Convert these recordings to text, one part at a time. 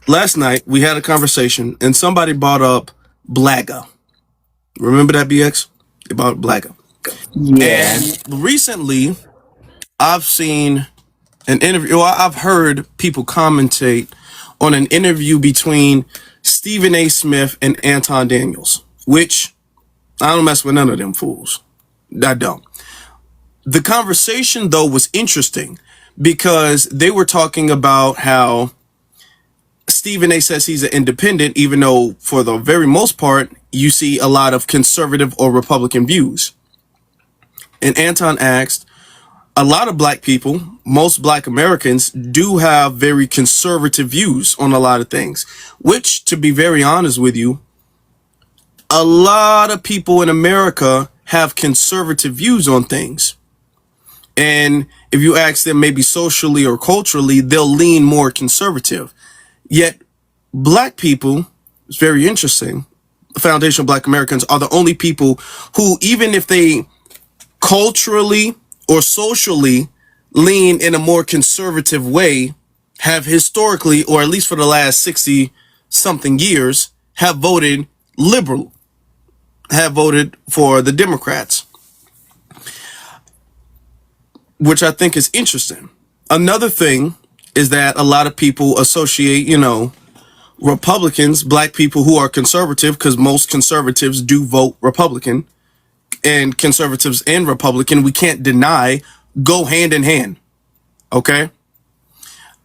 last night we had a conversation and somebody brought up Blaga. Remember that, BX? They brought up Blaga. Yeah. And recently I've seen an interview, or I've heard people commentate on an interview between Stephen A. Smith and Anton Daniels, which I don't mess with none of them fools. I don't. The conversation, though, was interesting because they were talking about how Stephen A says he's an independent, even though for the very most part, you see a lot of conservative or Republican views. And Anton asked, a lot of black people, most black Americans, do have very conservative views on a lot of things, which, to be very honest with you, a lot of people in America have conservative views on things. And if you ask them maybe socially or culturally, they'll lean more conservative. Yet black people, it's very interesting, foundational black Americans are the only people who, even if they culturally or socially lean in a more conservative way, have historically, or at least for the last 60 something years, have voted liberal, have voted for the Democrats, which I think is interesting. Another thing is that a lot of people associate, Republicans, black people who are conservative, because most conservatives do vote Republican, and conservatives and Republican, we can't deny, go hand in hand. Okay?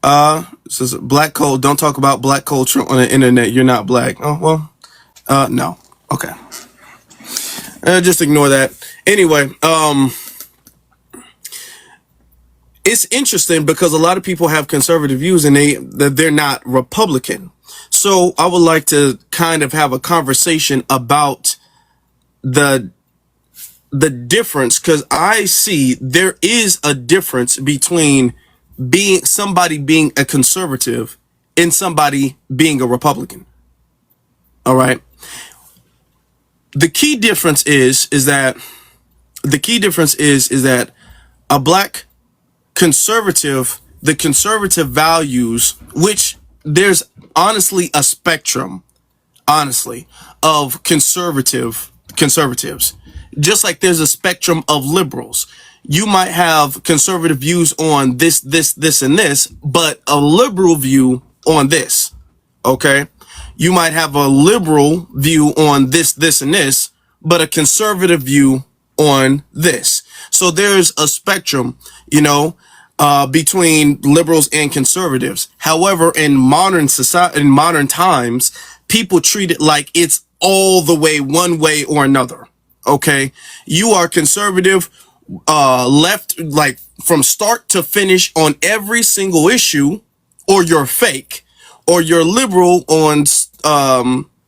It says black code, don't talk about black culture on the internet, you're not black. Oh, well, no. Okay. Just ignore that. Anyway, it's interesting because a lot of people have conservative views and they're not Republican. So I would like to kind of have a conversation about the difference, because I see there is a difference between somebody being a conservative and somebody being a Republican. All right. The key difference is that a black conservative, the conservative values, which there's honestly a spectrum, of conservatives, just like there's a spectrum of liberals. You might have conservative views on this, and this, but a liberal view on this. Okay. You might have a liberal view on this, and this, but a conservative view on this. So there's a spectrum, between liberals and conservatives. However, in modern society, in modern times, people treat it like it's all the way one way or another. Okay. You are conservative, left, like from start to finish on every single issue, or you're fake, or you're liberal on,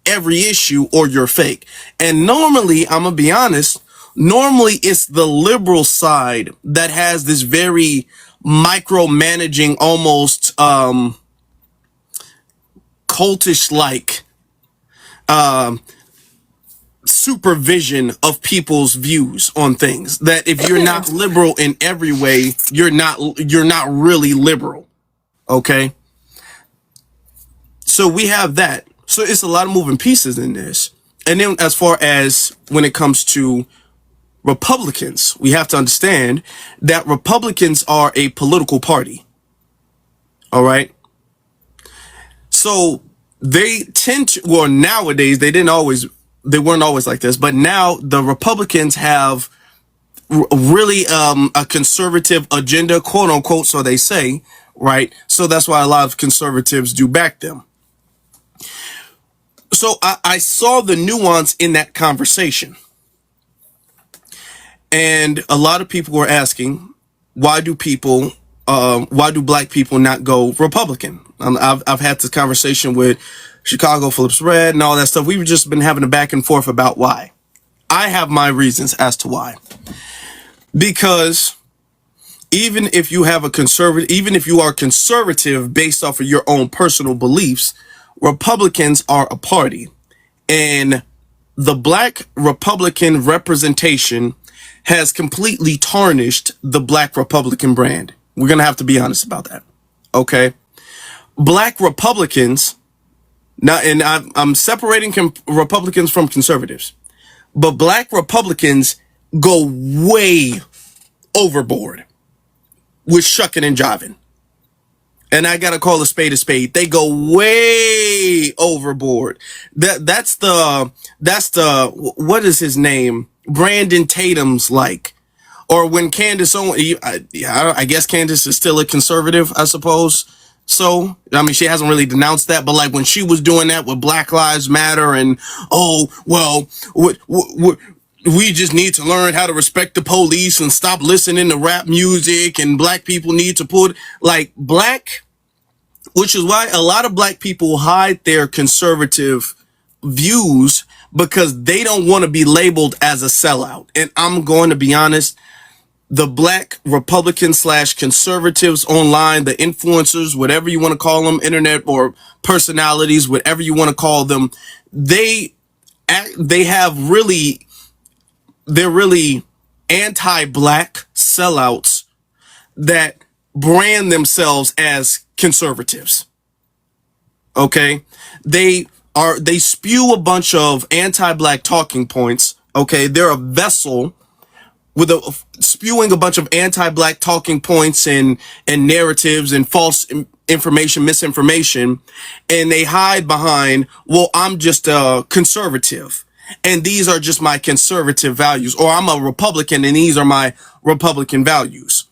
every issue, or you're fake. And normally, I'm gonna be honest, normally it's the liberal side that has this very micromanaging, almost, cultish like, supervision of people's views on things, that if you're not liberal in every way, you're not really liberal. Okay. So we have that. So it's a lot of moving pieces in this. And then as far as when it comes to Republicans, we have to understand that Republicans are a political party. All right. So they tend to, well, nowadays they weren't always like this, but now the Republicans have really a conservative agenda, quote unquote, so they say, right? So that's why a lot of conservatives do back them. So I saw the nuance in that conversation. And a lot of people were asking, why do black people not go Republican? I've had this conversation with Chicago Phillips Red and all that stuff. We've just been having a back and forth about why. I have my reasons as to why. Because even if you are conservative based off of your own personal beliefs, Republicans are a party, and the black Republican representation has completely tarnished the black Republican brand. We're going to have to be honest about that. Okay. Black Republicans, now, and I'm separating Republicans from conservatives, but black Republicans go way overboard with shucking and jiving. And I gotta call a spade a spade. They go way overboard. That's the what is his name? Brandon Tatum's like, or when Candace Owens. I guess Candace is still a conservative, I suppose. So I mean, she hasn't really denounced that, but like when she was doing that with Black Lives Matter and we just need to learn how to respect the police and stop listening to rap music, and black people need to put like black, which is why a lot of black people hide their conservative views because they don't want to be labeled as a sellout. And I'm going to be honest, the black Republicans / conservatives online, the influencers, whatever you want to call them, internet or personalities, whatever you want to call them, they're really anti-black sellouts that brand themselves as conservatives. Okay? They spew a bunch of anti-black talking points. Okay? They're a vessel with spewing a bunch of anti-black talking points and narratives and false information, misinformation, and they hide behind, well, I'm just a conservative, and these are just my conservative values, or I'm a Republican and these are my Republican values.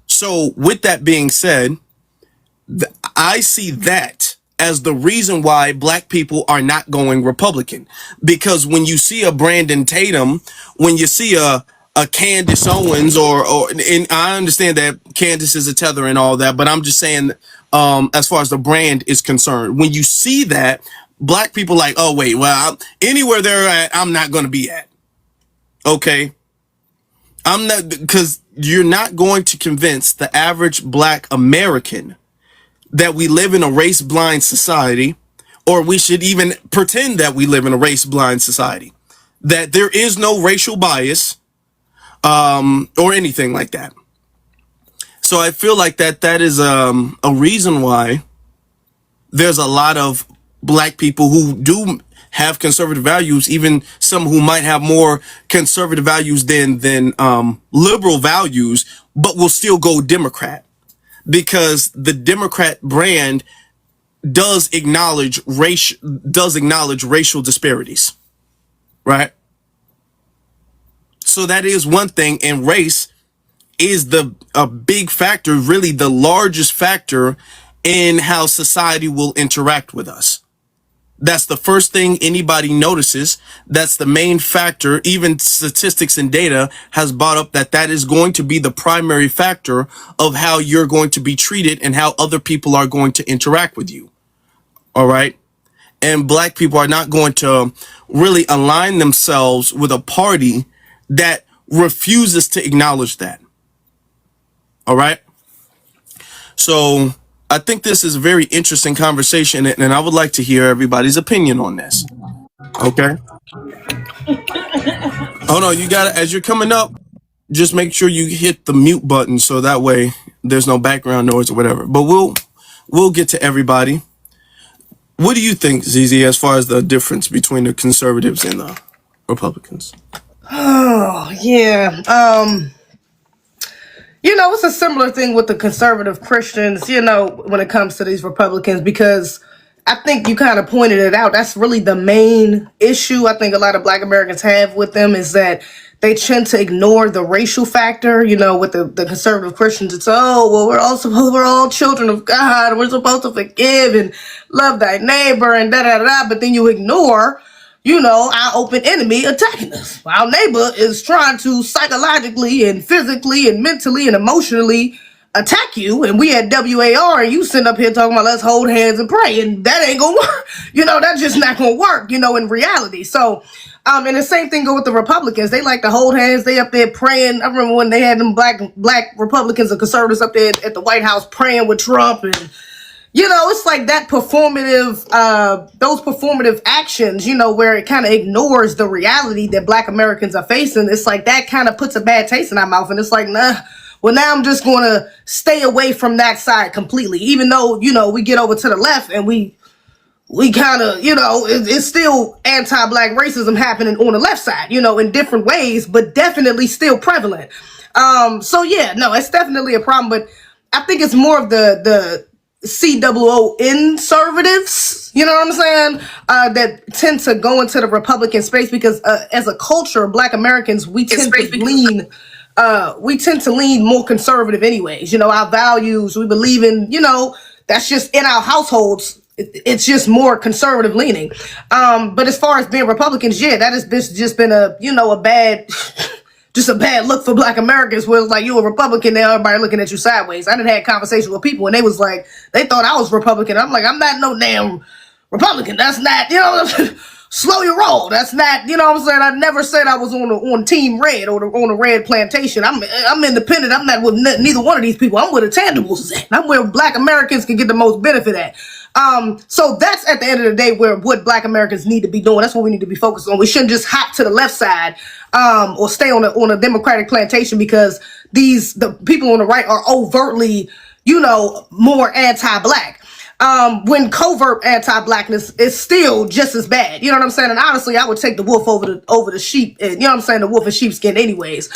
So with that being said, I see that as the reason why black people are not going Republican. Because when you see a Brandon Tatum, when you see a Candace Owens, and I understand that Candace is a tether and all that, but I'm just saying, as far as the brand is concerned, when you see that, black people like, oh wait, well, anywhere they're at, I'm not going to be at. Okay. I'm not, because you're not going to convince the average black American that we live in a race blind society, or we should even pretend that we live in a race blind society, that there is no racial bias, or anything like that. So I feel like that is a reason why there's a lot of black people who do have conservative values, even some who might have more conservative values than liberal values, but will still go Democrat, because the Democrat brand does acknowledge racial disparities, right? So that is one thing, and race is a big factor, really the largest factor in how society will interact with us. That's the first thing anybody notices. That's the main factor. Even statistics and data has brought up that is going to be the primary factor of how you're going to be treated and how other people are going to interact with you. All right. And black people are not going to really align themselves with a party that refuses to acknowledge that. All right. So I think this is a very interesting conversation, and I would like to hear everybody's opinion on this. Okay. Oh no, you got it. As you're coming up, just make sure you hit the mute button so that way there's no background noise or whatever. But we'll get to everybody. What do you think, ZZ, as far as the difference between the conservatives and the Republicans? Oh, yeah. It's a similar thing with the conservative Christians, when it comes to these Republicans, because I think you kind of pointed it out. That's really the main issue I think a lot of black Americans have with them, is that they tend to ignore the racial factor. With the conservative Christians, it's, we're all children of God. We're supposed to forgive and love thy neighbor and da-da-da-da. But then you ignore, our open enemy attacking us. Our neighbor is trying to psychologically and physically and mentally and emotionally attack you, and we at WAR, and you sitting up here talking about let's hold hands and pray, and that ain't gonna work. That's just not gonna work, in reality. So, and the same thing go with the Republicans. They like to hold hands. They up there praying. I remember when they had them black Republicans and conservatives up there at the White House praying with Trump, and it's like that performative, those performative actions, where it kind of ignores the reality that black Americans are facing. It's like that kind of puts a bad taste in our mouth. And it's like, nah, well, now I'm just going to stay away from that side completely, even though, we get over to the left and we kind of, it's still anti-black racism happening on the left side, in different ways, but definitely still prevalent. So yeah, no, it's definitely a problem, but I think it's more of the COO conservatives, you know what I'm saying, that tend to go into the Republican space because as a culture, Black Americans, we tend to lean more conservative anyways. Our values, we believe in, that's just in our households. It's just more conservative leaning. But as far as being Republicans, yeah, that has just been a bad, just a bad look for Black Americans where it's like, you a Republican, now everybody looking at you sideways. I done had conversations with people and they was like, they thought I was Republican. I'm like, I'm not no damn Republican. That's not, slow your roll. That's not, what I'm saying? I never said I was on Team Red or on a red plantation. I'm independent. I'm not with neither one of these people. I'm where the tangibles is at. I'm where Black Americans can get the most benefit at. So that's at the end of the day where what Black Americans need to be doing. That's what we need to be focused on. We shouldn't just hop to the left side, or stay on a Democratic plantation because the people on the right are overtly, more anti-Black. When covert anti-Blackness is still just as bad. You know what I'm saying? And honestly, I would take the wolf over the sheep, and the wolf in sheepskin anyways.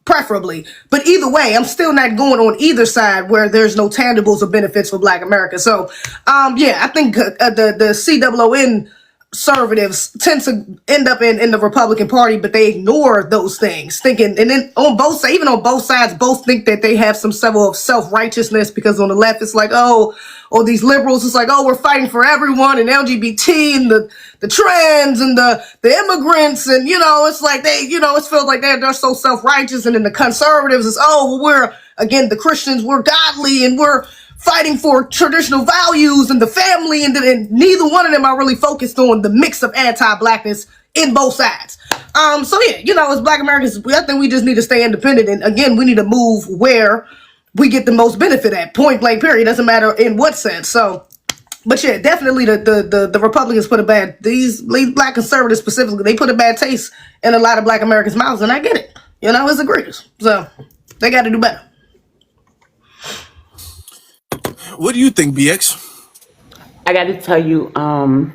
Preferably. But either way, I'm still not going on either side where there's no tangibles or benefits for Black America. So, yeah, I think the COO conservatives tend to end up in the Republican Party, but they ignore those things, thinking, and then on both sides, both think that they have some level of self-righteousness because on the left, it's like, or these liberals, it's like, we're fighting for everyone and LGBT and the trans and the immigrants. And, it's like it feels like they're so self-righteous. And then the conservatives is, we're, again, the Christians, we're godly and we're fighting for traditional values and the family. And neither one of them are really focused on the mix of anti-Blackness in both sides. So yeah, as Black Americans, I think we just need to stay independent. And again, we need to move where we get the most benefit at, point blank period. Doesn't matter in what sense. So, but yeah, definitely the Republicans put these Black conservatives specifically, they put a bad taste in a lot of Black Americans' mouths, and I get it. It's egregious. So they got to do better. What do you think, BX? I got to tell you, I'm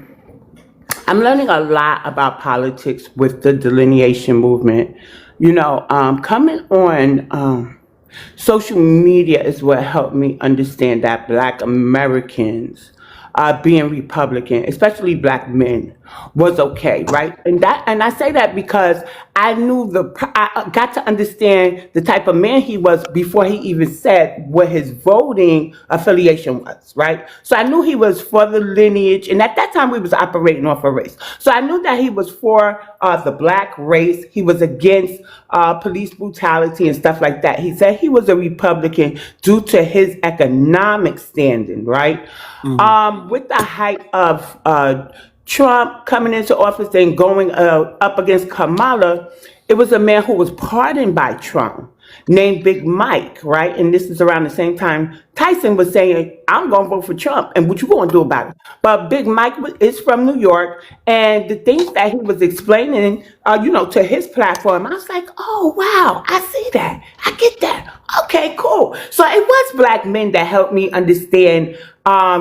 learning a lot about politics with the delineation movement. Coming on social media is what helped me understand that Black Americans being Republican, especially Black men, was okay, right? And I say that because I got to understand the type of man he was before he even said what his voting affiliation was, right? So I knew he was for the lineage, and at that time we was operating off a race. So I knew that he was for the Black race. He was against police brutality and stuff like that. He said he was a Republican due to his economic standing, right? With the hype of Trump coming into office and going up against Kamala, it was a man who was pardoned by Trump named Big Mike, right? And this is around the same time Tyson was saying, I'm going to vote for Trump, and what you going to do about it? But Big Mike is from New York, and the things that he was explaining, to his platform, I was like, oh, wow, I see that. I get that. Okay, cool. So it was Black men that helped me understand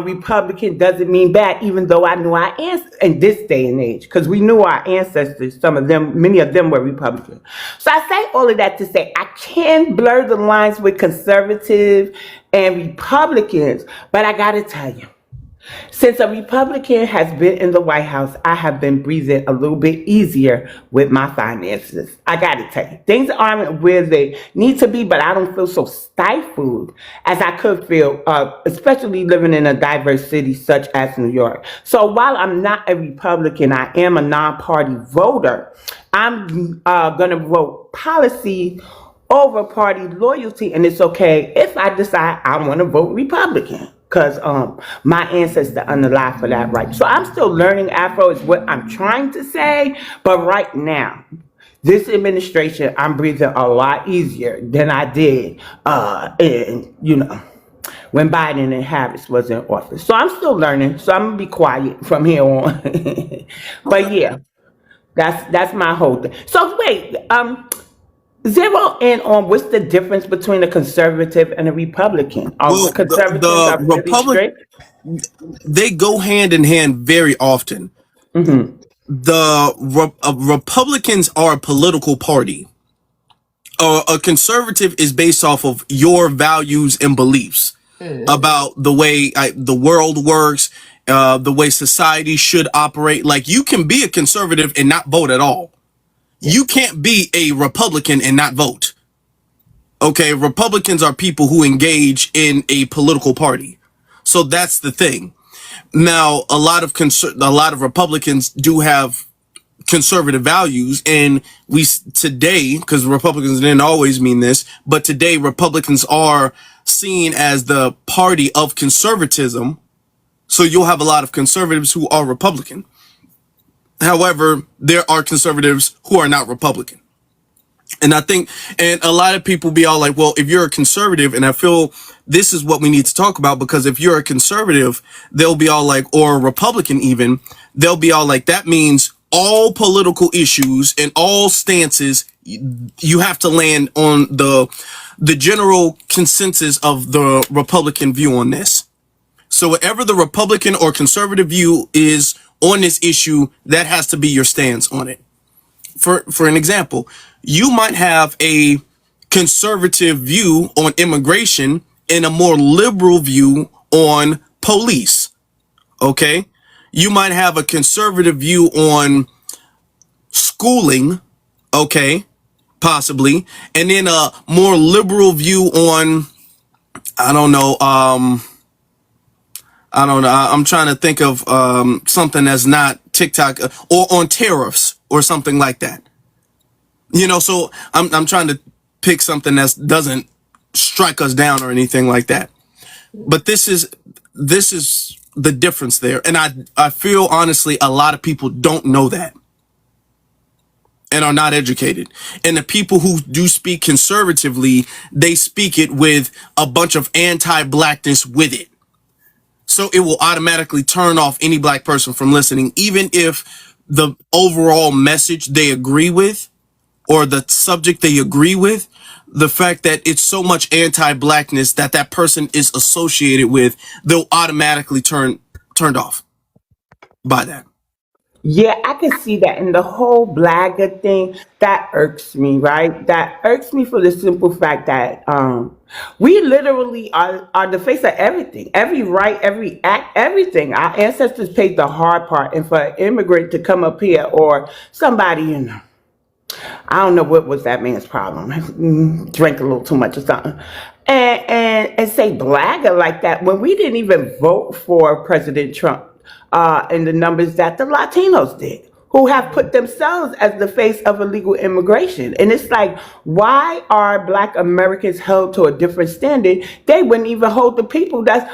Republican doesn't mean bad, even though I knew our ancestors in this day and age, because we knew our ancestors, many of them were Republican. So I say all of that to say I can blur the lines with conservative and Republicans, but I got to tell you, since a Republican has been in the White House, I have been breathing a little bit easier with my finances. I got to tell you, things aren't where they need to be, but I don't feel so stifled as I could feel, especially living in a diverse city such as New York. So while I'm not a Republican, I am a non-party voter. I'm going to vote policy over party loyalty, and it's okay if I decide I want to vote Republican. Because my ancestors underlie for that right. So I'm still learning Afro is what I'm trying to say. But right now, this administration, I'm breathing a lot easier than I did when Biden and Harris was in office. So I'm still learning. So I'm going to be quiet from here on. But yeah, that's my whole thing. So wait, zero in on what's the difference between a conservative and a Republican. Are Well, conservatives the are really strict? they go hand in hand very often. Republicans are a political party. A conservative is based off of your values and beliefs about the way the world works, the way society should operate. Like, you can be a conservative and not vote at all. You can't be a Republican and not vote. Okay, Republicans are people who engage in a political party. So that's the thing. Now, a lot of Republicans do have conservative values, and today, because Republicans didn't always mean this, but today Republicans are seen as the party of conservatism. So you'll have a lot of conservatives who are Republican. However, there are conservatives who are not Republican. And I think, and a lot of people be all like, well, if you're a conservative, and I feel this is what we need to talk about, because if you're a conservative, they'll be all like, or a Republican even, they'll be all like, that means all political issues and all stances, you have to land on the general consensus of the Republican view on this. So whatever the Republican or conservative view is on this issue, that has to be your stance on it. For an example, you might have a conservative view on immigration and a more liberal view on police. Okay? You might have a conservative view on schooling, okay, possibly, and then a more liberal view on, I don't know, I'm trying to think of something that's not TikTok, or on tariffs or something like that. You know, so I'm trying to pick something that doesn't strike us down or anything like that. But this is the difference there. And I feel honestly a lot of people don't know that and are not educated. And the people who do speak conservatively, they speak it with a bunch of anti-blackness with it. So it will automatically turn off any black person from listening, even if the overall message they agree with or the subject they agree with. The fact that it's so much anti-blackness that person is associated with, they'll automatically turned off by that. Yeah, I can see that. And the whole blagger thing, that irks me, right? That irks me for the simple fact that we literally are the face of everything, every right, every act, everything. Our ancestors paid the hard part. And for an immigrant to come up here, or somebody, I don't know what was that man's problem. Drank a little too much or something. And say blagger like that when we didn't even vote for President Trump in the numbers that the Latinos did, who have put themselves as the face of illegal immigration. And it's like, why are Black Americans held to a different standard? They wouldn't even hold the people that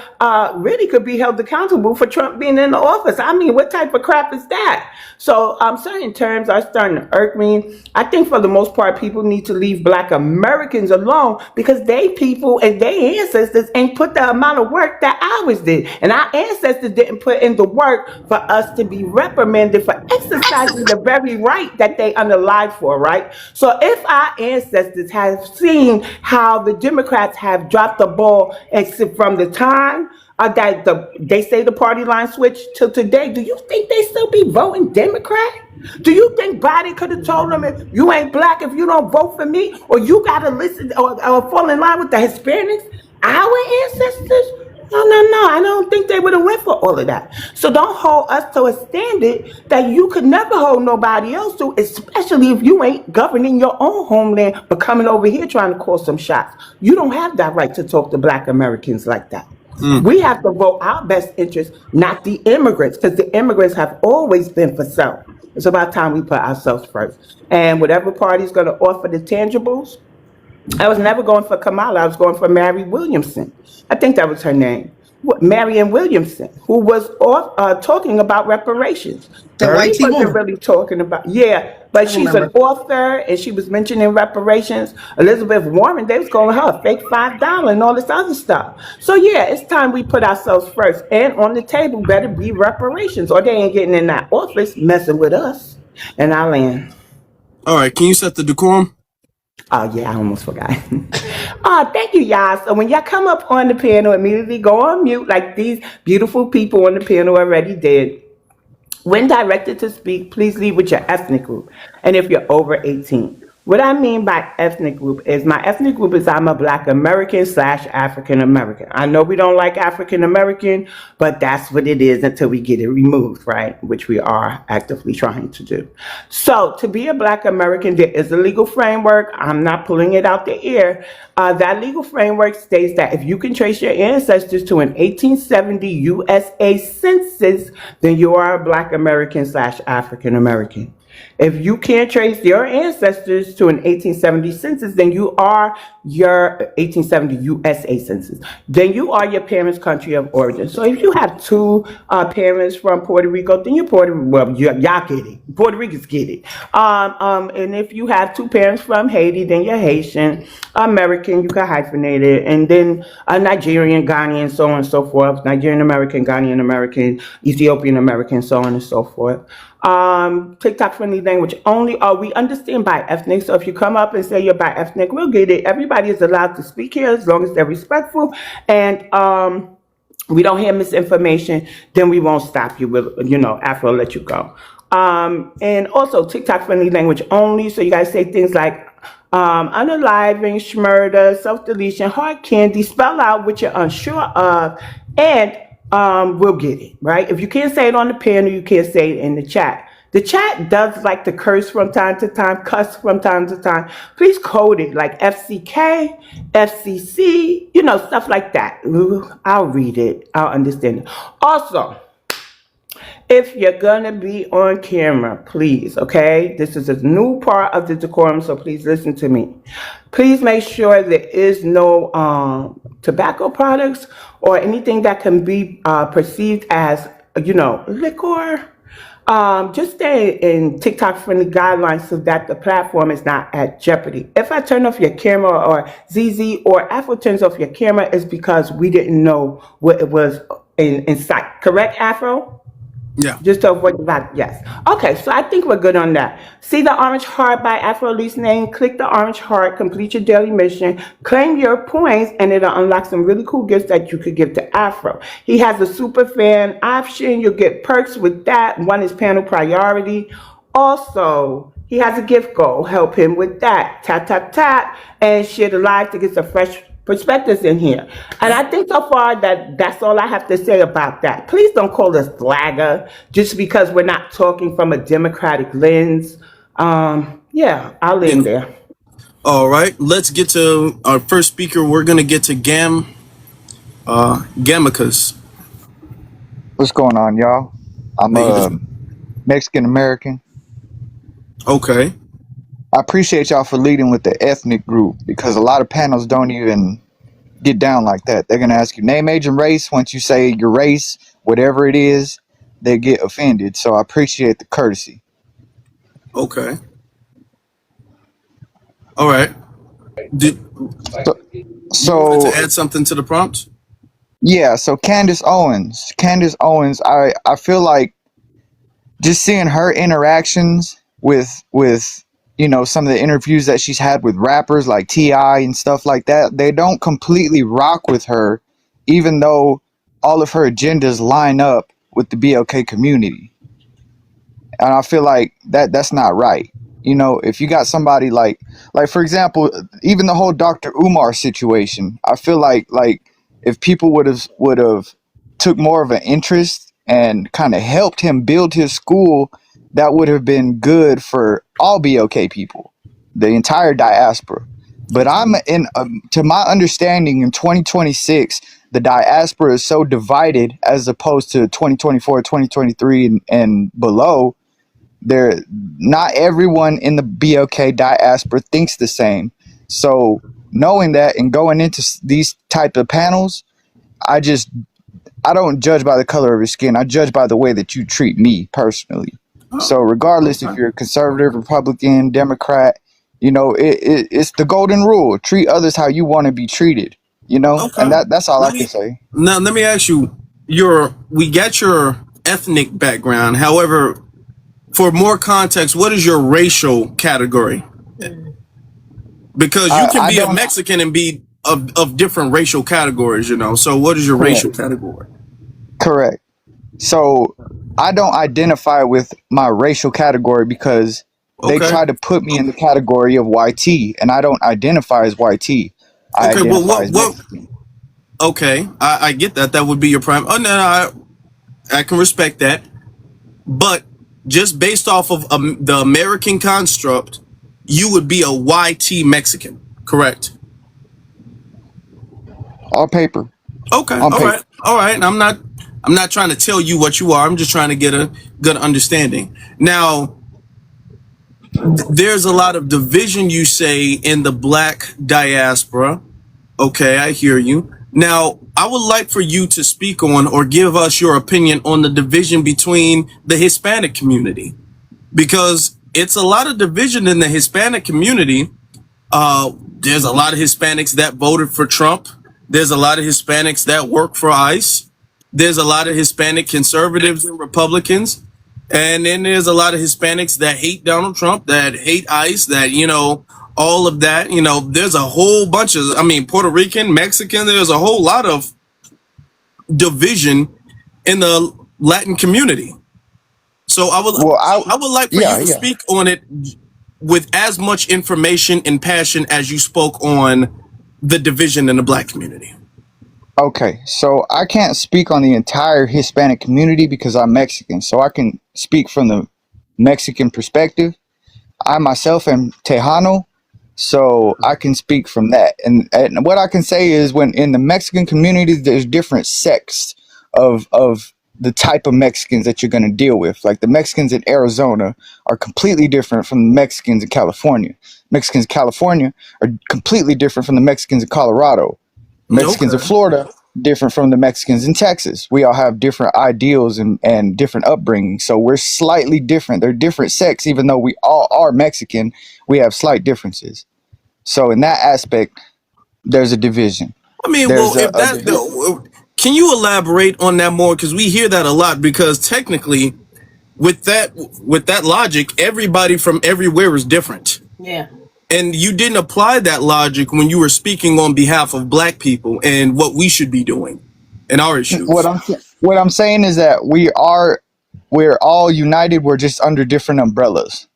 really could be held accountable for Trump being in the office. I mean, what type of crap is that? So certain terms are starting to irk me. I think for the most part, people need to leave Black Americans alone, because they people and their ancestors ain't put the amount of work that ours did. And our ancestors didn't put in the work for us to be reprimanded for exercising the very right that they underlied for, right? So if our ancestors have seen how the Democrats have dropped the ball, except from the time that they say the party line switched till today, do you think they still be voting Democrat? Do you think Biden could have told them, if you ain't black, if you don't vote for me, or you got to listen or fall in line with the Hispanics, our ancestors? No. I don't think they would have went for all of that. So don't hold us to a standard that you could never hold nobody else to, especially if you ain't governing your own homeland, but coming over here trying to call some shots. You don't have that right to talk to Black Americans like that. We have to vote our best interest, not the immigrants, because the immigrants have always been for self. It's about time we put ourselves first. And whatever party's going to offer the tangibles, I was never going for Kamala. I was going for Mary Williamson. I think that was her name. Marianne Williamson, who was talking about reparations. The white Bernie wasn't woman. really talking about, yeah, but she's an remember. author and she was mentioning reparations. Elizabeth Warren, they was calling her a fake $5 and all this other stuff. So yeah, it's time we put ourselves first. And on the table better be reparations, or they ain't getting in that office messing with us. And I land. All right, can you set the decorum? Oh yeah, I almost forgot. Oh, thank you, y'all. So when y'all come up on the panel, immediately go on mute like these beautiful people on the panel already did. When directed to speak, please lead with your ethnic group and if you're over 18. What I mean by ethnic group is my ethnic group is I'm a Black American slash African American. I know we don't like African American, but that's what it is until we get it removed, right? Which we are actively trying to do. So to be a Black American, there is a legal framework. I'm not pulling it out the air. That legal framework states that if you can trace your ancestors to an 1870 USA census, then you are a Black American slash African American. If you can't trace your ancestors to an 1870 census, then you are your 1870 USA census. Then you are your parents' country of origin. So if you have two parents from Puerto Rico, then you're well, y'all get it. Puerto Ricans get it. And if you have two parents from Haiti, then you're Haitian, American, you can hyphenate it, and then a Nigerian, Ghanaian, so on and so forth. Nigerian American, Ghanaian American, Ethiopian American, so on and so forth. TikTok friendly language only. We understand by ethnic. So if you come up and say you're by ethnic, we'll get it. Everybody is allowed to speak here as long as they're respectful and we don't hear misinformation, then we won't stop you. We'll, after I'll let you go. And also TikTok friendly language only. So you guys say things like unaliving, schmurder, self-deletion, hard candy, spell out what you're unsure of, and we'll get it, right? If you can't say it on the panel, you can't say it in the chat. The chat does like to curse from time to time, cuss from time to time. Please code it like FCK, FCC, stuff like that. Ooh, I'll read it. I'll understand it. Also, if you're gonna be on camera, please, okay? This is a new part of the decorum, so please listen to me. Please make sure there is no tobacco products or anything that can be perceived as, liquor. Just stay in TikTok friendly guidelines so that the platform is not at jeopardy. If I turn off your camera or ZZ or Afro turns off your camera, it's because we didn't know what it was in sight. Correct, Afro? Yeah. Just to avoid that, yes. Okay, so I think we're good on that. See the orange heart by Afro Lee's name? Click the orange heart, complete your daily mission, claim your points, and it'll unlock some really cool gifts that you could give to Afro. He has a super fan option. You'll get perks with that. One is panel priority. Also, he has a gift goal. Help him with that. Tap, tap, tap, and share the live to get some fresh perspectives in here. And I think so far that's all I have to say about that. Please don't call us blagger just because we're not talking from a democratic lens. Yeah, I'll leave there. All right, let's get to our first speaker. We're gonna get to Gamicus. What's going on, y'all? I'm a Mexican American. Okay. I appreciate y'all for leading with the ethnic group because a lot of panels don't even get down like that. They're gonna ask you name, age, and race. Once you say your race, whatever it is, they get offended. So I appreciate the courtesy. Okay. All right. So to add something to the prompt? Yeah, so Candace Owens, I feel like just seeing her interactions with some of the interviews that she's had with rappers like T.I. and stuff like that, they don't completely rock with her, even though all of her agendas line up with the BLK community. And I feel like that's not right. If you got somebody like for example, even the whole Dr. Umar situation, I feel like if people would have took more of an interest and kind of helped him build his school, that would have been good for all BLK people, the entire diaspora. But to my understanding, in 2026, the diaspora is so divided as opposed to 2024, 2023 and below. Not everyone in the BLK diaspora thinks the same. So knowing that and going into these type of panels, I don't judge by the color of your skin. I judge by the way that you treat me personally. So regardless if you're a conservative, Republican, Democrat, it's the golden rule. Treat others how you want to be treated, Okay. And that's all I can say. Now, let me ask you, we get your ethnic background. However, for more context, what is your racial category? Because you can I be a don't. Mexican and be of different racial categories, you know. So what is your Correct. racial category? Correct. So I don't identify with my racial category because they Okay. try to put me in the category of YT, and I don't identify as YT. I Okay. Well, identify as what? Mexican. Okay, I get that. That would be your prime. Oh no, I can respect that. But just based off of the American construct, you would be a YT Mexican, correct? On paper. Okay, On paper. all right. I'm not trying to tell you what you are. I'm just trying to get a good understanding. Now, there's a lot of division, you say, in the black diaspora. Okay, I hear you. Now, I would like for you to speak on or give us your opinion on the division between the Hispanic community, because it's a lot of division in the Hispanic community. There's a lot of Hispanics that voted for Trump. There's a lot of Hispanics that work for ICE. There's a lot of Hispanic conservatives and Republicans. And then there's a lot of Hispanics that hate Donald Trump, that hate ICE, that, you know, all of that. You know, there's a whole bunch of, I mean, Puerto Rican, Mexican, there's a whole lot of division in the Latin community. So Well, I would like for yeah, you to yeah. speak on it with as much information and passion as you spoke on the division in the black community. Okay, so I can't speak on the entire Hispanic community because I'm Mexican. So I can speak from the Mexican perspective. I myself am Tejano, so I can speak from that. And what I can say is, when in the Mexican community, there's different sects of the type of Mexicans that you're going to deal with. Like the Mexicans in Arizona are completely different from the Mexicans in California. Mexicans in California are completely different from the Mexicans in Colorado. Mexicans in Okay. Florida different from the Mexicans in Texas. We all have different ideals and different upbringing. So we're slightly different. They're different sects, even though we all are Mexican, we have slight differences. So in that aspect, there's a division. I mean, There's well, if a that, division. can you elaborate on that more? Because we hear that a lot. Because technically, with that logic, everybody from everywhere is different. Yeah. And you didn't apply that logic when you were speaking on behalf of black people and what we should be doing and our What issues. I'm saying is that we're all united. We're just under different umbrellas,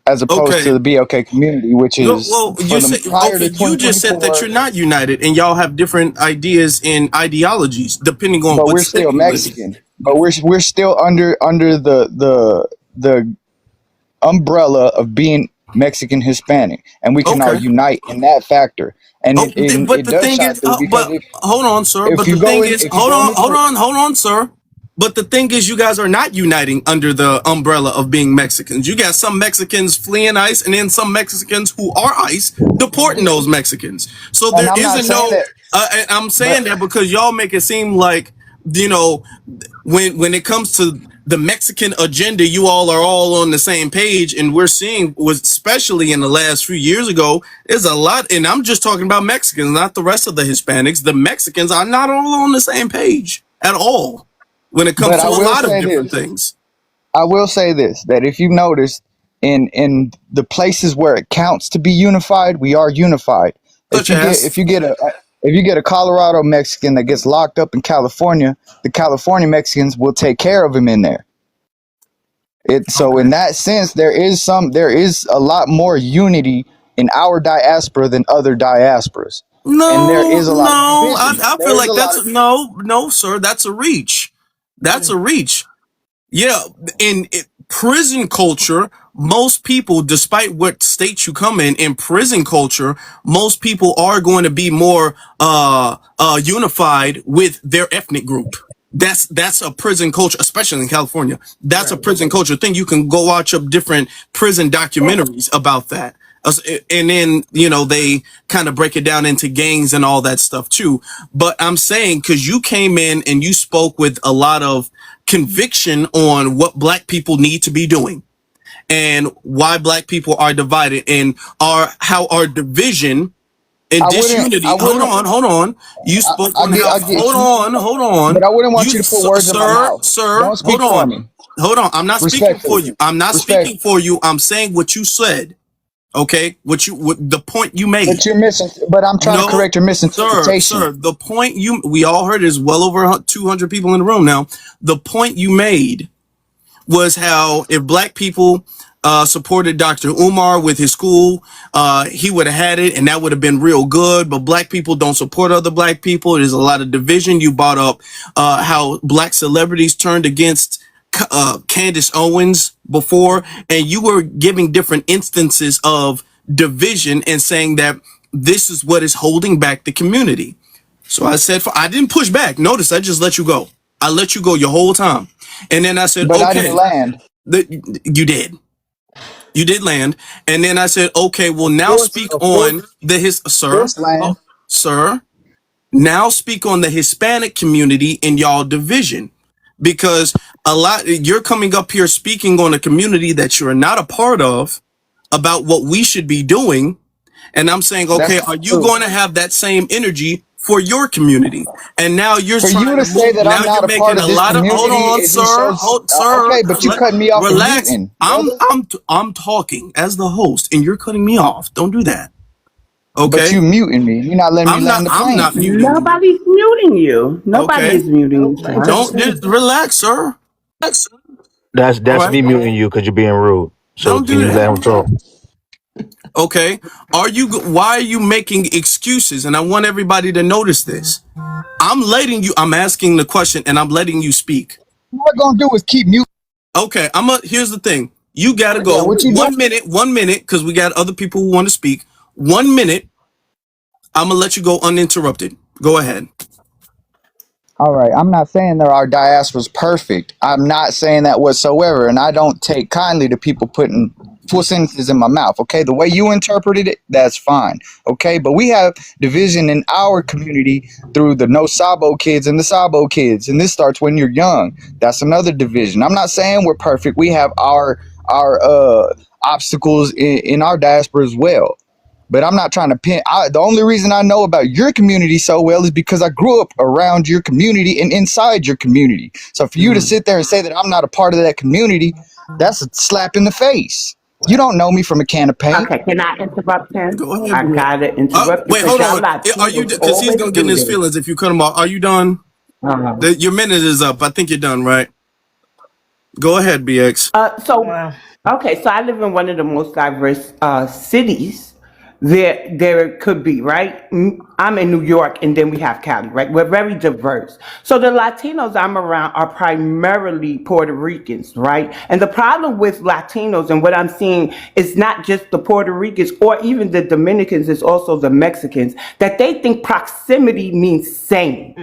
as opposed to Okay. the BLK community, which No, is well, you for the said, prior okay, to you just said that 2024. you're not united and y'all have different ideas and ideologies depending on But what we're state still you live in. Mexican. But we're still under the umbrella of being Mexican Hispanic, and we can all Okay. unite in that factor. And Oh, but it the does thing shine is, through because but hold on, sir. But the thing is, if you go in for hold on, sir. But the thing is, you guys are not uniting under the umbrella of being Mexicans. You got some Mexicans fleeing ICE, and then some Mexicans who are ICE deporting those Mexicans. So and there I'm not isn't saying no. that, And I'm but saying that because y'all make it seem like, you know, when it comes to the Mexican agenda, you all are all on the same page, and we're seeing, was especially in the last few years ago, there's a lot, and I'm just talking about Mexicans, not the rest of the Hispanics. The Mexicans are not all on the same page at all when it comes but to a lot of different things. I will say this, that if you notice, in the places where it counts to be unified, we are unified. If Such you get as, if you get a if you get a Colorado Mexican that gets locked up in California, the California Mexicans will take care of him in there. So in okay. that sense, there is a lot more unity in our diaspora than other diasporas, and there No, is a lot of no, division. I feel There is a like lot that's of no, sir, that's a reach. That's a reach. Yeah, in prison culture, most people, despite what state you come in prison culture, most people are going to be more unified with their ethnic group. That's a prison culture, especially in California. That's a prison culture thing. You can go watch up different prison documentaries about that. And then, you know, they kind of break it down into gangs and all that stuff too. But I'm saying, because you came in and you spoke with a lot of conviction on what black people need to be doing and why black people are divided and how our division and I disunity. wouldn't Hold on. You spoke on how, I get you, hold on. but I wouldn't want You, you to put words in my mouth. sir, Don't hold speak for on. me. Hold on. I'm not speaking for Respectfully. you. I'm not Respect. speaking for you. I'm saying what you said. Okay, the point you made. But you're missing. But I'm trying to No, correct your misinterpretation. sir, the point we all heard is well over 200 people in the room now. The point you made was how if black people supported Dr. Umar with his school, he would have had it and that would have been real good. But black people don't support other black people. There's a lot of division. You brought up how black celebrities turned against Candace Owens before, and you were giving different instances of division and saying that this is what is holding back the community. So I said, I didn't push back. Notice I just let you go. I let you go your whole time. And then I said, But I didn't okay, land. you did. You did land. And then I said, okay, well, now speak Of on course, oh, land. sir, now speak on the Hispanic community in y'all division. Because you're coming up here speaking on a community that you're not a part of about what we should be doing. And I'm saying, That's okay, not are you true. going to have that same energy for your community? And now you're For you trying to to say move. that Now I'm not you're a part making of a this lot of. Hold community, on, it just sir. shows. Sir, Okay, but you cut me off for relax. muting, brother. I'm talking as the host, and you're cutting me off. Don't do that. But you Okay. muting me. You're not letting me land the I'm not plane. muting you. Nobody's muting you. Nobody Okay. is muting you, Nope, I ain't sir. touching Don't just him. relax, sir. All That's right. me muting you because you're being rude. So Don't can do you let that. him talk? Okay. Why are you making excuses? And I want everybody to notice this. I'm asking the question and I'm letting you speak. What we're gonna do is keep muting. Okay. Here's the thing. You got to Yeah, go what you do? 1 minute, because we got other people who want to speak. 1 minute. I'm going to let you go uninterrupted. Go ahead. All right, I'm not saying that our diaspora is perfect. I'm not saying that whatsoever, and I don't take kindly to people putting full sentences in my mouth. Okay, the way you interpreted it, that's fine. Okay, but we have division in our community through the no Sabo kids and the Sabo kids, and this starts when you're young. That's another division. I'm not saying we're perfect. We have our obstacles in our diaspora as well. But I'm not trying to pin. The only reason I know about your community so well is because I grew up around your community and inside your community. So for you to sit there and say that I'm not a part of that community, that's a slap in the face. You don't know me from a can of paint. Okay, can I interrupt him? Go ahead. I gotta interrupt you Wait, because hold y'all on. Are you, Latinos because he's always going to get in do his this. feelings if you cut him off. Are you done? Uh-huh. Your minute is up. I think you're done, right? Go ahead, BX. Wow. Okay, so I live in one of the most diverse cities there could be, right? I'm in New York, and then we have Cali, right? We're very diverse. So the Latinos I'm around are primarily Puerto Ricans, right? And the problem with Latinos and what I'm seeing is not just the Puerto Ricans or even the Dominicans, it's also the Mexicans, that they think proximity means same.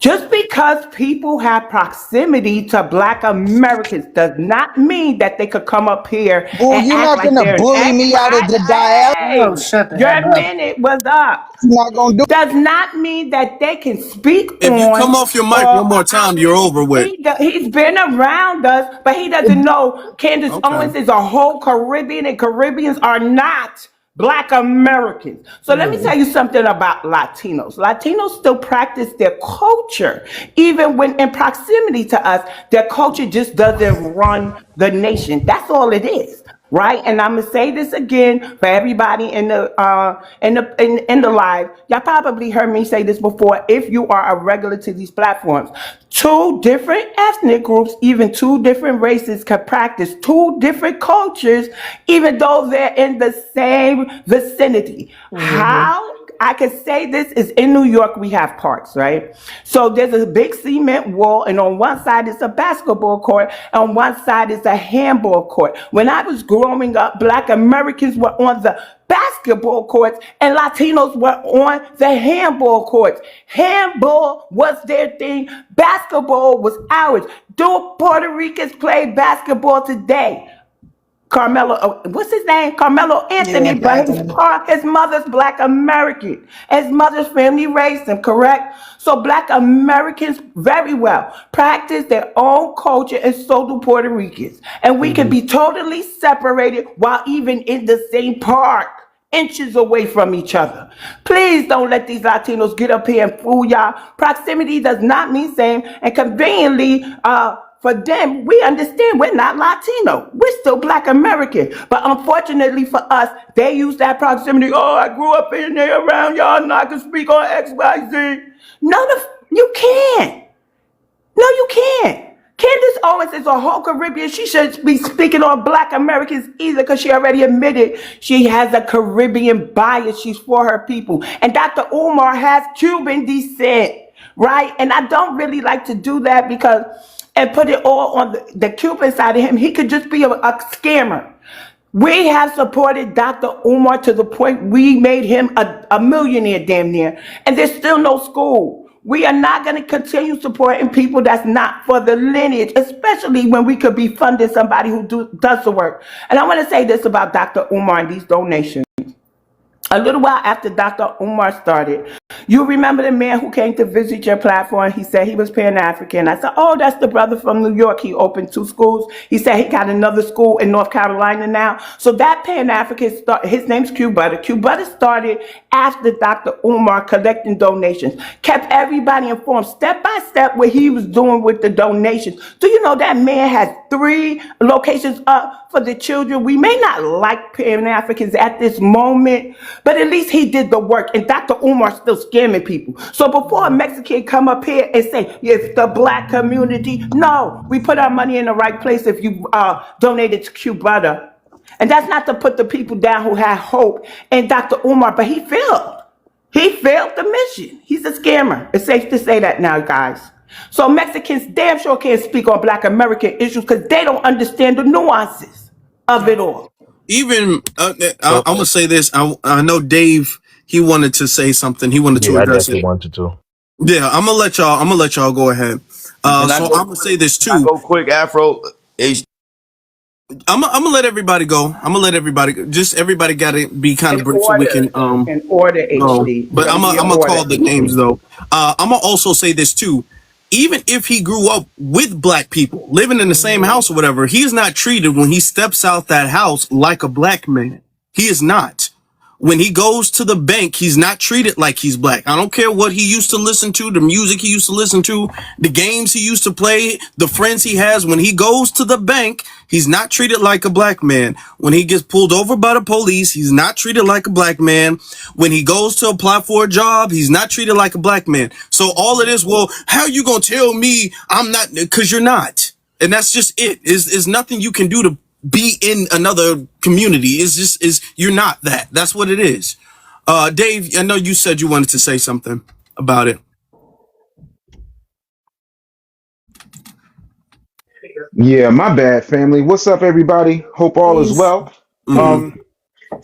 Just because people have proximity to Black Americans does not mean that they could come up here Well, and you're act not like gonna they're an bully me out of expert. the diaspora. Oh, Hey, shut the hell your up. minute was up. You're not gonna do. Does not mean that they can speak If you come on off your mic one or more time, you're over with. he's been around us, but he doesn't know Candace Okay. Owens is a whole Caribbean, and Caribbeans are not Black Americans. So let me tell you something about Latinos. Latinos still practice their culture, even when in proximity to us. Their culture just doesn't run the nation. That's all it is. Right, and I'm gonna say this again for everybody in the live. Y'all probably heard me say this before. If you are a regular to these platforms, two different ethnic groups, even two different races, can practice two different cultures, even though they're in the same vicinity. How I can say this is in New York, we have parks, right? So there's a big cement wall, and on one side is a basketball court, and on one side is a handball court. When I was growing up, Black Americans were on the basketball courts, and Latinos were on the handball courts. Handball was their thing, basketball was ours. Do Puerto Ricans play basketball today? Carmelo, what's his name? Carmelo Anthony, Yeah, but Anthony. his mother's Black American. His mother's family raised him, correct? So Black Americans very well practice their own culture, and so do Puerto Ricans. And we can be totally separated while even in the same park, inches away from each other. Please don't let these Latinos get up here and fool y'all. Proximity does not mean same, and conveniently, for them, we understand we're not Latino. We're still Black American. But unfortunately for us, they use that proximity. Oh, I grew up in there around y'all, and I can speak on X, Y, Z. No, you can't. No, you can't. Candace Owens is a whole Caribbean. She should be speaking on Black Americans either, because she already admitted she has a Caribbean bias. She's for her people. And Dr. Umar has Cuban descent, right? And I don't really like to do that because, and put it all on the Cuban side of him. He could just be a scammer. We have supported Dr. Umar to the point we made him a millionaire damn near. And there's still no school. We are not going to continue supporting people that's not for the lineage, especially when we could be funding somebody who does the work. And I want to say this about Dr. Umar and these donations. A little while after Dr. Umar started, you remember the man who came to visit your platform? He said he was Pan-African. I said, oh, that's the brother from New York. He opened 2 schools. He said he got another school in North Carolina now. So that Pan-African, his name's Q Butter. Q Butter started after Dr. Umar collecting donations, kept everybody informed step by step what he was doing with the donations. Do you know that man has 3 locations up for the children? We may not like Pan-Africans at this moment, but at least he did the work, and Dr. Umar still scamming people. So before a Mexican come up here and say, it's the Black community, no, we put our money in the right place if you donated to Q Butter. And that's not to put the people down who had hope in Dr. Umar, but he failed. He failed the mission. He's a scammer. It's safe to say that now, guys. So Mexicans damn sure can't speak on Black American issues because they don't understand the nuances of it all. Even I'm gonna say this. I know Dave. He wanted to say something. He wanted to I address definitely it. wanted to. Yeah, I'm gonna let y'all go ahead. So I'm gonna say this I too. go quick, Afro. I'm gonna let everybody go. I'm gonna let everybody go. Just everybody gotta be kind of brief so we can In order, go. HD. But I'm gonna call the names though. I'm gonna also say this too. Even if he grew up with Black people living in the same house or whatever, he is not treated when he steps out that house like a Black man. He is not. When he goes to the bank, he's not treated like he's Black. I don't care what he used to listen to, the music he used to listen to, the games he used to play, the friends he has. When he goes to the bank, he's not treated like a Black man. When he gets pulled over by the police, he's not treated like a Black man. When he goes to apply for a job, he's not treated like a Black man. So all of this, well, how you gonna tell me I'm not? Because you're not. And that's just it. Is nothing you can do to be in another community. Is you're not that. That's what it is. Dave, I know you said you wanted to say something about it. Yeah, my bad, family. What's up, everybody? Hope all is well.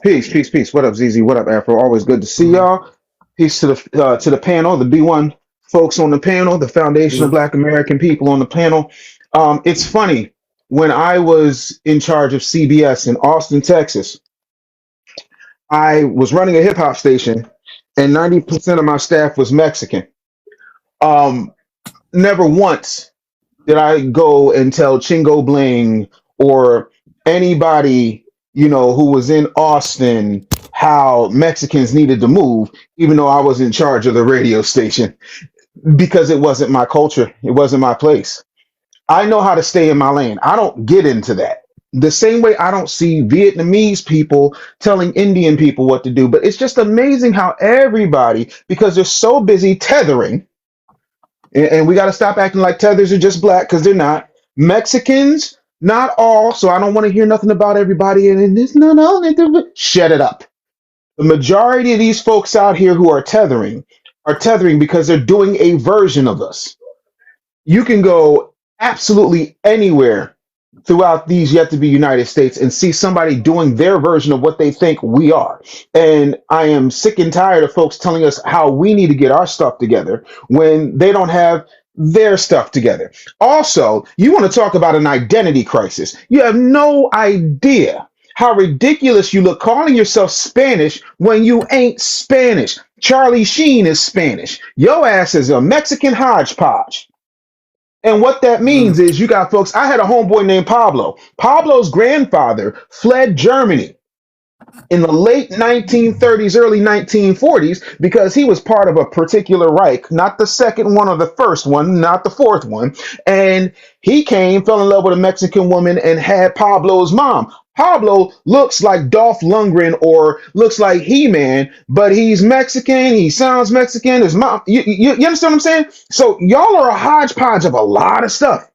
Peace. What up, ZZ? What up, Afro? Always good to see y'all. Peace to the panel, the B1 folks on the panel, the Foundation of Black American People on the panel. It's funny, when I was in charge of CBS in Austin, Texas, I was running a hip hop station, and 90% of my staff was Mexican. Never once did I go and tell Chingo Bling or anybody, who was in Austin how Mexicans needed to move, even though I was in charge of the radio station, because it wasn't my culture. It wasn't my place. I know how to stay in my lane. I don't get into that. The same way I don't see Vietnamese people telling Indian people what to do, but it's just amazing how everybody, because they're so busy tethering, and we got to stop acting like tethers are just Black, because they're not. Mexicans, not all. So I don't want to hear nothing about everybody. And this, no, shut it up. The majority of these folks out here who are tethering because they're doing a version of us. You can go absolutely anywhere throughout these yet to be United States and see somebody doing their version of what they think we are. And I am sick and tired of folks telling us how we need to get our stuff together when they don't have their stuff together. Also, you want to talk about an identity crisis. You have no idea how ridiculous you look calling yourself Spanish when you ain't Spanish. Charlie Sheen is Spanish. Your ass is a Mexican hodgepodge. And what that means is you got folks. I had a homeboy named Pablo. Pablo's grandfather fled Germany in the late 1930s, early 1940s, because he was part of a particular Reich, not the second one or the first one, not the fourth one. And he came, fell in love with a Mexican woman, and had Pablo's mom. Pablo looks like Dolph Lundgren or looks like He-Man, but he's Mexican. He sounds Mexican. His mom, you understand what I'm saying? So y'all are a hodgepodge of a lot of stuff.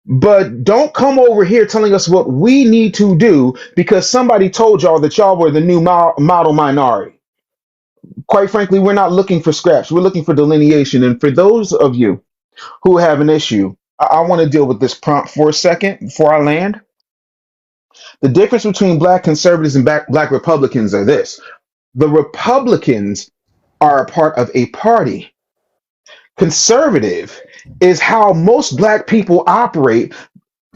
But don't come over here telling us what we need to do because somebody told y'all that y'all were the new model minority. Quite frankly, we're not looking for scraps. We're looking for delineation. And for those of you who have an issue, I want to deal with this prompt for a second before I land. The difference between black conservatives and black Republicans are this. The Republicans are a part of a party. Conservative is how most black people operate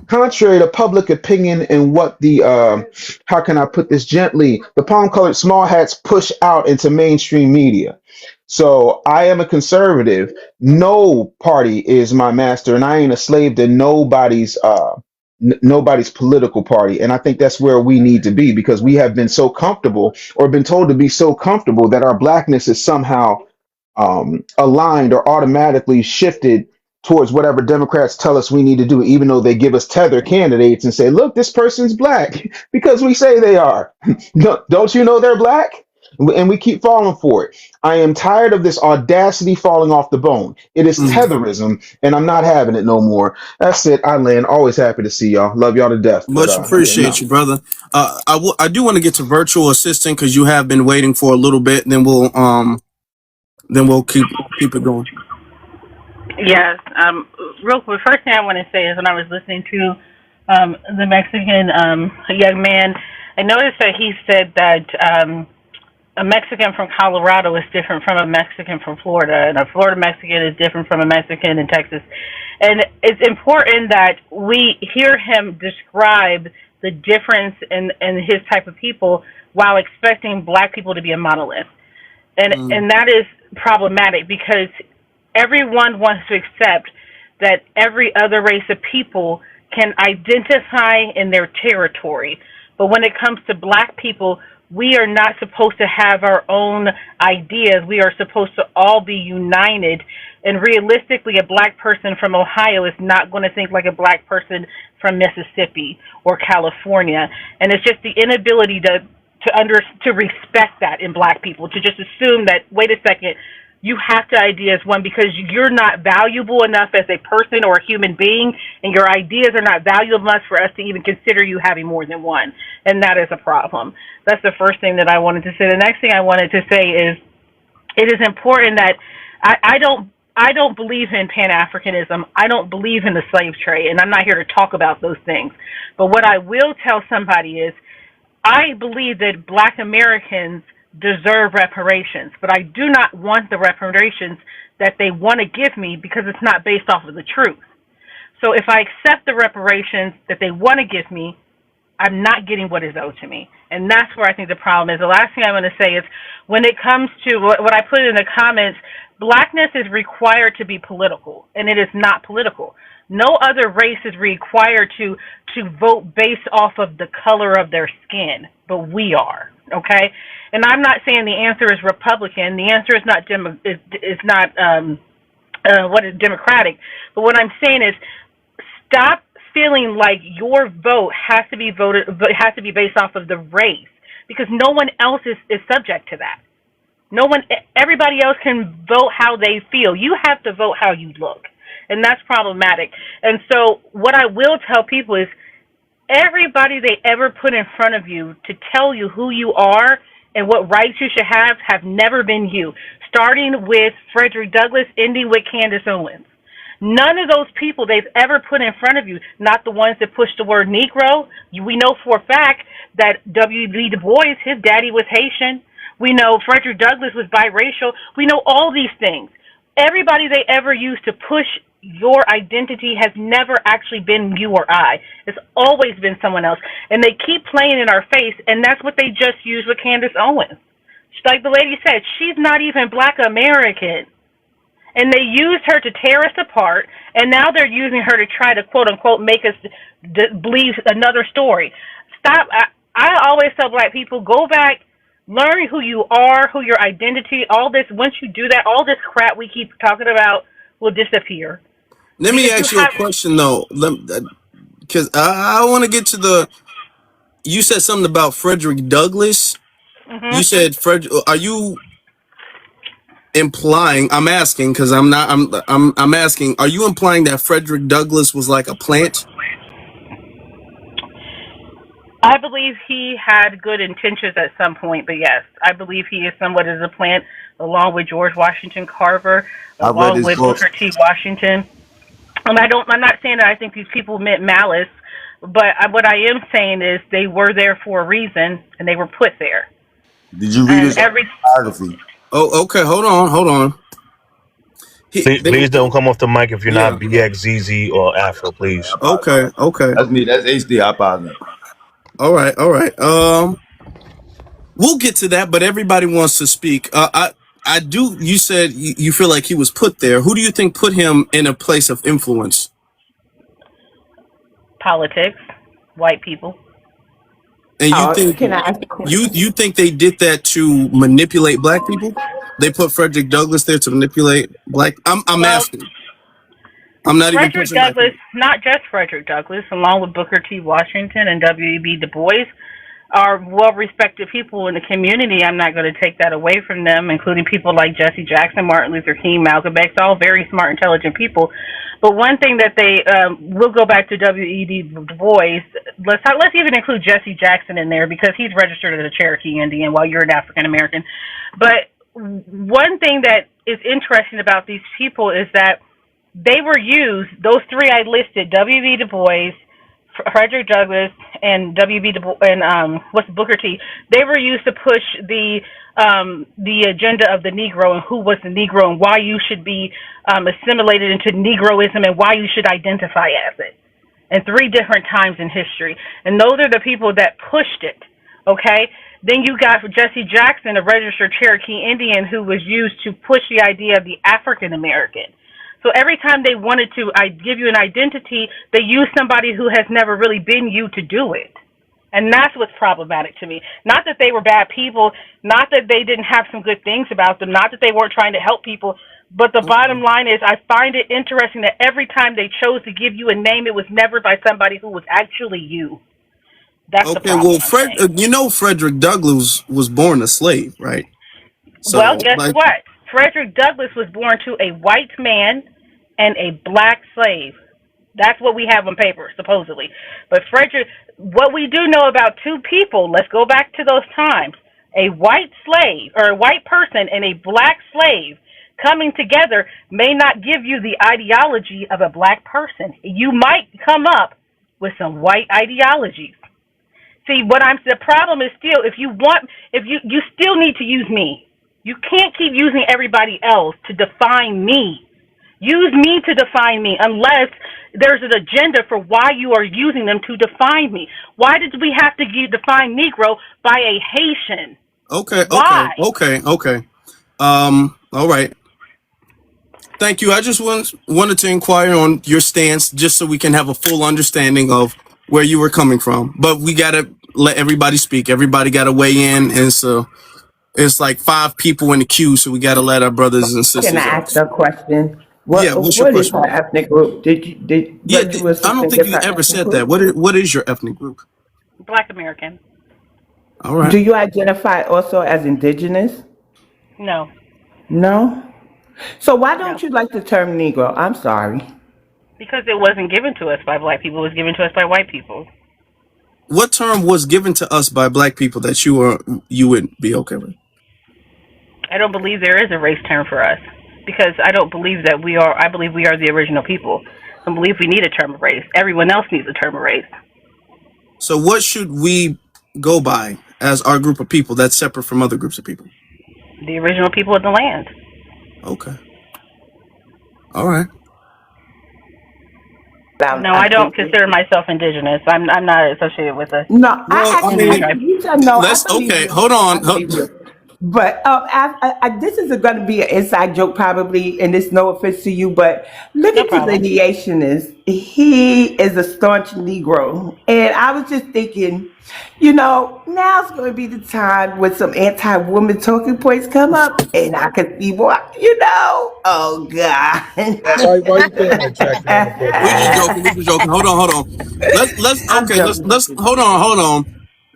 contrary to public opinion and what the how can I put this gently, the palm colored small hats push out into mainstream media. So I am a conservative. No party is my master, and I ain't a slave to nobody's political party. And I think that's where we need to be because we have been so comfortable or been told to be so comfortable that our blackness is somehow aligned or automatically shifted towards whatever Democrats tell us we need to do, even though they give us tether candidates and say, look, this person's black because we say they are. Don't you know they're black? And we keep falling for it. I am tired of this audacity falling off the bone. It is Mm. tetherism, and I'm not having it no more. That's it. I land. Always happy to see y'all. Love y'all to death. But Much yeah, appreciate no. you, brother. I do want to get to virtual assistant because you have been waiting for a little bit. Then we'll keep it going. Yes. Real quick, first thing I want to say is when I was listening to the Mexican young man, I noticed that he said that a Mexican from Colorado is different from a Mexican from Florida, and a Florida Mexican is different from a Mexican in Texas. And it's important that we hear him describe the difference in his type of people while expecting black people to be a monolith. Mm. And that is problematic because everyone wants to accept that every other race of people can identify in their territory. But when it comes to black people, we are not supposed to have our own ideas. We are supposed to all be united. And realistically, a black person from Ohio is not going to think like a black person from Mississippi or California. And it's just the inability to respect that in black people, to just assume that, wait a second, you have to ideas one because you're not valuable enough as a person or a human being, and your ideas are not valuable enough for us to even consider you having more than one. And that is a problem. That's the first thing that I wanted to say. The next thing I wanted to say is it is important that I don't believe in Pan-Africanism. I don't believe in the slave trade, and I'm not here to talk about those things. But what I will tell somebody is I believe that black Americans deserve reparations, but I do not want the reparations that they want to give me because it's not based off of the truth. So if I accept the reparations that they want to give me, I'm not getting what is owed to me. And that's where I think the problem is. The last thing I want to say is when it comes to what I put in the comments, blackness is required to be political, and it is not political. No other race is required to vote based off of the color of their skin, but we are, okay? And I'm not saying the answer is Republican. The answer is not what is Democratic. But what I'm saying is stop feeling like your vote has to be based off of the race, because no one else is subject to that. Everybody else can vote how they feel. You have to vote how you look. And that's problematic. And so what I will tell people is everybody they ever put in front of you to tell you who you are and what rights you should have never been you. Starting with Frederick Douglass, ending with Candace Owens. None of those people they've ever put in front of you, not the ones that pushed the word Negro. We know for a fact that W.B. Du Bois, his daddy was Haitian. We know Frederick Douglass was biracial. We know all these things. Everybody they ever used to push your identity has never actually been you or I. It's always been someone else. And they keep playing in our face, and that's what they just used with Candace Owens. Like the lady said, she's not even Black American. And they used her to tear us apart, and now they're using her to try to, quote-unquote, make us believe another story. Stop. I I always tell black people, go back, learn who you are, who your identity, all this. Once you do that, all this crap we keep talking about will disappear Let me because you ask you a have. question though, because I want to get to the. You said something about Frederick Douglass. You Hmm. said Fred. Are you implying? I'm asking because I'm not. I'm asking. Are you implying that Frederick Douglass was like a plant? I believe he had good intentions at some point, but yes, I believe he is somewhat as a plant, along with George Washington Carver, I read along his with book. Booker T. Washington. I'm not saying that I think these people meant malice, but what I am saying is they were there for a reason, and they were put there. Did you read And his every autobiography? Oh, okay. Hold on. Please, please don't come off the mic if you're not Yeah. BXZZ or Afro, please. Okay. That's me. That's HD. I apologize. All right. We'll get to that, but everybody wants to speak. I do. You said you feel like he was put there. Who do you think put him in a place of influence? politics, white people. And you think Can I ask a question? you think they did that to manipulate black people? They put Frederick Douglass there to manipulate black. I'm Well, asking. I'm not even Frederick pushing back. Douglass, not just Frederick Douglass, along with Booker T. Washington and W.E.B. Du Bois, are well-respected people in the community. I'm not going to take that away from them, including people like Jesse Jackson, Martin Luther King, Malcolm X, all very smart, intelligent people. But one thing that they will go back to W.E.B. Du Bois. Let's even include Jesse Jackson in there because he's registered as a Cherokee Indian, while you're an African American. But one thing that is interesting about these people is that they were used. Those three I listed: W.B. Du Bois, Frederick Douglass, and W.B. Du Bois, and Booker T. They were used to push the agenda of the Negro and who was the Negro and why you should be assimilated into Negroism and why you should identify as it. And three different times in history, and those are the people that pushed it. Okay. Then you got Jesse Jackson, a registered Cherokee Indian, who was used to push the idea of the African American. So every time they wanted to give you an identity, they use somebody who has never really been you to do it. And that's what's problematic to me. Not that they were bad people, not that they didn't have some good things about them, not that they weren't trying to help people, but the bottom line is I find it interesting that every time they chose to give you a name, it was never by somebody who was actually you. That's the Okay, well, problem I'm saying. Frederick Douglass was born a slave, right? Well, So, guess like, what? Frederick Douglass was born to a white man and a black slave. That's what we have on paper, supposedly. But what we do know about two people, let's go back to those times. A white slave or a white person and a black slave coming together may not give you the ideology of a black person. You might come up with some white ideologies. See, the problem is still if you still need to use me. You can't keep using everybody else to define me. Use me to define me unless there's an agenda for why you are using them to define me. Why did we have to define Negro by a Haitian? Why? okay. All right. Thank you. I just wanted to inquire on your stance just so we can have a full understanding of where you were coming from. But we gotta let everybody speak. Everybody gotta weigh in, and so it's like 5 people in the queue, so we gotta let our brothers and Can I sisters ask out. a question? Yeah, what's your What is question? her ethnic group? Yeah, What you were I don't to think give you her ever ethnic said that. group? What is your ethnic group? Black American. All right. Do you identify also as indigenous? No, No. So why no. don't you like the term Negro? I'm sorry. Because it wasn't given to us by black people, it was given to us by white people. What term was given to us by black people that you would be okay with? I don't believe there is a race term for us. Because I don't believe that I believe we are the original people. I believe we need a term of race. Everyone else needs a term of race. So what should we go by as our group of people that's separate from other groups of people? The original people of the land. Okay. All right. No, I don't consider myself indigenous. I'm not associated with a No, Well, I I actually, Indian mean, tribe. you said no. I let's believe okay. you. Hold I on. believe you. But this is going to be an inside joke, probably, and it's no offense to you. But look No at the problem. delineationist. He is a staunch Negro, and I was just thinking, now's going to be the time when some anti-woman talking points come up, and I can see more. Oh God. Why you throwing that trash can on the floor, We just Danielle? joking. We just joking. Hold on. Let's I'm okay. joking. Let's hold on.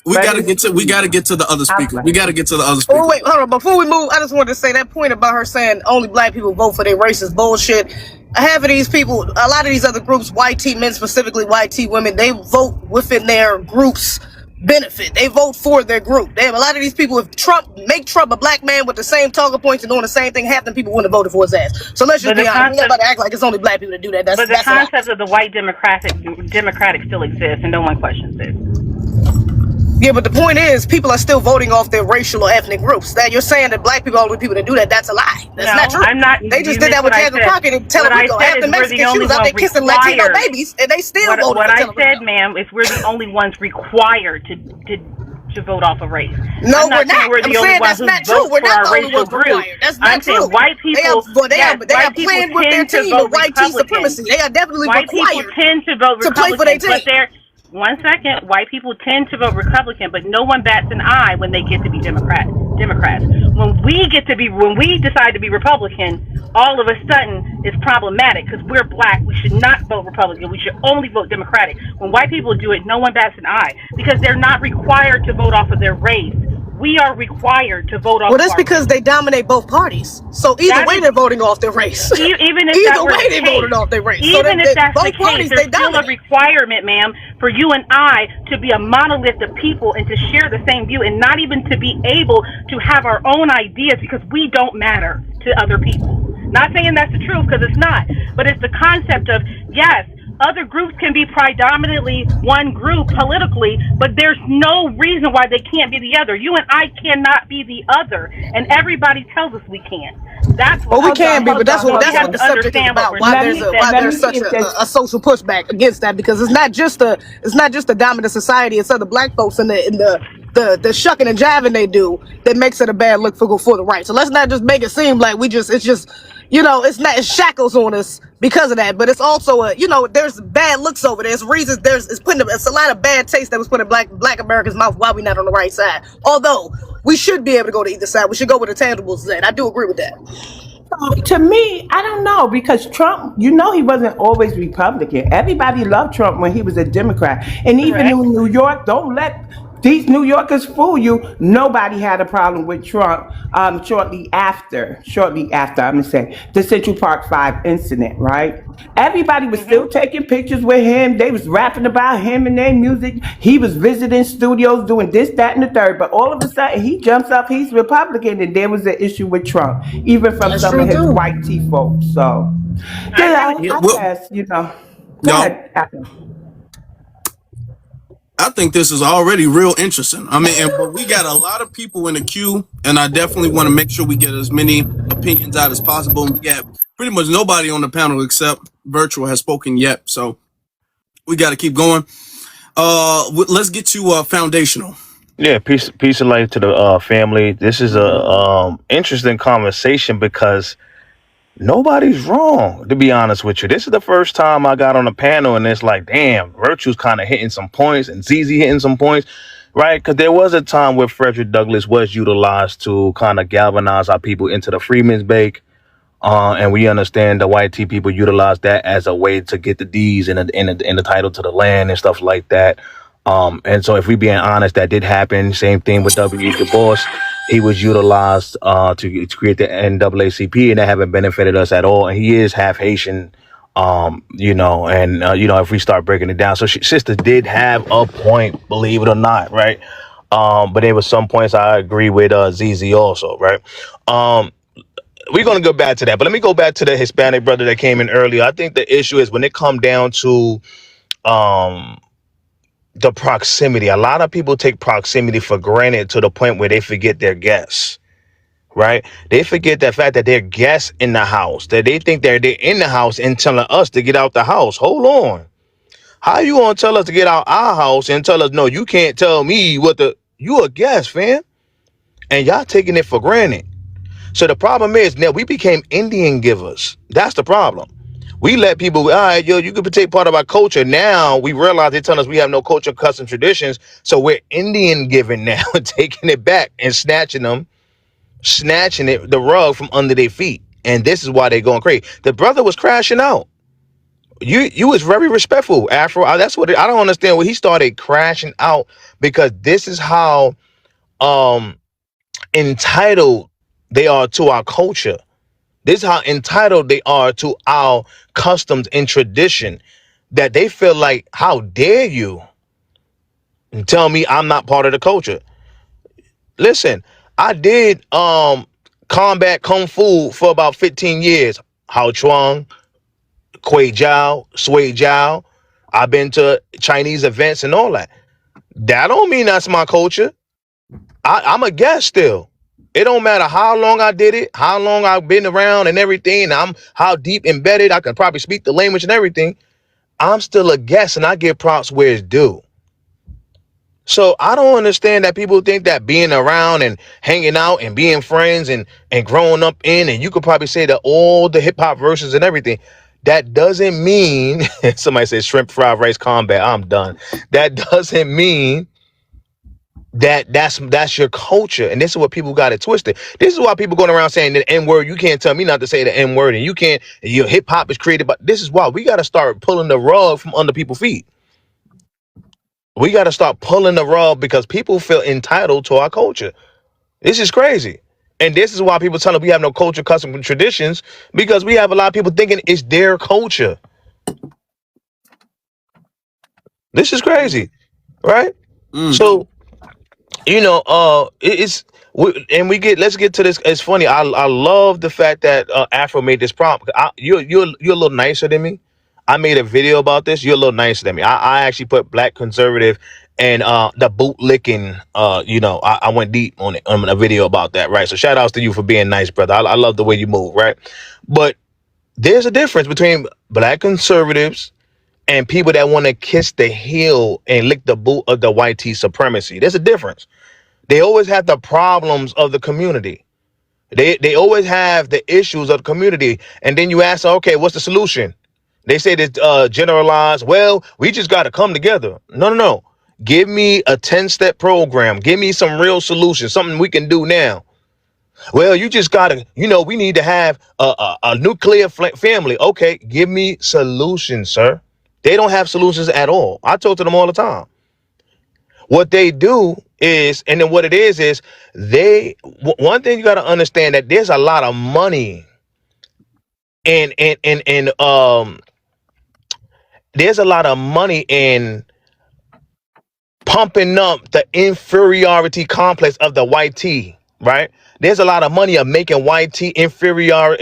We But gotta it's get to the other I'm speakers. We gotta playing. get to the other Oh speakers. wait, hold on. Before we move, I just wanted to say that point about her saying only black people vote for their race is bullshit. Half of these people, a lot of these other groups, YT men specifically, YT women, they vote within their group's benefit. They vote for their group. They have a lot of these people. If make Trump a black man with the same talking points and doing the same thing, half the people wouldn't have voted for his ass. So let's just But be the honest. We're not concept, about to act like it's only black people that do that. but the That's a lie. concept of the white democratic still exists, and no one questions it. Yeah, but the point is, people are still voting off their racial or ethnic groups. That you're saying that black people are the only people that do that. That's a lie. That's No, not true. I'm not. They You just did missed that with what I Jagger said. Crockett and What I Puerto said half is the we're the Mexicans. She only was out ones there kissing Latino required. babies, and they still voted What for I Telemundo. said, ma'am, is we're the only ones required to vote off a race. No, I'm not we're saying not. we're I'm the only saying ones that's who not true. vote We're for not our the only racial ones group. required. That's I'm not saying true. white people, They yes, are white people playing with their tend to team, the vote white T Republican. supremacy. They are definitely White people required tend to vote to play for their Republican, but team. one second, white people tend to vote Republican, but no one bats an eye when they get to be Democrats. When we decide to be Republican, all of a sudden it's problematic because we're black. We should not vote Republican. We should only vote Democratic. When white people do it, no one bats an eye because they're not required to vote off of their race. We are required to vote off Well, of that's our because race. they dominate both parties. So either That way, is they're voting off their race. even if that Either were way, the they voted case, off their race. So even if that's the both case, parties, there's they still a dominate. requirement, ma'am, for you and I to be a monolith of people and to share the same view and not even to be able to have our own ideas because we don't matter to other people. Not saying that's the truth because it's not, but it's the concept of, yes, other groups can be predominantly one group politically, but there's no reason why they can't be the other. You and I cannot be the other, and everybody tells us we can't. That's what Well, we Hold can on, be, but hold that's on, what hold we have on. the to subject is understand what about. we're Why Let saying. me there's see such if there's a social pushback against that because it's not just the dominant society. It's other black folks in the shucking and jiving they do that makes it a bad look for the right. So let's not just make it seem like it's just it's shackles on us because of that. But it's also there's bad looks over there. It's reasons it's a lot of bad taste that was put in black Americans' mouth while we not on the right side. Although we should be able to go to either side. We should go with the tangibles side. I do agree with that. To me, I don't know because Trump, he wasn't always Republican. Everybody loved Trump when he was a Democrat. And even Correct. in New York, don't let these New Yorkers fool you. Nobody had a problem with Trump shortly after, I'm going to say, the Central Park 5 incident, right? Everybody was Mhm. still taking pictures with him. They was rapping about him and their music. He was visiting studios, doing this, that, and the third. But all of a sudden, he jumps up, he's Republican, and there was an issue with Trump, even from That's some of true his too. white tea folks. So, I agree with Yeah, you. I well, guess, Go y'all, ahead, Adam. I think this is already real interesting. I mean, but we got a lot of people in the queue, and I definitely want to make sure we get as many opinions out as possible. We got pretty much nobody on the panel except Virtual has spoken yet, so we got to keep going. Let's get to foundational. Yeah, peace of life to the family. This is a interesting conversation because nobody's wrong, to be honest with you. This is the first time I got on a panel and it's like, damn, Virtue's kind of hitting some points and ZZ hitting some points, right? Because there was a time where Frederick Douglass was utilized to kind of galvanize our people into the Freedmen's Bank. And we understand the white tea people utilize that as a way to get the deeds and the title to the land and stuff like that. And so if we being honest, that did happen. Same thing with W.E. Du Bois. He was utilized to create the NAACP, and that haven't benefited us at all. And he is half Haitian, if we start breaking it down. So sister did have a point, believe it or not, right? But there was some points I agree with ZZ also, right? We're going to go back to that, but let me go back to the Hispanic brother that came in earlier. I think the issue is when it come down to the proximity. A lot of people take proximity for granted to the point where they forget their guests, right? They forget the fact that they're guests in the house, that they think they're in the house and telling us to get out the house. Hold on. How you going to tell us to get out our house and tell us, no, you can't tell me you a guest, fam? and y'all taking it for granted. So the problem is now we became Indian givers. That's the problem. We let people, all right, yo, you could take part of our culture. Now we realize they're telling us we have no culture, custom, traditions. So we're Indian giving now, taking it back and snatching the rug from under their feet. And this is why they're going crazy. The brother was crashing out. You was very respectful, Afro. That's what I don't understand. When he started crashing out, because this is how entitled they are to our culture. This is how entitled they are to our customs and tradition, that they feel like, how dare you tell me I'm not part of the culture? Listen, I did combat kung fu for about 15 years. Hao Chuang, Kui Jiao, Sui Jiao. I've been to Chinese events and all that. That don't mean that's my culture. I'm a guest still. It don't matter how long I did it, how long I've been around and everything, and how deep embedded I can probably speak the language and everything. I'm still a guest, and I give props where it's due. So I don't understand that people think that being around and hanging out and being friends and growing up in, and you could probably say that all the hip hop verses and everything, that doesn't mean somebody said shrimp fried rice combat. I'm done. That doesn't mean that's your culture. And this is what people got it twisted. This is why people going around saying the N-word. You can't tell me not to say the N-word, and you can't, your hip hop is created, but this is why we got to start pulling the rug from under people's feet. We got to start pulling the rug because people feel entitled to our culture. This is crazy. And this is why people tell us we have no culture, custom, and traditions, because we have a lot of people thinking it's their culture. This is crazy, right? So, let's get to this. It's funny. I love the fact that Afro made this prompt. You're a little nicer than me. I made a video about this. You're a little nicer than me. I actually put black conservative and the bootlicking. I went deep on it on a video about that, right? So shout outs to you for being nice, brother. I love the way you move, right? But there's a difference between black conservatives and people that want to kiss the heel and lick the boot of the white tea supremacy. There's a difference. They always have the problems of the community. They always have the issues of the community. And then you ask, okay, what's the solution? They say this generalized, well, we just got to come together. No. Give me a 10-step program. Give me some real solutions, something we can do now. Well, you just got to, we need to have a nuclear family. Okay, give me solutions, sir. They don't have solutions at all. I talk to them all the time. What they do is, and then what it is one thing you got to understand, that there's a lot of money and there's a lot of money in pumping up the inferiority complex of the white tea, right? There's a lot of money of making white tea inferiority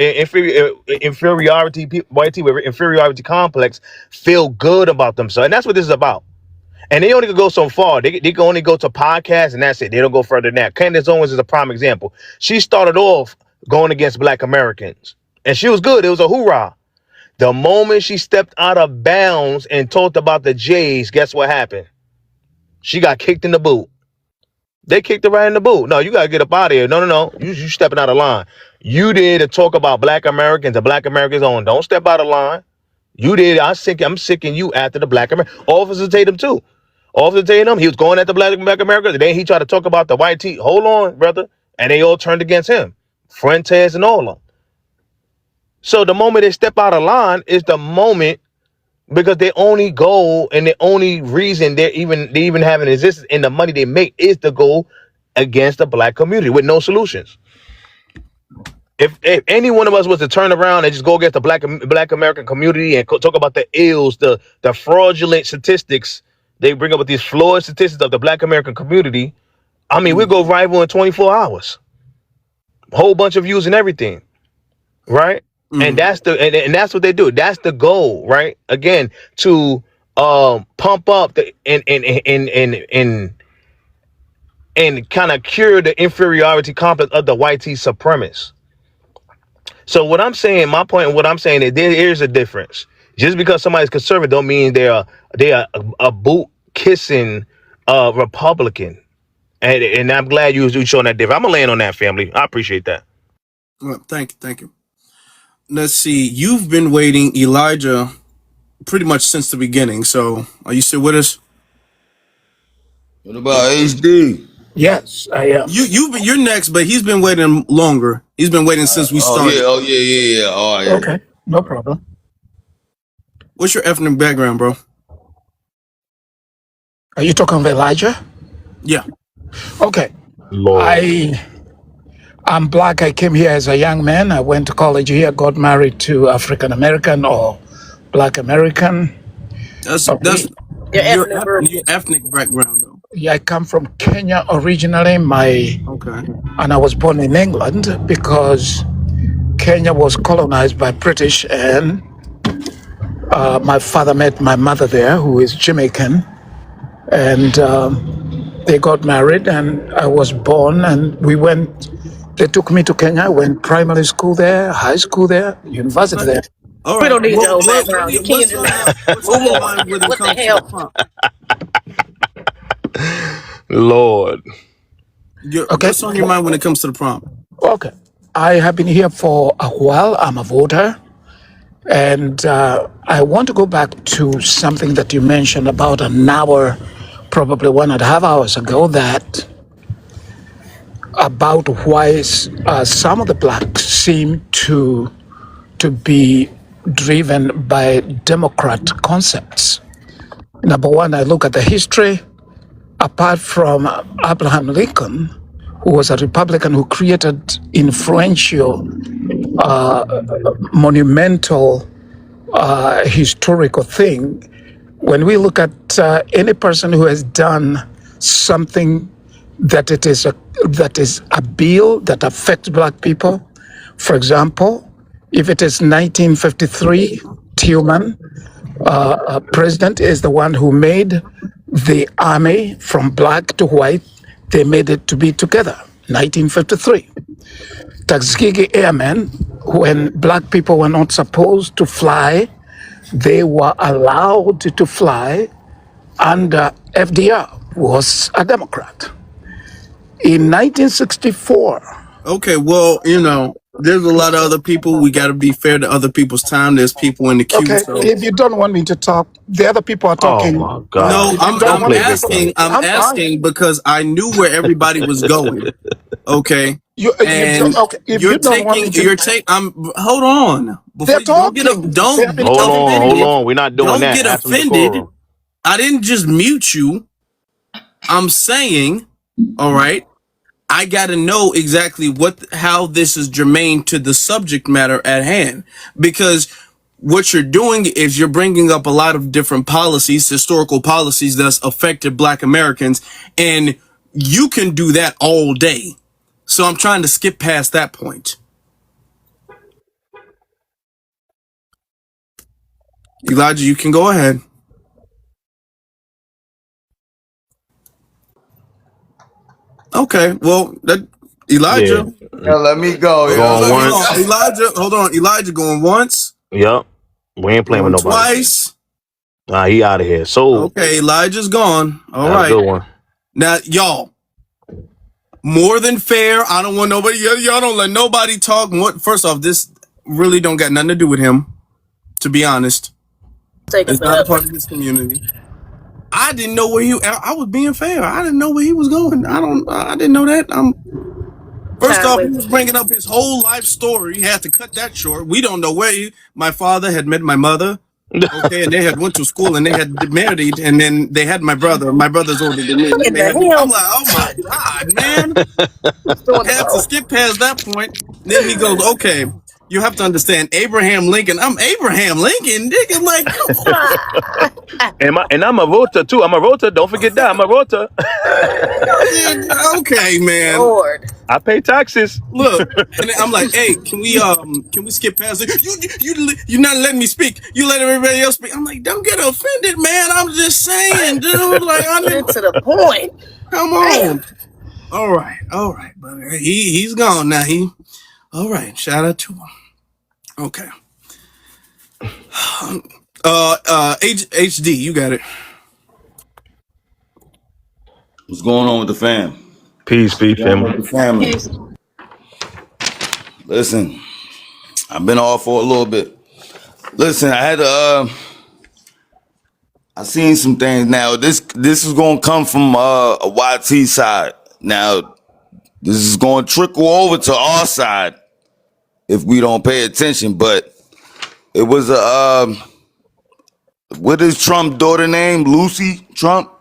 white tea with inferiority complex feel good about themselves, and that's what this is about. And they only can go so far. They can only go to podcasts, and that's it. They don't go further than that. Candace Owens is a prime example. She started off going against Black Americans, and she was good. It was a hoorah. The moment she stepped out of bounds and talked about the Jays, guess what happened? She got kicked in the boot. They kicked her right in the boot. No, you got to get up out of here. No. You stepping out of line. You did to talk about Black Americans and Black Americans only. Don't step out of line. You did. I'm sicking you after the Black American. Officer Tatum, too. Officer Tatum, he was going at the Black Americans. Then he tried to talk about the white tea. Hold on, brother. And they all turned against him. Fuentes and all of them. So the moment they step out of line is the moment, because their only goal and the only reason they even have an existence and the money they make is to go against the Black community with no solutions. If any one of us was to turn around and just go against the Black American community and talk about the ills, the fraudulent statistics they bring up with these flawed statistics of the Black American community, I mean, we go rival in 24 hours. Whole bunch of views and everything, right? And that's and that's what they do. That's the goal, right? Again, to pump up the and kind of cure the inferiority complex of the white tea supremacists. So what I'm saying, my point, and what I'm saying is there is a difference. Just because somebody's conservative don't mean they are a boot kissing Republican. And I'm glad you showing that difference. I'm gonna land on that, family. I appreciate that. Well, thank you. Let's see. You've been waiting, Elijah, pretty much since the beginning. So, are you still with us? What about HD? Yes, I am. You're next, but he's been waiting longer. He's been waiting since we Oh yeah, started. yeah. All right, yeah. Okay, no problem. What's your ethnic background, bro? Are you talking of Elijah? Yeah. Okay. Lord. I'm black. I came here as a young man. I went to college here, got married to African American or Black American. That's Okay. your ethnic background though. Yeah, I come from Kenya originally. Okay. And I was born in England because Kenya was colonized by British, and my father met my mother there, who is Jamaican, and they got married, and I was born, and they took me to Kenya. I went primary school there, high school there, university there. All We right. don't need your What, background. You what's can't on just what's on move your on. mind when it What the comes to the hell? prompt? Lord. Okay. What's on your mind when it comes to the prompt? Okay. I have been here for a while. I'm a voter. And I want to go back to something that you mentioned about an hour, probably 1.5 hours ago, that about why some of the blacks seem to be driven by Democrat concepts. Number one, I look at the history. Apart from Abraham Lincoln, who was a Republican who created influential, monumental, historical thing, when we look at any person who has done something that is a bill that affects black people, for example, if it is 1953, Tillman, president is the one who made the army from black to white. They made it to be together, 1953. Tuskegee Airmen, when black people were not supposed to fly, they were allowed to fly under FDR, who was a Democrat. In 1964, Okay, well, there's a lot of other people. We got to be fair to other people's time. There's people in the queue, okay, so if you don't want me to talk, the other people are Oh talking. my God. no, If you don't Don't I'm want play me to victim. talk, asking. I'm I'm fine. asking because I knew where everybody was going. Okay, You and don't, okay, if you don't want me to, I'm. Hold on. they're Don't get up. talking. They have been Hold talking on, for hold Offended. on. We're not doing Don't that. get Have some offended. decorum. I didn't just mute you. I'm saying, all right. I got to know exactly how this is germane to the subject matter at hand, because what you're doing is you're bringing up a lot of different policies, historical policies that's affected Black Americans, and you can do that all day. So I'm trying to skip past that point. Elijah, you can go ahead. Okay, well, Yeah. Elijah, Yo, let me go, yo. Going Let me once. Hold on, Elijah going once, Yep. We ain't playing with going nobody. twice. Nah, he out of here. So Okay, Elijah's gone. All that's a right. good one. Now, y'all, more than fair. I don't want nobody. Y'all don't let nobody talk. First off, this really don't got nothing to do with him. To be honest, it's not a part of this community. I didn't know where I was being fair. I didn't know where he was going. I didn't know that. First off, he was bringing up his whole life story. He had to cut that short. We don't know where my father had met my mother. Okay, and they had went to school and they had married, and then they had my brother. My brother's older than me. And then I'm like, oh my God, man. Had to skip past that point. Then he goes, okay, you have to understand Abraham Lincoln. I'm Abraham Lincoln, nigga. Like, come on. And I'm a voter too. I'm a voter. Don't forget that. I'm a voter. Okay, man. Lord. I pay taxes. Look, and then I'm like, hey, can we skip past it? You're not letting me speak. You let everybody else speak. I'm like, don't get offended, man. I'm just saying, dude. Like, Get to the point. come on. All right, but he's gone now. All right. Shout out to him. Okay. HD, you got it. What's going on with the fam? Peace, peace, Down family. with the family. Listen, I've been off for a little bit. Listen, I had to. I seen some things. Now this is gonna come from a YT side. Now this is gonna trickle over to our side if we don't pay attention. But it was a what is Trump's daughter name? Lucy Trump,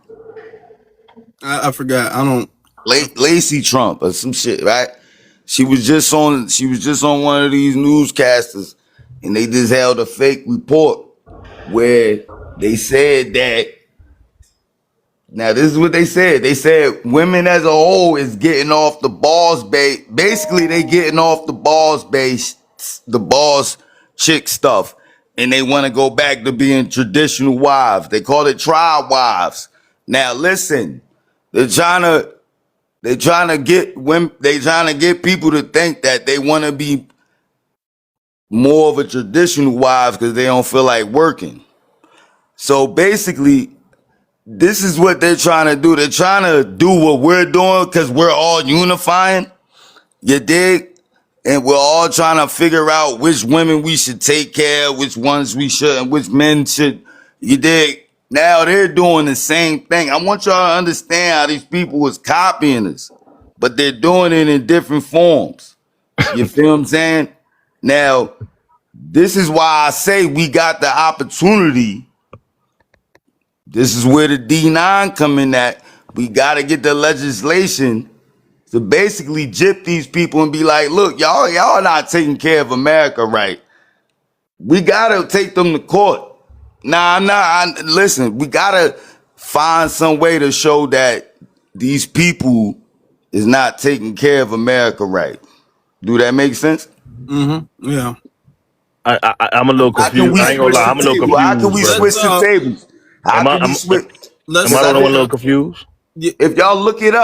I forgot. I don't. Lacey Trump or some shit, right? She was just on one of these newscasters, and they just held a fake report where they said that. Now this is what they said. They said women as a whole is getting off the balls base. Basically, they getting off the balls base, the boss chick stuff, and they want to go back to being traditional wives. They call it tribe wives. Now listen, they're trying to get women. They trying to get people to think that they want to be more of a traditional wives because they don't feel like working. So basically, this is what they're trying to do. They're trying to do what we're doing because we're all unifying. You dig? And we're all trying to figure out which women we should take care of, which ones we shouldn't, which men should. You dig? Now they're doing the same thing. I want y'all to understand how these people is copying us, but they're doing it in different forms. You feel what I'm saying? Now, this is why I say we got the opportunity. This is where the D9 come in at. We got to get the legislation to basically gyp these people and be like, look, y'all not taking care of America right. We got to take them to court. Listen, we got to find some way to show that these people is not taking care of America right. Do that make sense? Yeah. I'm a little How can confused. we I ain't gonna switch lie. the I'm a little table? How can we confused, brother. switch the tables? How Am I? can we switch? Let's. Am I Because the I only one a think little confused? if y'all look it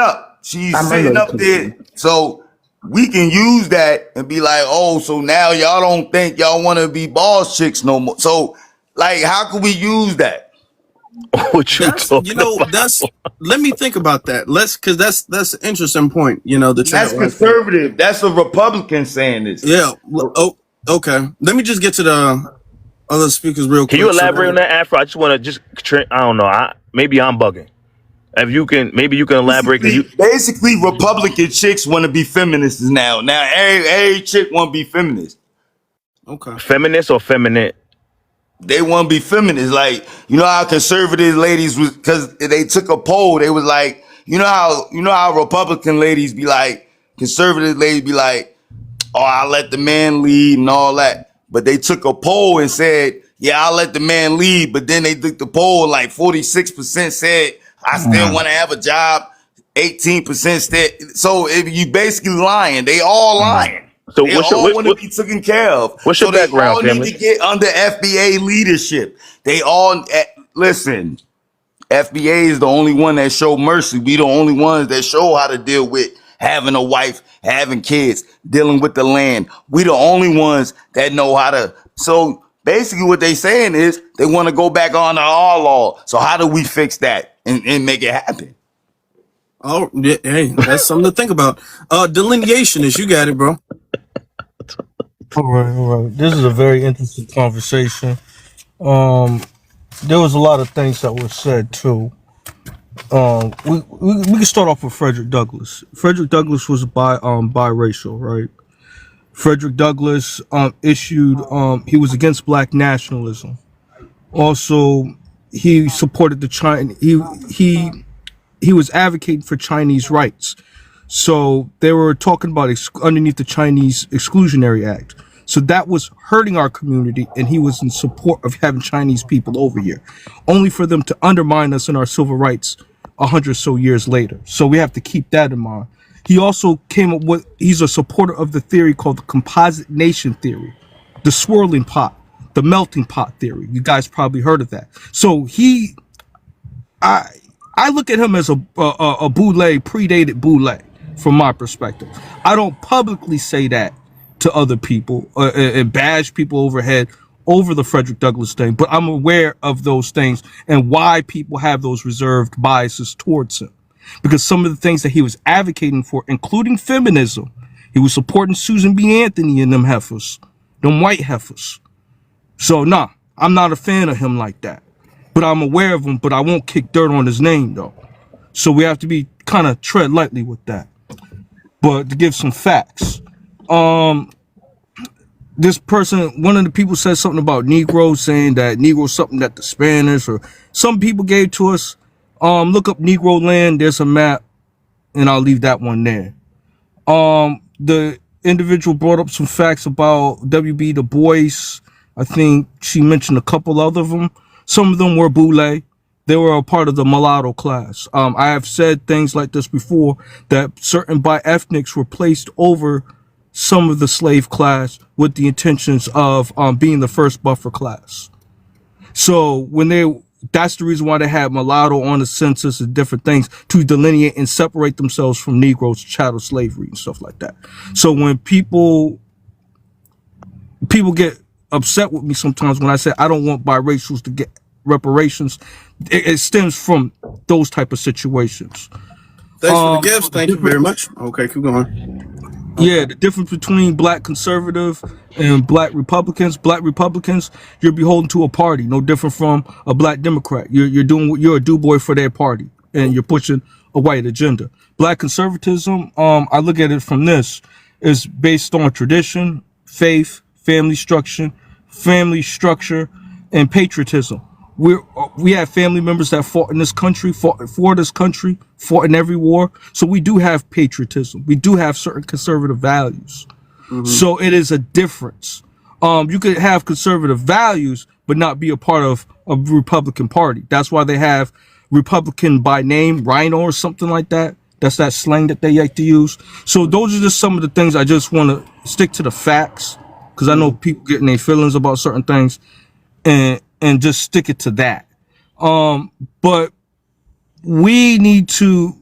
up. She's I'm a sitting little up there. confused. So we can use that and be like, oh, so now y'all don't think y'all want to be boss chicks no more. So, like, how can we use that? What you That's talking about? that's. Let me think about that. Because that's an interesting point. The That's chat right there. conservative. That's a Republican saying this. Yeah. Oh, okay. Let me just get to the other speakers real Can quick. you elaborate on that, Afro? I just want to I don't know. Maybe I'm bugging. If you can, maybe you can elaborate. Cause Basically, Republican chicks want to be feminists now. Now, every chick want to be feminist. Okay. feminist or feminine? They want to be feminists. Like, you know how conservative ladies was, because they took a poll. They was like, you know how Republican ladies be like, conservative ladies be like, oh, I'll let the man lead and all that. But they took a poll and said, yeah, I'll let the man lead. But then they took the poll and like 46% said, I still want to have a job. 18% said, so if you basically lying, they all lying. So They all want to be taken care of. What's your So they background, all family? need to get under FBA leadership. They all listen. FBA is the only one that show mercy. We the only ones that show how to deal with having a wife, having kids, dealing with the land. We the only ones that know how to. So basically what they saying is they want to go back on our law. So how do we fix that and make it happen? Oh, yeah, hey, that's something to think about. Delineationist, you got it, bro. All right. This is a very interesting conversation. There was a lot of things that were said too. We can start off with Frederick Douglass. Frederick Douglass was biracial, right? Frederick Douglass issued he was against black nationalism. Also, he supported the China. He was advocating for Chinese rights. So they were talking about underneath the Chinese Exclusionary Act. So that was hurting our community, and he was in support of having Chinese people over here, only for them to undermine us in our civil rights 100 or so years later. So we have to keep that in mind. He also came up with, he's a supporter of the theory called the composite nation theory, the swirling pot, the melting pot theory. You guys probably heard of that. So I look at him as a Boule, predated Boule, from my perspective. I don't publicly say that to other people and bash people overhead over the Frederick Douglass thing, but I'm aware of those things and why people have those reserved biases towards him. because some of the things that he was advocating for, including feminism, he was supporting Susan B. Anthony and them heifers, them white heifers. So nah, I'm not a fan of him like that. But I'm aware of him, but I won't kick dirt on his name though. So we have to be kind of tread lightly with that. But to give some facts, this person, one of the people said something about Negroes, saying that Negroes something that the Spanish or some people gave to us. Look up Negro land. There's a map, and I'll leave that one there. The individual brought up some facts about W.B. Du Bois. I think she mentioned a couple other of them. Some of them were Boule. They were a part of the mulatto class. I have said things like this before, that certain bi-ethnics were placed over some of the slave class with the intentions of being the first buffer class. So that's the reason why they had mulatto on the census and different things, to delineate and separate themselves from Negroes, chattel slavery and stuff like that. So when people get upset with me sometimes when I say I don't want biracials to get reparations, it stems from those type of situations. Thanks for the gifts. Thank you very much. Okay, keep going. Yeah, the difference between black conservative and black Republicans. Black Republicans, you're beholden to a party, no different from a black Democrat. You're a do-boy for their party, and you're pushing a white agenda. Black conservatism, I look at it from this, is based on tradition, faith, family structure, and patriotism. We have family members that fought in this country, fought for this country, fought in every war. So we do have patriotism. We do have certain conservative values. So it is a difference. You could have conservative values, but not be a part of a Republican Party. That's why they have Republican by name, Rhino or something like that. That's that slang that they like to use. So those are just some of the things. I just want to stick to the facts, because I know people getting their feelings about certain things, and just stick it to that. But we need to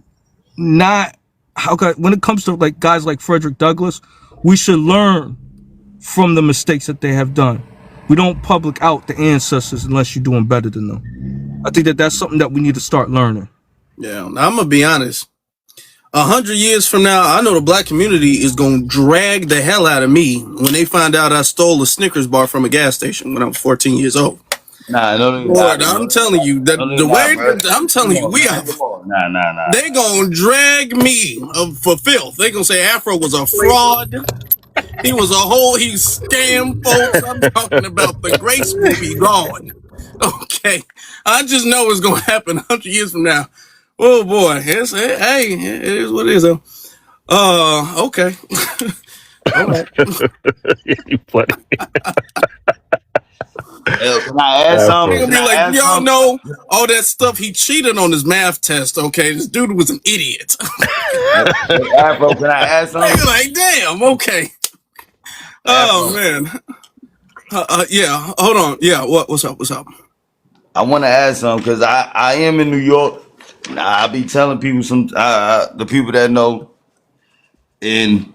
not, when it comes to like guys like Frederick Douglass, we should learn from the mistakes that they have done. We don't public out the ancestors unless you're doing better than them. I think that that's something that we need to start learning. Yeah, now I'm gonna be honest. 100 years from now, I know the black community is gonna drag the hell out of me when they find out I stole a Snickers bar from a gas station when I was 14 years old. Nah, no, Lord, I'm telling you that the way I'm telling you, we are. Nah. They gonna drag me for filth. They gonna say Afro was a fraud. He was he scammed folks. I'm talking about the Grace movie gone. Okay, I just know it's gonna happen 100 years from now. Oh boy, hey, it is what it is. Okay. All right. You funny. Can I add something? They're gonna be like, y'all know all that stuff he cheated on his math test. Okay, this dude was an idiot. Afro, can I add something? They're like, damn. Okay. Oh man. Yeah. Hold on. Yeah. What's up? I want to add something because I am in New York. I be telling people the people that know, and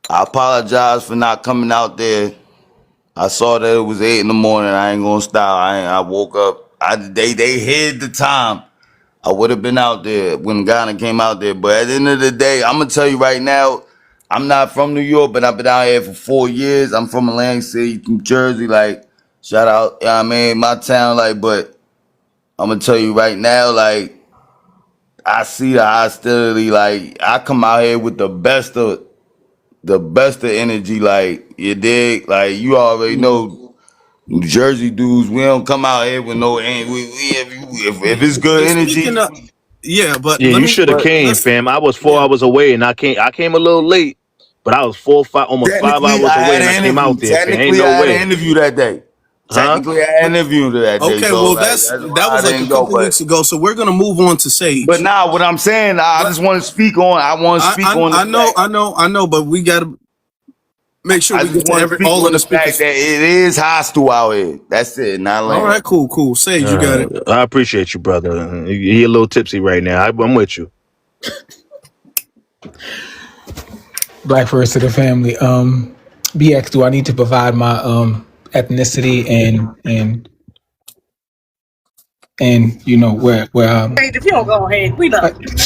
I apologize for not coming out there. I saw that it was 8 in the morning. I ain't gonna stop. I woke up. They hid the time. I would have been out there when Ghana came out there. But at the end of the day, I'm gonna tell you right now, I'm not from New York, but I've been out here for 4 years. I'm from Atlantic City, New Jersey. Like, shout out, you know what I mean, my town. Like, but I'm gonna tell you right now, like, I see the hostility. Like, I come out here with the best of energy. Like, you dig? Like, you already know, New Jersey dudes, we don't come out here with no energy. If it's good energy. Yeah, but Yeah, you should have came, fam. I was 4 hours away, and I came a little late, but I was 5 hours away, and I came out there. Technically, I had an interview that day. Technically, I had an interview that day. Okay, well, that was like a couple weeks ago. So we're gonna move on to Sage. But now, what I'm saying, I just want to speak on. I know, but we gotta make sure we get to all of the fact that it is hostile out here. That's it. Not all right, cool. Sage, you got it. I appreciate you, brother. You're a little tipsy right now. I'm with you. Black first to the family. BX, do I need to provide my ethnicity and and where If you don't go ahead, we know.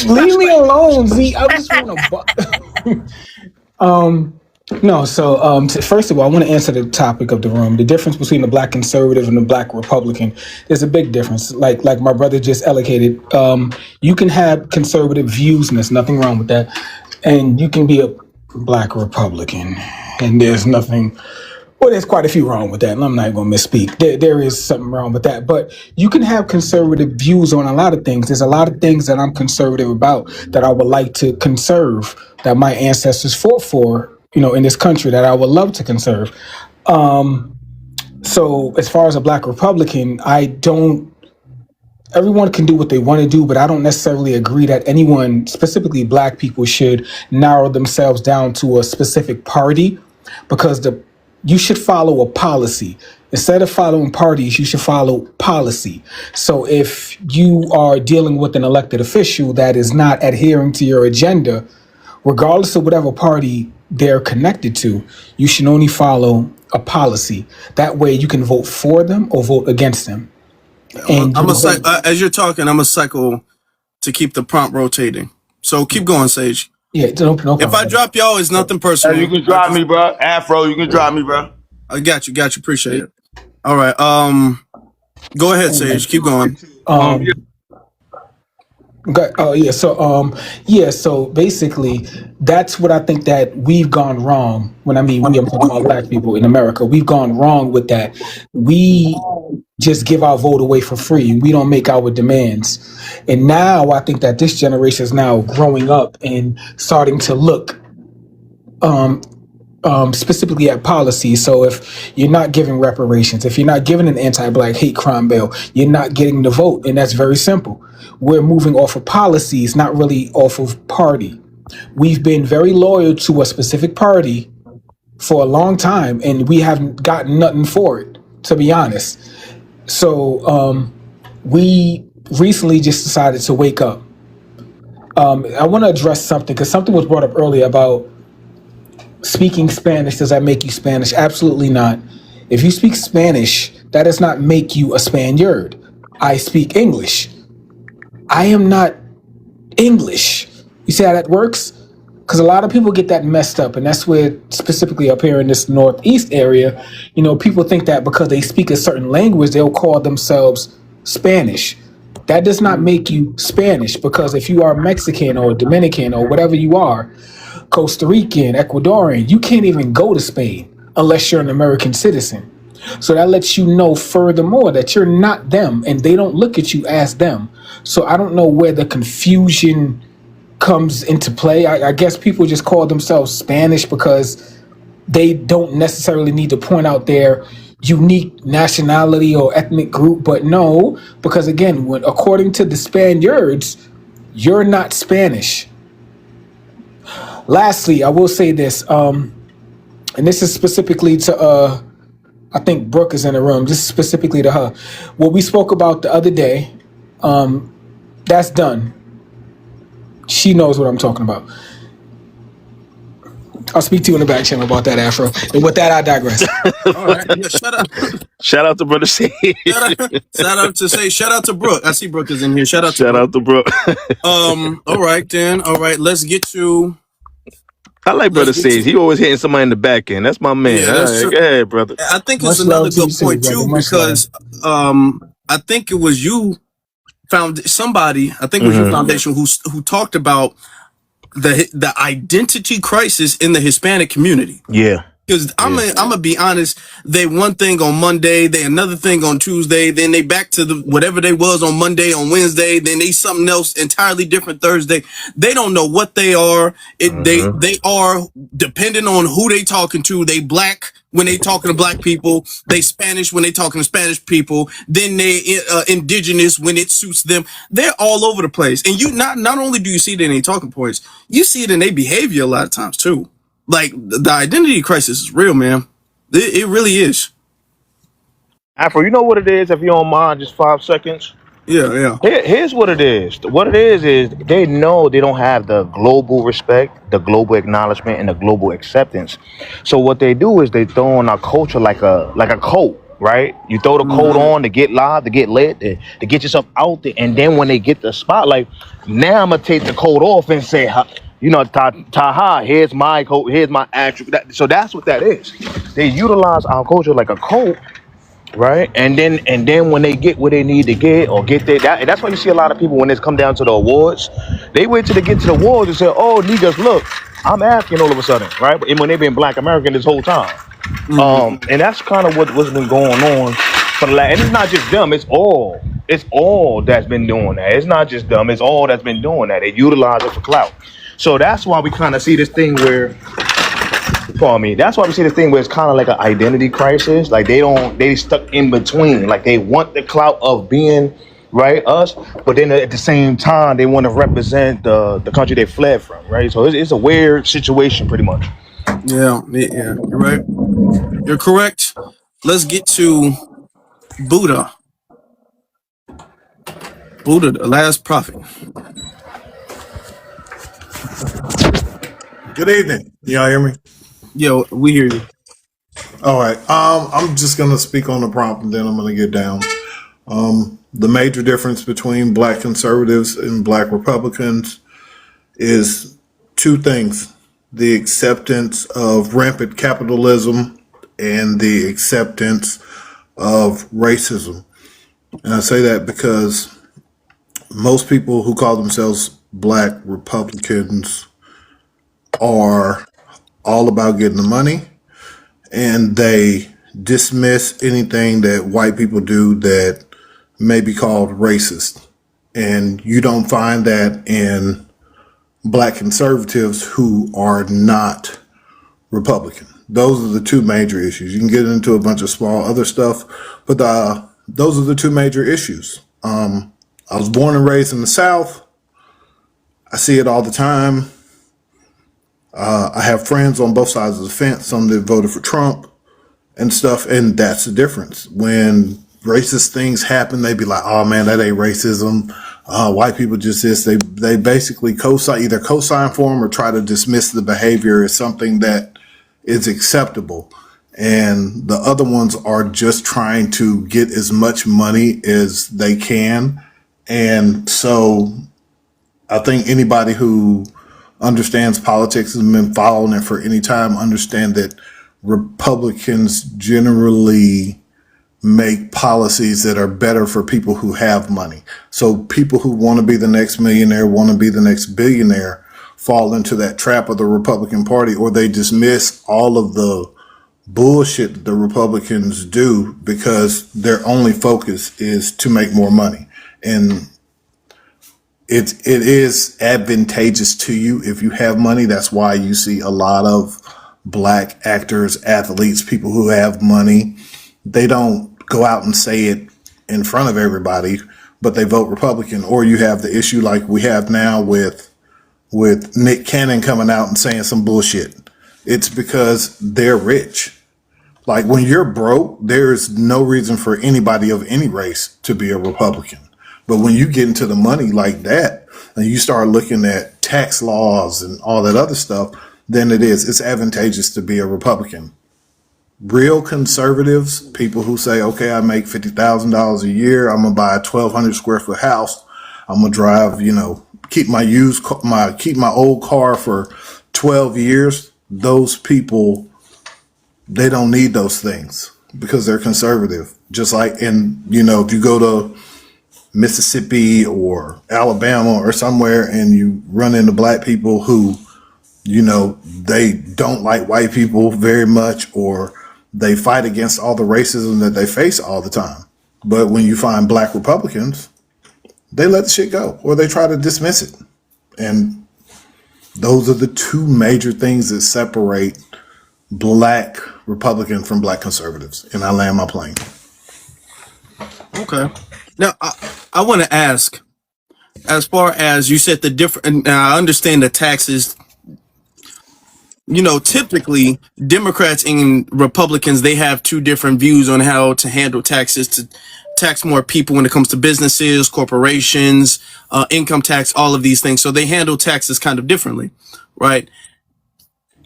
leave me alone, Z. I just want to. No, so first of all, I want to answer the topic of the room. The difference between the black conservative and the black Republican is a big difference. Like my brother just allocated, you can have conservative views, and there's nothing wrong with that, and you can be a black Republican, and there's nothing. Well, there's quite a few wrong with that, and I'm not going to misspeak. There is something wrong with that, but you can have conservative views on a lot of things. There's a lot of things that I'm conservative about that I would like to conserve, that my ancestors fought for, in this country, that I would love to conserve. So as far as a black Republican, everyone can do what they want to do, but I don't necessarily agree that anyone, specifically black people, should narrow themselves down to a specific party, because you should follow a policy. Instead of following parties, you should follow policy. So if you are dealing with an elected official that is not adhering to your agenda, regardless of whatever party they're connected to, you should only follow a policy. That way you can vote for them or vote against them. And as you're talking, I'm a cycle to keep the prompt rotating. So keep going, Sage. Yeah, no problem. If I drop y'all, it's nothing personal. Hey, you can drop me, bro. Afro, you can drop me, bro. I got you. Appreciate it. All right. Go ahead, Sage. Keep going. Okay. Oh yeah. So basically, that's what I think that we've gone wrong. When I'm talking about black people in America, we've gone wrong with that. We just give our vote away for free. We don't make our demands. And now I think that this generation is now growing up and starting to look specifically at policy. So if you're not giving reparations, if you're not giving an anti-black hate crime bill, you're not getting the vote. And that's very simple. We're moving off of policies, not really off of party. We've been very loyal to a specific party for a long time, and we haven't gotten nothing for it, to be honest. So we recently just decided to wake up. I want to address something, because something was brought up earlier about speaking Spanish. Does that make you Spanish? Absolutely not. If you speak Spanish, that does not make you a Spaniard. I speak English. I am not English. You see how that works? Because a lot of people get that messed up, and that's where, specifically up here in this Northeast area, people think that because they speak a certain language, they'll call themselves Spanish. That does not make you Spanish, because if you are Mexican or Dominican or whatever you are, Costa Rican, Ecuadorian, you can't even go to Spain unless you're an American citizen. So that lets you know furthermore that you're not them, and they don't look at you as them. So I don't know where the confusion comes into play. I guess people just call themselves Spanish because they don't necessarily need to point out their unique nationality or ethnic group. But no, because again, according to the Spaniards, you're not Spanish. Lastly, I will say this, and this is specifically to, I think Brooke is in the room. This is specifically to her. What we spoke about the other day, that's done. She knows what I'm talking about. I'll speak to you in the back channel about that, Afro. And with that, I digress. All right. Yeah, shut up. Shout out to Brother Sage. Shout out to Brooke. I see Brooke is in here. Shout out to Brooke. All right, then. All right, let's get to. I like Brother Sage. He always hitting somebody in the back end. That's my man. Yeah, that's true. Go ahead, brother. I think it's another good point too, because I think it was you found somebody. I think it was your foundation who talked about the identity crisis in the Hispanic community. Yeah. Because I'm gonna be honest, they one thing on Monday, they another thing on Tuesday, then they back to the whatever they was on Monday, on Wednesday, then they something else entirely different Thursday. They don't know what they are. They are depending on who they talking to. They black when they talking to black people, they Spanish when they talking to Spanish people, then they indigenous when it suits them. They're all over the place. And you not only do you see it in their talking points, you see it in their behavior a lot of times too. Like, the identity crisis is real, man. It really is. Afro, you know what it is, if you don't mind, just 5 seconds? Yeah. Here's what it is. What it is they know they don't have the global respect, the global acknowledgement, and the global acceptance. So what they do is they throw in our culture like a coat. right? You throw the coat Mm-hmm. on to get live, to get lit, to get yourself out there, and then when they get the spotlight, now I'm gonna take the coat off and say, you know, ta, here's my coat, here's my actual. So that's what that is. They utilize our culture like a coat, right? And then when they get what they need to get or get there, that's why you see a lot of people when it's come down to the awards, they wait till they get to the awards and say, "Oh, niggas, look, I'm African all of a sudden," right? And when they've been Black American this whole time. Mm-hmm. And that's kind of what's been going on for the last. And it's not just them; it's all that's been doing that. It's not just them; it's all that's been doing that. They utilize it for clout. So that's why we kind of see this thing where, pardon me, that's why we see this thing where it's kind of like an identity crisis. Like they stuck in between. Like they want the clout of being right us, but then at the same time they want to represent the country they fled from, right? So it's a weird situation, pretty much. Yeah, yeah, you're right. You're correct. Let's get to Buddha. Buddha, the last prophet. Good evening. Y'all hear me? Yo, we hear you. All right. I'm just gonna speak on the prompt and then I'm gonna get down. The major difference between black conservatives and black Republicans is two things: the acceptance of rampant capitalism and the acceptance of racism. And I say that because most people who call themselves black Republicans are all about getting the money, and they dismiss anything that white people do that may be called racist. And you don't find that in black conservatives who are not Republican. Those are the two major issues. You can get into a bunch of small other stuff, but those are the two major issues. I was born and raised in the South. I see it all the time. I have friends on both sides of the fence, some that voted for Trump and stuff, and that's the difference. When racist things happen, they be like, "Oh man, that ain't racism. White people just this." They basically either co-sign for them or try to dismiss the behavior as something that is acceptable. And the other ones are just trying to get as much money as they can. And so I think anybody who understands politics and been following it for any time understand that Republicans generally make policies that are better for people who have money. So people who want to be the next millionaire, want to be the next billionaire, fall into that trap of the Republican Party, or they dismiss all of the bullshit that the Republicans do because their only focus is to make more money. And it is advantageous to you if you have money. That's why you see a lot of black actors, athletes, people who have money. They don't go out and say it in front of everybody, but they vote Republican. Or you have the issue like we have now with Nick Cannon coming out and saying some bullshit. It's because they're rich. Like when you're broke, there's no reason for anybody of any race to be a Republican. But when you get into the money like that and you start looking at tax laws and all that other stuff, then it's advantageous to be a Republican. Real conservatives, people who say, okay, I make $50,000 a year. I'm going to buy a 1,200 square foot house. I'm going to drive, keep my old car for 12 years. Those people, they don't need those things because they're conservative. Just like, if you go to Mississippi or Alabama or somewhere and you run into black people who, they don't like white people very much, or they fight against all the racism that they face all the time. But when you find black Republicans, they let the shit go or they try to dismiss it. And those are the two major things that separate black Republicans from black conservatives. And I land my plane. Okay. Now, I want to ask, as far as you said the different, now I understand the taxes, typically Democrats and Republicans, they have two different views on how to handle taxes, to tax more people when it comes to businesses, corporations, income tax, all of these things. So they handle taxes kind of differently, right?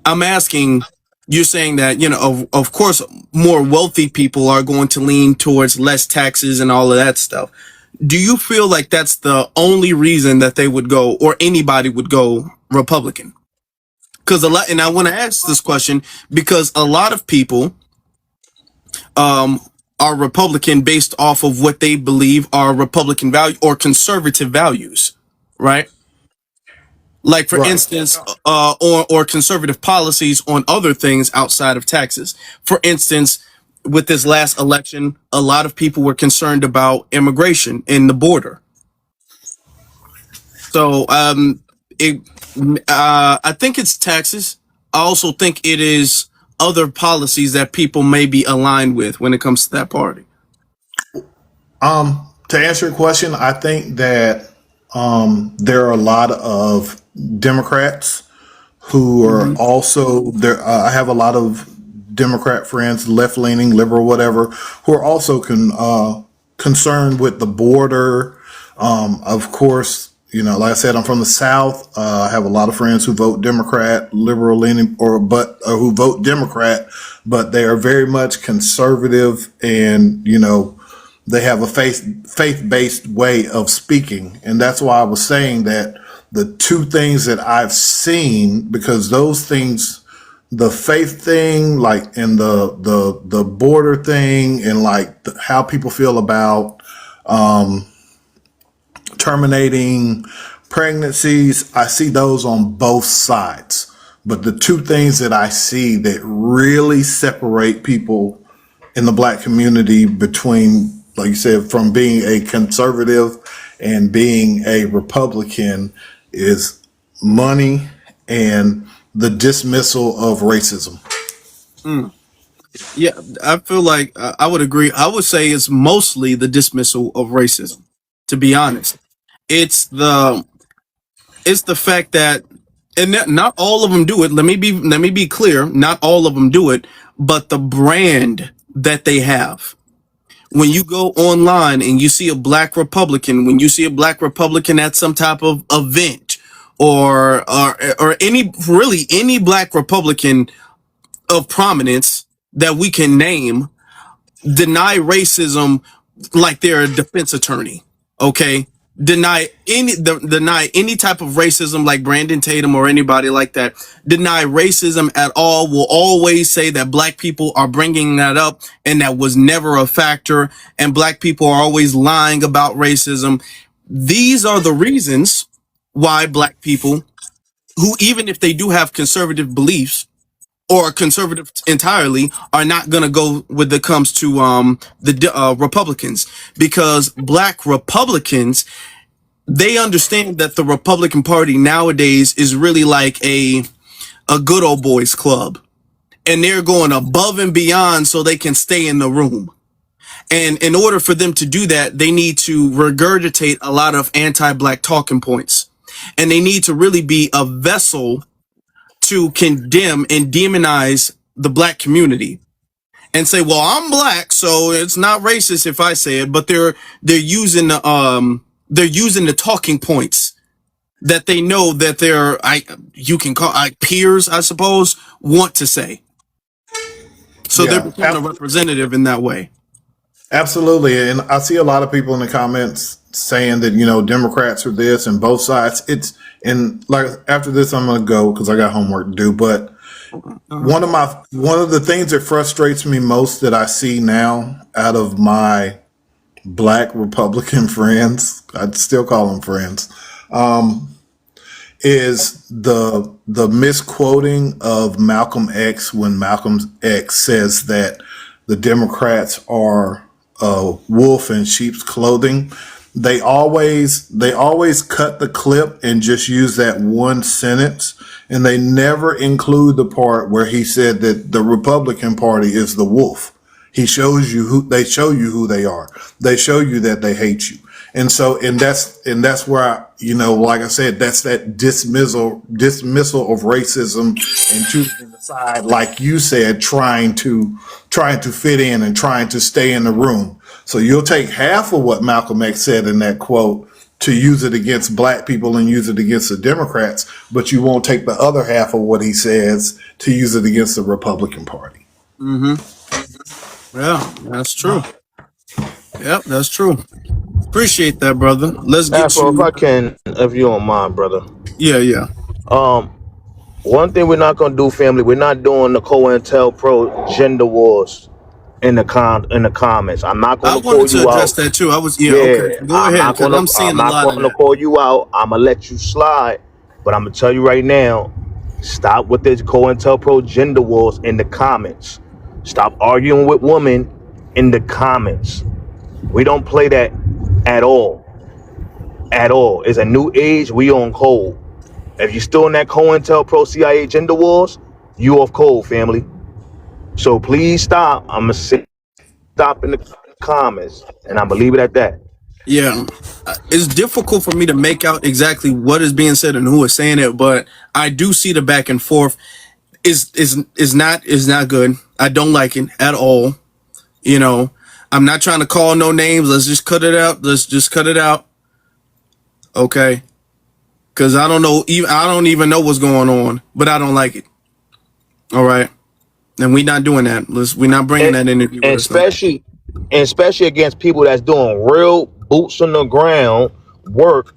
I'm asking, you're saying that, of course, more wealthy people are going to lean towards less taxes and all of that stuff. Do you feel like that's the only reason that they would go, or anybody would go Republican? Because and I want to ask this question because a lot of people are Republican based off of what they believe are Republican value or conservative values, right? Like for Right. instance, or conservative policies on other things outside of taxes. For instance, with this last election, a lot of people were concerned about immigration in the border. So, it, I think it's taxes. I also think it is other policies that people may be aligned with when it comes to that party. To answer your question, I think that there are a lot of Democrats who are also there. I have a lot of Democrat friends, left leaning, liberal, whatever, who are also concerned with the border. Of course, like I said, I'm from the South. I have a lot of friends who vote Democrat, liberal leaning, or who vote Democrat, but they are very much conservative, and they have a faith-based way of speaking. And that's why I was saying that the two things that I've seen, because those things, the faith thing, like, and the border thing, and like how people feel about terminating pregnancies, I see those on both sides. But the two things that I see that really separate people in the black community between, like you said, from being a conservative and being a Republican is money and the dismissal of racism. Yeah, I feel like I would agree. I would say it's mostly the dismissal of racism. To be honest, it's the fact that, and not all of them do it. Let me be clear. Not all of them do it, but the brand that they have. When you go online and you see a black Republican, when you see a black Republican at some type of event, or any black Republican of prominence that we can name, deny racism like they're a defense attorney. Okay, deny any type of racism like Brandon Tatum or anybody like that. Deny racism at all. Will always say that black people are bringing that up and that was never a factor, and black people are always lying about racism. These are the reasons why black people, who even if they do have conservative beliefs or conservative entirely, are not going to go when it comes to the Republicans, because black Republicans, they understand that the Republican Party nowadays is really like a good old boys club, and they're going above and beyond so they can stay in the room. And in order for them to do that, they need to regurgitate a lot of anti-black talking points, and they need to really be a vessel to condemn and demonize the black community and say, well, I'm black, so it's not racist if I say it. But they're using the talking points that they know that you can call peers, I suppose, want to say. So they're becoming a representative in that way. Absolutely. And I see a lot of people in the comments saying that, Democrats are this and both sides. And like, after this, I'm going to go because I got homework to do. But one of the things that frustrates me most that I see now out of my black Republican friends, I'd still call them friends, is the misquoting of Malcolm X when Malcolm X says that the Democrats are a wolf in sheep's clothing. They always cut the clip and just use that one sentence, and they never include the part where he said that the Republican Party is the wolf. They show you who they are. They show you that they hate you. And that's where like I said, that's that dismissal of racism and choosing the side, like you said, trying to fit in and trying to stay in the room. So you'll take half of what Malcolm X said in that quote to use it against black people and use it against the Democrats, but you won't take the other half of what he says to use it against the Republican Party. Yeah, that's true. Yep, that's true. Appreciate that, brother. Let's get Afro, if I you. can, if you don't mind, brother. Yeah. One thing we're not gonna do, family, we're not doing the COINTELPRO gender wars in the comments. I'm not I gonna wanted call to you address out. that too. Yeah, Okay. Go ahead, because I'm seeing I'm a not lot of gonna that. call you out. I'm gonna let you slide, but I'm gonna tell you right now, stop with this COINTELPRO gender wars in the comments. Stop arguing with women in the comments. We don't play that at all. At all. It's a new age. We on cold. If you're still in that COINTELPRO CIA gender wars, you off cold, family. So please stop. I'm gonna say stop in the comments, and I'm gonna leave it at that. Yeah, it's difficult for me to make out exactly what is being said and who is saying it, but I do see the back and forth. Is not good. I don't like it at all. You know, I'm not trying to call no names. Let's just cut it out. Let's just cut it out. Okay. Cause I don't even know what's going on, but I don't like it. All right. And we're not doing that. We're not bringing that interview with And us. No. especially against people that's doing real boots on the ground work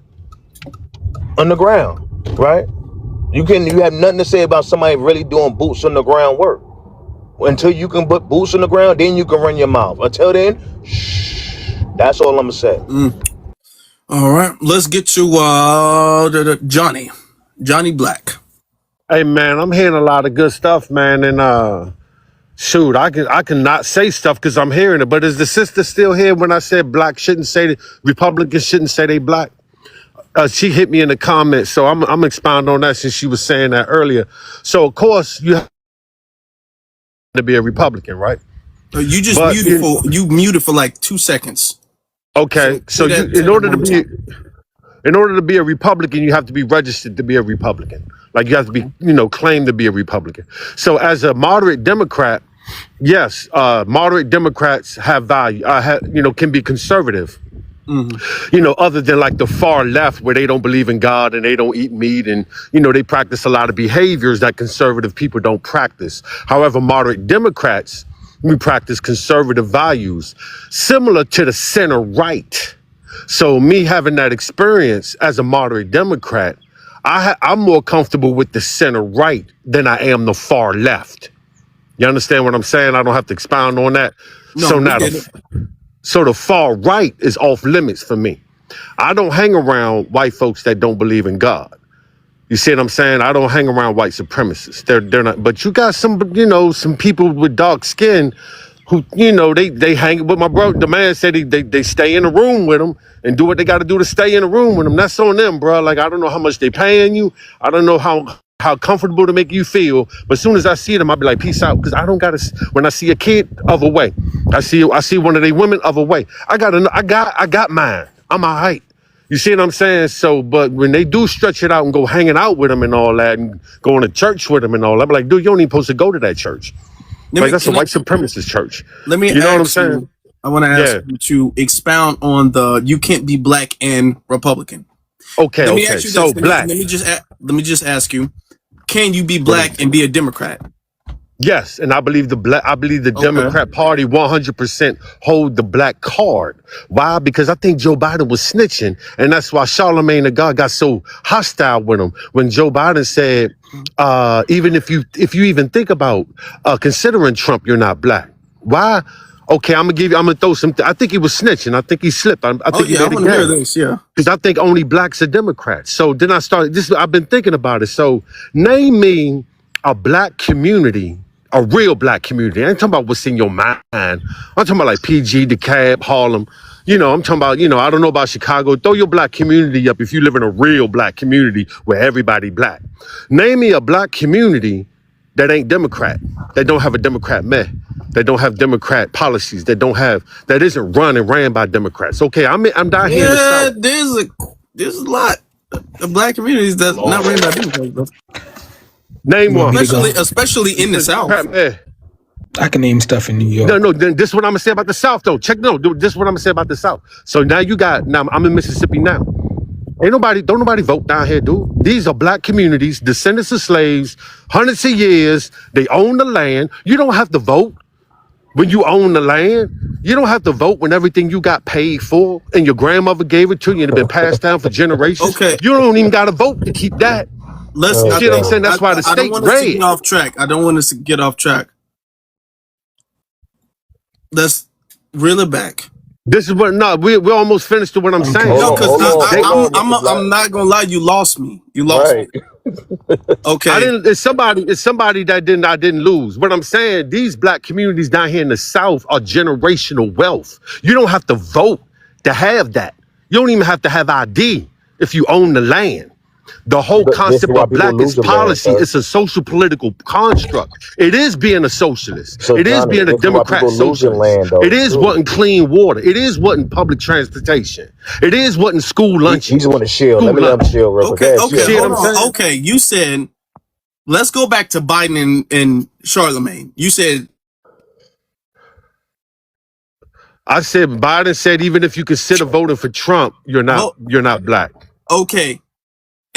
on the ground, right? You have nothing to say about somebody really doing boots on the ground work. Until you can put boots on the ground, then you can run your mouth. Until then, shh. That's all I'm gonna say. All right. Let's get to Johnny Black. Hey man, I'm hearing a lot of good stuff, man, and shoot, I can not say stuff because I'm hearing it. But is the sister still here when I said black shouldn't say Republicans shouldn't say they black? She hit me in the comments, so I'm expounding on that since she was saying that earlier. So of course you have to be a Republican, right? You just But muted for like 2 seconds. okay, so say you, that in order to be a Republican, you have to be registered to be a Republican. Like you have to be, claim to be a Republican. So as a moderate Democrat, yes, moderate Democrats have value. Can be conservative. Other than like the far left where they don't believe in God and they don't eat meat and, they practice a lot of behaviors that conservative people don't practice. However, moderate Democrats, we practice conservative values similar to the center right. So me having that experience as a moderate Democrat, I'm more comfortable with the center right than I am the far left. You understand what I'm saying? I don't have to expound on that. No, So we now get it. So the far right is off limits for me. I don't hang around white folks that don't believe in God. You see what I'm saying? I don't hang around white supremacists. They're not. But you got some people with dark skin who, they hang with my bro. The man said they stay in the room with them and do what they got to do to stay in the room with them. That's on them, bro. Like, I don't know how much they paying you. I don't know how comfortable to make you feel. But as soon as I see them, I'll be like, peace out. Because I don't got to, when I see a kid, other way. I see one of they women, other way. I got mine. I'm all right. You see what I'm saying? So, but when they do stretch it out and go hanging out with them and all that and going to church with them and all that, I'm like, dude, you don't even supposed to go to that church. That's a white supremacist church. Let me You know what I'm ask saying? you. I want to ask you to expound on you can't be black and Republican. Okay, Let me ask you so this. black. Let me just ask you, can you be black and be a Democrat? Yes, and I believe the Democrat Party 100% hold the black card. Why? Because I think Joe Biden was snitching, and that's why Charlemagne the God got so hostile with him when Joe Biden said, even if you even think about considering Trump, you're not black. Why? Okay, I'm gonna throw some. I think he was snitching. I think he slipped. I think he made I want to hear a game. this. Yeah, Because I think only blacks are Democrats. So then I started this. I've been thinking about it. So name me a black community, a real black community. I ain't talking about what's in your mind. I'm talking about like PG, DeKalb, Harlem. I'm talking about, I don't know about Chicago. Throw your black community up if you live in a real black community where everybody black. Name me a black community that ain't Democrat, that don't have a Democrat mayor, that don't have Democrat policies, that isn't run and ran by Democrats. Okay, I'm down here in the South. there's a lot of black communities that's not ran by Democrats, Name You want one. me to go? especially in the South. Democrat mayor. I can name stuff in New York. No, then this is what I'm gonna say about the South, though. This is what I'm gonna say about the South. So now I'm in Mississippi now. Don't nobody vote down here, dude. These are black communities, descendants of slaves, hundreds of years. They own the land. You don't have to vote when you own the land. You don't have to vote when everything you got paid for and your grandmother gave it to you and it been passed down for generations. Okay, You don't even got to vote to keep that. let's. You see what I'm saying? That's why the I don't state want us to get red. off track. I don't want us to get off track. Let's reel it back. This is what we're almost finished with what I'm saying. No, because They- I'm not gonna lie. You lost me. You lost me. Okay. I didn't. It's somebody that I didn't lose. What I'm saying, these black communities down here in the South are generational wealth. You don't have to vote to have that. You don't even have to have ID if you own the land. The whole concept of blackist policy is a social political construct. It is being a socialist. It is being a Democrat socialist. It is wanting clean water. It is wanting public transportation. It is wanting school lunches. You just want to chill. Let me let him chill real quick. Okay, hold on. Okay, you said, let's go back to Biden and Charlemagne. You said, I said Biden said even if you consider voting for Trump, you're not black. Okay.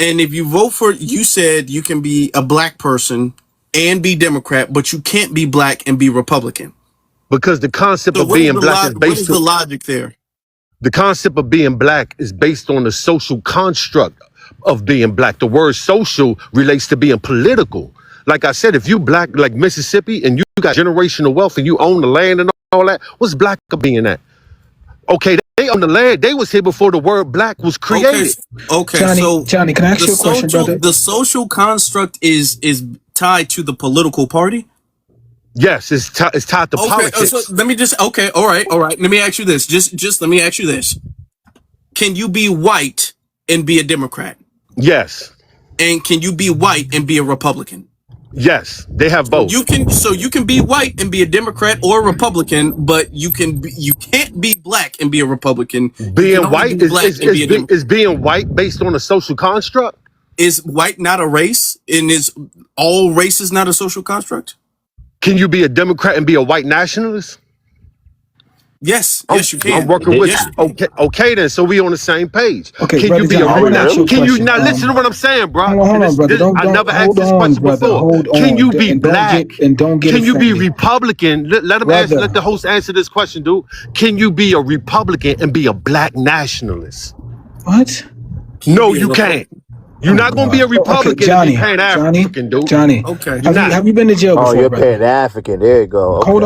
And if you vote for, you said you can be a black person and be Democrat, but you can't be black and be Republican. Because the concept of being black is based on... What is the logic there? The concept of being black is based on the social construct of being black. The word social relates to being political. Like I said, if you black like Mississippi and you got generational wealth and you own the land and all that, what's black of being that? Okay, they own the land. They was here before the word black was created. Okay, Johnny, can I ask you a question, brother? The social construct is tied to the political party? Yes, it's tied to politics. So let me just, all right. Let me ask you this. Just let me ask you this. Can you be white and be a Democrat? Yes. And can you be white and be a Republican? Yes, they have both. You can be white and be a Democrat or a Republican, but you can't be black and be a Republican. Being white is being white based on a social construct? Is white not a race? And is all races not a social construct? Can you be a Democrat and be a white nationalist? Yes, you can. I'm working with you. Okay, then. So we on the same page. Okay, can brother you be John, I wanna ask you a Can you question. now listen to what I'm saying, bro? Hold on, brother. I never asked this question before. Can you be black? Don't get Can you be offended. Republican? Let him answer. Let the host answer this question, dude. Can you be a Republican and be a black nationalist? What? No, you can't. You're not going to be a Republican and be Pan-African, dude. Johnny, okay. Have you been to jail before, you're brother? Pan-African. There you go. Okay. Hold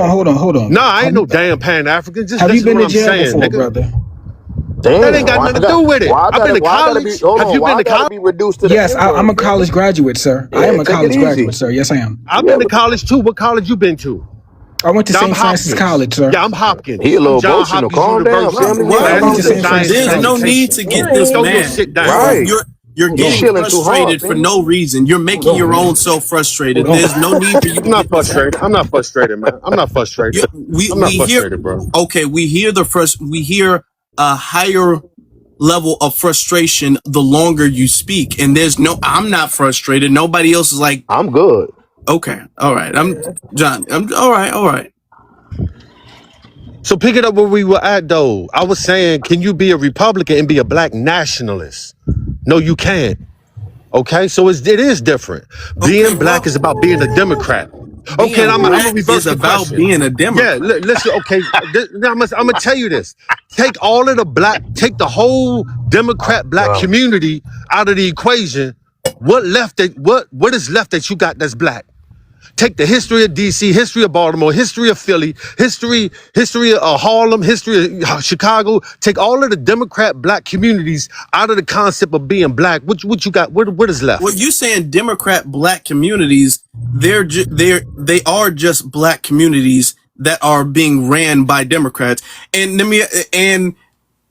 on. No, I ain't no damn Pan-African. Just have you listen been to to what I'm jail saying, before, nigga. brother? Damn, That ain't got nothing to do with it. I've been to college. Have you been to college? Be reduced to the Yes, I'm a college graduate, sir. I am a college graduate, sir. Yes, I am. I've been to college too. What college you been to? I went to St. Francis College, sir. Yeah, I'm Hopkins. He a little John emotional. Hopkins Calm down, University. family. There's no need to get this mad. Right. You're getting frustrated for no reason. You're making your own self frustrated. There's no need for you. I'm not frustrated. I'm not frustrated, man. I'm not frustrated. I'm not frustrated, bro. Okay, we hear a higher level of frustration the longer you speak, and I'm not frustrated. Nobody else is like, I'm good. Okay, all right. I'm all right. So pick it up where we were at, though. I was saying, can you be a Republican and be a black nationalist? No, you can't. Okay, so it is different. Being black is about being a Democrat. Okay, I'm gonna reverse the about question. being a Democrat. Yeah, listen. Okay, I'm gonna tell you this. Take the whole Democrat black community out of the equation. What is left that you got that's black? Take the history of DC, history of Baltimore, history of Philly, history of Harlem, history of Chicago. Take all of the Democrat black communities out of the concept of being black. What you got? What is left? Well, you saying Democrat black communities? They are just black communities that are being ran by Democrats. And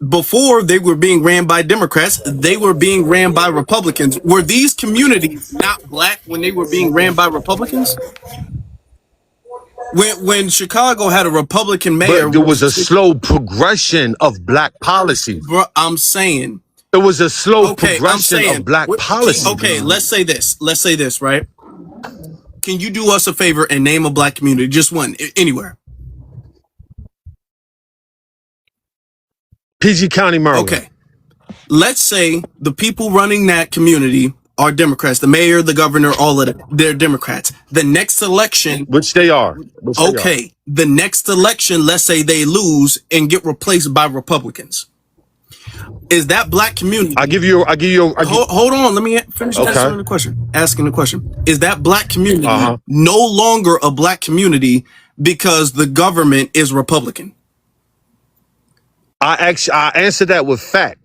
before they were being ran by Democrats, they were being ran by Republicans. Were these communities not black when they were being ran by Republicans? When Chicago had a Republican mayor, but there was a slow progression of black policy. Bro, I'm saying it was a slow progression of black policy. Okay, let's say this, right? Can you do us a favor and name a black community, just one, anywhere? PG County, Maryland. Okay. let's say the people running that community are Democrats, the mayor, the governor, all of it, they're Democrats. The next election, Which they are. Which they are. okay, the next election, let's say they lose and get replaced by Republicans. Is that black community? Hold on, let me finish answering the question. Asking the question. Is that black community no longer a black community because the government is Republican? I answered that with fact.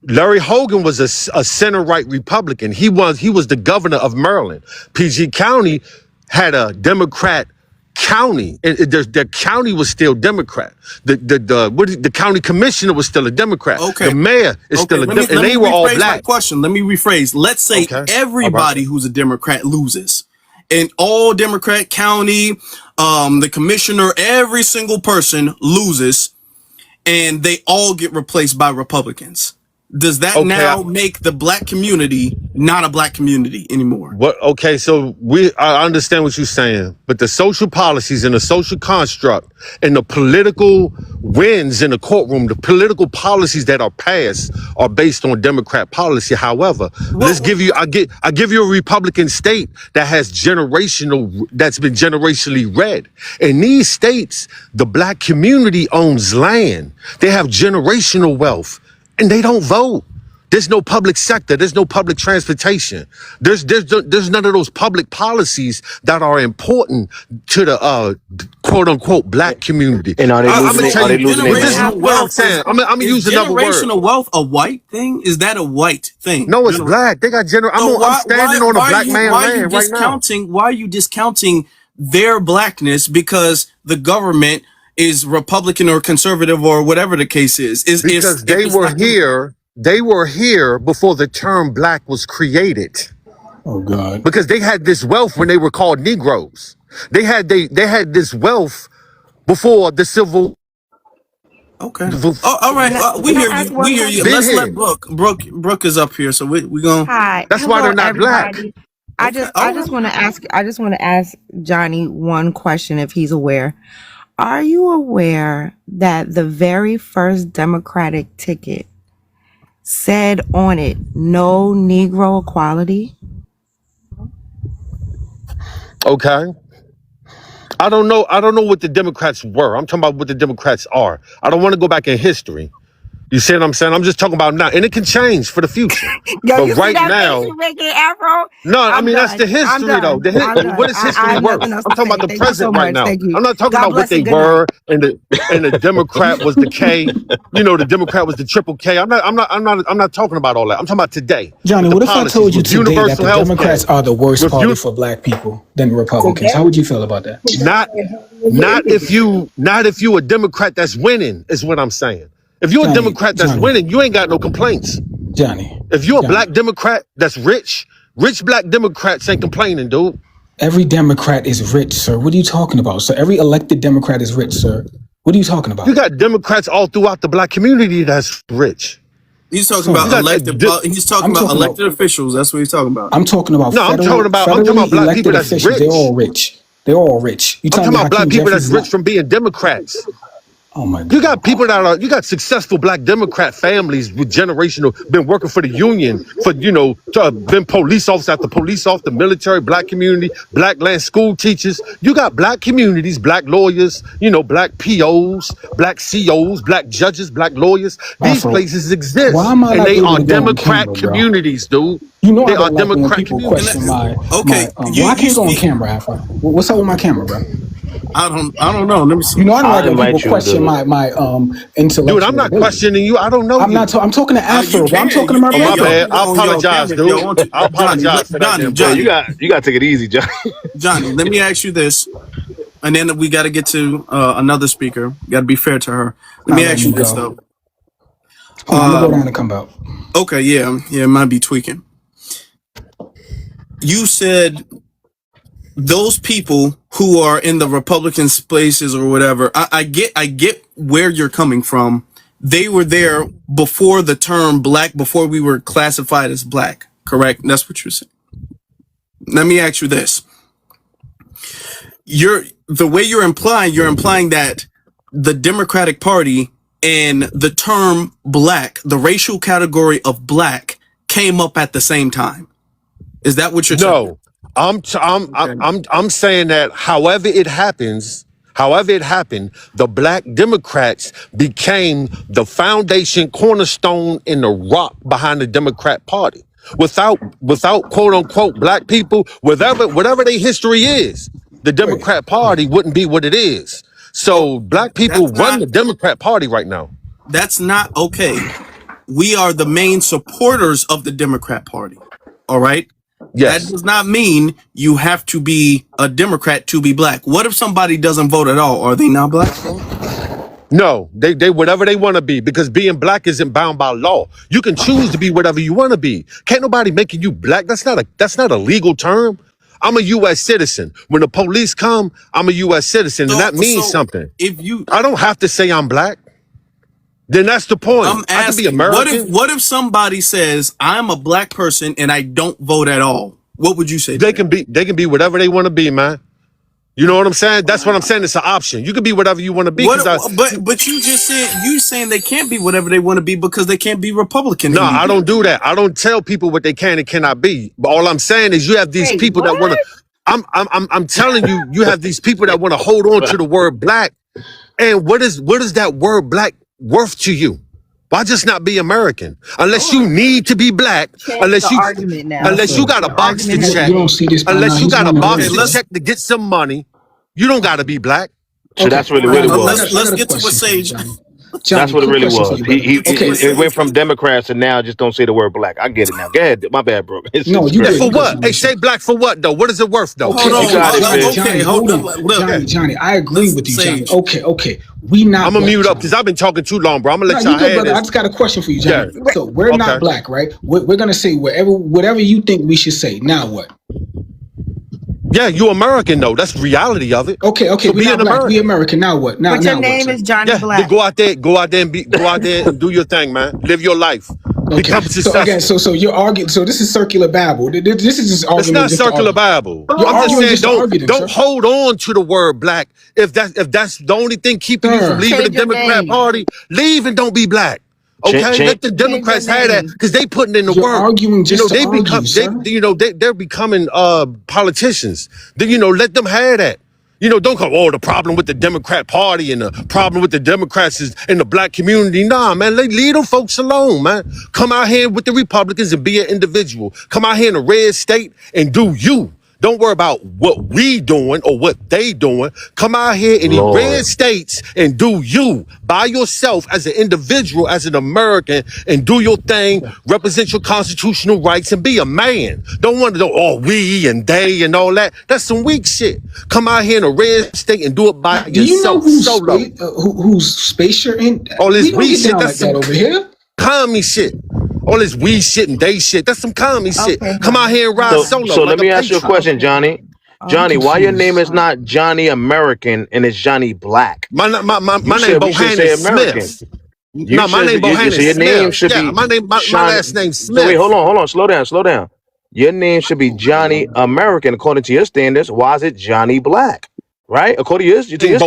Larry Hogan was a center-right Republican. He was the governor of Maryland. PG County had a Democrat county. The county was still Democrat. The county commissioner was still a Democrat. Okay. The mayor is still a Democrat. And they were all black. Let me rephrase. Let's say everybody who's a Democrat loses. In all Democrat county, the commissioner, every single person loses, and they all get replaced by Republicans. Does that now make the black community not a black community anymore? Okay, so I understand what you're saying, but the social policies and the social construct and the political wins in the courtroom, the political policies that are passed are based on Democrat policy. However, I give you a Republican state that has that's been generationally red. In these states, the black community owns land. They have generational wealth. And they don't vote. There's no public sector. There's no public transportation. There's none of those public policies that are important to the quote unquote black community. And are they losing wealth? I'm gonna use another word. Generational wealth a white thing? Is that a white thing? No, it's black. They got I'm standing on a black man land right now. Why are you discounting their blackness because the government is Republican or conservative or whatever the case is? Because they were here before the term black was created. Oh God. Because they had this wealth when they were called Negroes. They had this wealth before the civil. Okay. All right. We hear you. We hear you. Let's let Brooke is up here, so we going. Hi. That's why they're not black. I just want to ask Johnny one question if he's aware. Are you aware that the very first Democratic ticket said on it, no Negro equality? Okay. I don't know what the Democrats were. I'm talking about what the Democrats are. I don't want to go back in history. You see what I'm saying? I'm just talking about now, and it can change for the future. Yo, but you right see that now, face you making, Afro? That's the history, though. What is history worth? I'm talking about the present right now. I'm not talking about what they were, and the Democrat was the K. You know, the Democrat was the triple K. I'm not talking about all that. I'm talking about today. Johnny, what if I told you today that the Democrats are the worst party for black people than Republicans? How would you feel about that? Not if you a Democrat that's winning, is what I'm saying. If you're a Democrat that's winning, you ain't got no complaints. Johnny. If you're a black Democrat that's rich black Democrats ain't complaining, dude. Every Democrat is rich, sir. What are you talking about, sir? Every elected Democrat is rich, sir. What are you talking about? You got Democrats all throughout the black community that's rich. He's talking about elected. He's talking about elected officials. That's what he's talking about. I'm talking about. I'm talking about black people that's rich. They're all rich. They're all rich. I'm talking about black people that's rich from being Democrats. Oh my God. You got people you got successful black Democrat families with been working for the union, been police officers after police officer, the military, black community, black land school teachers. You got black communities, black lawyers, black POs, black COs, black judges, black lawyers. These places exist, and they are Democrat communities, dude. You know, they are Democrat people question my okay. Why can't go on camera, Afro? What's up with my camera, bro? I don't know. Let me see. You know, I don't like when people question my intellectual. Dude, I'm not questioning you. I don't know. I'm not. I'm talking to Afro. I'm talking to my brother. My bad. I apologize, dude. I apologize for that. Johnny, you got to take it easy, Johnny. Johnny, let me ask you this, and then we got to get to another speaker. Got to be fair to her. Let me ask you this though. I'm gonna go down and come out. Okay, yeah, it might be tweaking. You said those people who are in the Republican spaces or whatever, I get where you're coming from. They were there before the term black, before we were classified as black, correct? That's what you're saying. Let me ask you this. The way you're implying that the Democratic Party and the term black, the racial category of black, came up at the same time. Is that what you're telling me? No, I'm saying that however it happened, the black Democrats became the foundation cornerstone in the rock behind the Democrat Party. Without quote unquote black people, whatever their history is, the Democrat Party wouldn't be what it is. So black people run the Democrat Party right now. That's not okay. We are the main supporters of the Democrat Party. All right? Yes. That does not mean you have to be a Democrat to be black. What if somebody doesn't vote at all? Are they not black? No, they whatever they want to be, because being black isn't bound by law. You can choose to be whatever you want to be. Can't nobody making you black. That's not a legal term. I'm a U.S. citizen. When the police come, I'm a U.S. citizen, and that means something. I don't have to say I'm black. Then that's the point. I'm asking, I can be American. what if somebody says I'm a black person and I don't vote at all? What would you say? They can be whatever they want to be, man. You know what I'm saying? That's what I'm saying. It's an option. You can be whatever you want to be. But you just said saying they can't be whatever they want to be because they can't be Republican. No, I don't do that. I don't tell people what they can and cannot be. But all I'm saying is you have these people that want to. I'm telling you, you have these people that want to hold on to the word black. And what is that word black worth to you? Why just not be American? Unless you need to be black, unless you got a box to check, unless you got a box to check to get some money, you don't got to be black. So that's what it really was. Let's get to what Sage. That's what it really was. He went from Democrats to now just don't say the word black. I get it now. Go ahead. My bad, bro. No, you did. For what? Hey, say black for what, though? What is it worth, though? Johnny, I agree with you, Johnny. Okay. We not. I'm gonna mute up because I've been talking too long, bro. I'm gonna let y'all have this. I just got a question for you, Johnny. Yeah. So we're not black, right? We're gonna say whatever you think we should say. Now what? Yeah, you American though. That's the reality of it. Okay. So we not black. We American. Now what? But your name is Johnny Black. Go out there and do your thing, man. Live your life. Become successful. So you're arguing. So this is circular babble. This is just argument. It's not circular babble. I'm just saying, don't hold on to the word black. If that's the only thing keeping you from leaving the Democrat Party, leave and don't be black. Okay, let the Democrats have that because they putting in the work. Arguing just they're becoming politicians. Let them have that. Don't come, the problem with the Democrat Party and the problem with the Democrats is in the black community. Nah, man, leave them folks alone, man. Come out here with the Republicans and be an individual. Come out here in a red state and do you. Don't worry about what we doing or what they doing. Come out here in the red states and do you by yourself as an individual, as an American, and do your thing, represent your constitutional rights and be a man. Don't want to know, we and they and all that. That's some weak shit. Come out here in a red state and do it by yourself. Do you know whose space you're in? All this weak shit, that's like that over here. Commie shit. All this we shit and they shit. That's some commie shit. Come out here and ride solo. So let me ask you a question, Johnny. Johnny, why your name is not Johnny American and it's Johnny Black? My name Bohannon Smith. No, my name Bohannon Smith. Your name should be my last name Smith. So wait, hold on. Slow down. Your name should be Johnny American according to your standards. Why is it Johnny Black? Right? According to your standards,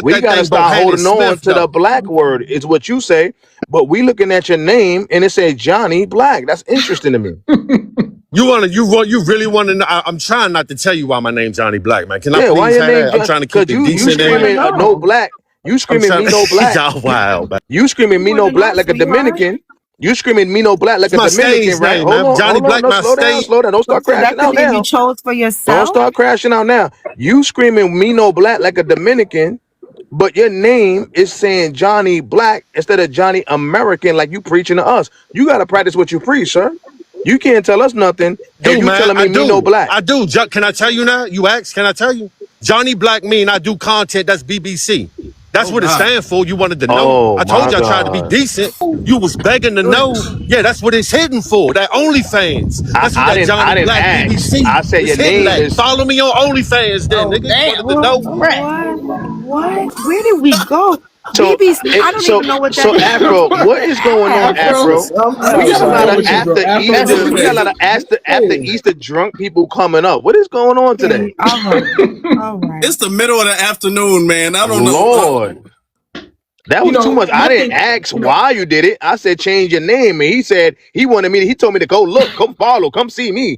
we gotta start holding on to the black word. It's what you say, but we looking at your name and it says Johnny Black. That's interesting to me. You really want to know? I'm trying not to tell you why my name's Johnny Black, man. Can I please why your have name? that? I'm trying to keep it decent. You screaming no black. You screaming me no black. Wild, man. You screaming me no black like a Dominican. You screaming me no black like a Dominican, right? Hold on, Johnny Black, my stage. Slow down. Don't start crashing out now. You chose for yourself. Don't start crashing out now. You screaming me no black like a Dominican, but your name is saying Johnny Black instead of Johnny American, like you preaching to us. You gotta practice what you preach, sir. You can't tell us nothing. And you telling me no black. I do. Can I tell you now? You asked. Can I tell you? Johnny Black mean I do content that's BBC. That's what it stands for. You wanted to know. I told you I tried to be decent. You was begging to know. Yeah, that's what it's hidden for. That OnlyFans. That's what that Johnny Black ask. BBC. I said your name is. Follow me on OnlyFans, then, nigga. You wanted to know. What? Where did we go? So, BBC, I don't even know what that is. Afro, what is going on, Afro? We got a lot of after Easter drunk people coming up. What is going on today? All right. It's the middle of the afternoon, man. I don't know. Lord. That You was too know, much. I my didn't thing, ask you know, why you did it. I said change your name, and he said he wanted me. He told me to go look, come follow, come see me.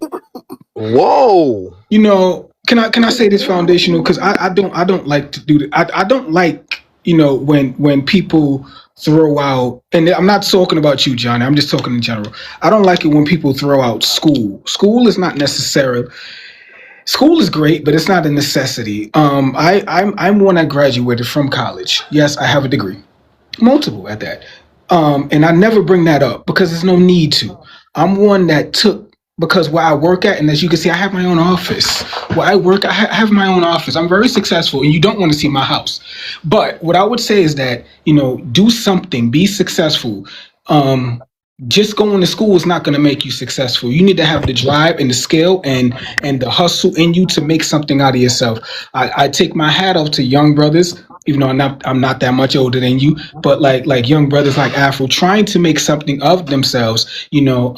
Whoa. you know, can I say this foundational? Because I don't like to do that. I don't like, you know, when people throw out, and I'm not talking about you, Johnny. I'm just talking in general. I don't like it when people throw out school. School is great, but it's not a necessity. I'm one that graduated from college. Yes, I have a degree, multiple at that. And I never bring that up because there's no need to. I'm one that took, because where I work at, and as you can see, I have my own office. Where I work, I have my own office. I'm very successful, and you don't want to see my house. But what I would say is that, you know, do something, be successful. Just going to school is not going to make you successful. You need to have the drive and the skill and the hustle in you to make something out of yourself. I take my hat off to young brothers, even though I'm not that much older than you, but like young brothers like Afro trying to make something of themselves, you know.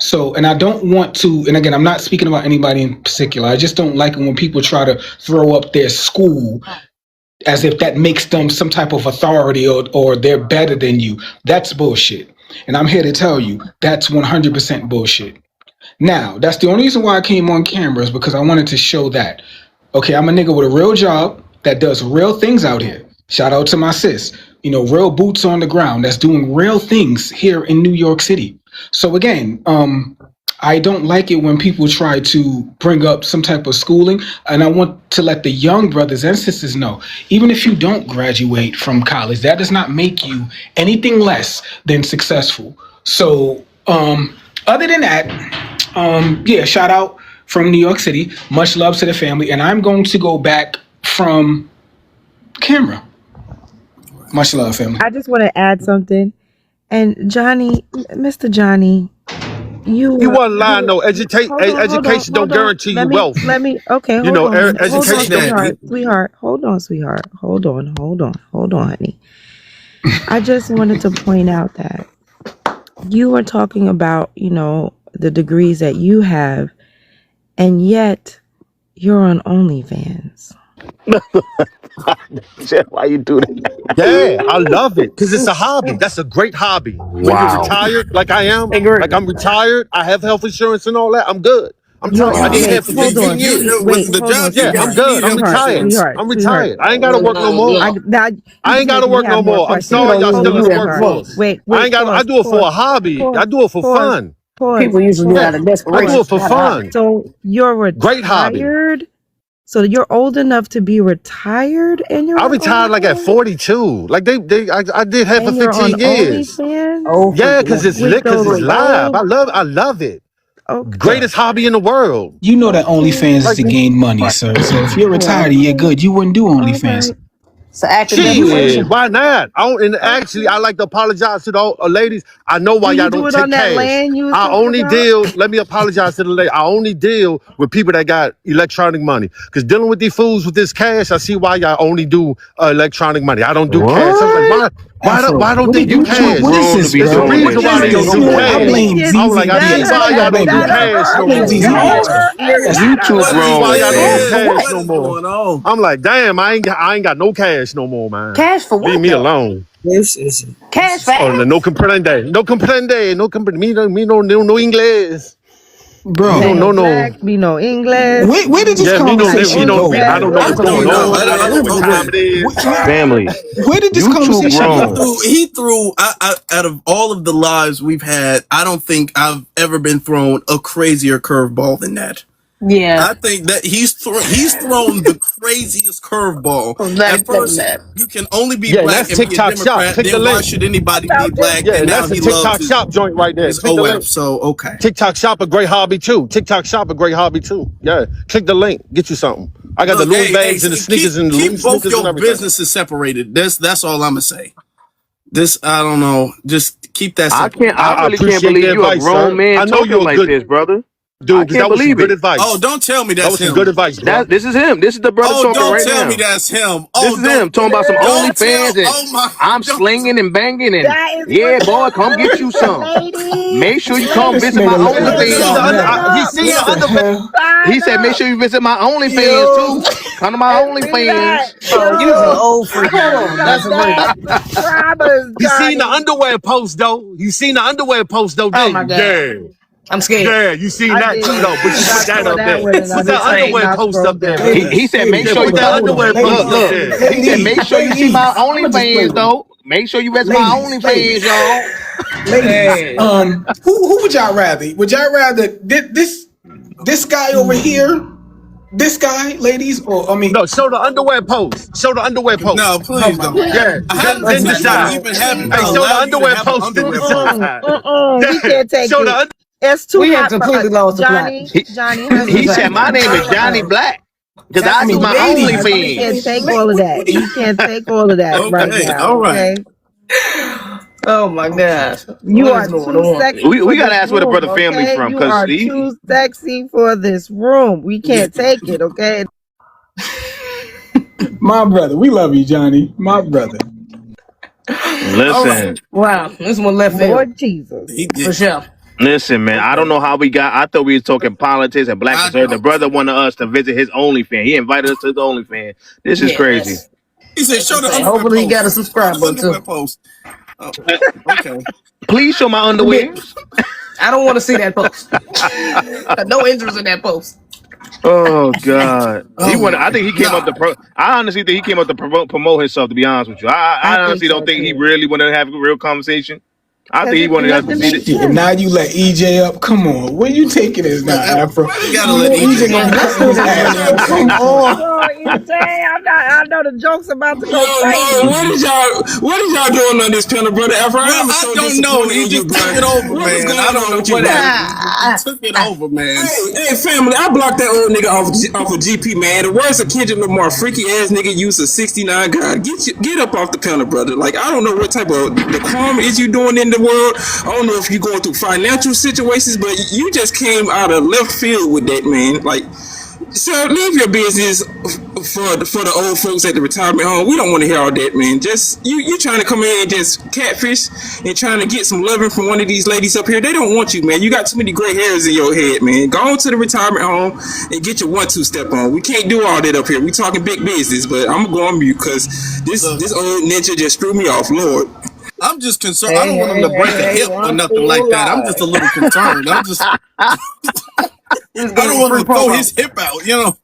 So, and I don't want to, and again, I'm not speaking about anybody in particular. I just don't like it when people try to throw up their school as if that makes them some type of authority, or they're better than you. That's bullshit. And I'm here to tell you that's 100% bullshit. Now, that's the only reason why I came on camera, is because I wanted to show that, okay, I'm a nigga with a real job that does real things out here. Shout out to my sis, you know, real boots on the ground that's doing real things here in New York City. So again, I don't like it when people try to bring up some type of schooling, and I want to let the young brothers and sisters know, even if you don't graduate from college, that does not make you anything less than successful. So, other than that, yeah, shout out from New York City. Much love to the family, and I'm going to go back from camera. Much love, family. I just want to add something. And Johnny, Mr. Johnny, He wasn't lying though. Education don't guarantee you wealth. Okay, You hold know, on. Hold on, education don't. sweetheart. Hold on, sweetheart. Hold on, honey. I just wanted to point out that you were talking about, you know, the degrees that you have, and yet you're on OnlyFans. Why you do that? Yeah, I love it because it's a hobby. That's a great hobby. When you're Wow. retired, like I am, Agree. like I'm retired, I have health insurance and all that. I'm good. I'm You're tired. I didn't wait, have for hold 15 on. years. With the Hold on, job you Yeah, I'm got, sweetheart. you good. need I'm health retired. insurance. I'm retired. I ain't gotta work no I, more. now, I ain't gotta making me work have no more more. I'm questions. People sorry don't y'all usually still in do the that for Sweetheart. us. workforce. I Wait, ain't got. I pause, do it for a hobby. I do it for fun. People usually do Yeah, that out of I do desperation, it for not a hobby. fun. So you're Great hobby. retired? So you're old enough to be retired and you're I on retired like at OnlyFans? 42. Like I did half for And you're on 15 years. Oh, OnlyFans? Yeah, cause it's With lit, cause it's those freaking live. old, I love it. okay, Greatest hobby in the world. You know that okay, OnlyFans is Like to gain money, right. sir. So if you're Yeah. retired and you're okay, good, you wouldn't do all OnlyFans. right, It's an act of shit, desperation. why not? And actually, okay. I like to apologize to the ladies. I know why Do you y'all do don't it take on that cash. land you was I talking only about? deal. Let me apologize to the lady. I only deal with people that got electronic money. Cause dealing with these fools with this cash, I see why y'all only do electronic money. I don't do cash. I was like, What? Afro, why don't what they is do You too what cash? is grown to this, be It's a bro? doing What reason this is why they shit. don't this? do You know what? You I cash. blame You I was like, I see ZZNet. stutter, why I y'all don't blame do that. cash stutter, no I blame more. ZZNet. That's I you who. too see grown why to y'all do don't do that. Liz, cash what no is more. going on? I'm like, damn, I ain't got no cash no more, man. Cash for Leave what me though? alone. This is Cash for Oh, no ass? comprende. No comprende. No comprende. No inglés. Me me no, bro. no no, no. black, me no English. Where did this Yeah, me no, Black me conversation only no. go, I black don't bro? know I what's only. don't going know. on. I don't know what time Okay. it is. Family, Where did this you too conversation He go? grown. threw. He threw. Out of all of the lives we've had, I don't think I've ever been thrown a crazier curveball than that. Yeah. I think that he's thrown the craziest curveball. At first, That. you can only be Yeah, and black that's and be a TikTok shop. Democrat. Click the Then why link. should anybody be black? Yeah, And and now that's a he loves TikTok shop joint right there. his Click the OF. link. So okay. TikTok shop a great hobby too. TikTok shop a great hobby too. Yeah, click the link. Get you something. I got the Look, Louis hey, bags and the keep sneakers and the Louis keep both sneakers and your everything. businesses separated. That's all I'm gonna say. This I don't know. Just keep that I separated. can't. I I really can't appreciate the believe you a advice, grown sir. man I know talking you're a like good. this, brother. dude, I because can't that was some believe good it. advice. Oh, don't tell me That that's was some him. good advice, bro. This is him. This is the brother Oh, talking don't right tell me now. that's him. This Oh, is him talking about some don't tell. OnlyFans and Oh my, I'm don't. slinging and banging and That is yeah, what's boy, going come get you on, some. ladies. Make sure you come This visit my nigga Ladies, let He me seen OnlyFans. something else. he seen the What the underwear. hell? He sign said, make up. sure you visit my OnlyFans Yo, too. Come to my OnlyFans. Oh, you's an Yo, old freak, I need man. some That's a bad fact. subscribers, He seen the Johnny. underwear post though. You seen the underwear post though, Oh didn't my you? god, Yeah. I'm scared. Yeah, you seen I that too did. though. But you Cause I put that saw up that there. one and I Put that just I Hey, could underwear not post scroll up there, down. man. He said, make ladies, sure Put you hold that on, hold on, underwear post up ladies, look. there. He said, make ladies, sure you see my ladies. I'm gonna just play OnlyFans with it. though. Make sure you visit my Ladies, OnlyFans, ladies, y'all. ladies. hey, Who would y'all rather? Would y'all rather this guy over here, this guy, ladies, or I mean, No, show the underwear post. Show the underwear no, post. oh please my don't. god. Yeah. Please, How does Then this please even decide. don't. even have Please Hey, show don't. the allow you to underwear have an post. Then underwear post? decide. We can't take Show the it. It's too We have hot for us. completely lost the plot. Johnny, He, Johnny, This honey, is he said, like, my name is uh-uh. Johnny Black because That's I I do mean, too my hot for us. ladies. We can't take all of that. What do you? We can't take all of that right Okay, now, all right. okay? oh my gosh, You what is are going too on? sexy We for gotta this ask where the room, brother family okay? from You because are too sexy for this room. We can't take it, okay? My brother, we love you, Johnny. My brother. All right, listen, wow, this one left field Lord Jesus. He for did. sure. listen, man. I don't Okay. know how we got. I thought we was talking politics and black I conservative. The brother wanted us to visit his OnlyFans. He invited us to his OnlyFans. This is Yeah, crazy. he said, show let's the say. underwear Hopefully, he got a post. Show the subscriber too. underwear post. Oh, okay. Please show my We did. underwears. I don't want to see that post. No interest in that post. Oh God, he Oh wanted. I my think he came up to God. pro. I honestly think he came up to promote himself. To be honest with you, I I think honestly don't so think he too. really wanted to have a real conversation. I think Because he it wanted us to nothing see makes that. Shit, and sense. now you let EJ up. Come on, where you taking this now, Afro? Why we gotta You let know EJ EJ gonna up? be cutting his ass. Come on. Oh, EJ, I know the joke's about to go Yo, crazy. what is y'all doing on this panel, brother Afro? I Well, am I so don't know. disappointed You in you, just bro. took it over, What is man. I going don't on know with you, what bro? happened. You took it over, man. Hey, family, I blocked that old nigga off of GP, man. The words of Kendrick Lamar, freaky ass nigga use a 69 God. Get up off the panel, brother. Like, I don't know what type of the crime is you doing in the world. I don't know if you're going through financial situations, but you just came out of left field with that, man. Like, sir, leave your business for the old folks at the retirement home. We don't want to hear all that, man. Just you trying to come in and just catfish and trying to get some loving from one of these ladies up here. They don't want you, man. You got too many gray hairs in your head, man. Go on to the retirement home and get your 1-2 step on. We can't do all that up here. We talking big business, but I'm gonna go on mute because Look, this old ninja just threw me off, Lord. I'm just concerned. I Hey, don't want him hey, to break a hey, hey, hip or one nothing like fool that. I'm just a live. little concerned. He's I giving don't him want him free to throw promo. his hip out, you know.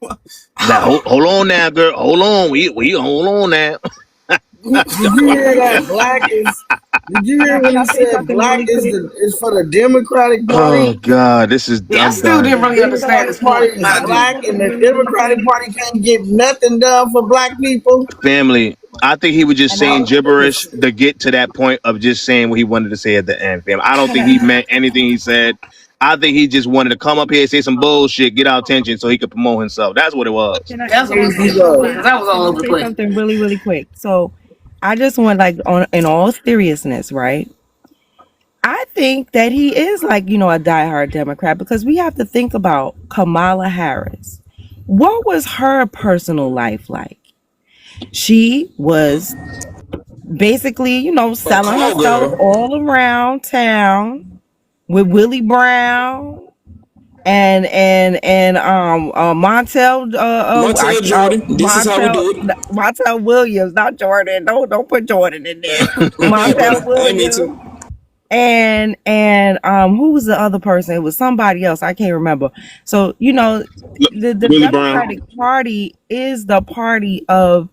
Now hold on now, girl. Hold on. We hold on now. Did you hear that black is? Did you hear Can when I he say said something black really is quick? for the Democratic Oh Party? God, this is. Yeah, I I'm still done. didn't The really understand his Democratic point. Party is I I did. black, and the Democratic Party can't get nothing done for black people. Family. I think he was just And I saying was gibberish to get to that point of just saying what he wanted to say at the end, fam. I don't think he meant anything he said. I think he just wanted to come up here and say some bullshit, get our attention so he could promote himself. That's what it was. That's what can I it say did. something? Because I was Can all I over the say place. something really, really quick? So I just want like in all seriousness, right? I think that he is like, a diehard Democrat because we have to think about Kamala Harris. What was her personal life like? She was basically, A selling call herself girl. all around town with Willie Brown and Montel Montel Jordan. This is how we do it. Montel Williams, not Jordan. Don't put Jordan in there. Hey, Montel brother. Hey, me Williams too. and who was the other person? It was somebody else. I can't remember. So the Willie Brown. Democratic Party is the party of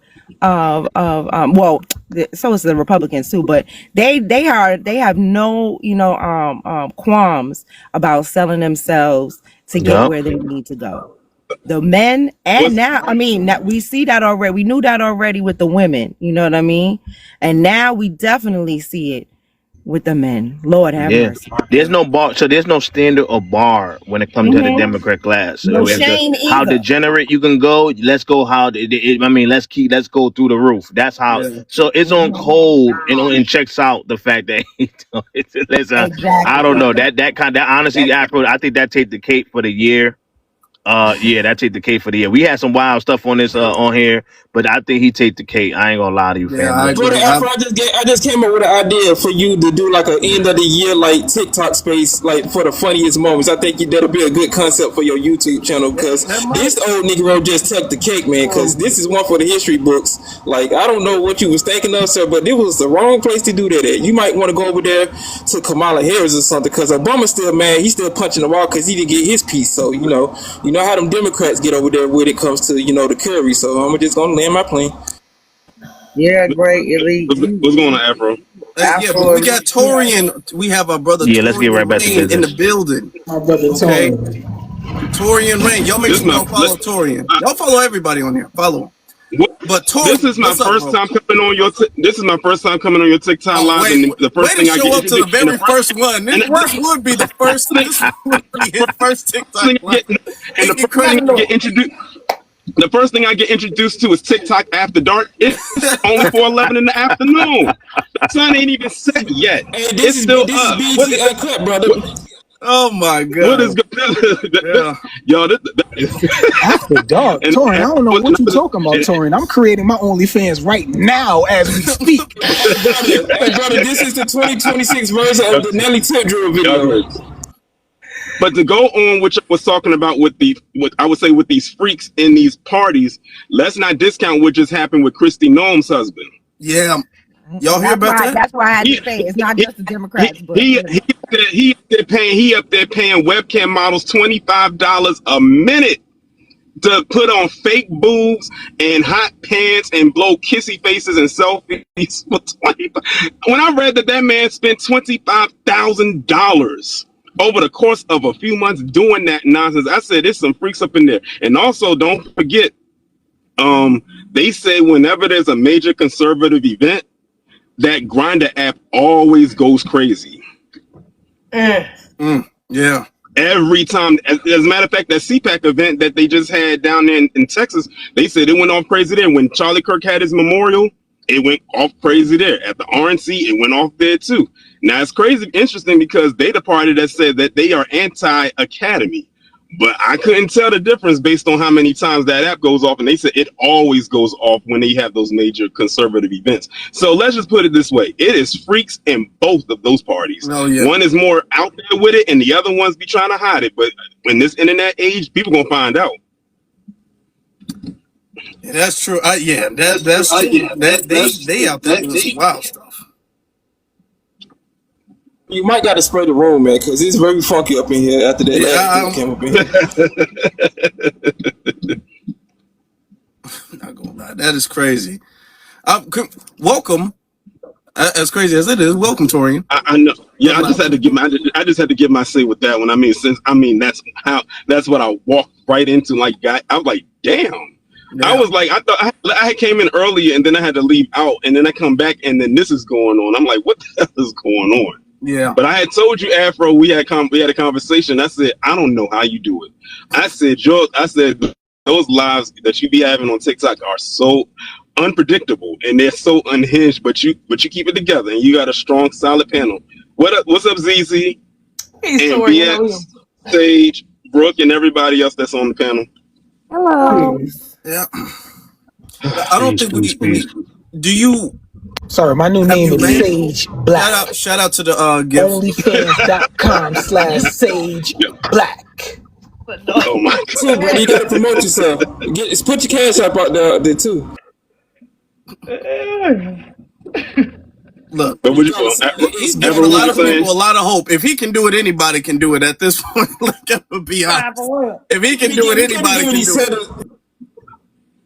so is the Republicans too, but they have no qualms about selling themselves to get Yep. where they need to go. The men and now, I mean, we see that already. We knew that already with the women. You know what I mean? And now we definitely see it with the men. Lord have Yeah, mercy. there's no bar, so there's no standard or bar when it comes to the Democrat class. So No if shame how either. degenerate you can go, let's go how. I mean, let's go through the roof. That's how. Yeah. So it's on code and checks out the fact that I don't know that honestly, Afro. I think that take the cake for the year. Yeah, that take the cake for the year. We had some wild stuff on this on here, but I think he take the cake. I ain't gonna lie to you, Yeah, I family. Brother agree. Afro, I just came up with an idea for you to do like an end of the year like TikTok space like for the funniest moments. I think that'll be a good concept for your YouTube channel because this old Negro just took the cake, man. Because this is one for the history books. Like I don't know what you was thinking of, sir, but it was the wrong place to do that at. You might want to go over there to Kamala Harris or something because Obama's still mad. He's still punching the wall because he didn't get his piece. So you know how them Democrats get over there when it comes to the curry. So I'm just gonna land my plane. Yeah, great elite. What's going on, Afro? Yeah, but we got Torian. We have our brother Yeah, let's get Torian right back to Rain in the business. building. My brother Okay, Torian. Torian Rain. Y'all make This sure my y'all follow Torian. Y'all follow everybody on here. Follow him. But Torian, this is my what's up, first bro? time coming on your. This is my first time coming on your TikTok Oh, live, and the way first to thing I show get up to the introduced. very first one. This would be the first. This would be his first TikTok live. And the first thing I get introduced. The first thing I get introduced to is TikTok After Dark. It's only 4:11 in the afternoon. The sun ain't even set yet. Hey, It's still up. BT Uncut, brother. Oh my god! What is good? Yeah. Yo, After dark, Torian. I don't know what you talking about, Torian. I'm creating my OnlyFans right now as we speak. Hey, brother, this is the 2026 version of the Nelly Tip Drill video. But to go on what I was talking about with I would say with these freaks in these parties, let's not discount what just happened with Christy Noem's husband. Yeah, y'all hear about that? That's why I had to say it's not just the Democrats, but He up there paying webcam models $25 a minute to put on fake boobs and hot pants and blow kissy faces and selfies for 25. When I read that man spent $25,000 over the course of a few months doing that nonsense, I said there's some freaks up in there. And also don't forget, they say whenever there's a major conservative event, that Grindr app always goes crazy. Yeah. Every time, as a matter of fact, that CPAC event that they just had down there in Texas, they said it went off crazy there. When Charlie Kirk had his memorial, it went off crazy there. At the RNC, it went off there too. Now it's crazy, interesting because they the party that said that they are anti-academy, but I couldn't tell the difference based on how many times that app goes off, and they said it always goes off when they have those major conservative events. So let's just put it this way: it is freaks in both of those parties. Oh, yeah. One is more out there with it, and the other ones be trying to hide it. But in this internet age, people gonna find out. Yeah, that's true. Yeah, that's true. They out there doing some wild stuff. You might got to spray the room, man, because it's very funky up in here after that last came up in here. Not gonna lie, that is crazy. Welcome. As crazy as it is, welcome, Torian. I know. Yeah, I just had to give my say with that one. I mean, that's what I walked right into. Like, I was like, damn. Yeah. I was like, I thought I came in earlier and then I had to leave out, and then I come back and then this is going on. I'm like, what the hell is going on? Yeah. But I had told you, Afro, we had a conversation. I said, I don't know how you do it. I said those lives that you be having on TikTok are so unpredictable and they're so unhinged, but you keep it together and you got a strong, solid panel. What's up, ZZ? Hey, and sorry, BX, Sage, Brooke, and everybody else that's on the panel. Hello. Yeah. I don't think we do you. Sorry, my new name is Sage Black. Shout out to the gift. OnlyFans.com/Sage Black. Oh my God. Bro, you gotta promote yourself. Put your cash up out there too. Look, but he's giving a lot of people a lot of hope. If he can do it, anybody can do it at this point. Like, I'm gonna be honest. If he can do it, anybody can do it.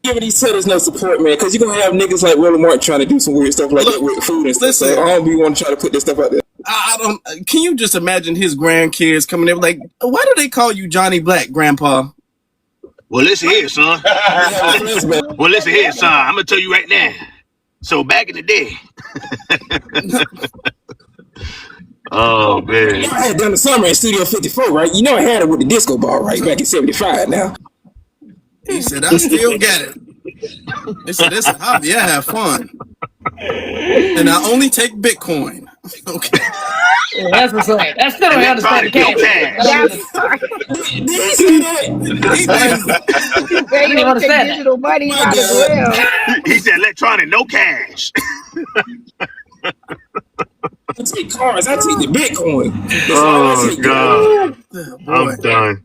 Giving these sellers no support, man, because you're gonna have niggas like Roland Martin trying to do some weird stuff like that with food and stuff. So I don't be want to try to put this stuff out there. I don't. Can you just imagine his grandkids coming there like, why do they call you Johnny Black, Grandpa? Well, listen here, son. Well, listen here, son. I'm gonna tell you right now. So back in the day, Oh man. I had done the summer in Studio 54, right? You know I had it with the disco ball, right? Back in 75 now. He said, I still get it. He said, it's a hobby. I have fun. And I only take Bitcoin. Okay. Yeah, that's what's up. That's still don't understand the cash. Did he say that? You say you don't take digital money, might as well. He said electronic, no cash. I take cars. I take the Bitcoin. That's all I Oh take. God. Boy. I'm done.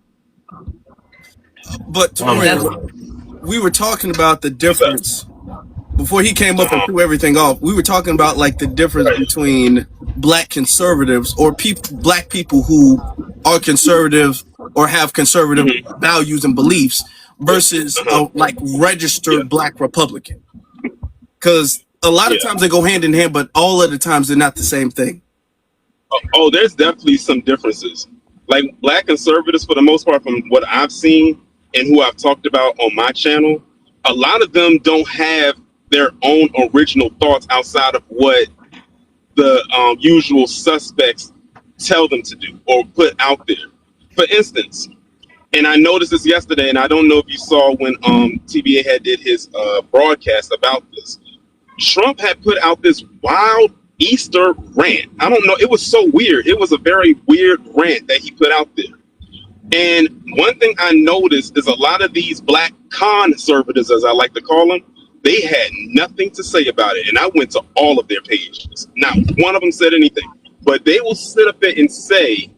But we were talking about the difference before he came up and threw everything off. We were talking about like the difference between black conservatives or black people who are conservative or have conservative values and beliefs versus a like registered black Republican. Because a lot of times they go hand in hand, but all of the times they're not the same thing. Oh, there's definitely some differences. Like black conservatives, for the most part, from what I've seen and who I've talked about on my channel, a lot of them don't have their own original thoughts outside of what the usual suspects tell them to do or put out there. For instance, and I noticed this yesterday, and I don't know if you saw when TBA had did his broadcast about this. Trump had put out this wild Easter rant. I don't know. It was so weird. It was a very weird rant that he put out there. And one thing I noticed is a lot of these black conservatives, as I like to call them, they had nothing to say about it. And I went to all of their pages. Not one of them said anything. But they will sit up there and say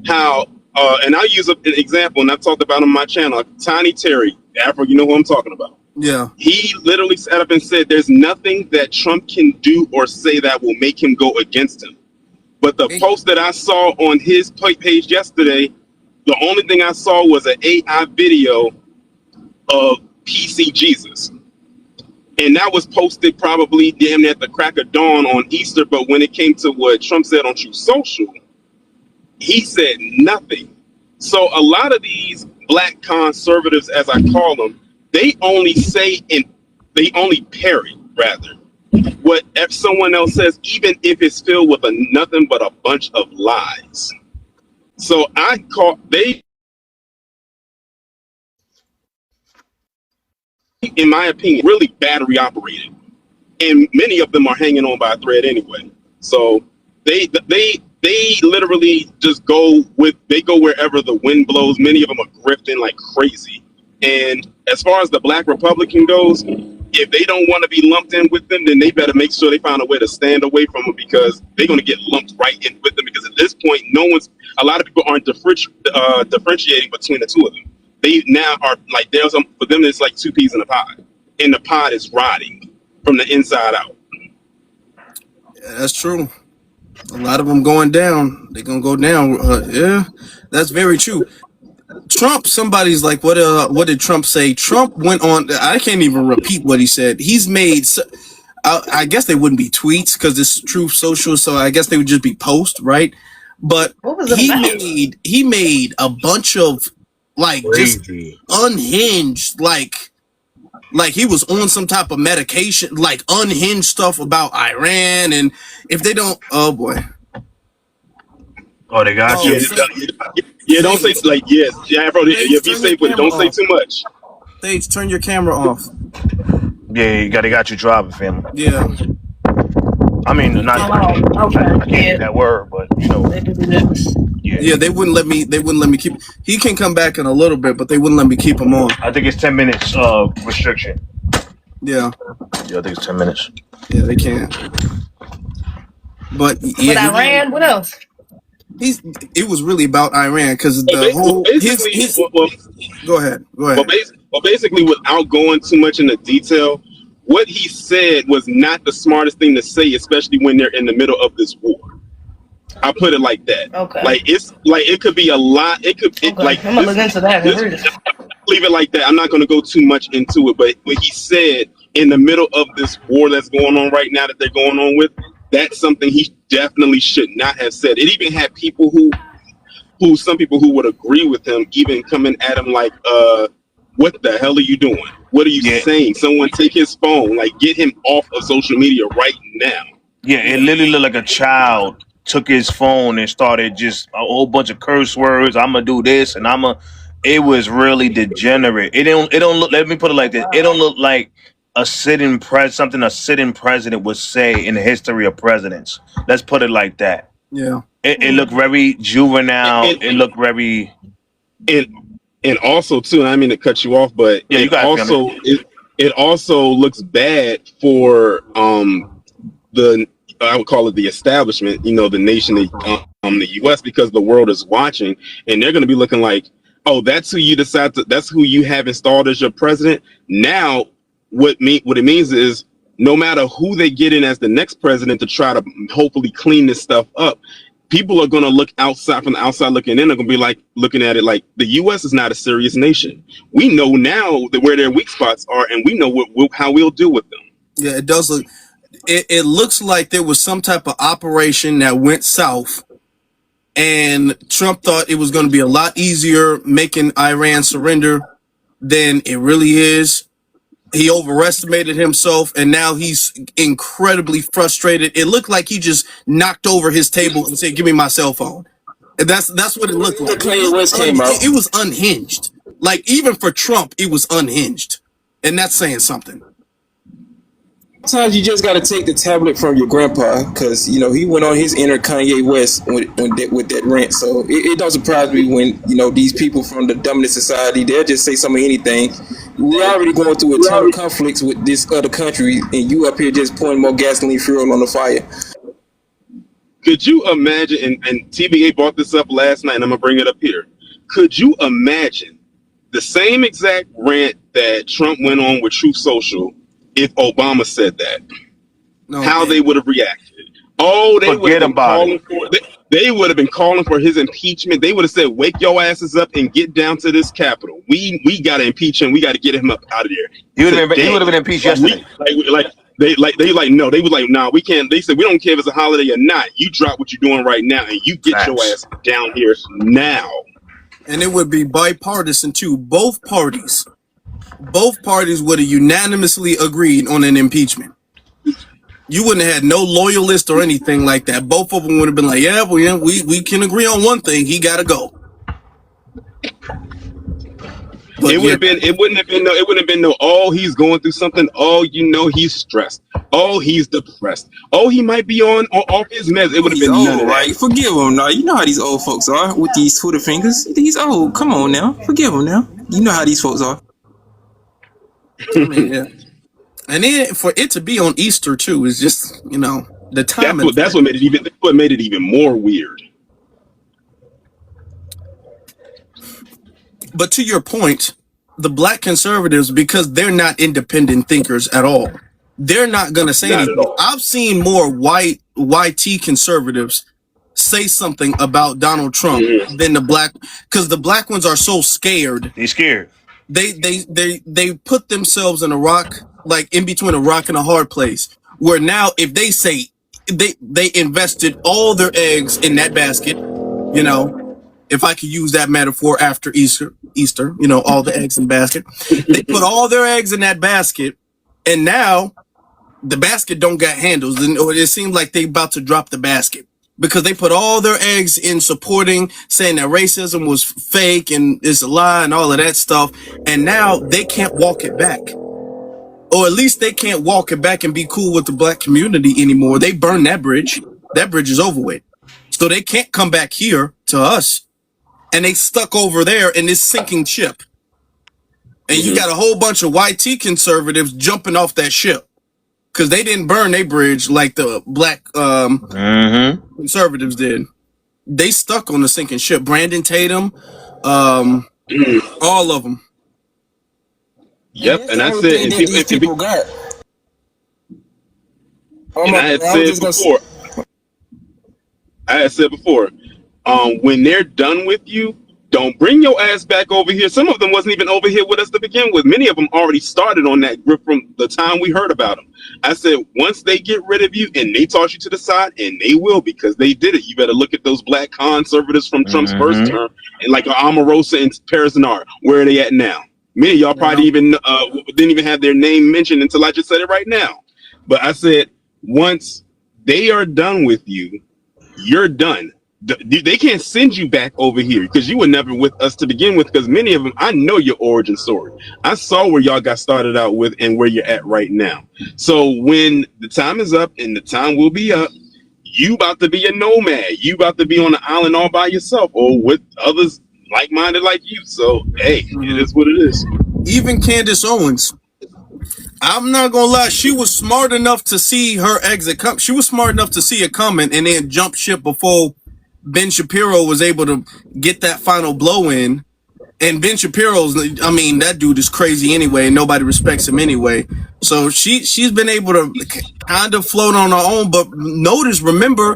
how, and I'll use an example, and I've talked about on my channel, Tiny Terry, Afro, you know who I'm talking about. Yeah. He literally sat up and said there's nothing that Trump can do or say that will make him go against him. But the post that I saw on his page yesterday, the only thing I saw was an AI video of PC Jesus. And that was posted probably damn near at the crack of dawn on Easter. But when it came to what Trump said on Truth Social, he said nothing. So a lot of these black conservatives, as I call them, they only say and they only parrot rather what if someone else says, even if it's filled with nothing but a bunch of lies. So I call they, in my opinion, really battery operated, and many of them are hanging on by a thread anyway. So they literally just go wherever the wind blows. Many of them are grifting like crazy. And as far as the black Republican goes, if they don't want to be lumped in with them, then they better make sure they find a way to stand away from them, because they're going to get lumped right in with them. Because at this point, a lot of people aren't differentiating between the two of them. They now are like, for them, it's like two peas in a pod, and the pod is rotting from the inside out. Yeah, that's true. A lot of them going down. They're going to go down. Yeah, that's very true. Trump, somebody's like, what did Trump say? Trump went on, I can't even repeat what he said. He's made, I guess they wouldn't be tweets because it's Truth Social, so I guess they would just be posts, right? But he made a bunch of like just unhinged, like he was on some type of medication, like unhinged stuff about Iran, and if they don't, oh boy. Oh, they got you. Yeah, don't say like bro. Yeah, be safe with it. Don't say too much. Sage, turn your camera off. Yeah, they got you driving, family. Yeah. I mean, not. Okay. I can't use that word, but you know. Yeah, they wouldn't let me keep. He can come back in a little bit, but they wouldn't let me keep him on. I think it's 10 minutes restriction. Yeah. Yeah, I think it's 10 minutes. Yeah, they can't. But yeah, but Iran, what else? It was really about Iran because the whole. Go ahead. Well, basically, without going too much into detail, what he said was not the smartest thing to say, especially when they're in the middle of this war. I put it like that. Okay. Like it could be a lot. I'm gonna look into that. Leave it like that. I'm not gonna go too much into it, but what he said in the middle of this war that's going on right now that they're going on with, that's something he definitely should not have said. It even had people some people who would agree with him even coming at him like, what the hell are you doing? What are you saying? Someone take his phone, like get him off of social media right now. Yeah, it literally looked like a child took his phone and started just a whole bunch of curse words. I'm gonna do this and it was really degenerate. It don't look, let me put it like this. It don't look like something a sitting president would say in the history of presidents. Let's put it like that. Yeah. It looked very juvenile. It looked very and also too, and I mean to cut you off, but yeah, you guys it also looks bad for the I would call it the establishment, you know, the nation, the U.S., because the world is watching, and they're going to be looking like, oh, that's who you decide to, that's who you have installed as your president. Now, what it means is, no matter who they get in as the next president to try to hopefully clean this stuff up, people are going to look outside, from the outside looking in. They're going to be like looking at it like the U.S. is not a serious nation. We know now that where their weak spots are, and we know how we'll deal with them. Yeah, it does look. It looks like there was some type of operation that went south, and Trump thought it was going to be a lot easier making Iran surrender than it really is. He overestimated himself, and now he's incredibly frustrated. It looked like he just knocked over his table and said, "Give me my cell phone." And that's what it looked like. It was unhinged. Like, even for Trump, it was unhinged, and that's saying something. Sometimes you just gotta take the tablet from your grandpa, because you know he went on his inner Kanye West with that rant. So it don't surprise me when, you know, these people from the dominant society, they'll just say some of anything. We're already going through a ton of conflicts with this other country, and you up here just pouring more gasoline fuel on the fire. Could you imagine? And TBA brought this up last night, and I'm gonna bring it up here. Could you imagine the same exact rant that Trump went on with Truth Social if Obama said that? How they would have reacted? Oh, they would have been calling for. They would have been calling for his impeachment. They would have said, "Wake your asses up and get down to this Capitol. We got to impeach him. We got to get him up out of there." He would have been impeached yesterday. They no. They was like, "No, we can't." They said, "We don't care if it's a holiday or not. You drop what you're doing right now, and you get your ass down here now." And it would be bipartisan too. Both parties would have unanimously agreed on an impeachment. You wouldn't have had no loyalist or anything like that. Both of them would have been like, "Yeah, we can agree on one thing. He got to go." But it wouldn't have been no. Oh, he's going through something. Oh, you know, he's stressed. Oh, he's depressed. Oh, he might be off his meds. It would have been old, none of that. right? Forgive him now. You know how these old folks are with these Twitter fingers. He's old. Come on now, forgive him now. You know how these folks are. I mean, yeah. And then for it to be on Easter too is just, you know, the time. That's what made it even more weird. But to your point, the black conservatives, because they're not independent thinkers at all, they're not going to say anything. I've seen more white YT conservatives say something about Donald Trump than the black, because the black ones are so scared. They're scared. They put themselves in in between a rock and a hard place, where now if they say they invested all their eggs in that basket, you know, if I could use that metaphor after Easter, you know, all the eggs in the basket. They put all their eggs in that basket, and now the basket don't got handles, and it seems like they about to drop the basket because they put all their eggs in supporting, saying that racism was fake and it's a lie and all of that stuff, and now they can't walk it back. Or at least they can't walk it back and be cool with the black community anymore. They burned that bridge. That bridge is over with. So they can't come back here to us. And they stuck over there in this sinking ship. And you got a whole bunch of YT conservatives jumping off that ship. Because they didn't burn their bridge like the black conservatives did. They stuck on the sinking ship. Brandon Tatum, all of them. Yep, and I said, people got. And I had said before, when they're done with you, don't bring your ass back over here. Some of them wasn't even over here with us to begin with. Many of them already started on that grip from the time we heard about them. I said, once they get rid of you and they toss you to the side, and they will, because they did it. You better look at those black conservatives from Trump's first term, and like Omarosa and Paris Nard. Where are they at now? Many of y'all probably even didn't even have their name mentioned until I just said it right now. But I said, once they are done with you, you're done. They can't send you back over here because you were never with us to begin with. Because many of them, I know your origin story. I saw where y'all got started out with and where you're at right now. So when the time is up, and the time will be up, you about to be a nomad. You about to be on an island all by yourself or with others like-minded like you. So hey, it is what it is. Even Candace Owens, I'm not gonna lie, she was smart enough to see her exit come. She was smart enough to see it coming and then jump ship before Ben Shapiro was able to get that final blow in. And Ben Shapiro's, I mean, that dude is crazy anyway, and nobody respects him anyway. So she's been able to kind of float on her own. But remember,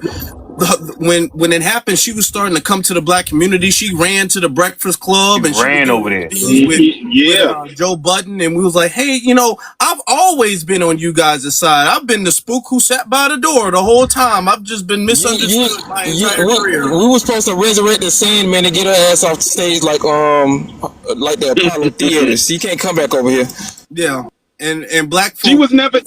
when it happened, she was starting to come to the black community. She ran to the Breakfast Club and she ran over there. with Joe Budden, and we was like, hey, I've always been on you guys' side. I've been the spook who sat by the door the whole time. I've just been misunderstood my entire career. We were supposed to resurrect the Sandman and get her ass off the stage like the Apollo Theater. She can't come back over here. Yeah. And black she was never with us.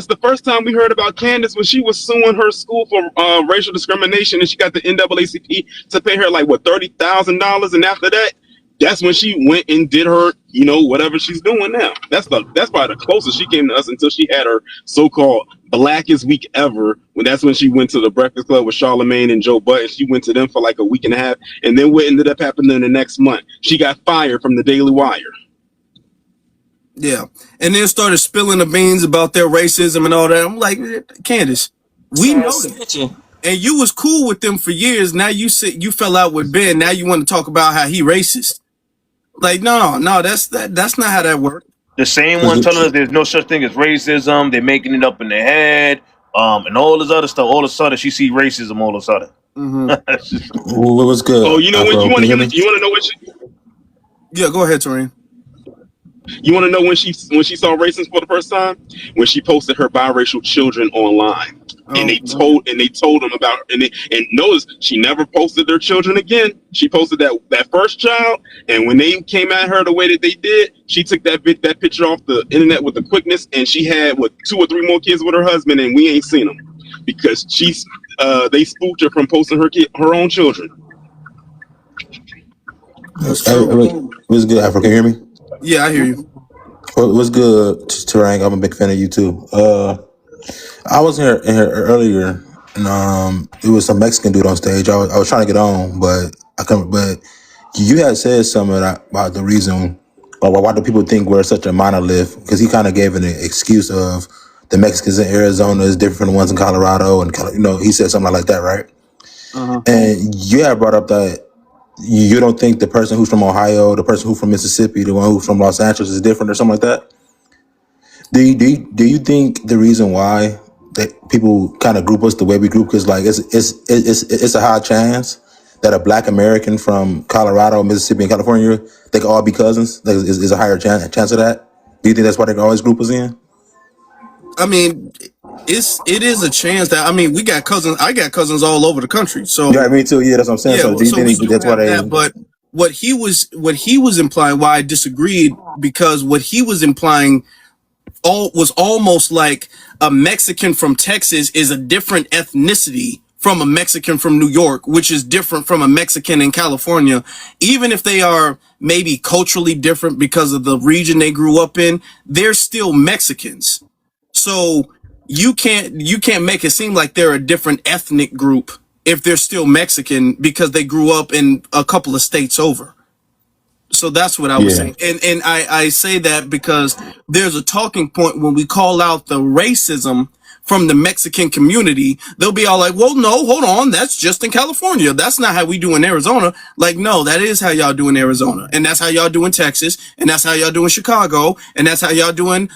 The first time we heard about Candace was she was suing her school for racial discrimination, and she got the NAACP to pay her like $30,000, and after that, that's when she went and did her whatever she's doing now. That's probably the closest she came to us until she had her so-called Blackest Week ever. That's when she went to the Breakfast Club with Charlamagne and Joe Budden. She went to them for like a week and a half, and then what ended up happening the next month? She got fired from the Daily Wire. Yeah, and then started spilling the beans about their racism and all that. I'm like, Candace, we know that, and you was cool with them for years. Now you fell out with Ben. Now you want to talk about how he racist? Like, no, that's not how that works. The same one telling us there's no such thing as racism. They're making it up in their head, and all this other stuff. All of a sudden, she see racism. All of a sudden, What was good? Oh, you know what? You want to know what? Yeah, go ahead, Torian. You want to know when she saw racism for the first time? When she posted her biracial children online, and they told them about and notice she never posted their children again. She posted that first child, and when they came at her the way that they did, she took that picture off the internet with the quickness, and she had 2 or 3 more kids with her husband, and we ain't seen them because they spooked her from posting her own children. What's good, Afro? Can you hear me? Yeah, I hear you. What's good, Tarang? I'm a big fan of you too. I was in here earlier, and it was some Mexican dude on stage. I was trying to get on, but I couldn't. But you had said something about the reason why do people think we're such a monolith? Because he kind of gave an excuse of the Mexicans in Arizona is different from the ones in Colorado, and he said something like that, right? And you had brought up that you don't think the person who's from Ohio, the person who's from Mississippi, the one who's from Los Angeles is different or something like that? Do you think the reason why that people kind of group us the way we group is like it's a high chance that a Black American from Colorado, Mississippi, and California, they could all be cousins? Like, is a higher chance of that? Do you think that's why they always group us in? I mean, it is a chance that we got cousins. I got cousins all over the country. So yeah, me too. Yeah, that's what I'm saying. Yeah, so do you think that's why they? But what he was implying, why I disagreed, because what he was implying was almost like a Mexican from Texas is a different ethnicity from a Mexican from New York, which is different from a Mexican in California, even if they are maybe culturally different because of the region they grew up in. They're still Mexicans. So you can't make it seem like they're a different ethnic group if they're still Mexican because they grew up in a couple of states over. So that's what I was saying. And I say that because there's a talking point when we call out the racism from the Mexican community. They'll be all like, well, no, hold on. That's just in California. That's not how we do in Arizona. Like, no, that is how y'all do in Arizona. And that's how y'all do in Texas. And that's how y'all do in Chicago. And that's how y'all do in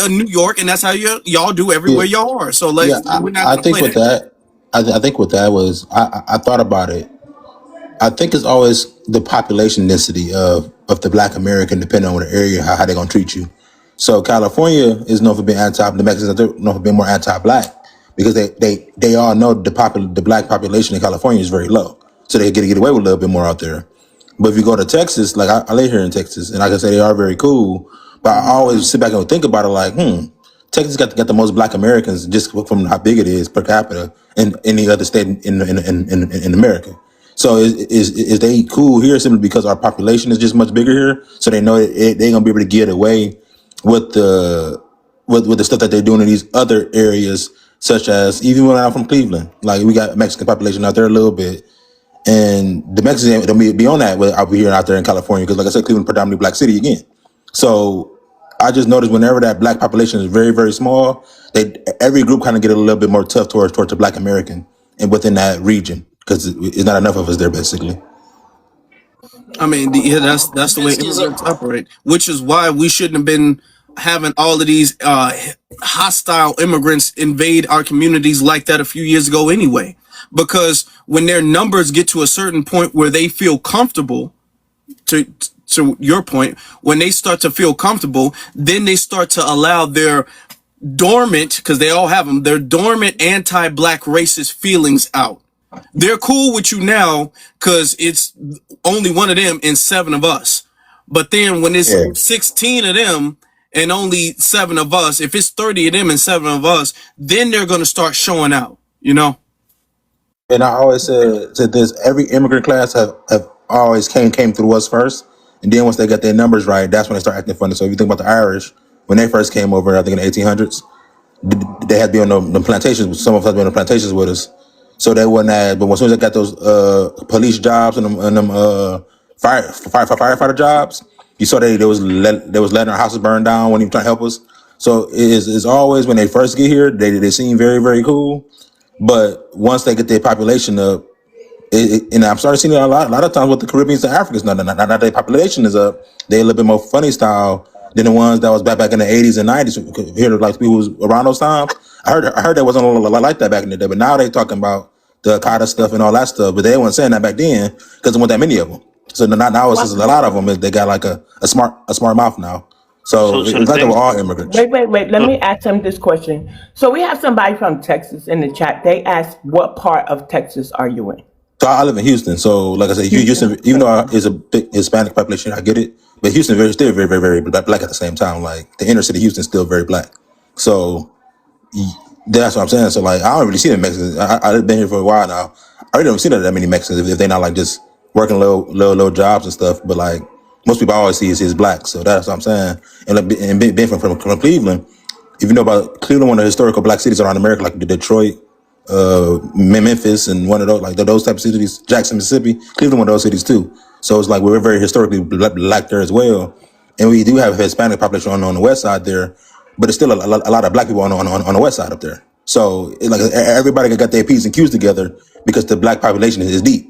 New York. And that's how y'all do everywhere y'all are. So like, I think with that, I think with that was, I thought about it. I think it's always the population density of the Black American, depending on the area, how they're gonna treat you. So California is known for being the Mexicans are known for being more anti-Black because they all know the Black population in California is very low, so they get away with a little bit more out there. But if you go to Texas, like I live here in Texas, and like I say, they are very cool. But I always sit back and think about it, like, Texas got the most Black Americans just from how big it is per capita in any other state in America. So is they cool here simply because our population is just much bigger here? So they know they're gonna be able to get away with the stuff that they're doing in these other areas, such as even when I'm from Cleveland, like we got Mexican population out there a little bit, and the Mexicans don't be on that out here out there in California because, like I said, Cleveland predominantly Black city again. So I just noticed whenever that Black population is very very small, every group kind of get a little bit more tough towards the Black American and within that region because it's not enough of us there basically. I mean, that's the way immigrants operate, which is why we shouldn't have been having all of these hostile immigrants invade our communities like that a few years ago anyway. Because when their numbers get to a certain point where they feel comfortable, to your point, when they start to feel comfortable, then they start to allow their dormant, because they all have them, their dormant anti-Black racist feelings out. They're cool with you now because it's only one of them and 7 of us. But then when it's 16 of them and only 7 of us, if it's 30 of them and 7 of us, then they're going to start showing out, you know? And I always said this: every immigrant class have always came through us first, and then once they got their numbers right, that's when they start acting funny. So if you think about the Irish, when they first came over, I think in the 1800s, they had to be on the plantations. Some of us had to be on the plantations with us, so they wasn't as. But as soon as they got those police jobs and them firefighter jobs, you saw they was letting our houses burn down when even trying to help us. So it's always when they first get here, they seem very very cool. But once they get their population up, and I'm starting to see it a lot of times with the Caribbeans and Africans. Now their population is up, they a little bit more funny style than the ones that was back in the 80s and 90s. Here, like people who was around those times. I heard that wasn't a lot like that back in the day. But now they talking about the Al-Qaeda stuff and all that stuff. But they weren't saying that back then because there weren't that many of them. So now it's just a lot of them. They got like a smart mouth now. So it's like they were all immigrants. Wait. Let me ask him this question. So we have somebody from Texas in the chat. They asked, what part of Texas are you in? So I live in Houston. So like I said, Houston, even though it's a big Hispanic population, I get it. But Houston is still very, very, very Black at the same time. Like the inner city of Houston is still very Black. So that's what I'm saying. So like I don't really see the Mexicans. I've been here for a while now. I really don't see that many Mexicans if they're not like just working low jobs and stuff. But like most people I always see is Black. So that's what I'm saying. And like being from Cleveland, if you know about Cleveland, one of the historical Black cities around America, like Detroit, Memphis, and one of those like those type of cities, Jackson, Mississippi, Cleveland, one of those cities too. So it's like we're very historically Black there as well, and we do have a Hispanic population on the west side there, but it's still a lot of Black people on the west side up there. So it's like everybody got their P's and Q's together because the Black population is deep.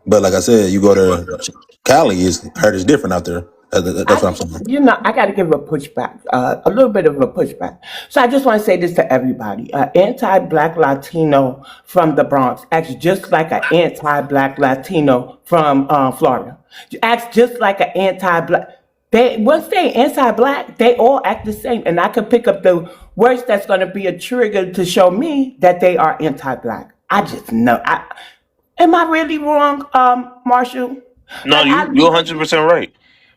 But like I said, you go to Cali, I heard it's different out there. That's what I'm saying. You know, I got to give a pushback, a little bit of a pushback. So I just want to say this to everybody. Anti-Black Latino from the Bronx acts just like an anti-Black Latino from Florida. Acts just like an anti-Black. Once they anti-Black, they all act the same. And I can pick up the words that's going to be a trigger to show me that they are anti-Black. I just know. Am I really wrong, Marshall? No, you're 100% right.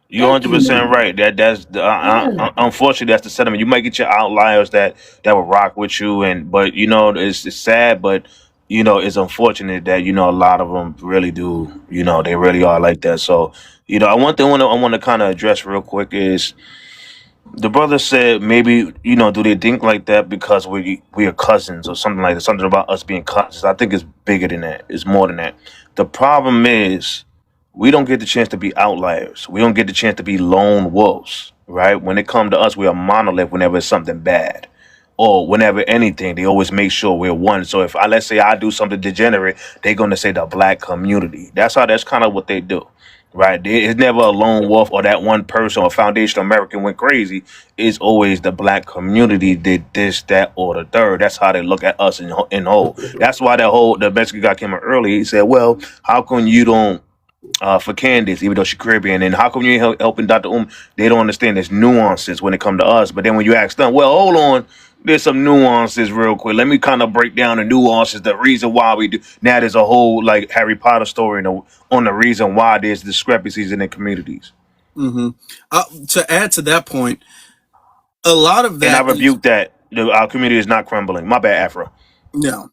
You're 100% right. That's unfortunately that's the sentiment. You might get your outliers that will rock with you, but you know it's sad, but you know it's unfortunate that you know a lot of them really do. You know they really are like that. So you know one thing I want to kind of address real quick is the brother said maybe you know do they think like that because we are cousins or something like that, something about us being cousins. I think it's bigger than that. It's more than that. The problem is we don't get the chance to be outliers. We don't get the chance to be lone wolves, right? When it comes to us, we're a monolith whenever it's something bad. Or whenever anything, they always make sure we're one. So if let's say I do something degenerate, they're going to say the Black community. That's kind of what they do, right? It's never a lone wolf or that one person or Foundation American went crazy. It's always the Black community did this, that, or the third. That's how they look at us in whole. That's why the Mexican guy came out early. He said, well, how come you don't, for Candace, even though she's Caribbean, and how come you ain't helping Dr. They don't understand there's nuances when it comes to us. But then when you ask them, well, hold on, there's some nuances real quick. Let me kind of break down the nuances, the reason why we do. Now there's a whole like Harry Potter story on the reason why there's discrepancies in the communities. To add to that point, a lot of that. And I rebuke that. our community is not crumbling. My bad, Afro. No.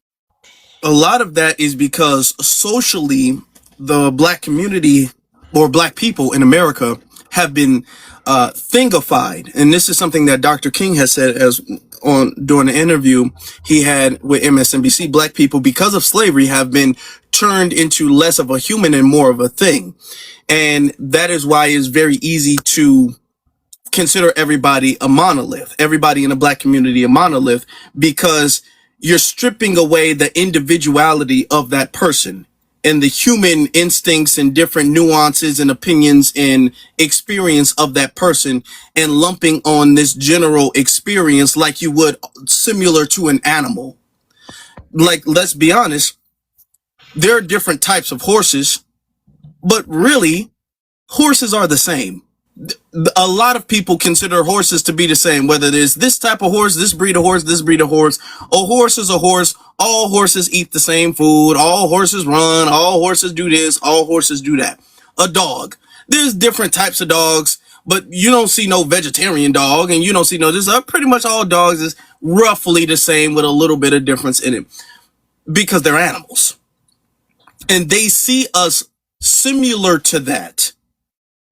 A lot of that is because socially, the black community or black people in America have been thingified, and this is something that Dr. King has said as on during an interview he had with MSNBC. Black people, because of slavery, have been turned into less of a human and more of a thing, and that is why it's very easy to consider everybody a monolith, everybody in the black community a monolith, because you're stripping away the individuality of that person and the human instincts and different nuances and opinions and experience of that person, and lumping on this general experience like you would similar to an animal. Like, let's be honest, there are different types of horses, but really horses are the same. A lot of people consider horses to be the same, whether there's this type of horse, this breed of horse, this breed of horse. A horse is a horse. All horses eat the same food. All horses run. All horses do this. All horses do that. A dog. There's different types of dogs, but you don't see no vegetarian dog, and you don't see no this. Pretty much all dogs is roughly the same with a little bit of difference in it, because they're animals. And they see us similar to that.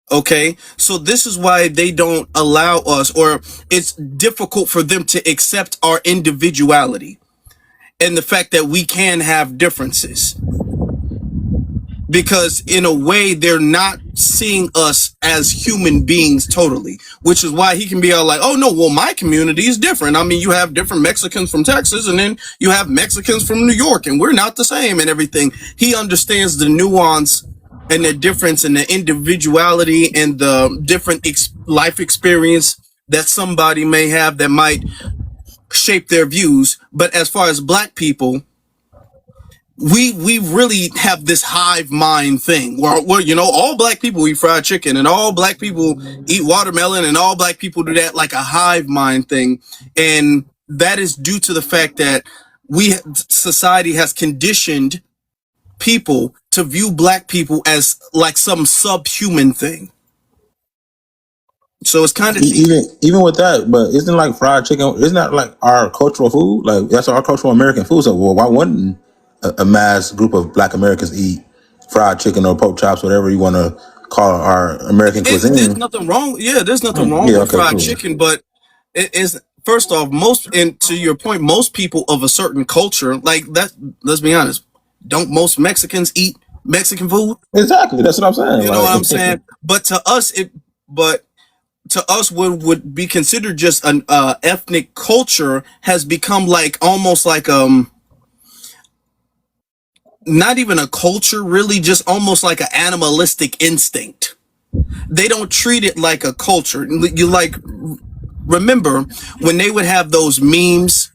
Okay, so this is why they don't allow us, or it's difficult for them to accept our individuality and the fact that we can have differences, because in a way they're not seeing us as human beings totally, which is why he can be all like, oh no, well, my community is different. I mean, you have different Mexicans from Texas, and then you have Mexicans from New York, and we're not the same and everything. He understands the nuance and the difference in the individuality and the different life experience that somebody may have that might shape their views. But as far as black people, we really have this hive mind thing where you know, all black people eat fried chicken, and all black people eat watermelon, and all black people do that, like a hive mind thing. And that is due to the fact that society has conditioned people to view black people as like some subhuman thing. So it's kind of even with that, but isn't like fried chicken? Isn't that like our cultural food? Like that's our cultural American food. So well, why wouldn't a mass group of Black Americans eat fried chicken or pork chops, whatever you want to call our American cuisine? There's nothing wrong. Yeah, there's nothing wrong with fried chicken, but it is, first off, and to your point, most people of a certain culture, like that. Let's be honest. Don't most Mexicans eat Mexican food? Exactly. That's what I'm saying. You know what I'm saying? But to us, what would be considered just an ethnic culture has become like almost like not even a culture, really, just almost like an animalistic instinct. They don't treat it like a culture. You like remember when they would have those memes,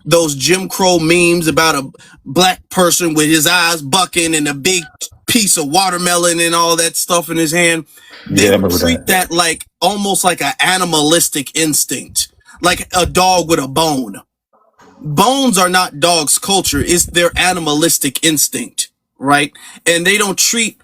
those Jim Crow memes about a black person with his eyes bucking and a big piece of watermelon and all that stuff in his hand. They would treat that like almost like an animalistic instinct, like a dog with a bone. Bones are not dogs' culture, it's their animalistic instinct, right? And they don't treat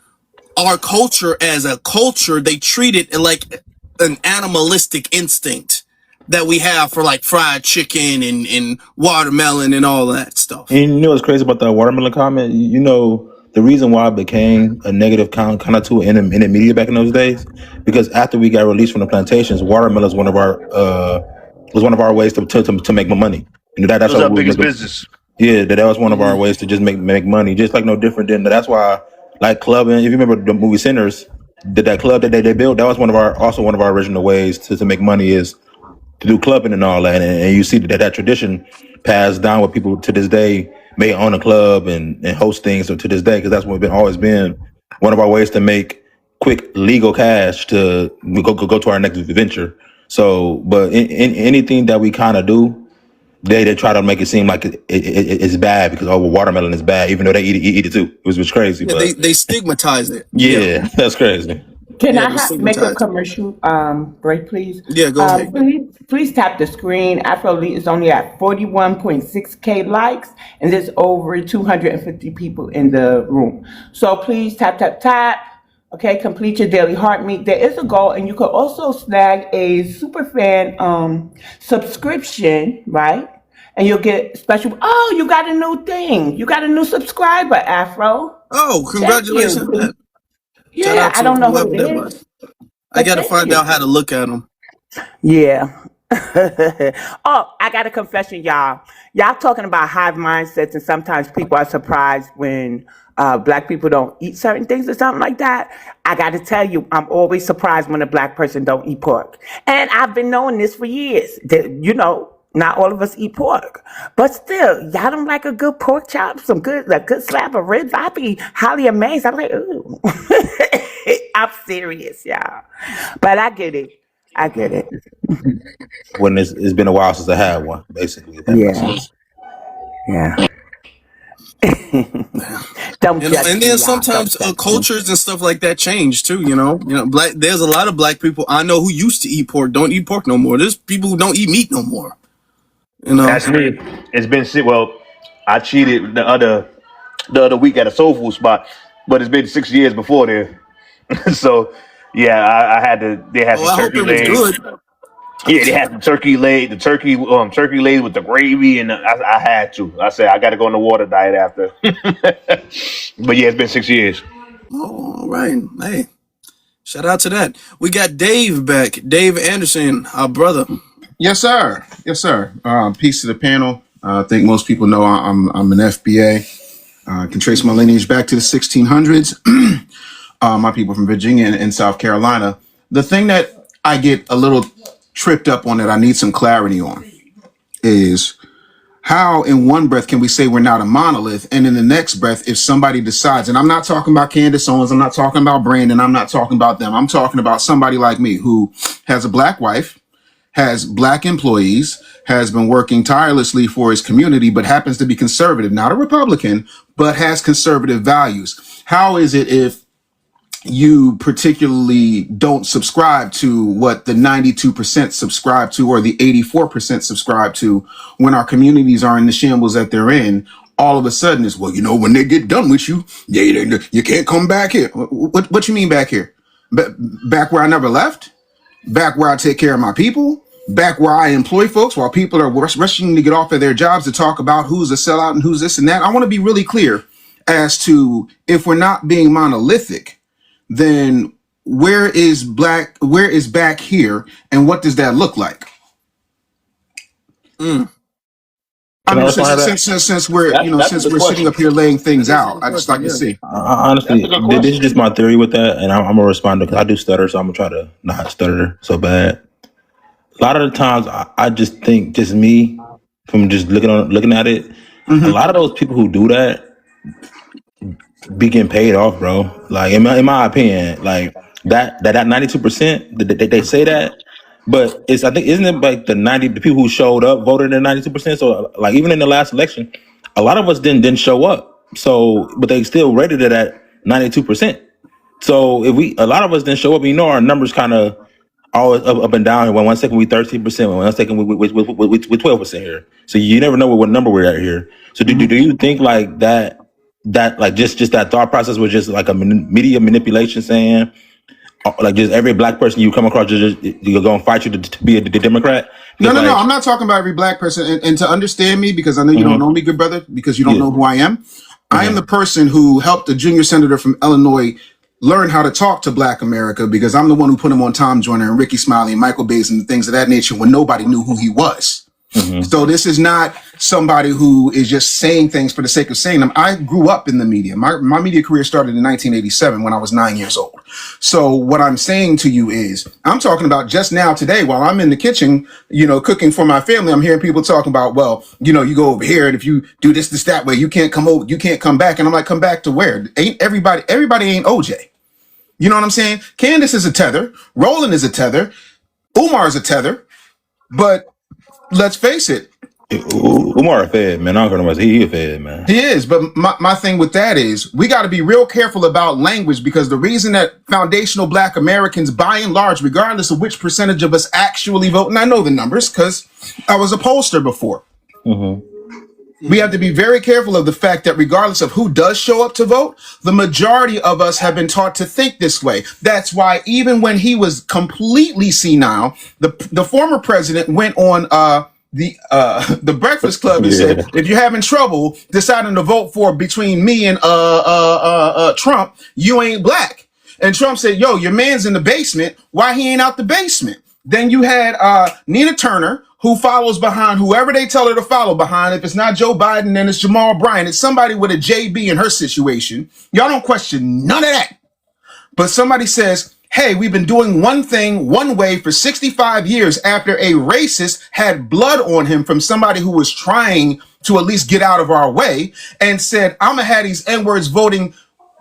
our culture as a culture, they treat it like an animalistic instinct that we have for like fried chicken and watermelon and all that stuff. And you know what's crazy about the watermelon comment? You know the reason why it became a negative kind of tool in the media back in those days, because after we got released from the plantations, watermelon was one of our ways to make more money. You know, that's our biggest business. Yeah, that was one of our ways to just make money, just like no different than that's why like clubbing. If you remember the movie Sinners, that club that they built, that was one of our original ways to make money, is to do clubbing and all that. And you see that tradition passed down with people to this day, may own a club and host things to this day, because that's what always been one of our ways to make quick legal cash to go to our next venture. So, but in anything that we kind of do, they try to make it seem like it's bad because watermelon is bad, even though they eat it too. It was crazy. Yeah, but they stigmatize it. Yeah, that's crazy. Can I make a commercial break, please? Yeah, go ahead. Please tap the screen. Afroelite is only at 41.6K likes, and there's over 250 people in the room. So please tap. Okay, complete your daily heart meet. There is a goal, and you could also snag a superfan subscription, right? And you'll get special. Oh, you got a new thing. You got a new subscriber, Afro. Oh, Thank congratulations! you. Shout Yeah, out I to don't know whoever who that it was. is, I but got to thank find you. out how to look at them. Yeah. Oh, I got a confession, y'all. Y'all talking about hive mindsets, and sometimes people are surprised when black people don't eat certain things or something like that. I got to tell you, I'm always surprised when a black person don't eat pork, and I've been knowing this for years. That not all of us eat pork, but still, y'all don't like a good pork chop, a good slab of ribs. I'd be highly amazed. I'm like, ooh. I'm serious, y'all, but I get it. I get it. When it's been a while since I had one, basically. If that makes Yeah. sense. Yeah. Don't And judge then me, y'all. Don't sometimes judge me. cultures and stuff like that change too. Black. There's a lot of black people I know who used to eat pork don't eat pork no more. There's people who don't eat meat no more. That's me. It's been well. I cheated the other week at a soul food spot, but it's been 6 years before there. So yeah, I had to. They had Oh, some I hope turkey it was legs. good. Yeah, they had some turkey leg, turkey legs with the gravy, and I had to. I said I got to go on the water diet after. But yeah, it's been 6 years. Oh, all right. Hey, shout out to that. We got Dave back. Dave Anderson, our brother. Yes, sir. Yes, sir. Peace to the panel. I think most people know I'm an FBA. Can trace my lineage back to the 1600s. My people from Virginia and South Carolina. The thing that I get a little tripped up on that I need some clarity on is how in one breath can we say we're not a monolith, and in the next breath, if somebody decides, and I'm not talking about Candace Owens, I'm not talking about Brandon, I'm not talking about them, I'm talking about somebody like me who has a black wife, has black employees, has been working tirelessly for his community, but happens to be conservative, not a Republican, but has conservative values. How is it if you particularly don't subscribe to what the 92% subscribe to or the 84% subscribe to when our communities are in the shambles that they're in? All of a sudden it's, well, when they get done with you, you can't come back here. What you mean back here? Back where I never left? Back where I take care of my people? Back where I employ folks while people are rushing to get off of their jobs to talk about who's a sellout and who's this and that? I want to be really clear as to if we're not being monolithic, then where is back here, and what does that look like? I mean, since we're sitting up here laying things out, I just like to see. Honestly, this is just my theory with that, and I'm gonna respond because I do stutter, so I'm gonna try to not stutter so bad. A lot of the times, I just think, just me, from just looking at it, a lot of those people who do that be getting paid off, bro. Like in my opinion, like that 92%, they say that, but I think isn't it like the people who showed up voted in 92%? So like even in the last election, a lot of us didn't show up. So but they still rated it at 92%. So a lot of us didn't show up, our numbers kind of always up and down. When 1 second we 13%, 1 second we 12% here. So you never know what number we're at here. So do you think like that like just that thought process was just like a media manipulation, saying like just every black person you come across you're gonna fight you to be a Democrat? No, I'm not talking about every black person. And to understand me, because I know you don't know me, good brother, because you don't know who I am. I am the person who helped a junior senator from Illinois learn how to talk to Black America, because I'm the one who put him on Tom Joyner and Ricky Smiley and Michael Bays and things of that nature when nobody knew who he was. So this is not somebody who is just saying things for the sake of saying them. I grew up in the media. My media career started in 1987 when I was 9 years old. So what I'm saying to you is, I'm talking about just now today while I'm in the kitchen, cooking for my family. I'm hearing people talking about, well, you go over here and if you do this, that way, you can't come over, you can't come back. And I'm like, come back to where? Ain't everybody ain't OJ. You know what I'm saying? Candace is a tether. Roland is a tether. Umar is a tether. But let's face it. Umar a fed, man. I don't know he a fed, man. He is, but my thing with that is we got to be real careful about language, because the reason that foundational Black Americans, by and large, regardless of which percentage of us actually vote, and I know the numbers because I was a pollster before. We have to be very careful of the fact that regardless of who does show up to vote, the majority of us have been taught to think this way. That's why even when he was completely senile, the former president went on the Breakfast Club and said, Yeah. if you're having trouble deciding to vote for between me and Trump, you ain't black. And Trump said, yo, your man's in the basement. Why he ain't out the basement? Then you had Nina Turner, who follows behind whoever they tell her to follow behind. If it's not Joe Biden, then it's Jamal Bryant. It's somebody with a JB in her situation. Y'all don't question none of that. But somebody says, hey, we've been doing one thing one way for 65 years after a racist had blood on him from somebody who was trying to at least get out of our way and said, I'm going to have these N-words voting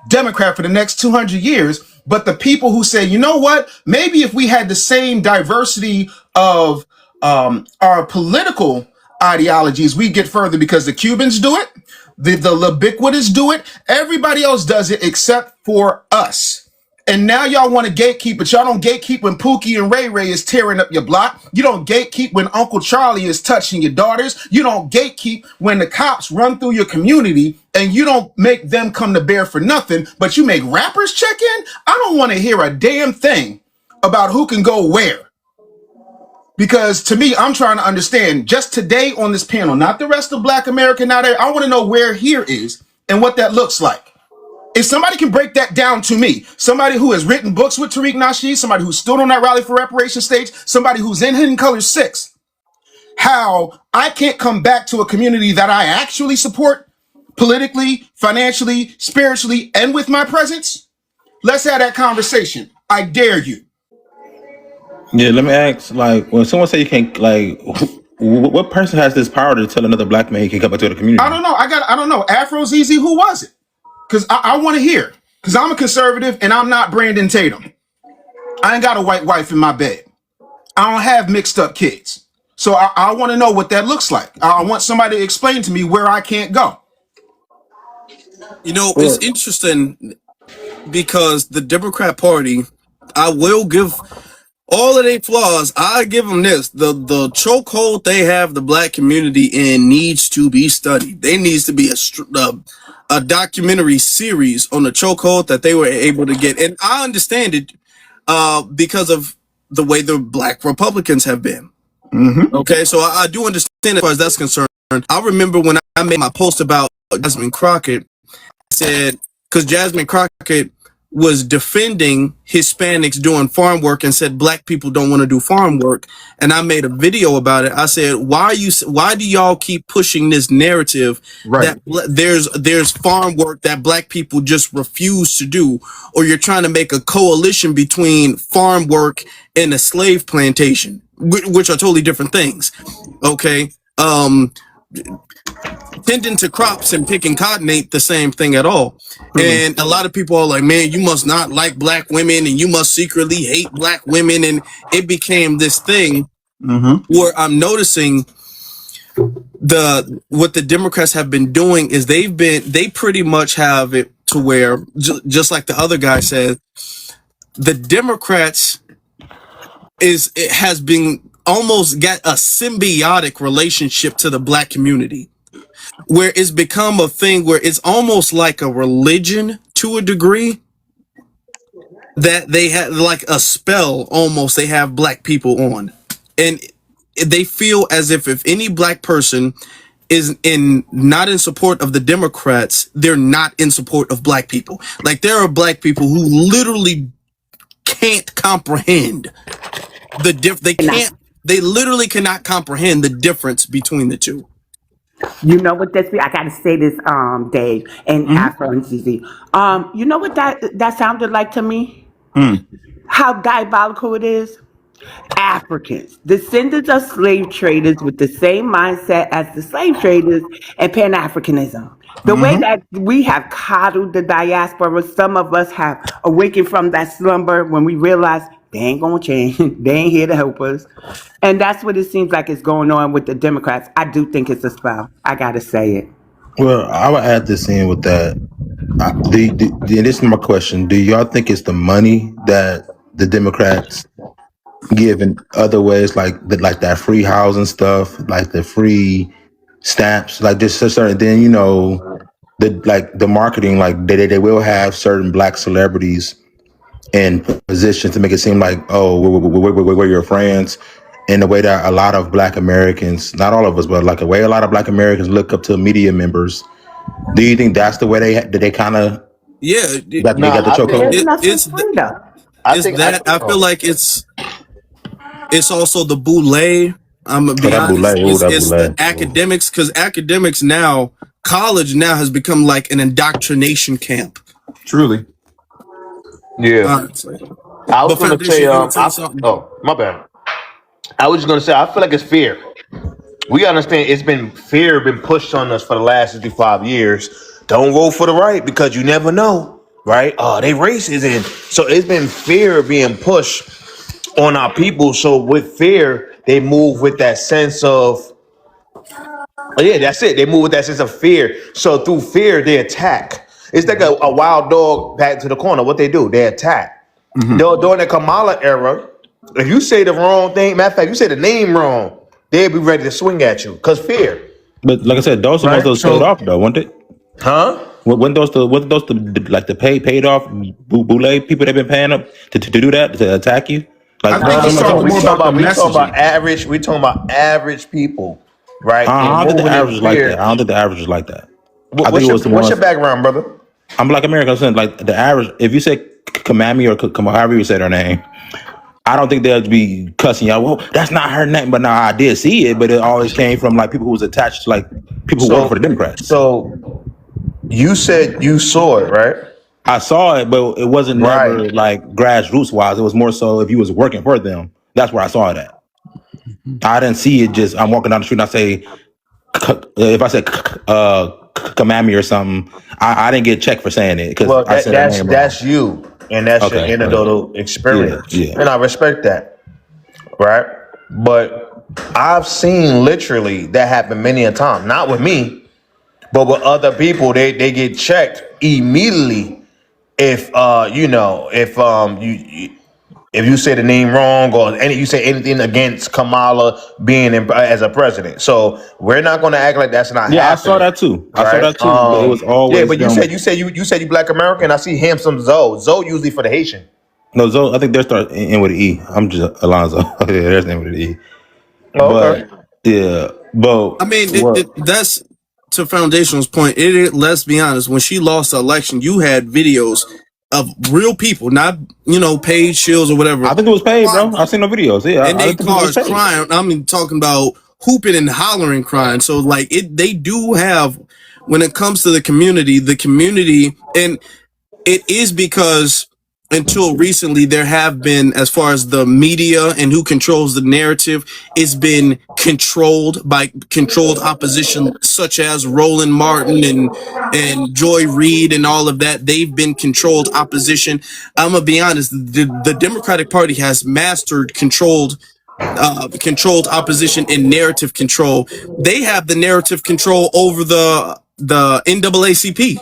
Democrat for the next 200 years. But the people who say, you know what, maybe if we had the same diversity of our political ideologies, we get further, because the Cubans do it, the Libiquitous do it, everybody else does it except for us. And now y'all want to gatekeep, but y'all don't gatekeep when Pookie and Ray Ray is tearing up your block. You don't gatekeep when Uncle Charlie is touching your daughters. You don't gatekeep when the cops run through your community, and you don't make them come to bear for nothing, but you make rappers check in. I don't want to hear a damn thing about who can go where. Because to me, I'm trying to understand just today on this panel, not the rest of Black America, not there. I want to know where here is and what that looks like. If somebody can break that down to me, somebody who has written books with Tariq Nasheed, somebody who stood on that Rally for Reparations stage, somebody who's in Hidden Colors 6, how I can't come back to a community that I actually support politically, financially, spiritually, and with my presence, let's have that conversation. I dare you. Yeah, let me ask. Like, when someone say you can't, like, what person has this power to tell another black man he can come back to the community? I don't know. I don't know. Afro ZZ, who was it? Because I want to hear. Because I'm a conservative and I'm not Brandon Tatum. I ain't got a white wife in my bed. I don't have mixed up kids. So I want to know what that looks like. I want somebody to explain to me where I can't go. You know, it's interesting because the Democrat Party, I will give all of their flaws. I give them this: the chokehold they have the black community in needs to be studied. There needs to be a documentary series on the chokehold that they were able to get, and I understand it because of the way the Black Republicans have been. Okay, so I do understand as far as that's concerned. I remember when I made my post about Jasmine Crockett, I said, because Jasmine Crockett was defending Hispanics doing farm work and said black people don't want to do farm work, and I made a video about it. I said, why do y'all keep pushing this narrative that there's farm work that black people just refuse to do, or you're trying to make a coalition between farm work and a slave plantation, which are totally different things. Okay, tending to crops and picking cotton ain't the same thing at all. And a lot of people are like, man, you must not like black women and you must secretly hate black women. And it became this thing where I'm noticing what the Democrats have been doing is they pretty much have it to where, just like the other guy said, the Democrats it has been almost got a symbiotic relationship to the black community, where it's become a thing where it's almost like a religion to a degree, that they have like a spell almost they have black people on, and they feel as if any black person is not in support of the Democrats, they're not in support of black people. Like, there are black people who literally can't comprehend they literally cannot comprehend the difference between the two. You know what that's I gotta say this, Dave and Afro and ZZ. You know what that sounded like to me? How diabolical it is? Africans, descendants of slave traders with the same mindset as the slave traders and Pan-Africanism. The way that we have coddled the diaspora, some of us have awakened from that slumber when we realize they ain't gonna change. They ain't here to help us. And that's what it seems like is going on with the Democrats. I do think it's a spell. I gotta say it. Well, I would add this in with that. And this is my question: do y'all think it's the money that the Democrats give in other ways, like that free housing stuff, like the free stamps, like just a certain. Then the marketing, like they will have certain black celebrities in positions to make it seem like, oh, we're your friends, in the way that a lot of black Americans, not all of us, but like the way a lot of black Americans look up to media members. Do you think that's the way they kind of Yeah, got they got the chokehold? I feel like it's also the boule. I'm gonna Oh, be that honest. boule, that It's the boule. academics, because academics now, college now has become like an indoctrination camp. Truly. Yeah. Honestly. I was But gonna Foundation, say, you gonna say something? oh, my bad. I was just gonna say, I feel like it's fear. We understand it's been fear been pushed on us for the last 55 years. Don't vote for the right because you never know, right? Oh, they racist, and so it's been fear being pushed on our people. So with fear, they move with that sense of, oh yeah, that's it. They move with that sense of fear. So through fear, they attack. It's like a wild dog back to the corner. What they do, they attack. During the Kamala era, if you say the wrong thing, matter of fact, you say the name wrong, they'll be ready to swing at you because fear. But like I said, those are the ones that was paid off though, weren't it? Huh? Wasn't those the paid off boule people that been paying up to do that, to attack you? Like, We talking about average people, right? I don't think the average is like that. I don't think the average is like that. I think it was the What's ones. your background, brother? I'm Black American. I'm saying like the average. If you say Kamami or however you say her name, I don't think they'll be cussing y'all. Well, that's not her name. But now I did see it, but it always came from like people who was attached to like people who work for the Democrats. So you said you saw it, right? I saw it, but it wasn't never like grassroots wise. It was more so if you was working for them. That's where I saw it at. I didn't see it. Just I'm walking down the street and I say, if I said Kamami or something, I didn't get checked for saying it because I said her name wrong. That's you, and that's your anecdotal experience, Yeah. and I respect that, right? But I've seen literally that happen many a time. Not with me, but with other people. They get checked immediately if if you say the name wrong or you say anything against Kamala being as a president. So we're not going to act like that's not happening. I saw that too. I saw that too. But it was always but you said you Black American. I see handsome Zoe usually for the Haitian. No, Zoe. I think they're starting in with an E. I'm just Alonzo. Yeah, there's name with an E. Okay. But I mean, that's to Foundational's point. Let's be honest. When she lost the election, you had videos of real people, not paid shills or whatever. I think it was paid, bro. I seen the videos. Yeah, and they cars crying. I mean, talking about hooping and hollering, crying. So like they do have, when it comes to the community, and it is because until recently there have been, as far as the media and who controls the narrative, it's been controlled by controlled opposition such as Roland Martin and Joy Reid and all of that. They've been controlled opposition. I'm gonna be honest, the Democratic Party has mastered controlled opposition and narrative control. They have the narrative control over the NAACP.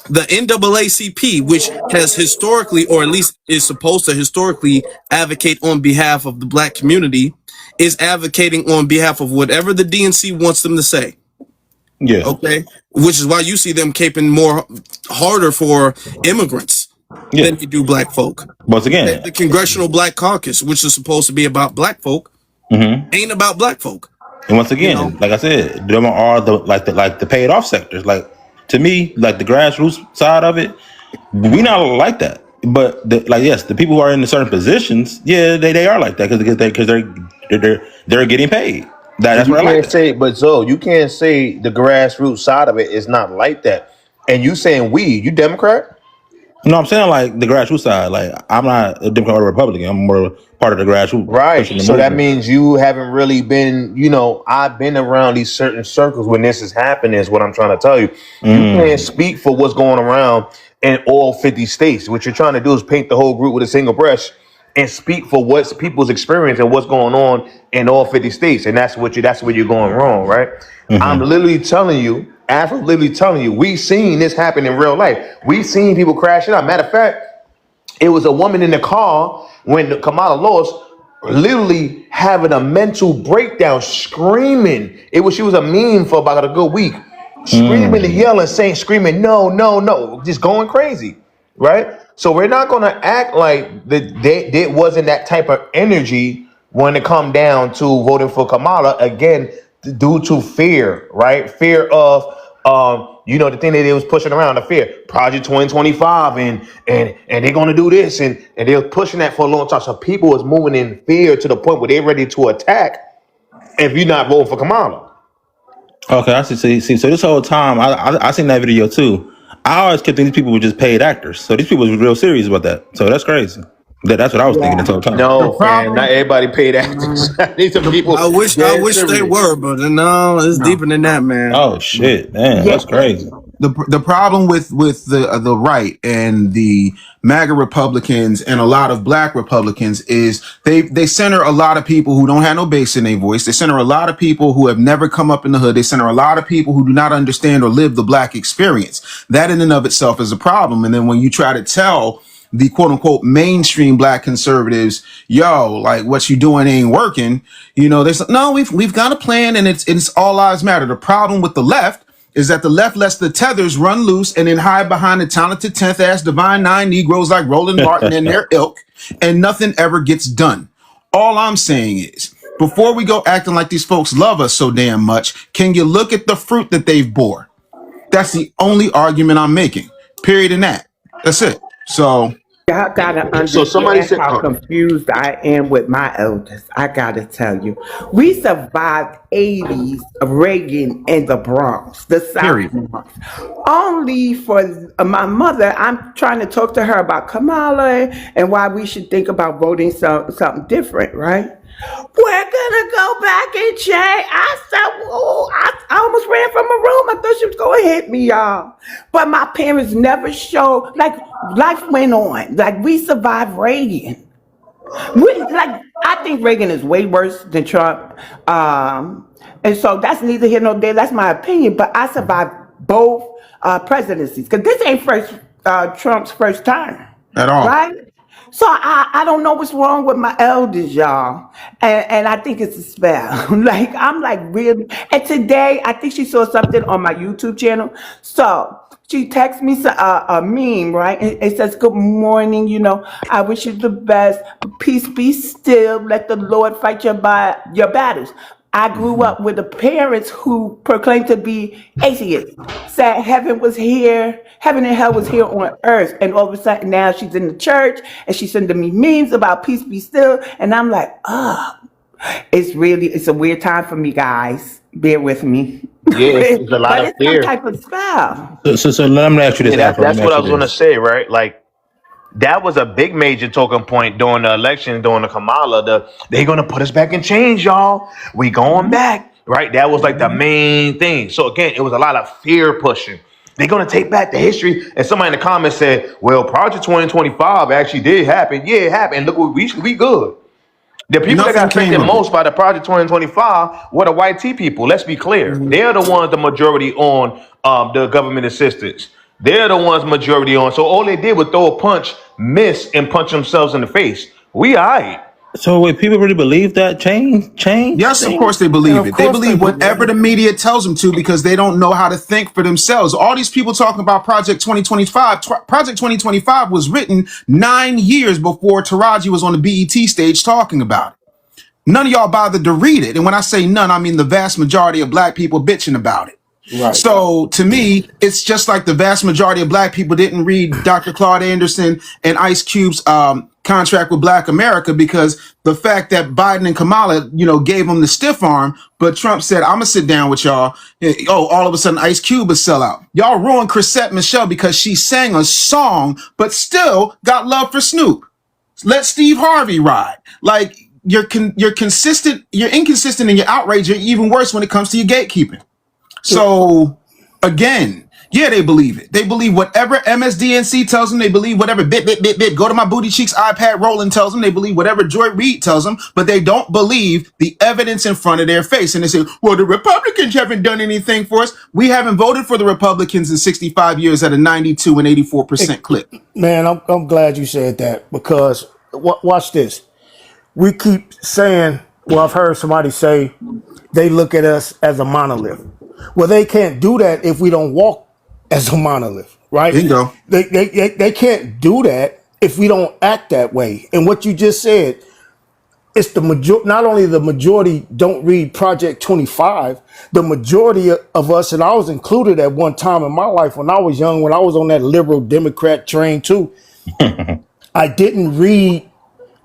The NAACP, which has historically, or at least is supposed to historically advocate on behalf of the Black community, is advocating on behalf of whatever the DNC wants them to say. Yeah. Okay. Which is why you see them caping harder for immigrants than you do Black folk. Once again, the Congressional Black Caucus, which is supposed to be about Black folk, ain't about Black folk. And once again, like I said, them are the paid off sectors. Like, to me, like the grassroots side of it, we not like that. But the people who are in certain positions, yeah, they are like that because they're getting paid. That's what I like. But Zoe, you can't say the grassroots side of it is not like that. And you saying you Democrat? No, I'm saying like the grassroots side. Like, I'm not a Democrat or a Republican. I'm more part of the grassroots. Right. So that means you haven't really been, I've been around these certain circles when this is happening, is what I'm trying to tell you. You can't speak for what's going around in all 50 states. What you're trying to do is paint the whole group with a single brush and speak for what's people's experience and what's going on in all 50 states. And that's where you're going wrong, right? I'm literally telling you, we've seen this happen in real life. We've seen people crashing out. Matter of fact, it was a woman in the car when Kamala lost. literally having a mental breakdown, screaming. She was a meme for about a good week, screaming and yelling, saying, screaming, no, no, no, just going crazy, right? So we're not gonna act like there wasn't that type of energy when it come down to voting for Kamala again, due to fear, right? Fear of the thing that they was pushing around, the fear, Project 2025, and they're gonna do this, and they were pushing that for a long time. So people was moving in fear to the point where they're ready to attack if you're not voting for Kamala. Okay, I see. So this whole time, I seen that video too. I always kept thinking these people were just paid actors. So these people was real serious about that. So that's crazy. That's what I was thinking this whole time. The No, fam, not problem, everybody paid actors. These are people I wish dead they serious. were, but no, it's deeper than that, man. Oh shit, man, Yeah. that's crazy. The problem with the right and the MAGA Republicans and a lot of black Republicans is they center a lot of people who don't have no bass in their voice. They center a lot of people who have never come up in the hood. They center a lot of people who do not understand or live the black experience. That in and of itself is a problem. And then when you try to tell the quote unquote mainstream black conservatives, yo, like what you doing ain't working, they say, no, we've got a plan and it's all lives matter. The problem with the left is that the left lets the tethers run loose and then hide behind the talented 10th ass Divine Nine Negroes like Roland Martin and their ilk, and nothing ever gets done. All I'm saying is, before we go acting like these folks love us so damn much, can you look at the fruit that they've bore? That's the only argument I'm making. Period. And that's it. So Y'all gotta So somebody understand said, how confused I am with my elders. I gotta tell you, we survived 80s Reagan and the Bronx, the South period. Bronx. Only for my mother, I'm trying to talk to her about Kamala and why we should think about voting something different, right? We're gonna go back and change. I said, oh, I almost ran from a room. I thought she was gonna hit me, y'all. But my parents never showed, like, life went on. Like, we survived Reagan. I think Reagan is way worse than Trump. And so that's neither here nor there. That's my opinion. But I survived both presidencies. Because this ain't Trump's first term. At all. Right? So I don't know what's wrong with my elders, y'all. And I think it's a spell. I'm like really. And today, I think she saw something on my YouTube channel. So she texted me a meme, right? It says, good morning, I wish you the best. Peace be still. Let the Lord fight your battles. I grew up with the parents who proclaimed to be atheists, said heaven and hell was here on earth. And all of a sudden now she's in the church and she's sending me memes about peace be still. And I'm like, it's a weird time for me, guys. Bear with me. yeah, it's a lot But of it's some fear. type of spell. So let me ask you this. Yeah, Afro, let that's me what ask I you was gonna this. say, right? Like that was a big major talking point during the election, during the Kamala. They're gonna put us back in change, y'all. We going back, right? That was like the main thing. So again, it was a lot of fear pushing. They're gonna take back the history. And somebody in the comments said, "Well, Project 2025 actually did happen. Yeah, it happened. Look, we good." The people that Nothing got came affected of it. most by the Project 2025 were the white T people. Let's be clear. They're the ones, the majority on the government assistance. They're the ones majority on. So all they did was throw a punch, miss, and punch themselves in the face. We all right. So wait, people really believe that change Yes, of thing? course they And believe of it. They course they believe whatever the believe it. media tells them to because they don't know how to think for themselves. All these people talking about Project 2025. Project 2025 was written 9 years before Taraji was on the BET stage talking about it. None of y'all bothered to read it. And when I say none, I mean the vast majority of black people bitching about it. Right. So to me, it's just like the vast majority of black people didn't read Dr. Claude Anderson and Ice Cube's contract with Black America because the fact that Biden and Kamala, gave them the stiff arm, but Trump said, I'm gonna sit down with y'all. Oh, all of a sudden Ice Cube is sellout. Y'all ruined Chrisette Michele because she sang a song, but still got love for Snoop. Let Steve Harvey ride. Like you're inconsistent in your outrage. You're even worse when it comes to your gatekeeping. So again, yeah, they believe it. They believe whatever MSDNC tells them. They believe whatever bit. Go to my booty cheeks iPad rolling tells them. They believe whatever Joy Reid tells them, but they don't believe the evidence in front of their face. And they say, well, the Republicans haven't done anything for us. We haven't voted for the Republicans in 65 years at a 92 and 84% clip. Man, I'm glad you said that because watch this. we keep saying, well, I've heard somebody say they look at us as a monolith. Well, they can't do that if we don't walk as a monolith, right? Bingo. They can't do that if we don't act that way. And what you just said, it's the majority. Not only the majority don't read Project 25, the majority of us, and I was included at one time in my life when I was young, when I was on that liberal Democrat train too. I didn't read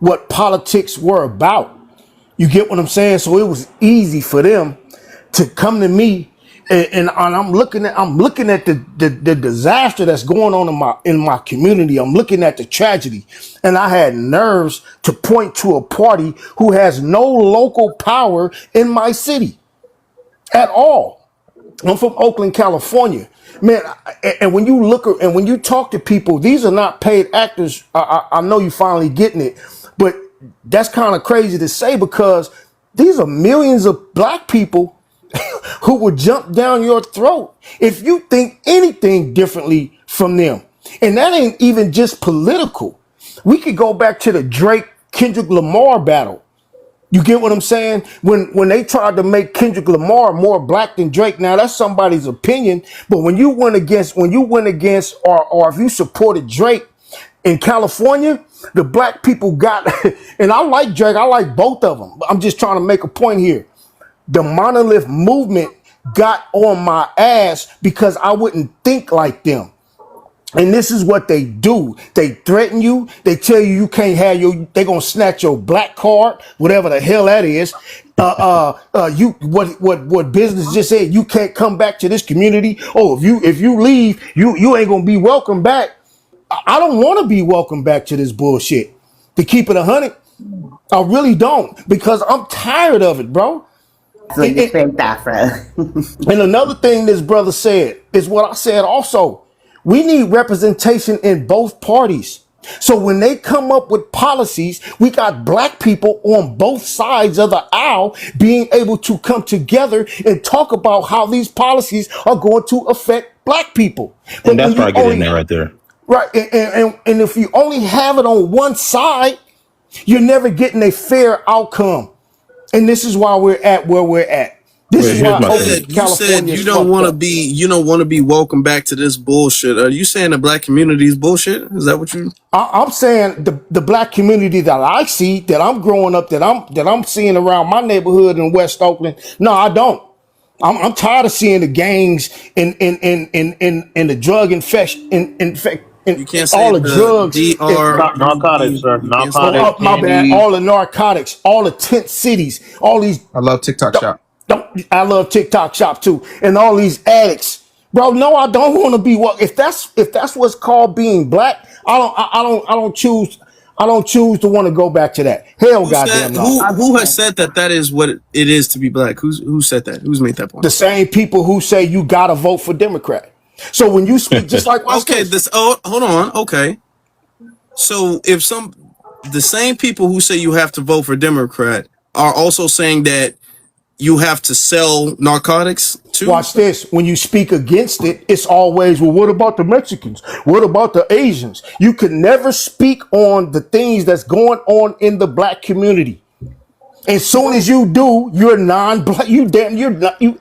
what politics were about. You get what I'm saying? So it was easy for them to come to me, and I'm looking at the disaster that's going on in my community. I'm looking at the tragedy, and I had nerves to point to a party who has no local power in my city at all. I'm from Oakland, California, man. And when you look and when you talk to people, these are not paid actors. I know you finally getting it, but that's kind of crazy to say because these are millions of black people who will jump down your throat if you think anything differently from them. And that ain't even just political. We could go back to the Drake Kendrick Lamar battle. You get what I'm saying? When they tried to make Kendrick Lamar more black than Drake, now that's somebody's opinion. But when you went against, or if you supported Drake in California, the black people got, and I like Drake, I like both of them. But I'm just trying to make a point here. The monolith movement got on my ass because I wouldn't think like them. And this is what they do. They threaten you. They tell you you can't have they're going to snatch your black card, whatever the hell that is. What business just said, you can't come back to this community. Oh, if you leave, you ain't going to be welcome back. I don't want to be welcome back to this bullshit. To keep it 100, I really don't, because I'm tired of it, bro. So you think that, Fred. And another thing this brother said is what I said also. We need representation in both parties. So when they come up with policies, we got black people on both sides of the aisle being able to come together and talk about how these policies are going to affect black people. But And that's where I get in there right there. right, and if you only have it on one side, you're never getting a fair outcome. And this is why we're at where we're at. This Well, is here's why my Okay, thing. Oakland, you said California you is don't fucked want to up. be welcome back to this bullshit. Are you saying the black community is bullshit? Is that what you? I'm saying the black community that I see, that I'm growing up, that I'm seeing around my neighborhood in West Oakland. No, I don't. I'm tired of seeing the gangs and the drug You can't say all the the drugs. Narcotics, sir. Narcotics, My bad. candy. All the narcotics, all the tent cities, all these. I love TikTok Shop. I love TikTok Shop too, and all these addicts, bro. No, I don't want to be what. If that's what's called being black, I don't choose to want to go back to that. Hell, Who goddamn said no. who has said that is what it is to be black? Who said that? Who's made that point? The same people who say you gotta vote for Democrat. So when you speak, just like Okay, hold on. Okay, so if the same people who say you have to vote for Democrat are also saying that you have to sell narcotics too. Watch this. When you speak against it, it's always, well, what about the Mexicans? What about the Asians? You can never speak on the things that's going on in the black community. As soon as you do, you're non-black. You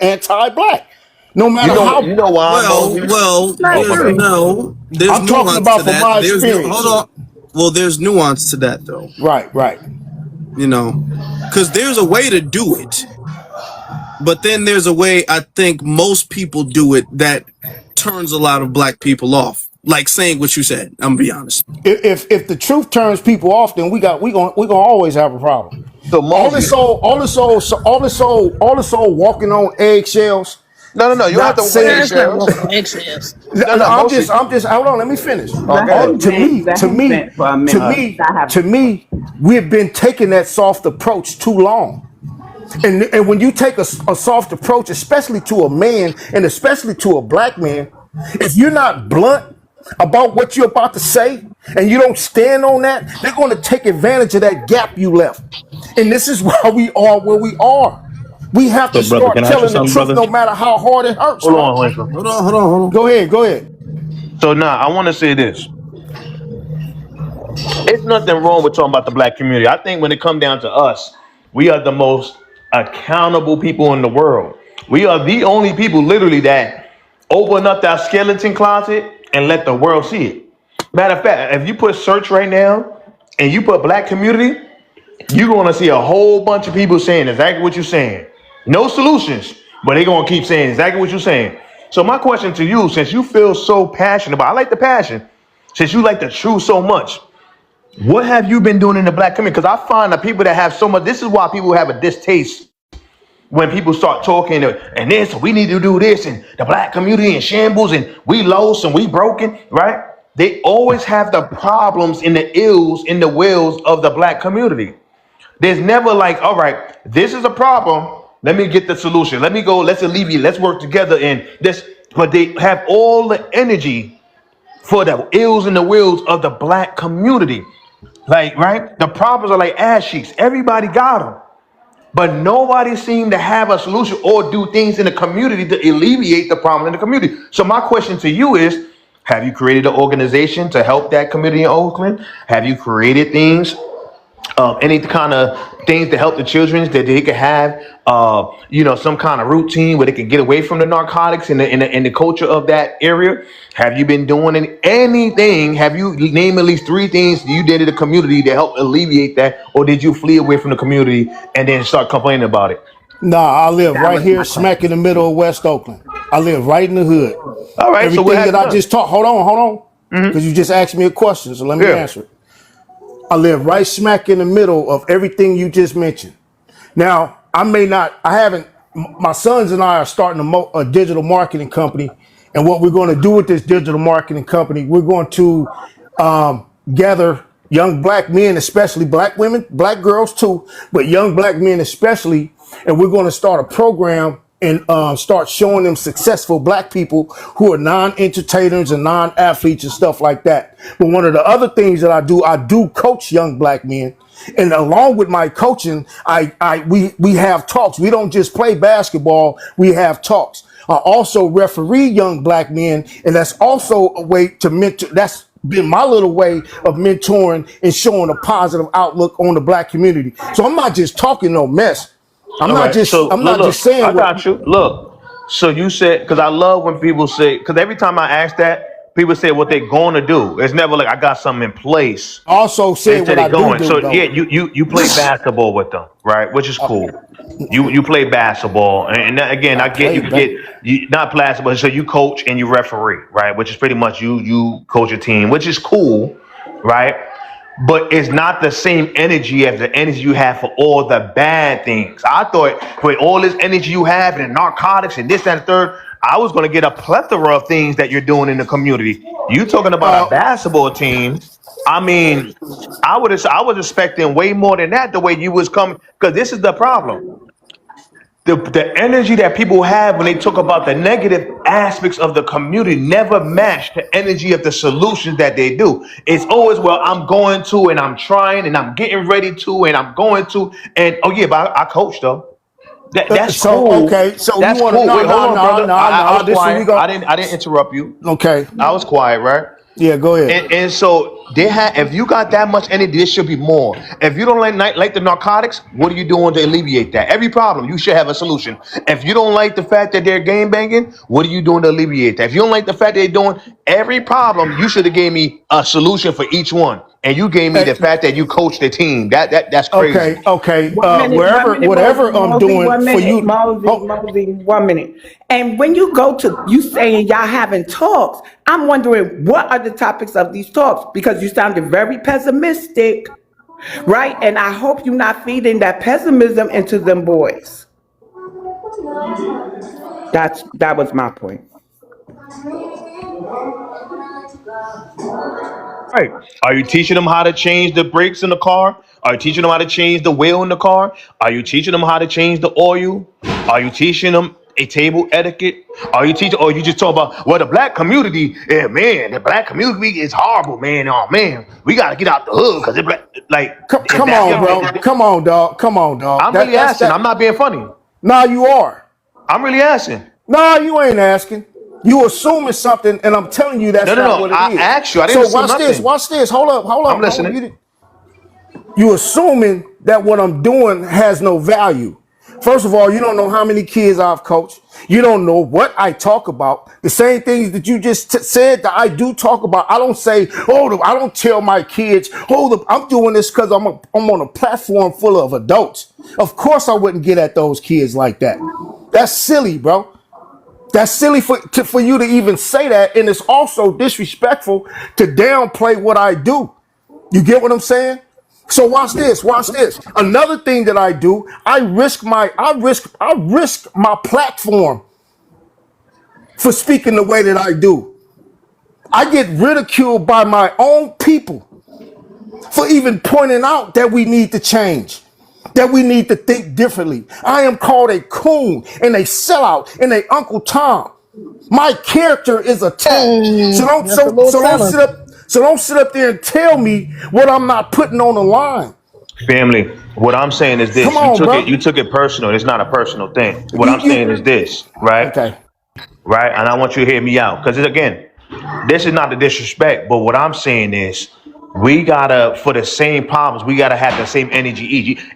anti-black. No matter how. You know why? There's I'm talking nuance about to from that. my There's experience. hold on. Well, there's nuance to that though. Right. You know, because there's a way to do it. But then there's a way I think most people do it that turns a lot of black people off. Like saying what you said. I'm gonna be honest. If the truth turns people off, then we gonna always have a problem. So all this old walking on eggshells. No. You don't have to walk eggshells. I'm just hold on. Let me finish. To me, we've been taking that soft approach too long. And when you take a soft approach, especially to a man and especially to a black man, if you're not blunt about what you're about to say and you don't stand on that, they're going to take advantage of that gap you left. And this is why we are where we are. We have to So, brother, start can I ask you telling the something, truth brother? no matter how hard it hurts. Hold on. Hold on. Go ahead. So now I want to say this. It's nothing wrong with talking about the black community. I think when it comes down to us, we are the most accountable people in the world. We are the only people literally that open up that skeleton closet and let the world see it. Matter of fact, if you put search right now and you put black community, you're gonna see a whole bunch of people saying exactly what you're saying. No solutions, but they're gonna keep saying exactly what you're saying. So my question to you, since you feel so passionate about, I like the passion, since you like the truth so much, what have you been doing in the black community? Because I find that people that have so much, this is why people have a distaste when people start talking and this, we need to do this, and the black community in shambles, and we lost and we broken, right? They always have the problems and the ills and the wills of the black community. There's never like, all right, this is a problem. Let me get the solution. Let me go. Let's alleviate. Let's work together. And this, but they have all the energy for the ills and the wills of the black community. Like, right? The problems are like ass cheeks. Everybody got them, but nobody seemed to have a solution or do things in the community to alleviate the problem in the community. So my question to you is, have you created an organization to help that community in Oakland? Have you created things? Any kind of things to help the children that they could have, some kind of routine where they can get away from the narcotics and the culture of that area. Have you been doing anything? Have you named at least 3 things you did in the community to help alleviate that, or did you flee away from the community and then start complaining about it? Nah, I live right here, smack in the middle of West Oakland. I live right in the hood. All right, so Everything what have that you I done? just taught. Hold on, because you just asked me a question, so let me answer it. I live right smack in the middle of everything you just mentioned. Now, my sons and I are starting a digital marketing company. And what we're going to do with this digital marketing company, we're going to gather young black men, especially black women, black girls too, but young black men especially. And we're going to start a program and start showing them successful black people who are non-entertainers and non-athletes and stuff like that. But one of the other things that I do coach young black men. And along with my coaching, we have talks. We don't just play basketball. We have talks. I also referee young black men, and that's also a way to mentor. That's been my little way of mentoring and showing a positive outlook on the black community. So I'm not just talking no mess. I'm not just saying. I got you. Look, so you said, because I love when people say, because every time I ask that, people say what they're going to do. It's never like I got something in place. Also said what I do. So though. yeah, you play basketball with them, right? Which is cool. You play basketball, and again, I get you not basketball. So you coach and you referee, right? Which is pretty much you coach a team, which is cool, right? But it's not the same energy as the energy you have for all the bad things. I thought with all this energy you have and the narcotics and this and the third, I was going to get a plethora of things that you're doing in the community. You talking about a basketball team? I mean, I was expecting way more than that. The way you was coming, because this is the problem. The energy that people have when they talk about the negative aspects of the community never match the energy of the solutions that they do. It's always, well, I'm going to, and I'm trying, and I'm getting ready to, and I'm going to, and oh yeah, but I coach though. That's cool. Okay, so that's you want to cool. Wait, hold on, brother. I was this quiet. we go. I didn't interrupt you. Okay, I was quiet, right? Yeah, go ahead. And so they have. If you got that much energy, there should be more. If you don't like the narcotics, what are you doing to alleviate that? Every problem, you should have a solution. If you don't like the fact that they're game banging, what are you doing to alleviate that? If you don't like the fact that they're doing every problem, you should have gave me a solution for each one. And you gave me the fact that you coach the team. That's crazy. Okay. Whatever I'm doing for you. Mosey, 1 minute. And when you go to, you saying y'all having talks, I'm wondering what are the topics of these talks? Because you sounded very pessimistic, right? And I hope you're not feeding that pessimism into them boys. That was my point. Right. Are you teaching them how to change the brakes in the car? Are you teaching them how to change the wheel in the car? Are you teaching them how to change the oil? Are you teaching them a table etiquette? Are you teaching, or you just talk about, well, the black community, yeah, man, the black community is horrible, man. Oh man, we got to get out the hood because Come on, bro. Come on, dog. I'm really asking. I'm not being funny. Nah, you are. I'm really asking. Nah, you ain't asking. You assuming something, and I'm telling you that's No, no, not no. what it I is. asked you. I didn't So assume watch this. nothing. Watch this. Hold up. Hold I'm up. Hold up. listening. You assuming that what I'm doing has no value. First of all, you don't know how many kids I've coached. You don't know what I talk about. The same things that you just said that I do talk about. I don't say, oh, I don't tell my kids, hold up, I'm doing this because I'm on a platform full of adults. Of course I wouldn't get at those kids like that. That's silly, bro. That's silly for you to even say that. And it's also disrespectful to downplay what I do. You get what I'm saying? So watch this. Watch this. Another thing that I do, I risk my platform for speaking the way that I do. I get ridiculed by my own people for even pointing out that we need to change, that we need to think differently. I am called a coon and a sellout and a Uncle Tom. My character is attacked. That's a little telling. So don't sit up there and tell me what I'm not putting on the line. Family, what I'm saying is Come this. on, bro. You took it personal. It's not a personal thing. What I'm saying is You this, right? okay? Right? And I want you to hear me out. Because again, this is not the disrespect, but what I'm saying is we gotta, for the same problems, we gotta have the same energy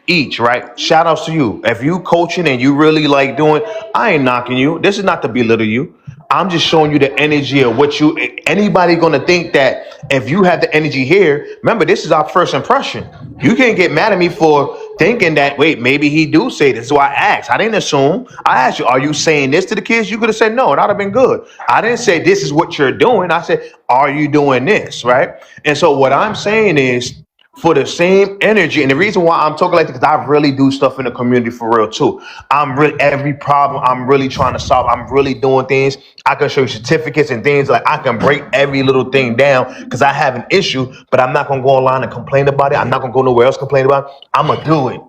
each, right? Shout outs to you. If you coaching and you really like doing, I ain't knocking you. This is not to belittle you. I'm just showing you the energy of what you, anybody gonna think that if you have the energy here, remember, this is our first impression. You can't get mad at me for thinking that, wait, maybe he do say this. So I asked. I didn't assume. I asked you, are you saying this to the kids? You could have said no, and I'd have been good. I didn't say this is what you're doing. I said, are you doing this, right? And so what I'm saying is, for the same energy, and the reason why I'm talking like this, because I really do stuff in the community for real too. I'm really, every problem I'm really trying to solve. I'm really doing things. I can show you certificates and things, like I can break every little thing down because I have an issue, but I'm not gonna go online and complain about it. I'm not gonna go nowhere else complain about it. I'm gonna do it.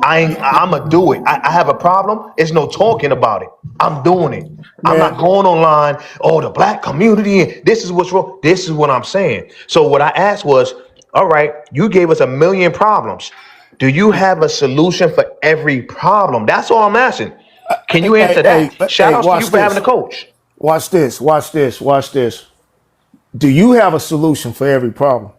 I'm gonna do it. I have a problem. It's no talking about it. I'm doing it. I'm not Man, going online. Oh, the black community. This is what's wrong. This is what I'm saying. So what I asked was, all right, you gave us a million problems. Do you have a solution for every problem? That's all I'm asking. Can you answer that? Shout outs to you watch for having a this. coach. Watch this. Watch this. Watch this. Do you have a solution for every problem?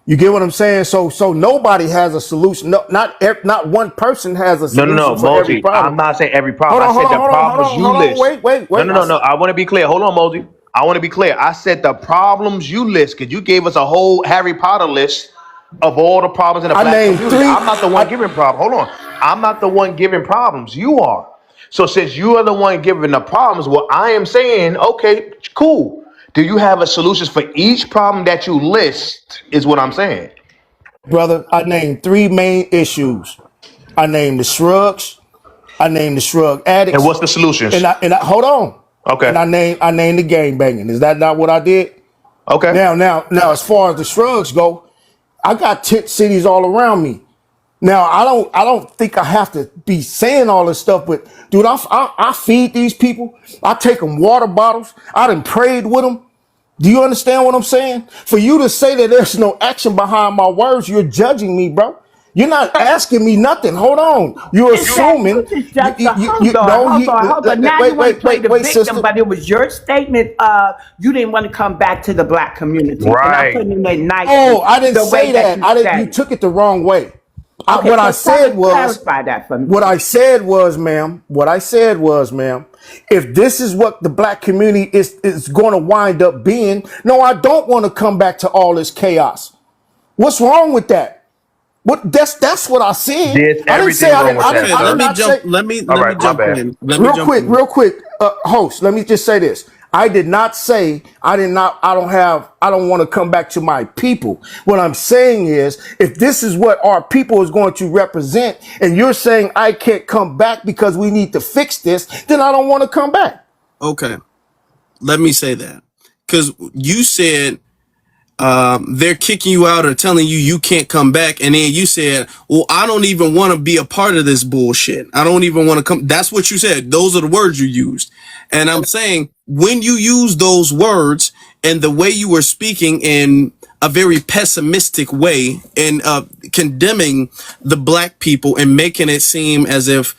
You get what I'm saying? So nobody has a solution. No, not one person has a No, no, solution no, for every Mosey. problem. I'm not saying every Hold problem. I on, hold said on, the hold on, hold problems on, you hold on. list. Wait. No, no, no, no. I want to be clear. Hold on, Mosey. I want to be clear. I said the problems you list because you gave us a whole Harry Potter list of all the problems in the I black named community. three. I'm not the one giving problems. Hold on. I'm not the one giving problems. You are. So since you are the one giving the problems, what I am saying, okay, cool. Do you have a solutions for each problem that you list? Is what I'm saying. Brother, I named three main issues. I named the shrugs, I named the shrug And addicts, what's the solutions? and I hold on. And Okay. I named the gang banging. Is that not what I did? Okay. Now, as far as the shrugs go, I got tent cities all around me. Now, I don't think I have to be saying all this stuff, but dude, I feed these people. I take them water bottles. I done prayed with them. Do you understand what I'm saying? For you to say that there's no action behind my words, you're judging me, bro. You're not asking me nothing. Hold on. You're assuming. You just hold You on, no. hold on, hold on. Now you want to play the Wait, victim, sister. but it was your statement of you didn't want to come back to the black community. And I'm Right. putting it nicely Oh, I didn't the way say that that. you I didn't. You said it. took it the wrong way. Okay, What I so said was, clarify that for me. what I said was, ma'am. What I said was, ma'am. If this is what the black community is going to wind up being, no, I don't want to come back to all this chaos. What's wrong with that? What that's what I said. There's I didn't say everything I wrong didn't. with I didn't. that, Okay, I did let sir. me not jump. say. All right, my bad. In. Let me jump in. Real quick, host. Let me just say this. I did not say I did not. I don't want to come back to my people. What I'm saying is, if this is what our people is going to represent, and you're saying I can't come back because we need to fix this, then I don't want to come back. Okay, let me say that because you said they're kicking you out or telling you can't come back, and then you said, well, I don't even want to be a part of this bullshit. I don't even want to come. That's what you said. Those are the words you used. And I'm saying, when you use those words and the way you were speaking in a very pessimistic way and condemning the black people and making it seem as if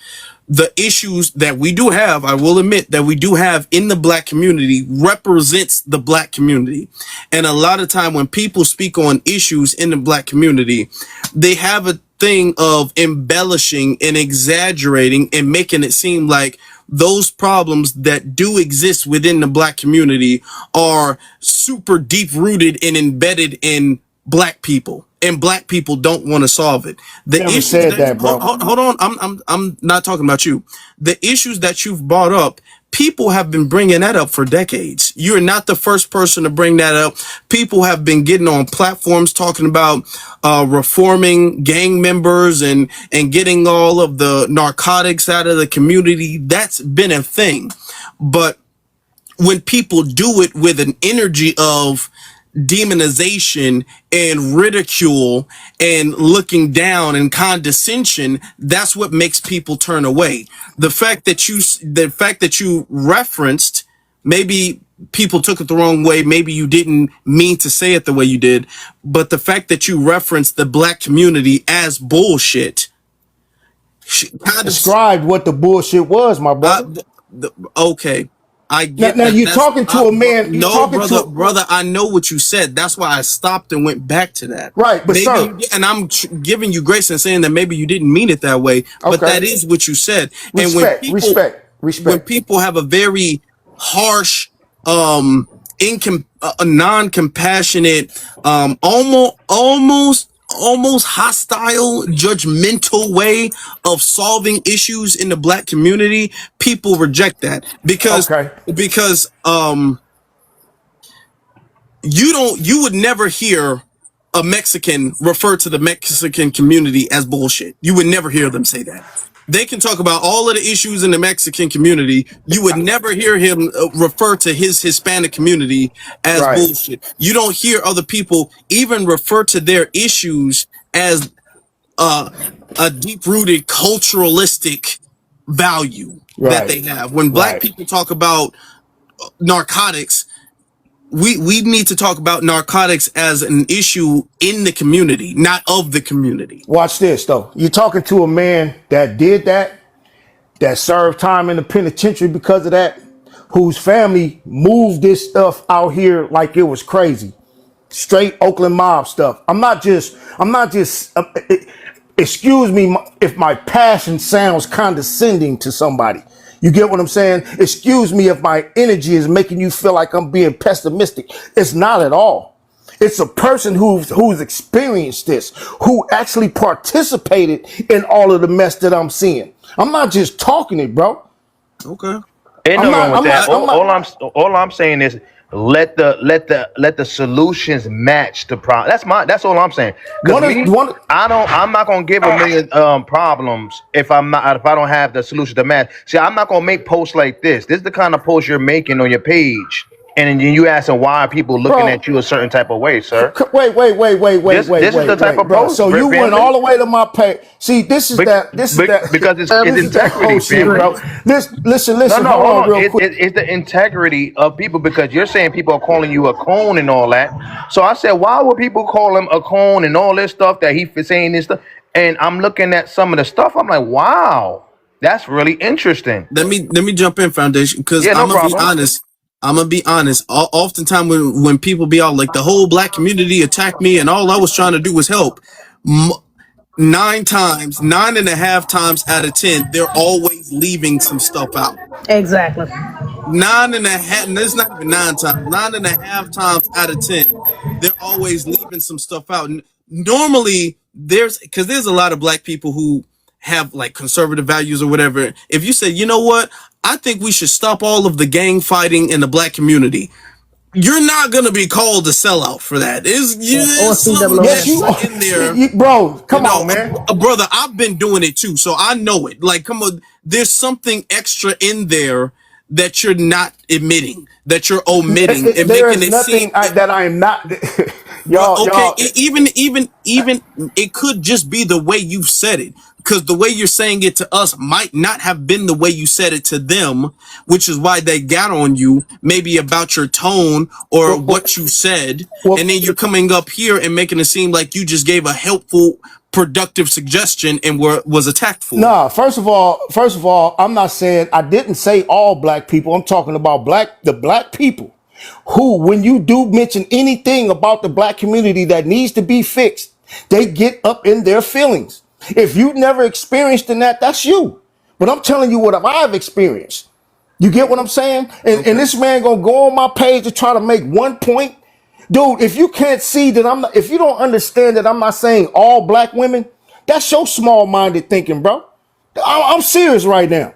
the issues that we do have, I will admit that we do have in the black community represents the black community. And a lot of time when people speak on issues in the black community, they have a thing of embellishing and exaggerating and making it seem like those problems that do exist within the black community are super deep rooted and embedded in black people, and black people don't want to solve it. The Never issues said that, bro. hold on, I'm not talking about you. The issues that you've brought up, people have been bringing that up for decades. You're not the first person to bring that up. People have been getting on platforms talking about reforming gang members and getting all of the narcotics out of the community. That's been a thing. But when people do it with an energy of demonization and ridicule and looking down and condescension, that's what makes people turn away. The fact that you referenced, maybe people took it the wrong way, maybe you didn't mean to say it the way you did, but the fact that you referenced the black community as bullshit kind of Described what the bullshit was, my brother. okay. I get Now that. you're That's talking to a man. You're no, talking brother. I know what you said. That's why I stopped and went back to that. Right, but maybe sir, and I'm giving you grace and saying that maybe you didn't mean it that way, but okay. that is what you said. And Respect. when people have a very harsh, non-compassionate, almost hostile, judgmental way of solving issues in the black community, people reject that because you would never hear a Mexican refer to the Mexican community as bullshit. You would never hear them say that. They can talk about all of the issues in the Mexican community. You would never hear him refer to his Hispanic community as bullshit. You don't hear other people even refer to their issues as a deep-rooted culturalistic value that they have. When black people talk about narcotics, we need to talk about narcotics as an issue in the community, not of the community. Watch this though. You're talking to a man that did that served time in the penitentiary because of that, whose family moved this stuff out here like it was crazy. Straight Oakland mob stuff. I'm not just excuse me if my passion sounds condescending to somebody. You get what I'm saying? Excuse me if my energy is making you feel like I'm being pessimistic. It's not at all. It's a person who's experienced this, who actually participated in all of the mess that I'm seeing. I'm not just talking it, bro. Okay. Ain't no wrong with that. All I'm saying is let the solutions match the problem. That's all I'm saying. I'm not gonna give a million problems if I don't have the solution to match. See, I'm not gonna make posts like this. This is the kind of post you're making on your page. And then you asking why are people looking at you a certain type of way, sir? Wait. This is the type of post. So you went all the way to my page. See, this is that. Because it's integrity, bro. Listen. No, hold on, real quick. It's the integrity of people, because you're saying people are calling you a cone and all that. So I said, why would people call him a cone and all this stuff that he's saying this stuff? And I'm looking at some of the stuff. I'm like, wow, that's really interesting. Let me jump in, Foundation, because I'm gonna be honest. Oftentimes when people be all like, the whole black community attacked me and all I was trying to do was help, 9.5 times out of 10, they're always leaving some stuff out. Exactly. 9.5, and it's not even 9 times, 9.5 times out of 10, they're always leaving some stuff out. Normally there's a lot of black people who have like conservative values or whatever. If you say, you know what, I think we should stop all of the gang fighting in the black community, you're not gonna be called a sellout for that. In there, bro. Come on, man, brother. I've been doing it too, so I know it. Like, come on, there's something extra in there that you're not admitting, that you're omitting, and making it seem that I am not. Even it could just be the way you said it, because the way you're saying it to us might not have been the way you said it to them, which is why they got on you, maybe about your tone or what you said, and then you're coming up here and making it seem like you just gave a helpful productive suggestion and was attacked for it. Nah, first of all, I'm not saying, I didn't say all black people. I'm talking about the black people who, when you do mention anything about the black community that needs to be fixed, they get up in their feelings. If you never experienced in that, that's you. But I'm telling you what I've experienced. You get what I'm saying? And this man gonna go on my page to try to make one point. Dude, if you can't see that I'm not, if you don't understand that I'm not saying all black women, that's your small-minded thinking, bro. I'm serious right now.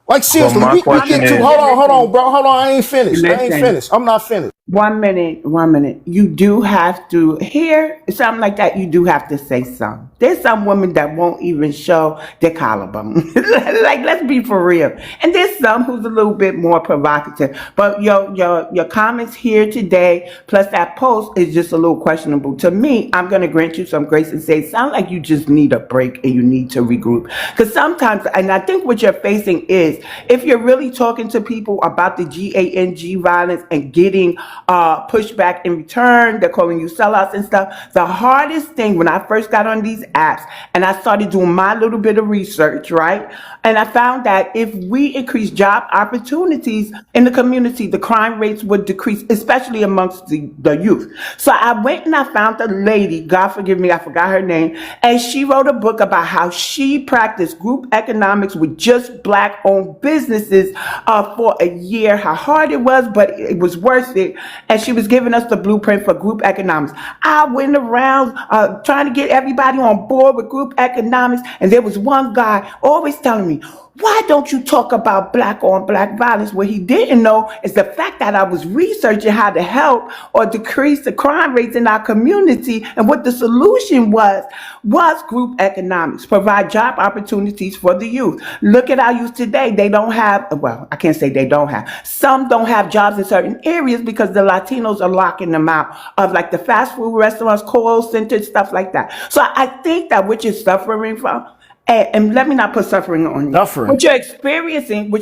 Like So seriously, my we question get to is, hold on, bro. Hold on. I ain't finished. Listen. I'm not finished. 1 minute, 1 minute. You do have to hear something like that. You do have to say something. There's some women that won't even show their collarbone. Like, let's be for real. And there's some who's a little bit more provocative. But your comments here today, plus that post, is just a little questionable to me. I'm gonna grant you some grace and say, sound like you just need a break and you need to regroup. Because sometimes, and I think what you're facing is, if you're really talking to people about the GANG violence and getting pushback in return, they're calling you sellouts and stuff. The hardest thing when I first got on these apps and I started doing my little bit of research, right? And I found that if we increase job opportunities in the community, the crime rates would decrease, especially amongst the youth. So I went and I found a lady, God forgive me, I forgot her name, and she wrote a book about how she practiced group economics with just black-owned businesses for a year, how hard it was, but it was worth it. And she was giving us the blueprint for group economics. I went around trying to get everybody on board with group economics, and there was one guy always telling me, why don't you talk about black on black violence? What he didn't know is the fact that I was researching how to help or decrease the crime rates in our community, and what the solution was group economics, provide job opportunities for the youth. Look at our youth today. They don't have, well, I can't say they don't have. Some don't have jobs in certain areas because the Latinos are locking them out of, like, the fast food restaurants, call centers, stuff like that. So I think that what you're suffering from, and let me not put suffering on you. Suffering. What you're experiencing,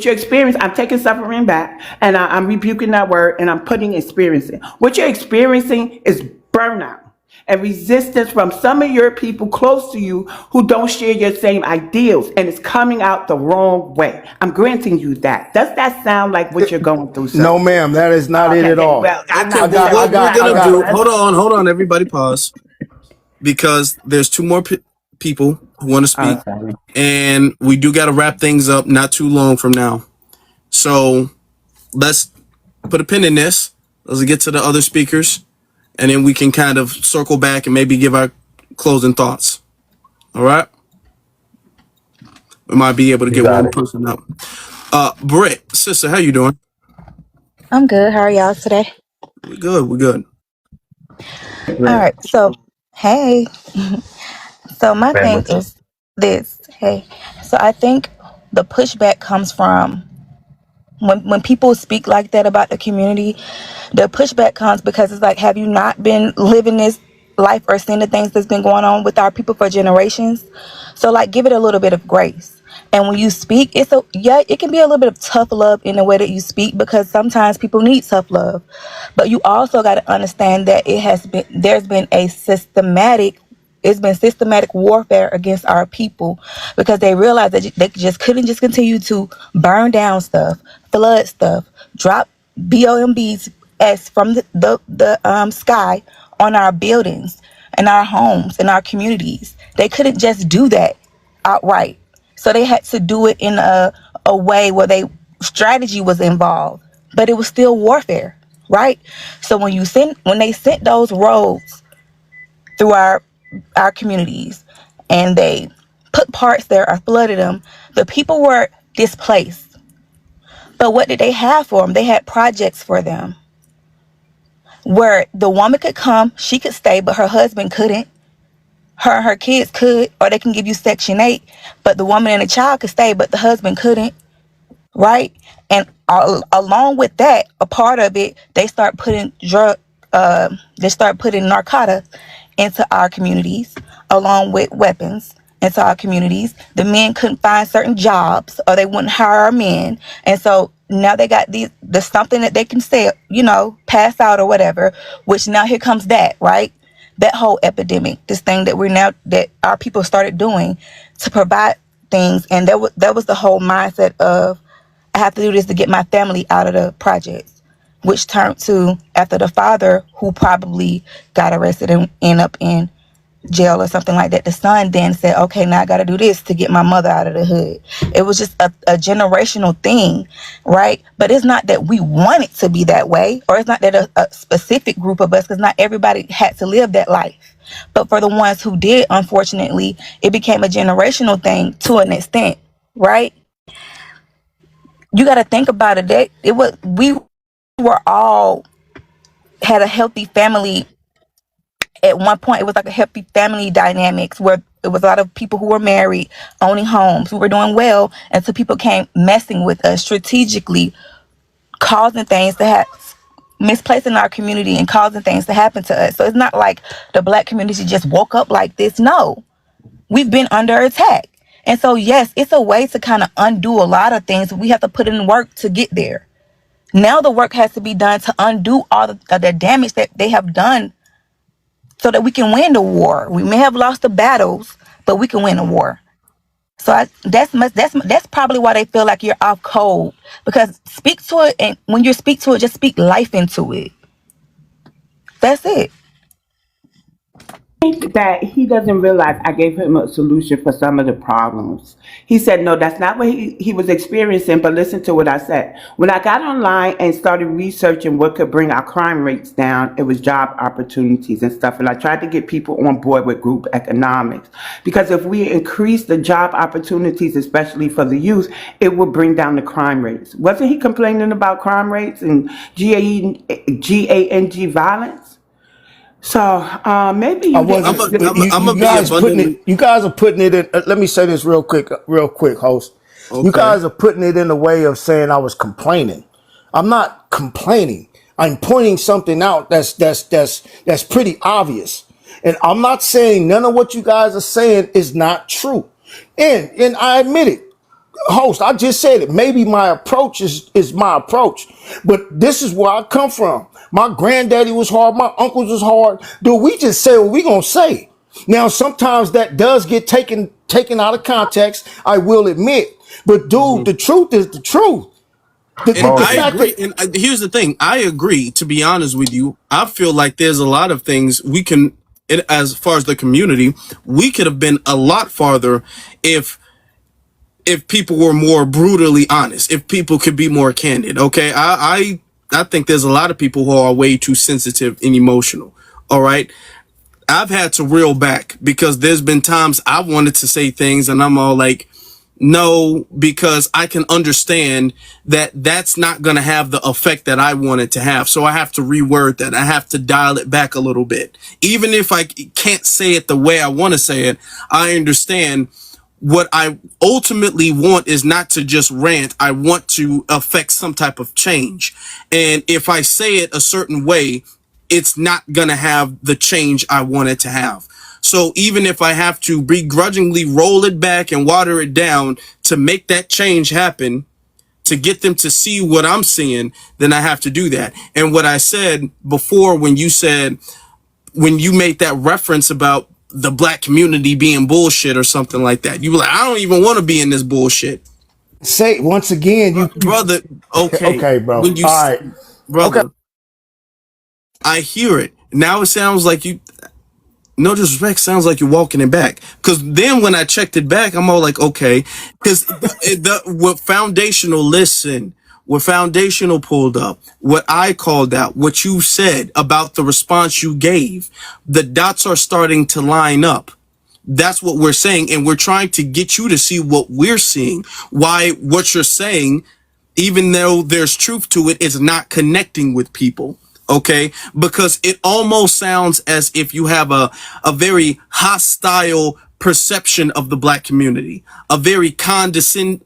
I'm taking suffering back, and I'm rebuking that word, and I'm putting experiencing. What you're experiencing is burnout and resistance from some of your people close to you who don't share your same ideals, and it's coming out the wrong way. I'm granting you that. Does that sound like what you're going through, sir? No, ma'am, that is not it at all. Well, I'm Okay, not. well, what we're gonna do? Hold on, everybody, pause, because there's two more people who want to speak, and we do got to wrap things up not too long from now. So let's put a pin in this. Let's get to the other speakers, and then we can kind of circle back and maybe give our closing thoughts. All right? We might be able to get one person up. Britt, sister, how you doing? I'm good. How are y'all today? We're good. We're good. All right. So, hey. So my thing is this. Hey. So I think the pushback comes from when people speak like that about the community. The pushback comes because it's like, have you not been living this life or seen the things that's been going on with our people for generations? So, like, give it a little bit of grace. And when you speak, it can be a little bit of tough love in the way that you speak, because sometimes people need tough love. But you also got to understand that there's been systematic warfare against our people, because they realize that they just couldn't just continue to burn down stuff, flood stuff, drop bombs from the sky on our buildings and our homes and our communities. They couldn't just do that outright. So they had to do it in a way where strategy was involved, but it was still warfare, right? So when they sent those roads through our communities, and they put parts there or flooded them, the people were displaced. But what did they have for them? They had projects for them, where the woman could come, she could stay, but her husband couldn't. Her and her kids could, or they can give you Section 8, but the woman and the child could stay, but the husband couldn't, right? And along with that, a part of it, they start putting narcotics into our communities, along with weapons into our communities. The men couldn't find certain jobs, or they wouldn't hire our men, and so now they got there's something that they can sell, pass out or whatever, which now here comes that, right? that whole epidemic, this thing that our people started doing to provide things. And that was the whole mindset of, I have to do this to get my family out of the projects, which turned to, after the father, who probably got arrested and end up in jail or something like that, the son then said, okay, now I got to do this to get my mother out of the hood. It was just a generational thing, right? But it's not that we want it to be that way, or it's not that a specific group of us, because not everybody had to live that life. But for the ones who did, unfortunately, it became a generational thing to an extent, right? You got to think about it. We were all had a healthy family. At one point, it was like a healthy family dynamics where it was a lot of people who were married, owning homes, who were doing well, until people came messing with us strategically, causing things to happen, misplacing our community and causing things to happen to us. So it's not like the Black community just woke up like this. No, we've been under attack. And so, yes, it's a way to kind of undo a lot of things. We have to put in work to get there. Now the work has to be done to undo all the damage that they have done, so that we can win the war. We may have lost the battles, but we can win the war. So that's probably why they feel like you're off code, because speak to it, and when you speak to it, just speak life into it. That's it. Think that he doesn't realize I gave him a solution for some of the problems. He said, no, that's not what he was experiencing, but listen to what I said. When I got online and started researching what could bring our crime rates down, it was job opportunities and stuff. And I tried to get people on board with group economics, because if we increase the job opportunities, especially for the youth, it will bring down the crime rates. Wasn't he complaining about crime rates and GANG violence? So maybe you you guys are putting it in. Let me say this real quick, host. Okay. You guys are putting it in the way of saying I was complaining. I'm not complaining. I'm pointing something out that's pretty obvious. And I'm not saying none of what you guys are saying is not true. And I admit it. Host, I just said it. Maybe my approach is my approach, but this is where I come from. My granddaddy was hard. My uncles was hard. Dude, we just say what we gonna say. Now, sometimes that does get taken out of context, I will admit. But dude, the truth is the truth. I agree. And here's the thing. I agree, to be honest with you. I feel like there's a lot of things we can, as far as the community, we could have been a lot farther if people were more brutally honest, if people could be more candid. Okay. I think there's a lot of people who are way too sensitive and emotional. All right. I've had to reel back, because there's been times I wanted to say things and I'm all like, no, because I can understand that that's not going to have the effect that I want it to have. So I have to reword that. I have to dial it back a little bit. Even if I can't say it the way I want to say it, I understand what I ultimately want is not to just rant. I want to affect some type of change. And if I say it a certain way, it's not going to have the change I want it to have. So even if I have to begrudgingly roll it back and water it down to make that change happen, to get them to see what I'm seeing, then I have to do that. And what I said before, when you made that reference about the Black community being bullshit or something like that, you were like, I don't even want to be in this bullshit. Say once again, brother. Okay, bro. When you, all right, brother. Okay. I hear it now. It sounds like you. No disrespect, sounds like you're walking it back. Because then when I checked it back, I'm all like, okay. Because what Foundational pulled up, what I called out, what you said about the response you gave, the dots are starting to line up. That's what we're saying. And we're trying to get you to see what we're seeing. Why what you're saying, even though there's truth to it, is not connecting with people. Okay, because it almost sounds as if you have a very hostile perception of the Black community, a very condescending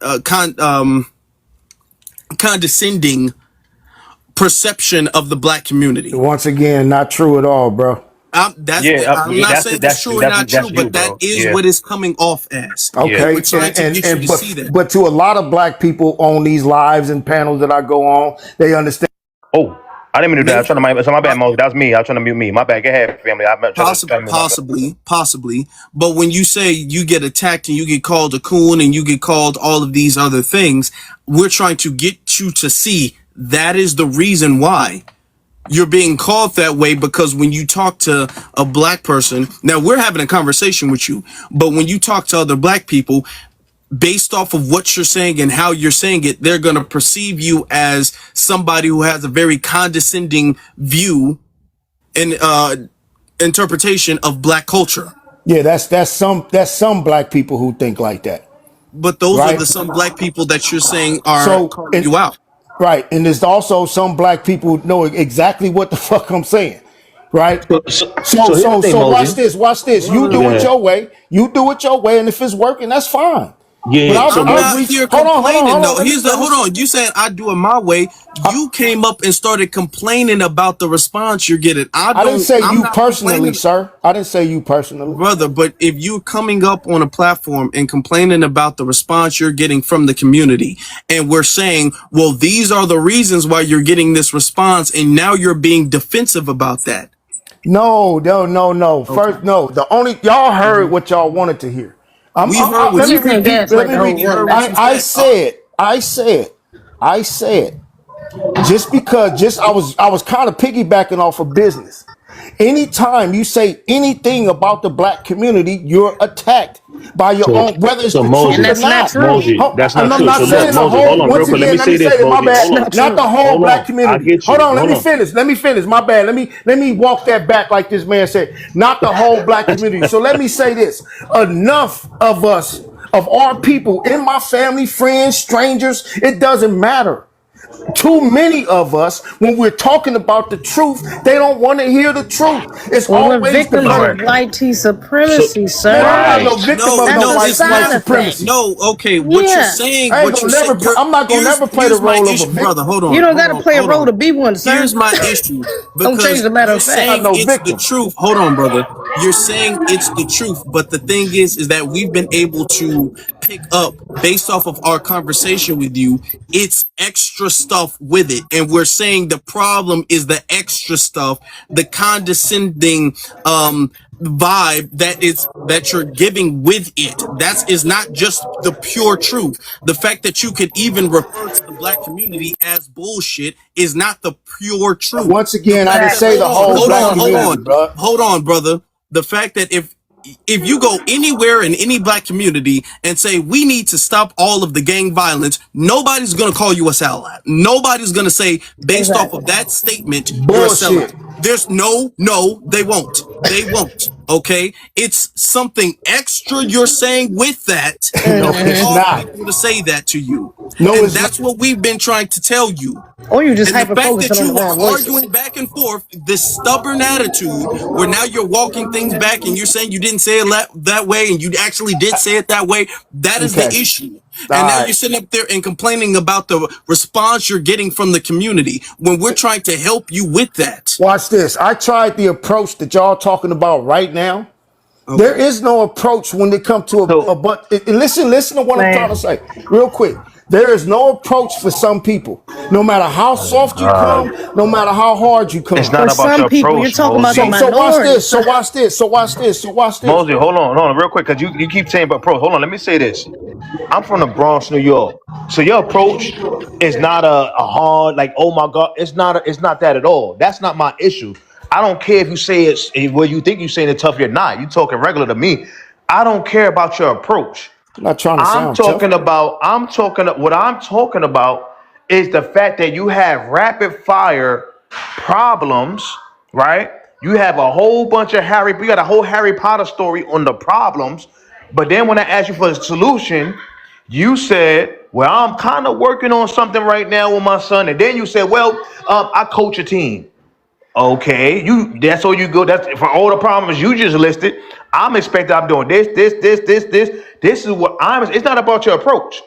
perception of the Black community. Once again, not true at all, bro. I'm not saying it's true or not true, but that is what it's coming off as. Okay, we're trying to get you to see that. But to a lot of Black people on these lives and panels that I go on, they understand. Oh. I didn't mean to do that. I was Maybe, trying to. So my bad, Moses. That was me. I was trying to mute me. My bad. Go ahead, family. I'm trying to mute my bad. possibly. But when you say you get attacked and you get called a coon and you get called all of these other things, we're trying to get you to see that is the reason why you're being called that way. Because when you talk to a black person, now we're having a conversation with you, but when you talk to other black people, based off of what you're saying and how you're saying it, they're going to perceive you as somebody who has a very condescending view and interpretation of black culture. Yeah, that's some black people who think like that, But those are right? the some black people that you're saying are So calling and you out. right, and there's also some black people who know exactly what the fuck I'm saying, right? So here's the thing, So watch Moses. this, watch this. You Go do it ahead. your way. You do it your way, and if it's working, that's fine. But Yeah. So I'm I'll not reach. here Hold on, hold on, complaining hold on. though. Let me Hold finish. on. You saying I do it my way. You came up and started complaining about the response you're getting. I didn't say I'm you not personally, complaining, sir. I didn't say you personally. brother. But if you're coming up on a platform and complaining about the response you're getting from the community, and we're saying, well, these are the reasons why you're getting this response, and now you're being defensive about that. No, no, no, no. Okay. First, no. The only y'all heard what y'all wanted to hear. We heard Let what me you You can't repeat. gaslight Let the me whole repeat. we room. heard what That's you I said. said. Just I was kind of piggybacking off of business. Anytime you say anything about the black community, you're attacked by your So own, whether it's so the and truth or Moses, that's not not. true. that's And not I'm true. not So look, saying the Moses, hold whole. on, real Once quick. Let me again, let me say say this, that. My Moses. bad. That's Hold on, not Not the true. whole hold black on. I community. get Hold you. on. Let Hold me on. finish. Let me finish. My bad. Let me walk that back, like this man said. Not the whole black community. So let me say this. Enough of us, of our people, in my family, friends, strangers, it doesn't matter. Too many of us, when we're talking about the truth, they don't want to hear the truth. It's Well, we're always the victims All black. right. of white tea So supremacy, Man, I'm not sir. right. no victim No, of That's no a no, it's white side not that. effect. supremacy. No, okay. Yeah. I ain't gonna never play the Here's my role of a issue, victim. brother. You don't got to play a Hold role on. to be one, sir. Here's my issue Don't change because the matter you're of fact. Not saying no it's the victim. truth. Hold on, brother. You're saying it's the truth, but the thing is that we've been able to pick up based off of our conversation with you. It's extra stuff with it, and we're saying the problem is the extra stuff, the condescending vibe that you're giving with it. That is not just the pure truth. The fact that you could even refer to the black community as bullshit is not the pure truth. Once The again, I fact didn't that say the whole black community, bro. hold on, brother. The fact that if you go anywhere in any black community and say we need to stop all of the gang violence, nobody's gonna call you a sellout. Nobody's gonna say based off Exactly. of that statement you're a sellout. Bullshit. There's no, they won't. They won't. Okay, it's something extra you're saying with that No, that it's Hmm. cause not. people to say that to you, No, and it's not. that's what we've been trying to tell you. Or you just And the hyper fact focusing that on the you wrong are voices. arguing back and forth, this stubborn attitude, where now you're walking things back and you're saying you didn't say it that way and you actually did say it that way, that is the Okay. issue. All And now right. you're sitting up there and complaining about the response you're getting from the community when we're trying to help you with that. Watch this. I tried the approach that y'all talking about right now. There Okay. is no approach when it comes to a So but listen to what I'm trying Man. to say real quick. There is no approach for some people. No matter how soft you come, no matter how hard you it's come. not For about some your people, you're approach, talking about the Mosey. So watch minority, this. So sir. watch this. So watch this. So watch this. Mosey, hold on, real quick, because you keep saying about approach. Hold on, let me say this. I'm from the Bronx, New York. So your approach is not a hard, like, oh my God, it's not that at all. That's not my issue. I don't care if you say it's well, you think you saying it tough, you're not. You talking regular to me. I don't care about your approach. I'm not trying to sound tough. What I'm talking about is the fact that you have rapid fire problems, right? You have a whole bunch of you got a whole Harry Potter story on the problems, but then when I asked you for a solution, you said, well, I'm kind of working on something right now with my son. And then you said, well, I coach a team. Okay, that's all you go. That's for all the problems you just listed. I'm expecting I'm doing this. This is what I'm. It's not about your approach.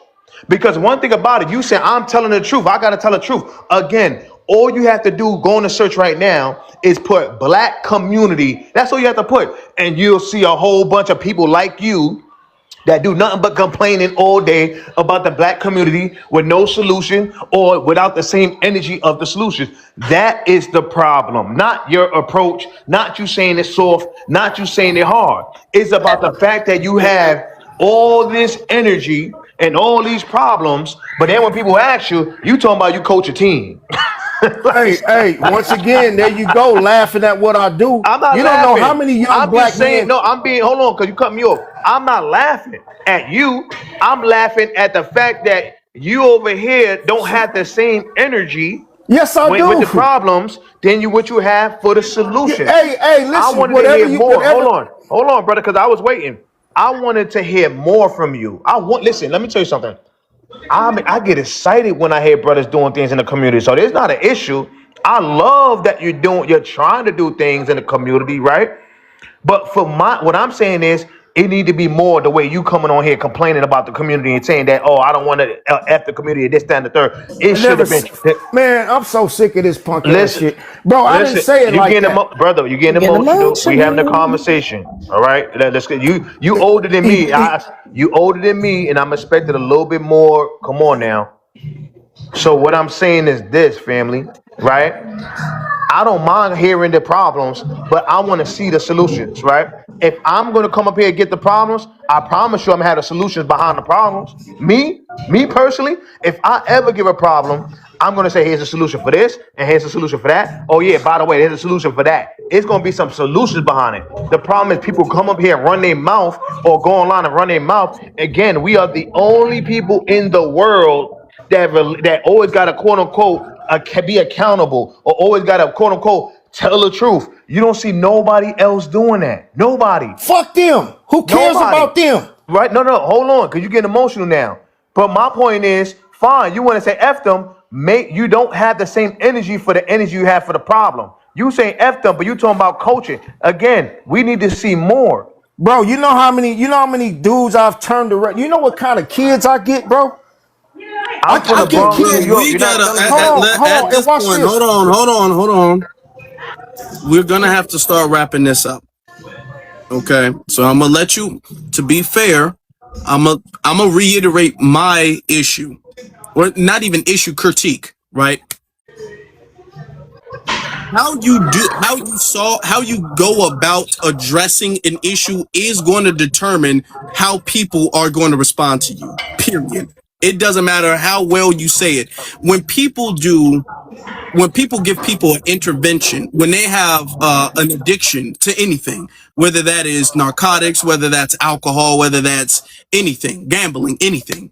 Because one thing about it, you said I'm telling the truth. I gotta tell the truth. Again, all you have to do, go on the search right now, is put black community. That's all you have to put. And you'll see a whole bunch of people like you that do nothing but complaining all day about the black community with no solution or without the same energy of the solutions. That is the problem, not your approach, not you saying it's soft, not you saying it hard. It's about the fact that you have all this energy and all these problems, but then when people ask you, you talking about you coach a team. Hey, once again, there you go, laughing at what I do. I'm not You laughing. don't know how many young I'm black just saying, men. no, I'm being, hold on, because you cut me off. I'm not laughing at you. I'm laughing at the fact that you over here don't have the same energy Yes, I do. with the problems than what you have for the solutions. Hey, I listen, wanted to hear more. Hold on, brother, because I was waiting. I wanted to hear more from you. Listen, let me tell you something. I get excited when I hear brothers doing things in the community. So there's not an issue. I love that you're trying to do things in the community, right? But what I'm saying is, it need to be more the way you coming on here complaining about the community and saying that, oh, I don't want to F the community, this, that, and the third. It should have been. Man, I'm so sick of this punk ass shit. Bro, I didn't say it like that. Brother, you getting emotional. We having a conversation. All right. Let's get you older than me. You older than me, and I'm expecting a little bit more. Come on now. So what I'm saying is this, family, right? I don't mind hearing the problems, but I want to see the solutions, right? If I'm going to come up here and get the problems, I promise you I'm going to have the solutions behind the problems. Me personally, if I ever give a problem, I'm going to say, here's a solution for this, and here's a solution for that. Oh, yeah, by the way, there's a solution for that. It's going to be some solutions behind it. The problem is people come up here and run their mouth or go online and run their mouth. Again, we are the only people in the world that always got to quote unquote be accountable or always got to quote unquote tell the truth. You don't see nobody else doing that. Nobody. Fuck them. Who cares about them? Right? No, hold on, because you're getting emotional now. But my point is, fine, you want to say F them, you don't have the same energy for the energy you have for the problem. You say F them, but you talking about coaching. Again, we need to see more. Bro, you know how many dudes I've turned around? You know what kind of kids I get, bro? I'm from the Bronx, New York. We gotta at this point. Hold on. We're gonna have to start wrapping this up. Okay, so I'm gonna let you. To be fair, I'm gonna reiterate my issue, or not even issue, critique. Right? How you go about addressing an issue is going to determine how people are going to respond to you. Period. It doesn't matter how well you say it. When people give people an intervention, when they have an addiction to anything, whether that is narcotics, whether that's alcohol, whether that's anything, gambling, anything.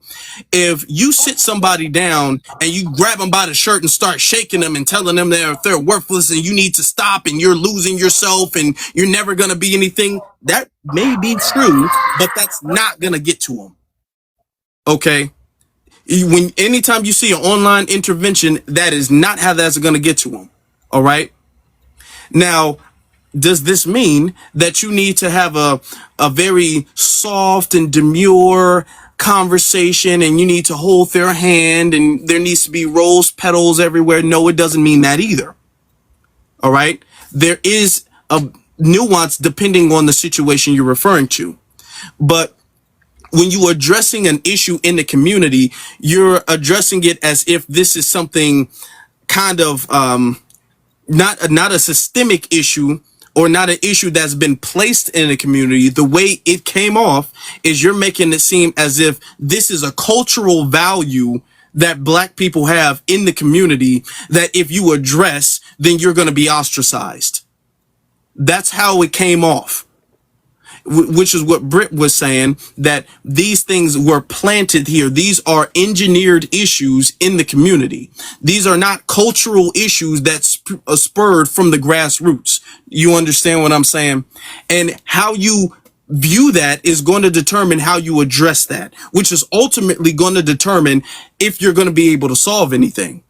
If you sit somebody down and you grab them by the shirt and start shaking them and telling them they're worthless and you need to stop and you're losing yourself and you're never going to be anything, that may be true, but that's not going to get to them. Okay? Anytime you see an online intervention, that is not how that's going to get to them. All right. Now, does this mean that you need to have a very soft and demure conversation and you need to hold their hand and there needs to be rose petals everywhere? No, it doesn't mean that either. All right. There is a nuance depending on the situation you're referring to. But when you are addressing an issue in the community, you're addressing it as if this is something kind of not a systemic issue or not an issue that's been placed in the community. The way it came off is you're making it seem as if this is a cultural value that black people have in the community that if you address, then you're going to be ostracized. That's how it came off. Which is what Britt was saying, that these things were planted here. These are engineered issues in the community. These are not cultural issues that spurred from the grassroots. You understand what I'm saying? And how you view that is going to determine how you address that, which is ultimately going to determine if you're going to be able to solve anything.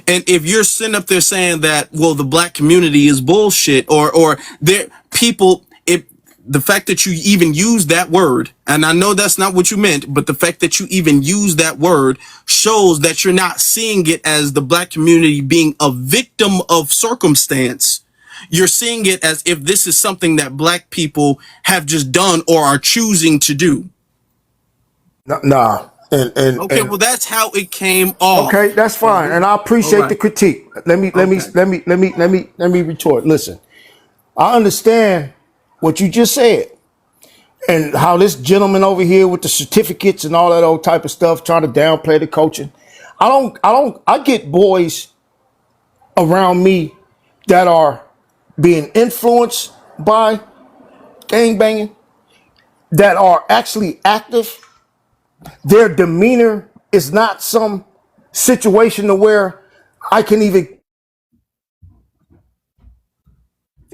And if you're sitting up there saying that, well, the black community is bullshit or there people, the fact that you even use that word, and I know that's not what you meant, but the fact that you even use that word shows that you're not seeing it as the black community being a victim of circumstance. you're seeing it as if this is something that black people have just done or are choosing to do. Nah. Okay, well that's how it came off. Okay, that's fine, and I appreciate the critique. Let me retort. Listen, I understand what you just said, and how this gentleman over here with the certificates and all that old type of stuff trying to downplay the coaching. I get boys around me that are being influenced by gangbanging, that are actually active. Their demeanor is not some situation to where I can even.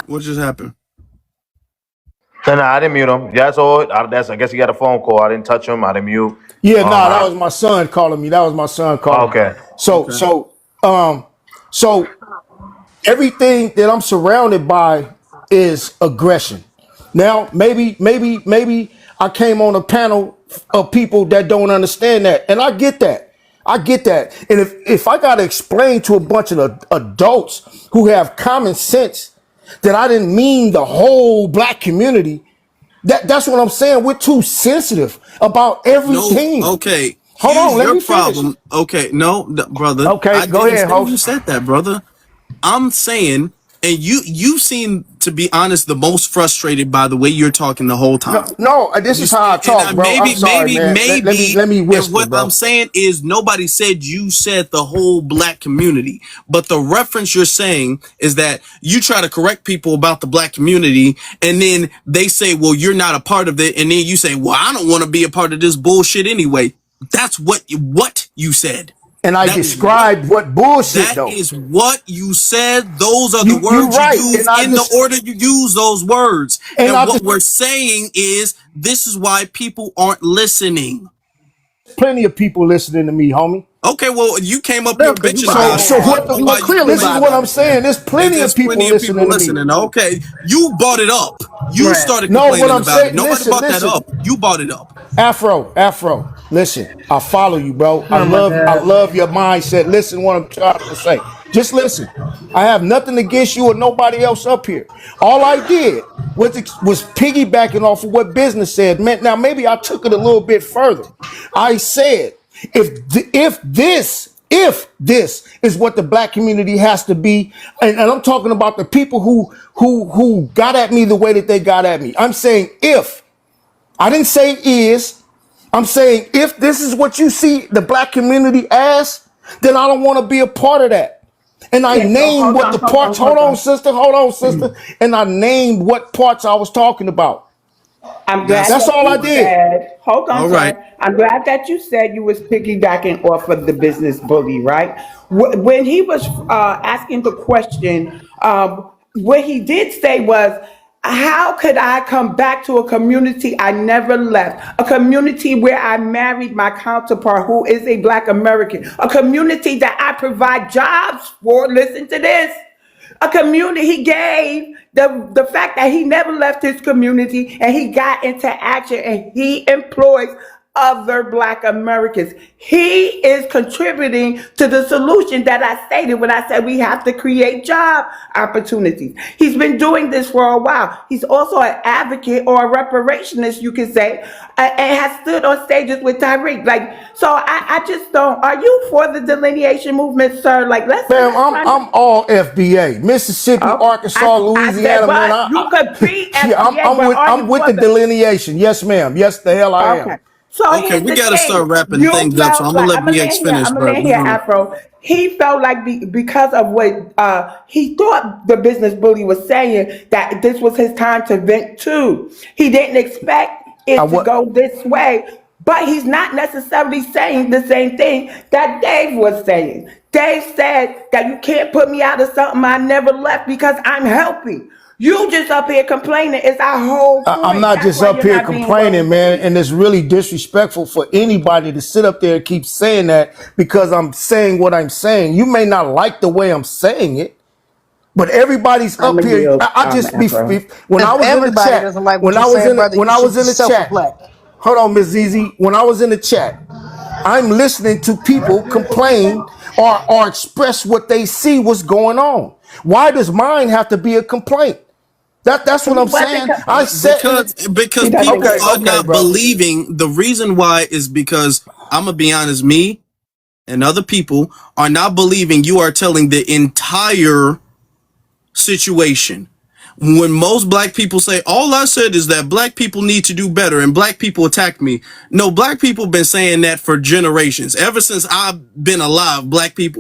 What just happened? No, I didn't mute him. That's all. I guess he got a phone call. I didn't touch him. I didn't mute. Yeah, that was my son calling me. Okay. So everything that I'm surrounded by is aggression. Now, maybe I came on a panel of people that don't understand that, and I get that. And if I gotta explain to a bunch of adults who have common sense that I didn't mean the whole black community, that's what I'm saying. We're too sensitive about everything. No, okay. Hold on, let me problem. finish. Okay, no, brother. Okay, go ahead, Hope. You said that, brother. I'm saying, and you seem to be honest, the most frustrated by the way you're talking the whole time. No, this is how I talk, bro. I'm sorry, man. Let me whisper, what bro. I'm saying is nobody said you said the whole black community, but the reference you're saying is that you try to correct people about the black community, and then they say, well, you're not a part of it, and then you say, well, I don't want to be a part of this bullshit anyway. That's what you said. And I described what bullshit though. That is what you said. Those are the words you use in the order you use those words. And what we're saying is this is why people aren't listening. Plenty of people listening to me, homie. Okay, well, you came up here bitching. This is what I'm saying. There's plenty of people listening to me. Okay, you brought it up. You started complaining about it. Nobody brought that up. You brought it up. Afro, listen, I follow you, bro. I love your mindset. Listen what I'm trying to say. Just listen. I have nothing against you or nobody else up here. All I did was piggybacking off of what business said. Now maybe I took it a little bit further. I said, if this is what the black community has to be, and I'm talking about the people who got at me the way that they got at me. I'm saying if. I didn't say is. I'm saying if this is what you see the black community as, then I don't want to be a part of that. And I named what the parts. Hold on, sister. And I named what parts I was talking about. I'm glad that's all I did. Hold on, all sir. right. I'm glad that you said you was piggybacking off of the business bully, right? When he was asking the question, what he did say was, how could I come back to a community I never left? A community where I married my counterpart who is a black American. A community that I provide jobs for. Listen to this. A community he gave the fact that he never left his community and he got into action and he employs other black Americans. He is contributing to the solution that I stated when I said we have to create job opportunities. He's been doing this for a while. He's also an advocate or a reparationist, you could say, and has stood on stages with Tyreek. So I just don't. Are you for the delineation movement, sir? Let's. Ma'am, I'm all FBA. Mississippi, Arkansas, Louisiana. Man, you could be FBA. I'm with the delineation. Yes, ma'am. Yes, the hell I am. So okay, we gotta start wrapping things up. So I'm gonna let BX finish, bro. Afro. He felt like because of what he thought the business bully was saying, that this was his time to vent too. He didn't expect it to go this way, but he's not necessarily saying the same thing that Dave was saying. Dave said that you can't put me out of something I never left because I'm helping. You just up here complaining. It's our whole point. I'm not just up here complaining, man. And it's really disrespectful for anybody to sit up there and keep saying that because I'm saying what I'm saying. You may not like the way I'm saying it, but everybody's up here. I just when I was in the chat, when I was in the chat. Hold on, Ms. Zizi. When I was in the chat, I'm listening to people complain or express what they see what's going on. Why does mine have to be a complaint? That's what He I'm wasn't. saying. I said, Because He doesn't people okay, care. are okay, not bro. believing. The reason why is because I'm gonna be honest, me and other people are not believing you are telling the entire situation. When most black people say, all I said is that black people need to do better and black people attacked me. No, black people been saying that for generations. Ever since I've been alive,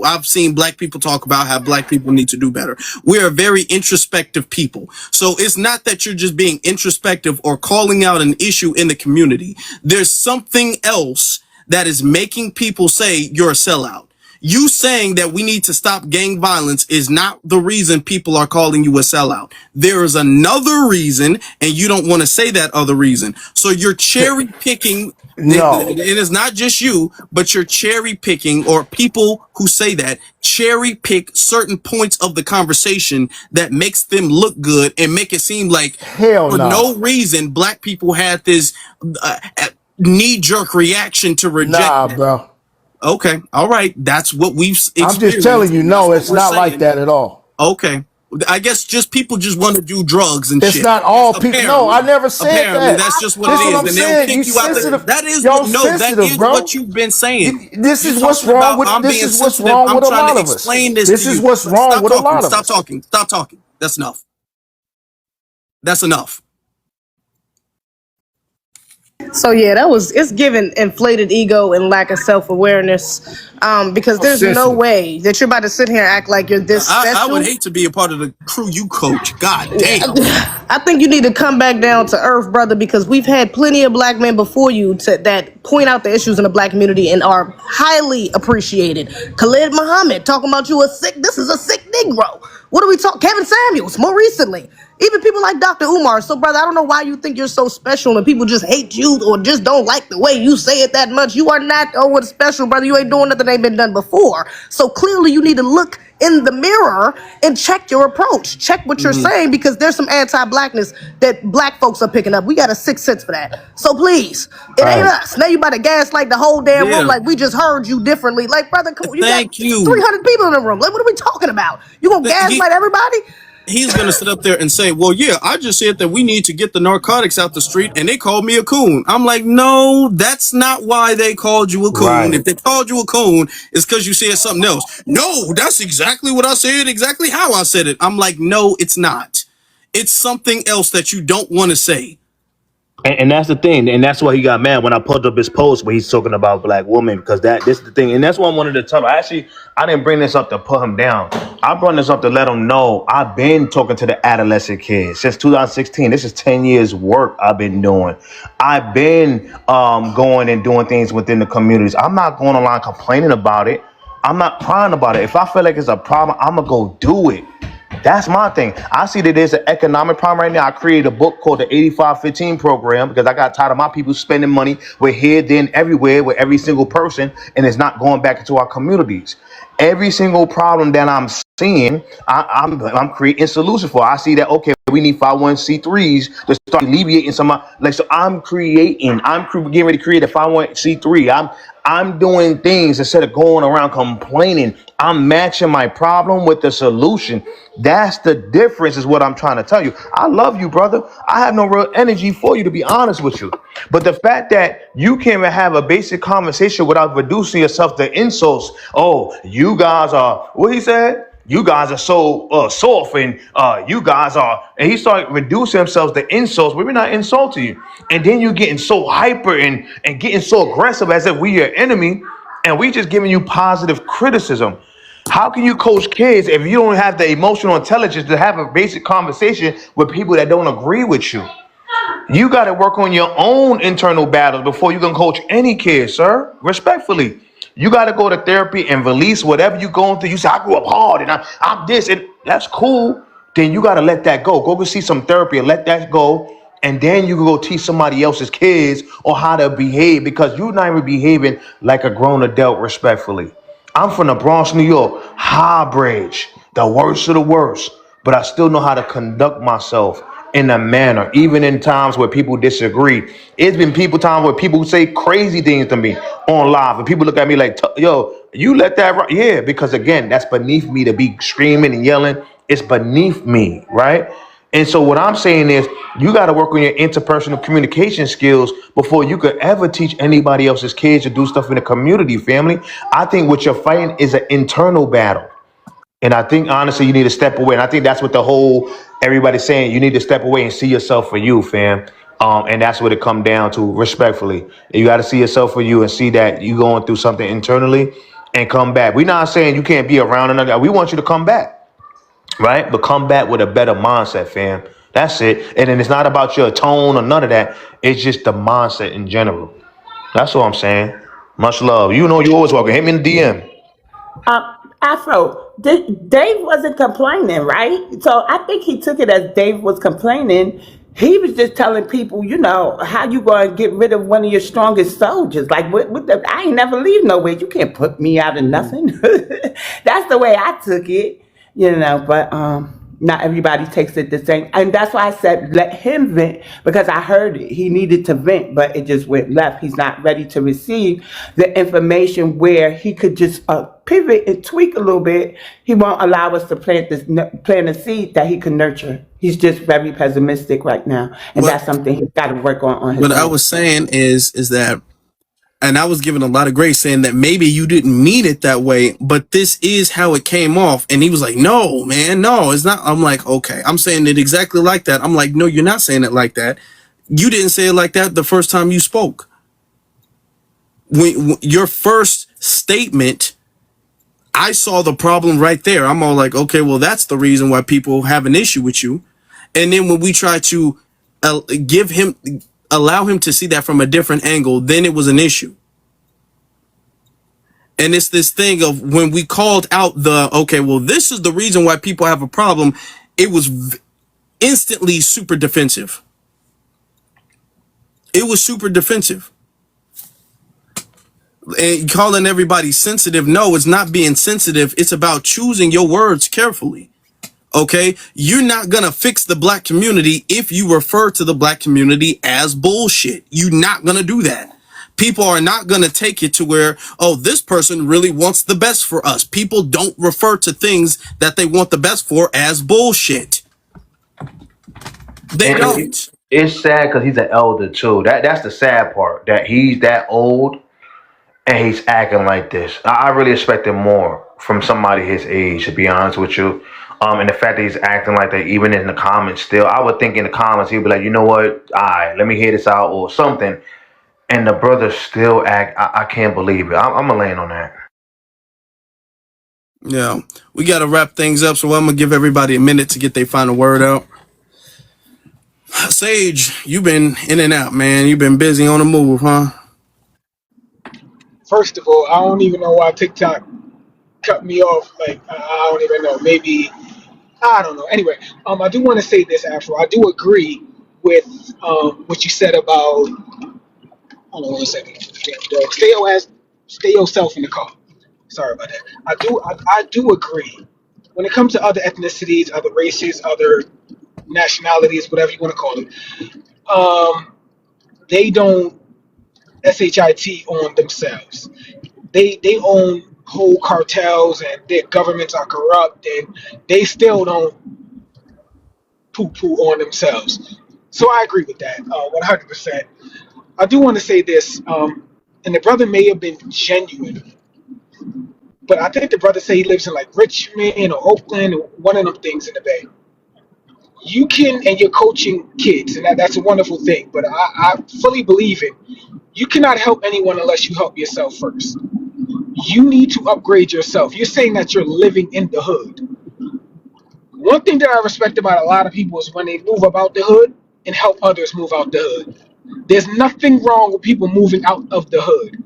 I've seen black people talk about how black people need to do better. We are very introspective people. So it's not that you're just being introspective or calling out an issue in the community. There's something else that is making people say you're a sellout. You saying that we need to stop gang violence is not the reason people are calling you a sellout. There is another reason, and you don't want to say that other reason. So you're cherry picking. No. It is not just you, but you're cherry picking, or people who say that cherry pick certain points of the conversation that makes them look good and make it seem like Hell for no. no reason black people had this knee-jerk reaction to reject Nah, that. bro. Okay, all right. That's what we've experienced. I'm just telling you, no, That's it's what we're not like saying. that at all. Okay, I guess just people just want to do drugs and It's shit. not all people. No, I never said Apparently, that. that's just what This it is is, what I'm and they'll saying. kick You you out. sensitive. That is Y'all what. No, that sensitive, is bro. what you've been saying. This You is what's talking wrong about with. I'm This being is what's sensitive. wrong I'm with a trying lot to of us. explain this This to is you. what's wrong Stop with a talking. lot of Stop us. talking. Stop talking. That's enough. That's enough. So yeah, it's given inflated ego and lack of self-awareness. Because there's no Sensitive. way that you're about to sit here and act like you're this I would special. hate to be a part of the crew you coach. God damn. I think you need to come back down to earth, brother, because we've had plenty of black men before you that point out the issues in the black community and are highly appreciated. Khalid Muhammad talking about this is a sick Negro. What are we talking? Kevin Samuels, more recently. Even people like Dr. Umar. So, brother, I don't know why you think you're so special and people just hate you or just don't like the way you say it that much. You are not, what's special, brother. You ain't doing nothing that ain't been done before. So clearly you need to look in the mirror and check your approach. Check what you're saying, because there's some anti-blackness that black folks are picking up. We got a sixth sense for that. So please, it All ain't right. us. Now you about to gaslight the whole damn room Yeah. like we just heard you differently. Like, brother, come on, you got Thank you. 300 people in the room. Like, what are we talking about? You gonna gaslight everybody? He's going to sit up there and say, well, yeah, I just said that we need to get the narcotics out the street and they called me a coon. I'm like, no, that's not why they called you a coon. Right. If they called you a coon, it's because you said something else. No, that's exactly what I said, exactly how I said it. I'm like, no, it's not. It's something else that you don't want to say. And that's the thing, and that's why he got mad when I pulled up his post where he's talking about black women, because this is the thing, and that's why I wanted to tell him. I didn't bring this up to put him down. I brought this up to let him know I've been talking to the adolescent kids since 2016. This is 10 years work I've been doing. I've been going and doing things within the communities. I'm not going online complaining about it. I'm not crying about it. If I feel like it's a problem, I'm gonna go do it. That's my thing. I see that there's an economic problem right now. I created a book called the 8515 program because I got tired of my people spending money. We're here, then everywhere with every single person, and it's not going back into our communities. Every single problem that I'm seeing, I'm creating solutions for. I see that, okay, we need 501c3s to start alleviating some, so I'm getting ready to create a 501c3. I'm doing things instead of going around complaining. I'm matching my problem with the solution. That's the difference, is what I'm trying to tell you. I love you, brother. I have no real energy for you, to be honest with you. But the fact that you can't even have a basic conversation without reducing yourself to insults. Oh, you guys are, what he said? You guys are so soft, and you guys are, and he started reducing himself to insults. We're not insulting you. And then you're getting so hyper and getting so aggressive as if we your enemy, and we just giving you positive criticism. How can you coach kids if you don't have the emotional intelligence to have a basic conversation with people that don't agree with you? You got to work on your own internal battles before you can coach any kid, sir. Respectfully. You got to go to therapy and release whatever you're going through. You say, I grew up hard and I'm this, and that's cool. Then you got to let that go. Go see some therapy and let that go. And then you can go teach somebody else's kids on how to behave, because you're not even behaving like a grown adult, respectfully. I'm from the Bronx, New York, High Bridge, the worst of the worst. But I still know how to conduct myself in a manner, even in times where people disagree. It's been times where people say crazy things to me on live, and people look at me like, "Yo, you let that right?" Yeah, because again, that's beneath me to be screaming and yelling. It's beneath me, right? And so what I'm saying is, you got to work on your interpersonal communication skills before you could ever teach anybody else's kids to do stuff in the community, family. I think what you're fighting is an internal battle. And I think honestly, you need to step away. And I think that's what the whole everybody's saying. You need to step away and see yourself for you, fam. And that's what it come down to, respectfully. You got to see yourself for you and see that you going through something internally and come back. We're not saying you can't be around another guy. We want you to come back, right? But come back with a better mindset, fam. That's it. And then it's not about your tone or none of that. It's just the mindset in general. That's all I'm saying. Much love. You know you always welcome. Hit me in the DM. Afro, Dave wasn't complaining, right? So I think he took it as Dave was complaining. He was just telling people, how you going to get rid of one of your strongest soldiers? Like, I ain't never leave nowhere. You can't put me out of nothing. That's the way I took it, but not everybody takes it the same. And that's why I said, let him vent, because I heard it. He needed to vent, but it just went left. He's not ready to receive the information where he could just pivot and tweak a little bit. He won't allow us to plant a seed that he can nurture. He's just very pessimistic right now. And that's something he's got to work on his What I own. was saying is that, and I was giving a lot of grace saying that maybe you didn't mean it that way, but this is how it came off. And he was like, no, man, no, it's not. I'm like, okay, I'm saying it exactly like that. I'm like, no, you're not saying it like that. You didn't say it like that the first time you spoke. When your first statement, I saw the problem right there. I'm all like, okay, well, that's the reason why people have an issue with you. And then when we try to allow him to see that from a different angle, then it was an issue. And it's this thing of when we called out okay, well, this is the reason why people have a problem. It was instantly super defensive. It was super defensive. And calling everybody sensitive. No, it's not being sensitive. It's about choosing your words carefully. Okay, you're not gonna fix the black community if you refer to the black community as bullshit. You're not gonna do that. People are not gonna take it to where, oh, this person really wants the best for us. People don't refer to things that they want the best for as bullshit. They don't. It's sad because he's an elder too. That's the sad part. That he's that old and he's acting like this. I really expected more from somebody his age, to be honest with you. And the fact that he's acting like that, even in the comments still, I would think in the comments, he'd be like, you know what? All right, let me hear this out or something. And the brother still act, I can't believe it. I'm going to land on that. Yeah, we got to wrap things up. So I'm going to give everybody a minute to get their final word out. Sage, you've been in and out, man. You've been busy on the move, huh? First of all, I don't even know why TikTok cut me off. Like, I don't even know. Maybe, I don't know. Anyway, I do want to say this, Afro. I do agree with what you said about, hold on one second. Damn dog. Stay yourself in the car. Sorry about that. I do agree. When it comes to other ethnicities, other races, other nationalities, whatever you want to call it, they don't shit on themselves. They own whole cartels and their governments are corrupt and they still don't poo-poo on themselves. So I agree with that 100%. I do want to say this, and the brother may have been genuine, but I think the brother said he lives in like Richmond or Oakland, or one of them things in the Bay. You can, and you're coaching kids, and that's a wonderful thing, but I fully believe it. You cannot help anyone unless you help yourself first. You need to upgrade yourself. You're saying that you're living in the hood. One thing that I respect about a lot of people is when they move about the hood and help others move out the hood. There's nothing wrong with people moving out of the hood.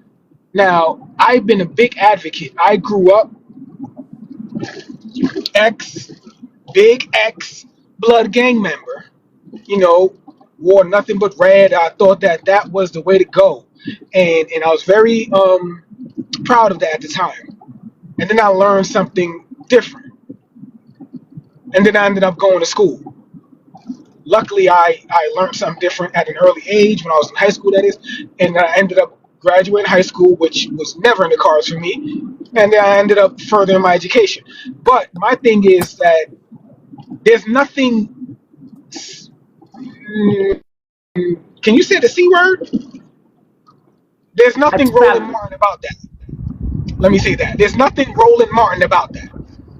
Now, I've been a big advocate. I grew up big X, blood gang member. Wore nothing but red. I thought that was the way to go. And I was very proud of that at the time. And then I learned something different. And then I ended up going to school. Luckily, I learned something different at an early age when I was in high school, that is, and I ended up graduating high school, which was never in the cards for me, and then I ended up furthering my education. But my thing is that there's nothing. mm, Can you say the C word? There's I nothing Roland tell Martin about that. Let me say that. There's nothing Roland Martin about that.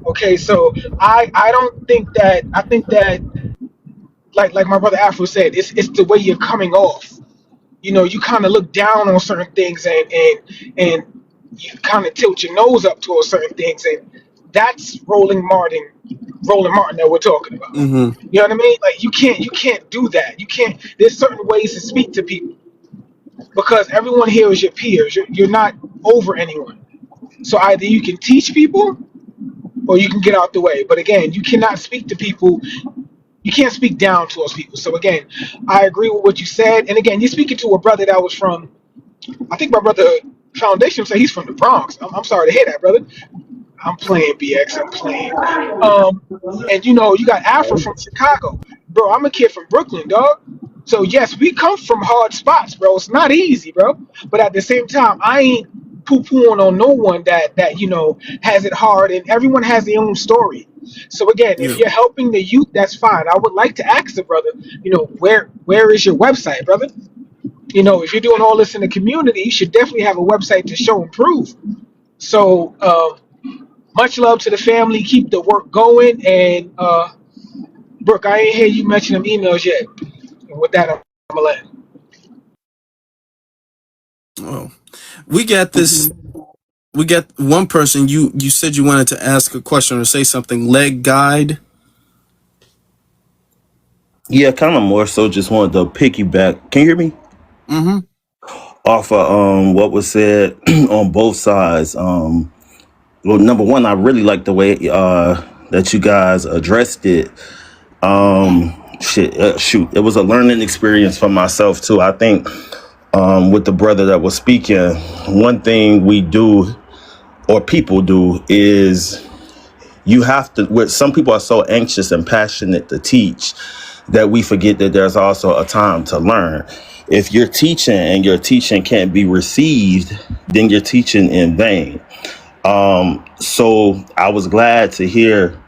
Okay, so I don't think that. I think that, like my brother Afro said, it's the way you're coming off. You know, you kind of look down on certain things, and you kind of tilt your nose up towards certain things, and that's Roland Martin that we're talking about. Hmm. You know what I mean? Like you can't do that. You can't. There's certain ways to speak to people because everyone here is your peers. You're not over anyone. So either you can teach people or you can get out the way. But again, you cannot speak to people. You can't speak down towards people. So again, I agree with what you said. And again, you're speaking to a brother that was from. I think my brother Foundation said he's from the Bronx. I'm sorry to hear that, brother. I'm playing BX. I'm playing. And you know, you got Afro from Chicago, bro. I'm a kid from Brooklyn, dog. So yes, we come from hard spots, bro. It's not easy, bro. But at the same time, I ain't poo-pooing on no one that you know has it hard, and everyone has their own story. So again, if Yeah. you're helping the youth, that's fine. I would like to ask the brother, you know, where is your website, brother? You know, if you're doing all this in the community, you should definitely have a website to show and prove. So much love to the family. Keep the work going. And Brooke, I ain't hear you mention them emails yet. And with that, I'm gonna let. Oh, we got this. We got one person. You said you wanted to ask a question or say something. Leg guide. Yeah, kind of more so just wanted to piggyback. Can you hear me? Mm-hmm. Off of what was said on both sides. Well, number one, I really like the way that you guys addressed it. Shoot, it was a learning experience for myself too. I think with the brother that was speaking, one thing we do or people do is you have to. Where some people are so anxious and passionate to teach that we forget that there's also a time to learn. If you're teaching and your teaching can't be received, then you're teaching in vain. So I was glad to hear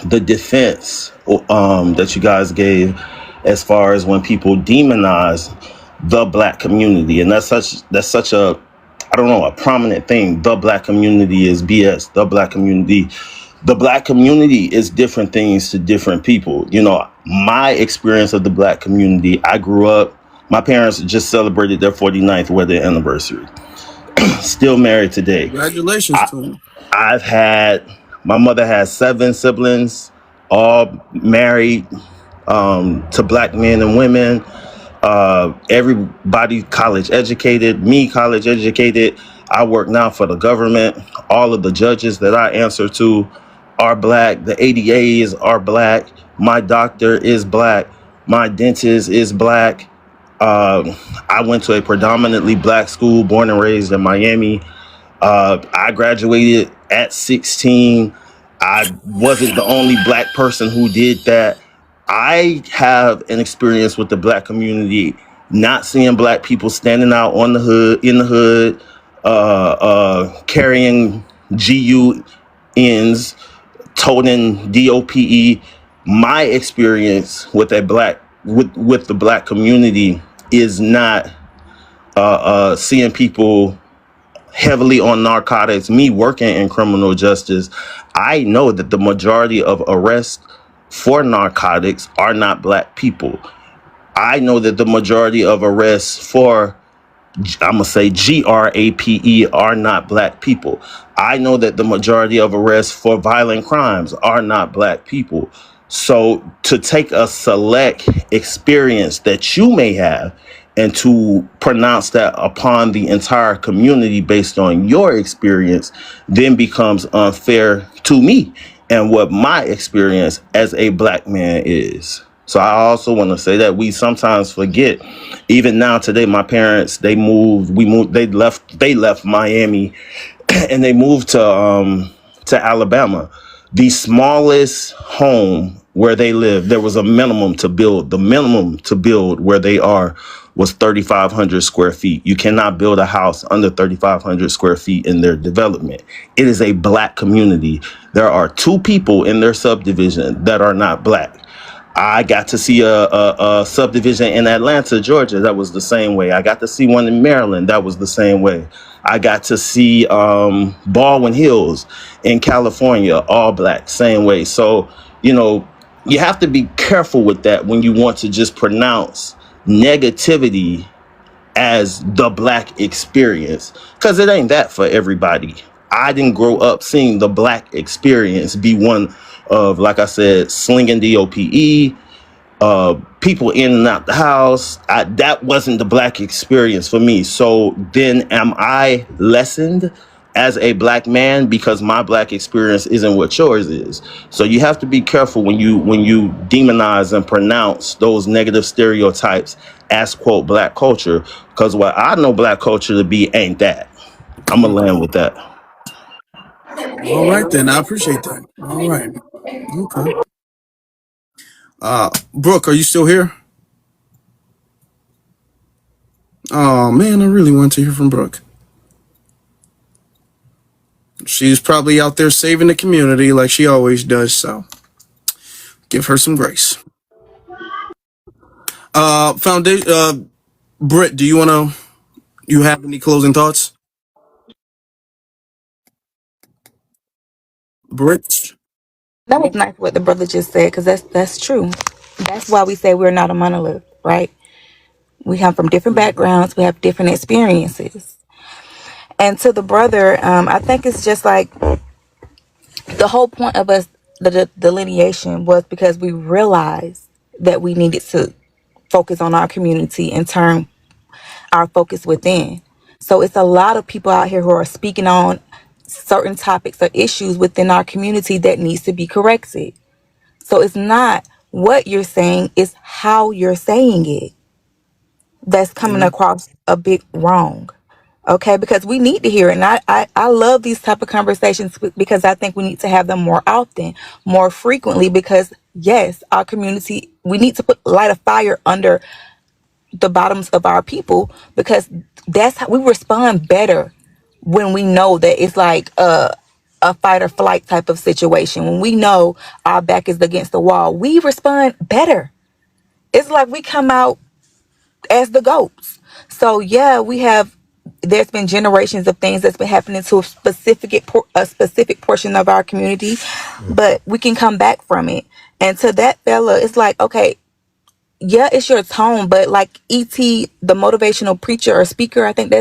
the defense that you guys gave as far as when people demonize the black community, and that's such a, I don't know, a prominent thing. The black community is BS. The black community is different things to different people. You know, my experience of the black community, I grew up, my parents just celebrated their 49th wedding anniversary. Still married today. Congratulations to him. I've had, my mother has 7 siblings, all married to black men and women. Everybody college educated, me college educated. I work now for the government. All of the judges that I answer to are black. The ADAs are black. My doctor is black. My dentist is black. I went to a predominantly black school, born and raised in Miami. I graduated at 16. I wasn't the only black person who did that. I have an experience with the black community, not seeing black people standing out on the hood, in the hood, carrying GUNs, toting DOPE. My experience with with the black community is not seeing people heavily on narcotics. Me working in criminal justice, I know that the majority of arrests for narcotics are not black people. I know that the majority of arrests for, I'm gonna say GRAPE, are not black people. I know that the majority of arrests for violent crimes are not black people. So to take a select experience that you may have and to pronounce that upon the entire community based on your experience then becomes unfair to me and what my experience as a black man is. So I also want to say that we sometimes forget, even now today, my parents, they left Miami and they moved to Alabama. The smallest home where they live. There was a minimum to build. The minimum to build where they are was 3,500 square feet. You cannot build a house under 3,500 square feet in their development. It is a black community. There are 2 people in their subdivision that are not black. I got to see a subdivision in Atlanta, Georgia, that was the same way. I got to see one in Maryland, that was the same way. I got to see Baldwin Hills in California, all black, same way. So, you know, you have to be careful with that when you want to just pronounce negativity as the black experience, because it ain't that for everybody. I didn't grow up seeing the black experience be one of, like I said, slinging DOPE, people in and out the house. That wasn't the black experience for me. So then am I lessened as a black man because my black experience isn't what yours is? So you have to be careful when you demonize and pronounce those negative stereotypes as, quote, black culture, because what I know black culture to be ain't that. I'm gonna land with that. All right, then. I appreciate that. All right. Okay. Brooke, are you still here? Oh, man, I really want to hear from Brooke. She's probably out there saving the community like she always does, so give her some grace. Foundation, Britt, do you have any closing thoughts? Britt? That was nice what the brother just said, because that's true. That's why we say we're not a monolith, right? We come from different backgrounds, we have different experiences. And to the brother, I think it's just like the whole point of us, the delineation was because we realized that we needed to focus on our community and turn our focus within. So it's a lot of people out here who are speaking on certain topics or issues within our community that needs to be corrected. So it's not what you're saying, it's how you're saying it that's coming across a bit wrong. Okay, because we need to hear it. And I love these type of conversations because I think we need to have them more often, more frequently, because yes, our community, we need to light a fire under the bottoms of our people, because that's how we respond better when we know that it's like a fight or flight type of situation. When we know our back is against the wall, we respond better. It's like we come out as the goats. So yeah, there's been generations of things that's been happening to a specific portion of our community, but we can come back from it. And to that fella, it's like, okay, yeah, it's your tone, but like E.T., the motivational preacher or speaker, I think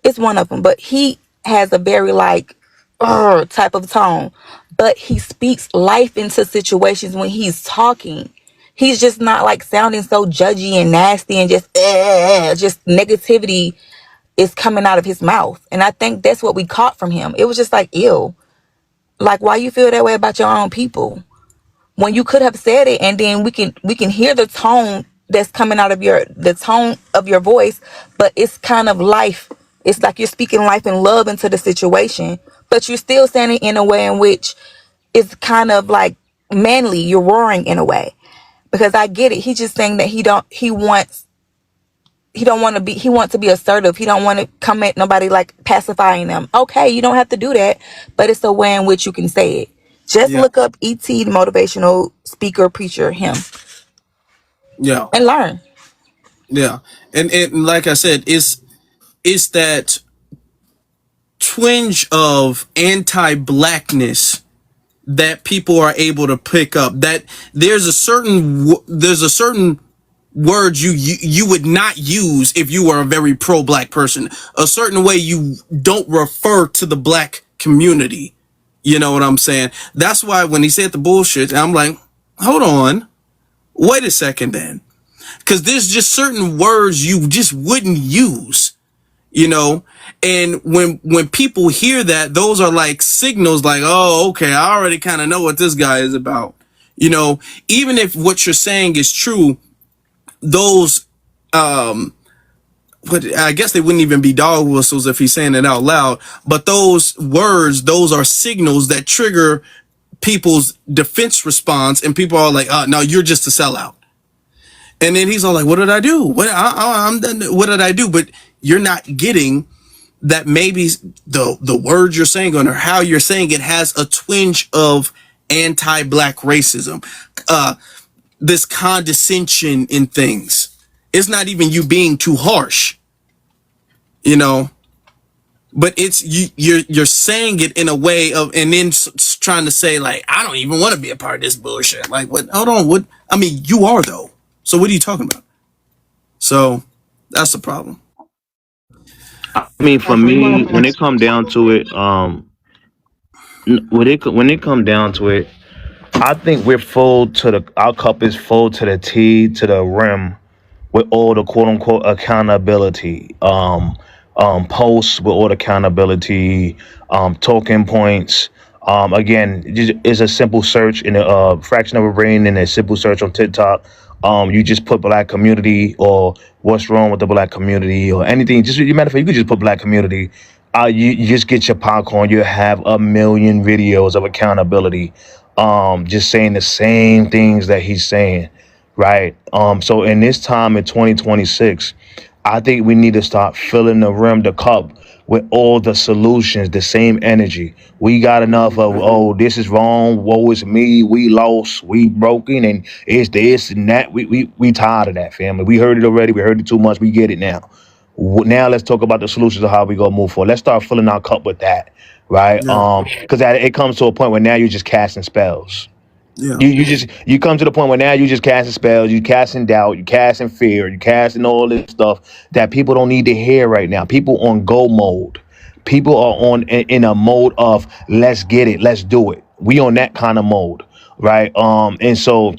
it's one of them, but he has a very like type of tone, but he speaks life into situations when he's talking. He's just not like sounding so judgy and nasty and just negativity is coming out of his mouth. And I think that's what we caught from him. It was just like, ew. Like, why you feel that way about your own people? When you could have said it, and then we can hear the tone that's coming out of the tone of your voice, but it's kind of life. It's like you're speaking life and love into the situation, but you're still saying it in a way in which it's kind of like manly. You're roaring in a way. Because I get it. He's just saying that he wants to be assertive. He don't want to come at nobody like pacifying them. Okay, you don't have to do that, but it's a way in which you can say it. Just look up E.T., the motivational speaker, preacher, him. Yeah. And learn. Yeah. And like I said, it's that twinge of anti-blackness that people are able to pick up. That there's a certain words you would not use if you were a very pro-black person. A certain way you don't refer to the black community. You know what I'm saying? That's why when he said the bullshit, I'm like, hold on, wait a second then. Because there's just certain words you just wouldn't use. You know, and when people hear that, those are like signals like, oh, okay, I already kind of know what this guy is about. You know, even if what you're saying is true, those, but I guess they wouldn't even be dog whistles if he's saying it out loud, but those words, those are signals that trigger people's defense response, and people are like, no, you're just a sellout. And then he's all like, what did I do? What did I do? But you're not getting that maybe the words you're saying or how you're saying it has a twinge of anti-black racism, this condescension in things. It's not even you being too harsh, you know, but it's you're saying it in a way of, and then trying to say like, I don't even want to be a part of this bullshit. Like, what? Hold on, what? I mean, you are though. So what are you talking about? So that's the problem. I mean, for me, when it come down to it, when it come down to it, I think we're full to our cup is full to the T to the rim with all the quote unquote accountability, posts with all the accountability, talking points. Again, it's a simple search in a fraction of a brain and a simple search on TikTok. You just put black community or what's wrong with the black community or anything. Just matter of fact, you could just put black community. You just get your popcorn. You have a million videos of accountability. Just saying the same things that he's saying, right? So in this time in 2026, I think we need to start filling the cup with all the solutions, the same energy. We got enough of, oh, this is wrong, woe is me, we lost, we broken, and it's this and that. We tired of that, family. We heard it already. We heard it too much. We get it now. Now let's talk about the solutions of how we gonna move forward. Let's start filling our cup with that, right? Because it comes to a point where now you're just casting spells. Yeah. You come to the point where now you just casting spells, you casting doubt, you casting fear, you casting all this stuff that people don't need to hear right now. People on go mode. People are in a mode of let's get it, let's do it. We on that kind of mode, right? And so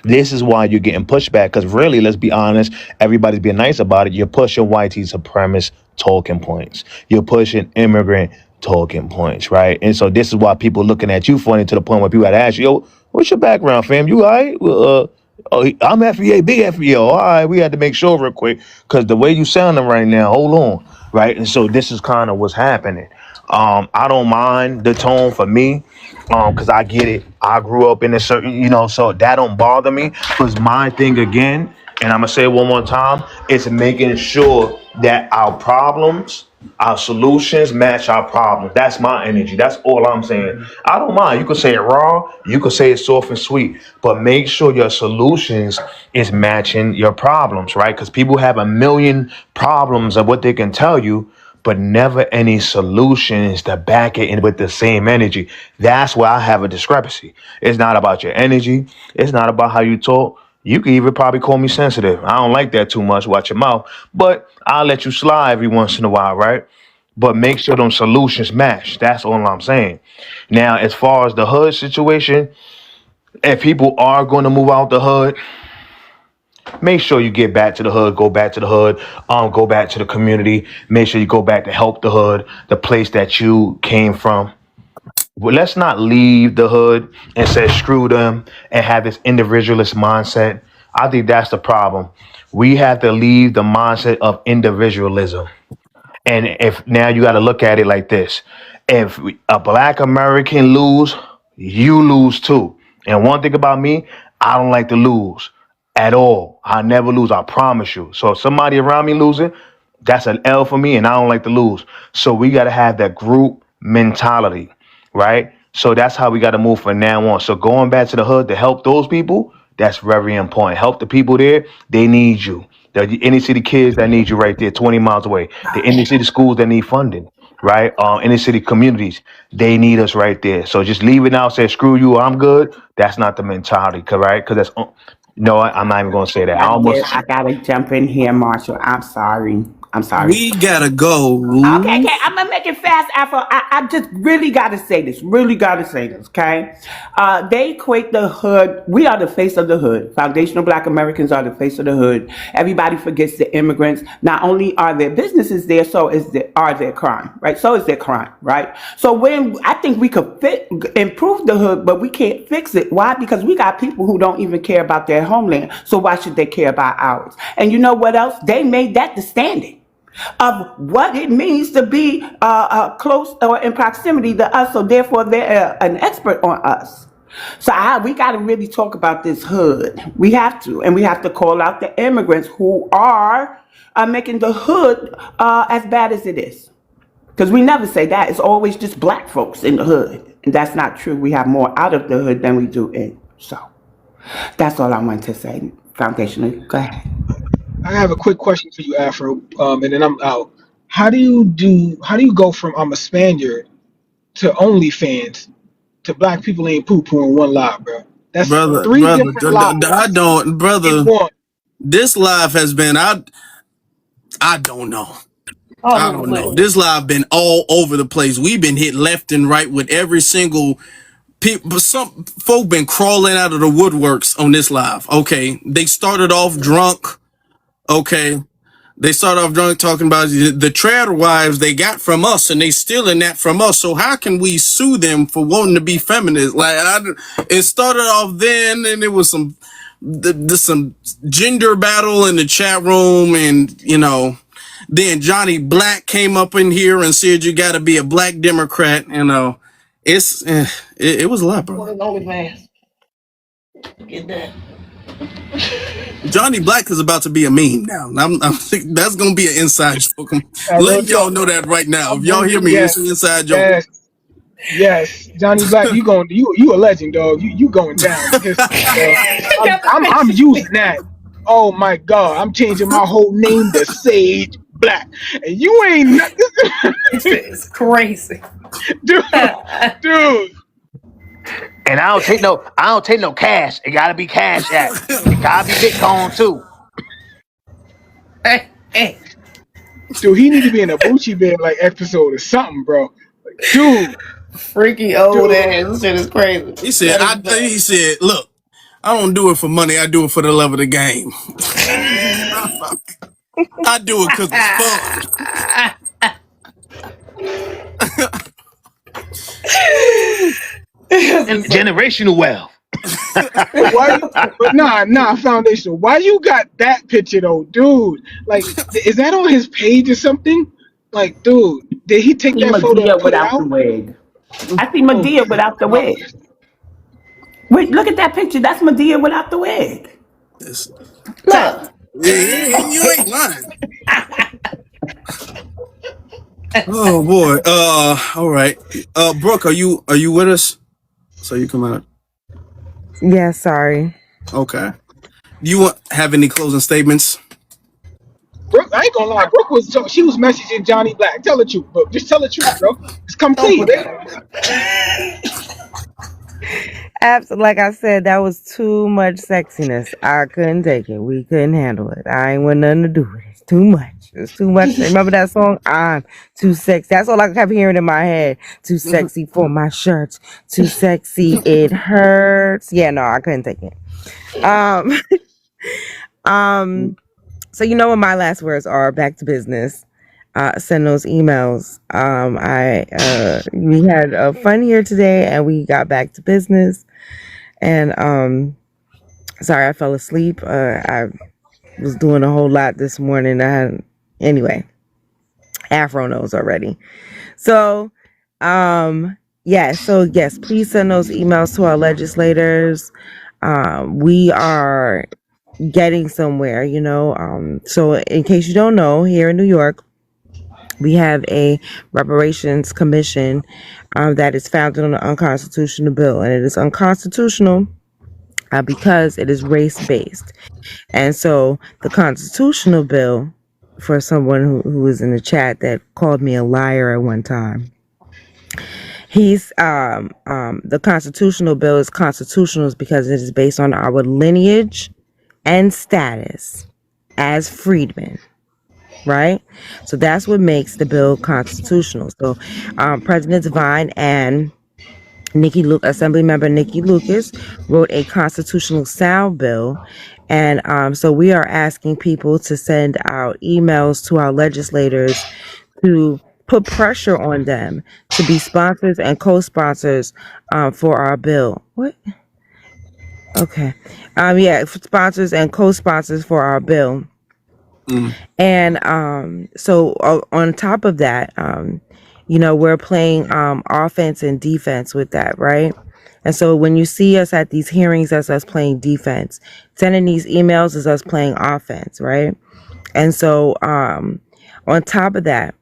this is why you're getting pushback, because really, let's be honest, everybody's being nice about it. You're pushing white supremacist talking points. You're pushing immigrant talking points, right? And so this is why people looking at you funny to the point where people had to ask you, yo, what's your background, fam? You all right? I'm FEA, big FEA. All right, we had to make sure real quick because the way you sounding right now, hold on, right? And so this is kind of what's happening. I don't mind the tone for me, because I get it. I grew up in a certain, so that don't bother me. Because my thing again, and I'm gonna say it one more time, is making sure that our problems, our solutions match our problems. That's my energy. That's all I'm saying. I don't mind. You could say it raw, you could say it soft and sweet, but make sure your solutions is matching your problems, right? Because people have a million problems of what they can tell you, but never any solutions to back it in with the same energy. That's where I have a discrepancy. It's not about your energy. It's not about how you talk. You could even probably call me sensitive. I don't like that too much. Watch your mouth. But I'll let you slide every once in a while, right? But make sure them solutions match. That's all I'm saying. Now, as far as the hood situation, if people are going to move out the hood, make sure you get back to the hood, go back to the hood, go back to the community. Make sure you go back to help the hood, the place that you came from. Well, let's not leave the hood and say screw them and have this individualist mindset. I think that's the problem. We have to leave the mindset of individualism. And if now you got to look at it like this. If a black American lose, you lose too. And one thing about me, I don't like to lose at all. I never lose. I promise you. So if somebody around me losing, that's an L for me, and I don't like to lose. So we got to have that group mentality, right? So that's how we got to move from now on. So going back to the hood to help those people, that's very important. Help the people there. They need you. The inner city kids that need you right there, 20 miles away. The inner city schools that need funding, right? Inner city communities, they need us right there. So just leave it now, say, screw you, I'm good. That's not the mentality, right? Because that's, no, I'm not even going to say that. I gotta jump in here, Marshall. I'm sorry. We gotta go. Okay. I'm gonna make it fast. Afro, I just really gotta say this. Okay. They equate the hood. We are the face of the hood. Foundational Black Americans are the face of the hood. Everybody forgets the immigrants. Not only are there businesses there, are there crime, right? So is there crime, right? So when I think we could improve the hood, but we can't fix it. Why? Because we got people who don't even care about their homeland. So why should they care about ours? And you know what else? They made that the standard. of what it means to be close or in proximity to us. So therefore, they're an expert on us. So we got to really talk about this hood. We have to, and we have to call out the immigrants who are making the hood as bad as it is. Because we never say that. It's always just black folks in the hood. And that's not true. We have more out of the hood than we do in. So that's all I wanted to say. Foundational. Go ahead. I have a quick question for you, Afro, and then I'm out. How do you go from I'm a Spaniard to OnlyFans to black people ain't poo poo in one live, bro? That's brother, three brother. different lives I don't, in brother. one. This live has been I don't know. All I over the don't know. place. This live been all over the place. We've been hit left and right with every single people. Some folk been crawling out of the woodworks on this live. Okay, they started off drunk. Okay, they started off drunk talking about the trad wives they got from us, and they stealing that from us. So how can we sue them for wanting to be feminist? Like it started off then, and it was some gender battle in the chat room, and then Johnny Black came up in here and said you got to be a black Democrat. It was a lot, bro. Get that. Johnny Black is about to be a meme now. I'm that's gonna be an inside joke. I'm Real letting y'all talk. know that right now. If y'all hear me, it's an inside joke. Yes, Johnny Black, you a legend, dog. You going down in history, dog. I'm using that. Oh my God, I'm changing my whole name to Sage Black, and you ain't nothing. It's crazy, dude. And I don't take no cash. It gotta be Cash App. It gotta be Bitcoin too. Hey. Dude, he need to be in a Bucci Band like episode or something, bro. Like, dude, freaky old ass. This shit is crazy. He said, look, I don't do it for money. I do it for the love of the game. I do it because it's fun. Generational wealth. Why foundational? Why you got that picture though, dude? Like, is that on his page or something? Like, dude, did he take that photo and put it out? The wig. I see Medea without the wig. Wait, look at that picture. That's Medea without the wig. Look. You ain't lying. Oh boy. All right. Brooke, are you with us? So you come out. Yeah, sorry. Okay. Do you have any closing statements? Brooke, I ain't gonna lie. Brooke she was messaging Johnny Black. Tell the truth, bro. Just tell the truth, bro. It's come clean. Like I said, that was too much sexiness. I couldn't take it. We couldn't handle it. I ain't want nothing to do with it. It's too much. It's too much. Remember that song? I'm too sexy. That's all I kept hearing in my head. Too sexy for my shirts. Too sexy. It hurts. Yeah, no, I couldn't take it. So you know what my last words are. Back to business. Send those emails. We had a fun here today, and we got back to business. And sorry, I fell asleep. I was doing a whole lot this morning. Anyway, Afro knows already. So, yes, please send those emails to our legislators. We are getting somewhere, so in case you don't know, here in New York, we have a reparations commission that is founded on an unconstitutional bill, and it is unconstitutional because it is race-based. And so the constitutional bill, for someone who was in the chat that called me a liar at one time, the constitutional bill is constitutional because it is based on our lineage and status as freedmen. Right? So that's what makes the bill constitutional. So President Devine and Assemblymember Nikki Lucas wrote a constitutional sound bill. And so we are asking people to send out emails to our legislators to put pressure on them to be sponsors and co-sponsors for our bill. What? Okay. Sponsors and co-sponsors for our bill. And so on top of that, you know, we're playing offense and defense with that, right? And so when you see us at these hearings, that's us playing defense. Sending these emails is us playing offense, right? And so on top of that,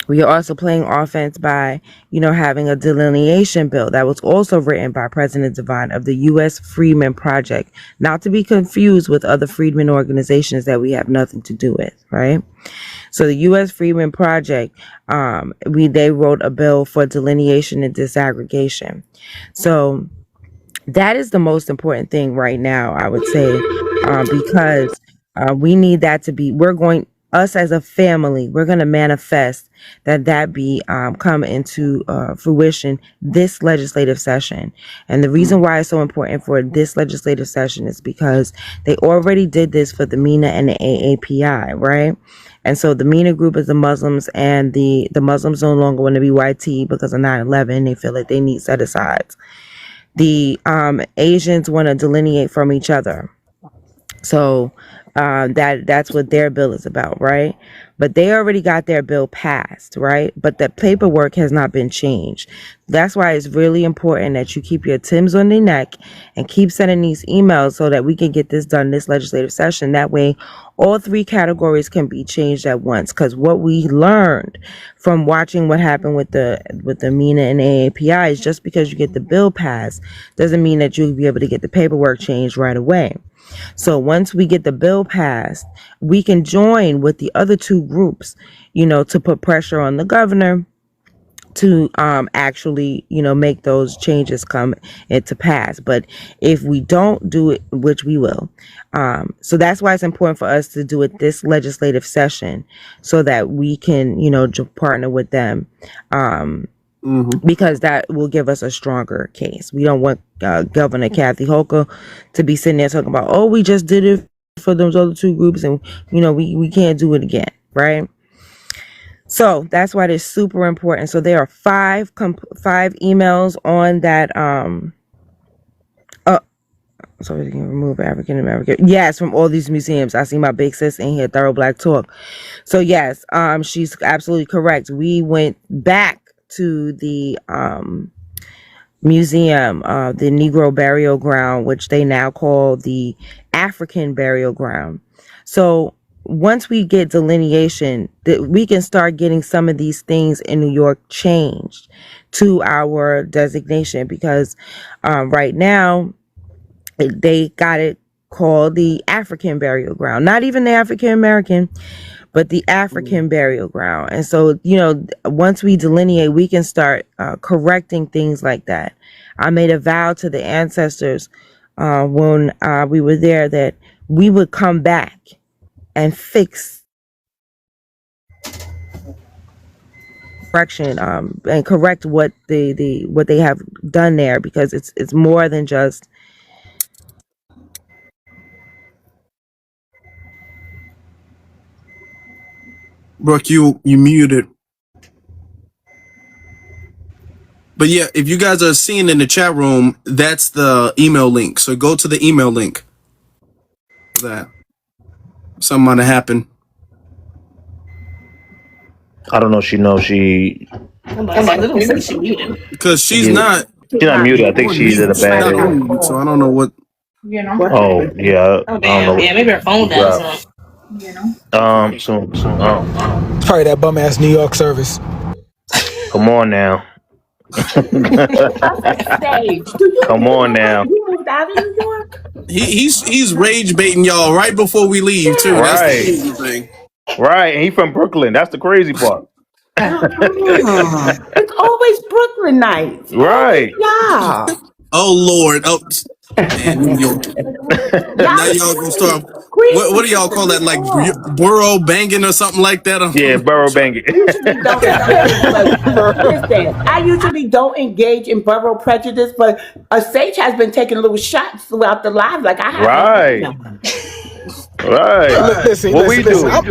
we are also playing offense by, you know, having a delineation bill that was also written by President Devine of the U.S. Freedmen Project, not to be confused with other freedmen organizations that we have nothing to do with, right? So the U.S. Freedmen Project, they wrote a bill for delineation and disaggregation. So that is the most important thing right now, I would say, because we need that to be, us as a family, we're going to manifest that be come into fruition this legislative session. And the reason why it's so important for this legislative session is because they already did this for the MENA and the AAPI, right? And so the MENA group is the Muslims, and the Muslims no longer want to be YT because of 9/11. They feel like they need set-asides. The Asians want to delineate from each other. So that's what their bill is about, right? But they already got their bill passed, right? But the paperwork has not been changed. That's why it's really important that you keep your Timbs on their neck and keep sending these emails so that we can get this done this legislative session. That way, all three categories can be changed at once. Because what we learned from watching what happened with the MENA and AAPI is just because you get the bill passed doesn't mean that you'll be able to get the paperwork changed right away. So once we get the bill passed, we can join with the other two groups, you know, to put pressure on the governor to actually, you know, make those changes come into pass. But if we don't do it, which we will, so that's why it's important for us to do it this legislative session so that we can, you know, partner with them. Because that will give us a stronger case. We don't want Governor Kathy Hochul to be sitting there talking about, oh, we just did it for those other two groups and, you know, we can't do it again, right? So that's why it's super important. So there are five emails on that. So we can remove African American. Yes, from all these museums. I see my big sis in here, Thorough Black Talk. So yes, she's absolutely correct. We went back to the museum, the Negro Burial Ground, which they now call the African Burial Ground. So once we get delineation, we can start getting some of these things in New York changed to our designation, because right now they got it called the African Burial Ground, not even the African American, but the African Burial Ground. And so, you know, once we delineate, we can start correcting things like that. I made a vow to the ancestors when we were there that we would come back and fix correction and correct what they have done there, because it's more than just Brooke, you muted. But yeah, if you guys are seeing in the chat room, that's the email link. So go to the email link. That something might have happened. I don't know. She knows she. Because she's not. She's not muted. I think she's in a bad area. Mute, so I don't know what. Oh yeah. I don't know. Yeah, maybe her phone down. So. It's probably that bum ass New York service. Come on now. Come on now. He's rage baiting y'all right before we leave too. That's the crazy thing. Right, and he from Brooklyn. That's the crazy part. It's always Brooklyn nights. Right. Yeah. Oh Lord. Oh man, New York. Now y'all gonna start. What do y'all call that? Like borough banging or something like that? Yeah, borough banging. Listen, I usually don't engage in borough prejudice, but Sage has been taking little shots throughout the live. Like I have. Right. Right. Listen, What we listen.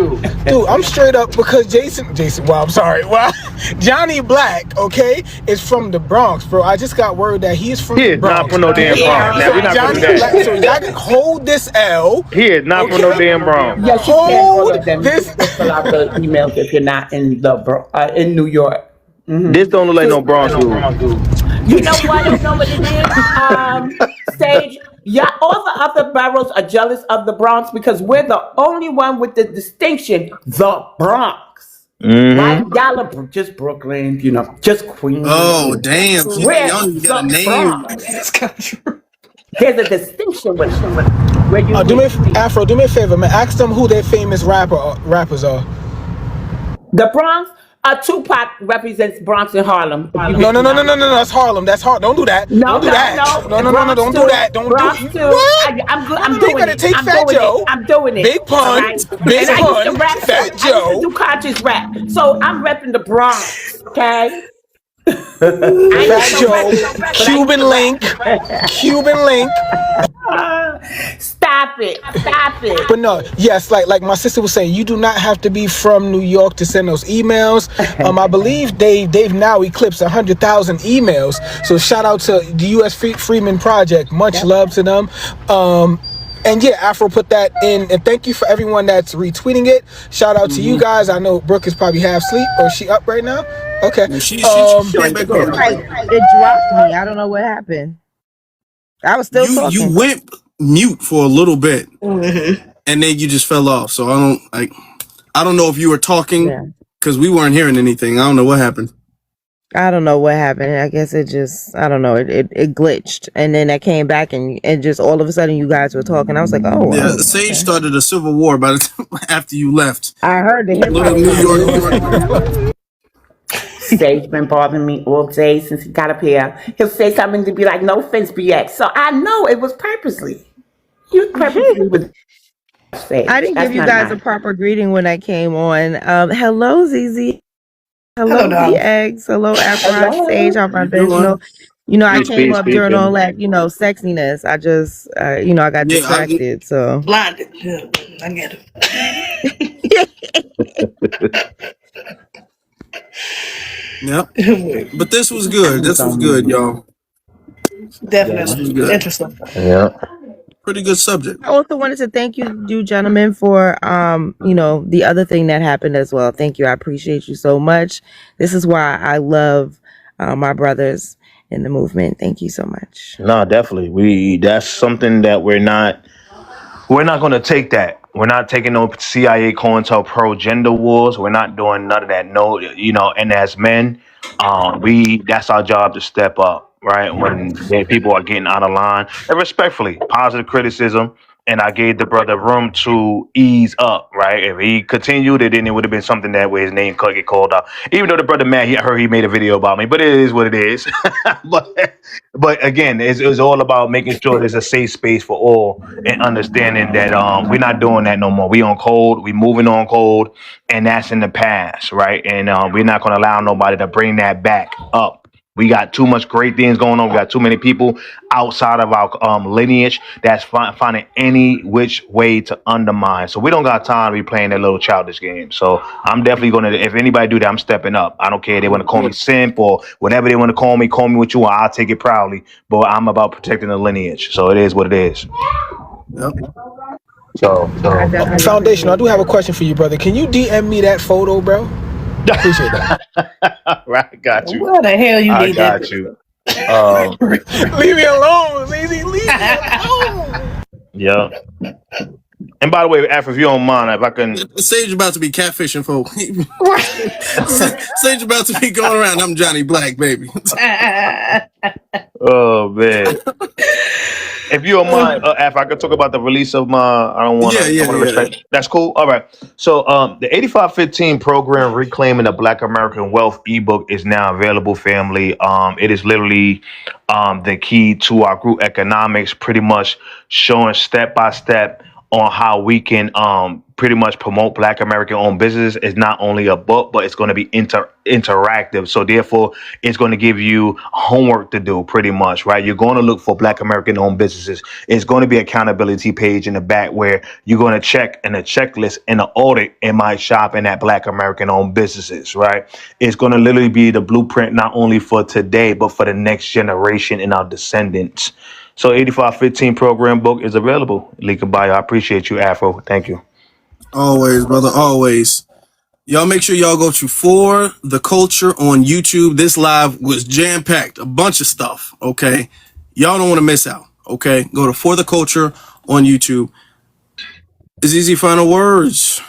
do? I'm straight up because Jason. Well, I'm sorry. Well, Johnny Black, okay, is from the Bronx, bro. I just got word that he's from He the is not Bronx. from no damn Bronx. Now So we're not gonna do Johnny Black. that. So y'all can hold this L. He is not from no damn Bronx. Yes, you can. All Hold of them. You this. can just fill out the emails if you're not in in New York. This don't look like no Bronx dude. You know what? You know what it is? Sage, yeah, all the other boroughs are jealous of the Bronx because we're the only one with the distinction, the Bronx. Right? Y'all are just Brooklyn, just Queens. Oh, damn. So We're y'all even got a the name. Bronx. There's a distinction with where you Afro, do me a favor, man. Ask them who their famous rappers are. The Bronx. Tupac represents Bronx and Harlem. No. That's Harlem. That's Harlem. Don't do that. No, Don't do that. No. Bronx Don't too. do that. Don't Bronx do it. too. What? I'm You doing gotta it. take I'm Fat doing Joe. it. I'm doing it. Big pun. All right? Big and pun. I used to rap. Fat I used Joe. to do conscious rap. So I'm repping the Bronx. Okay. Fat Joe. Cuban Link. Cuban Link. Stop it. But no, yes, like my sister was saying, you do not have to be from New York to send those emails. I believe they've now eclipsed 100,000 emails. So shout out to the U.S. Freeman Project. Much love to them. And yeah, Afro put that in, and thank you for everyone that's retweeting it. Shout out to you guys. I know Brooke is probably half asleep, or is she up right now? Okay. She right back up. It dropped me. I don't know what happened. I was still talking. You went mute for a little bit, and then you just fell off. So I don't know if you were talking because we weren't hearing anything. I don't know what happened. I don't know what happened. I guess it just, I don't know. It glitched, and then I came back, and just all of a sudden you guys were talking. I was like, oh. Yeah, Sage started a civil war by the time after you left. I heard the hip Little New York. Sage been bothering me all day since he got up here. He'll say something to be like, "No offense, BX." So I know it was purposely. You purposely was. Sage. I didn't give you guys a proper greeting when I came on. Hello, ZZ. Hello, BX. Hello, Afro Sage. How about this? I came up during all that, sexiness. I just, I got distracted. So Blinded. Yeah, I get it. Yep. But this was good. This was good, y'all. Definitely interesting. Yeah. Pretty good subject. I also wanted to thank you gentlemen for the other thing that happened as well. Thank you. I appreciate you so much. This is why I love my brothers in the movement. Thank you so much. No, definitely. That's something that we're not going to take that. We're not taking no CIA COINTELPRO gender wars. We're not doing none of that. No, and as men, that's our job to step up, right? When people are getting out of line, and respectfully, positive criticism. And I gave the brother room to ease up, right? If he continued, then it would have been something that where his name could get called out. Even though the brother Matt, I heard he made a video about me, but it is what it is. but again, it's all about making sure there's a safe space for all and understanding that we're not doing that no more. We on code, we moving on code, and that's in the past, right? And we're not going to allow nobody to bring that back up. We got too much great things going on. We got too many people outside of our lineage that's finding any which way to undermine. So we don't got time to be playing that little childish game. So I'm definitely going to, if anybody do that, I'm stepping up. I don't care if they want to call me simp or whatever they want to call me what you want. I'll take it proudly. But I'm about protecting the lineage. So it is what it is. Yep. So Foundation, I do have a question for you, brother. Can you DM me that photo, bro? Appreciate that. Right, got you. What the hell you need that? I got you. Leave me alone, Lizzie. Leave me alone. Yeah. And by the way, Afro, if you don't mind, if I can. Sage about to be catfishing folk. Sage about to be going around. I'm Johnny Black, baby. Oh man. If you don't mind, if I could talk about the release of my, I don't want to respect. That's cool. All right. So the 8515 program, Reclaiming the Black American Wealth ebook is now available, family. It is literally the key to our group economics, pretty much showing step by step on how we can pretty much promote Black American owned business. It's not only a book, but it's going to be interactive. So therefore, it's going to give you homework to do pretty much, right? You're going to look for Black American owned businesses. It's going to be an accountability page in the back where you're going to check in a checklist and an audit, am I shopping at Black American owned businesses, right? It's going to literally be the blueprint not only for today, but for the next generation and our descendants. So 8515 program book is available. Link in bio. I appreciate you, Afro. Thank you. Always, brother, always. Y'all make sure y'all go to For the Culture on YouTube. This live was jam-packed, a bunch of stuff, okay? Y'all don't want to miss out, okay? Go to For the Culture on YouTube. Azizi, final words.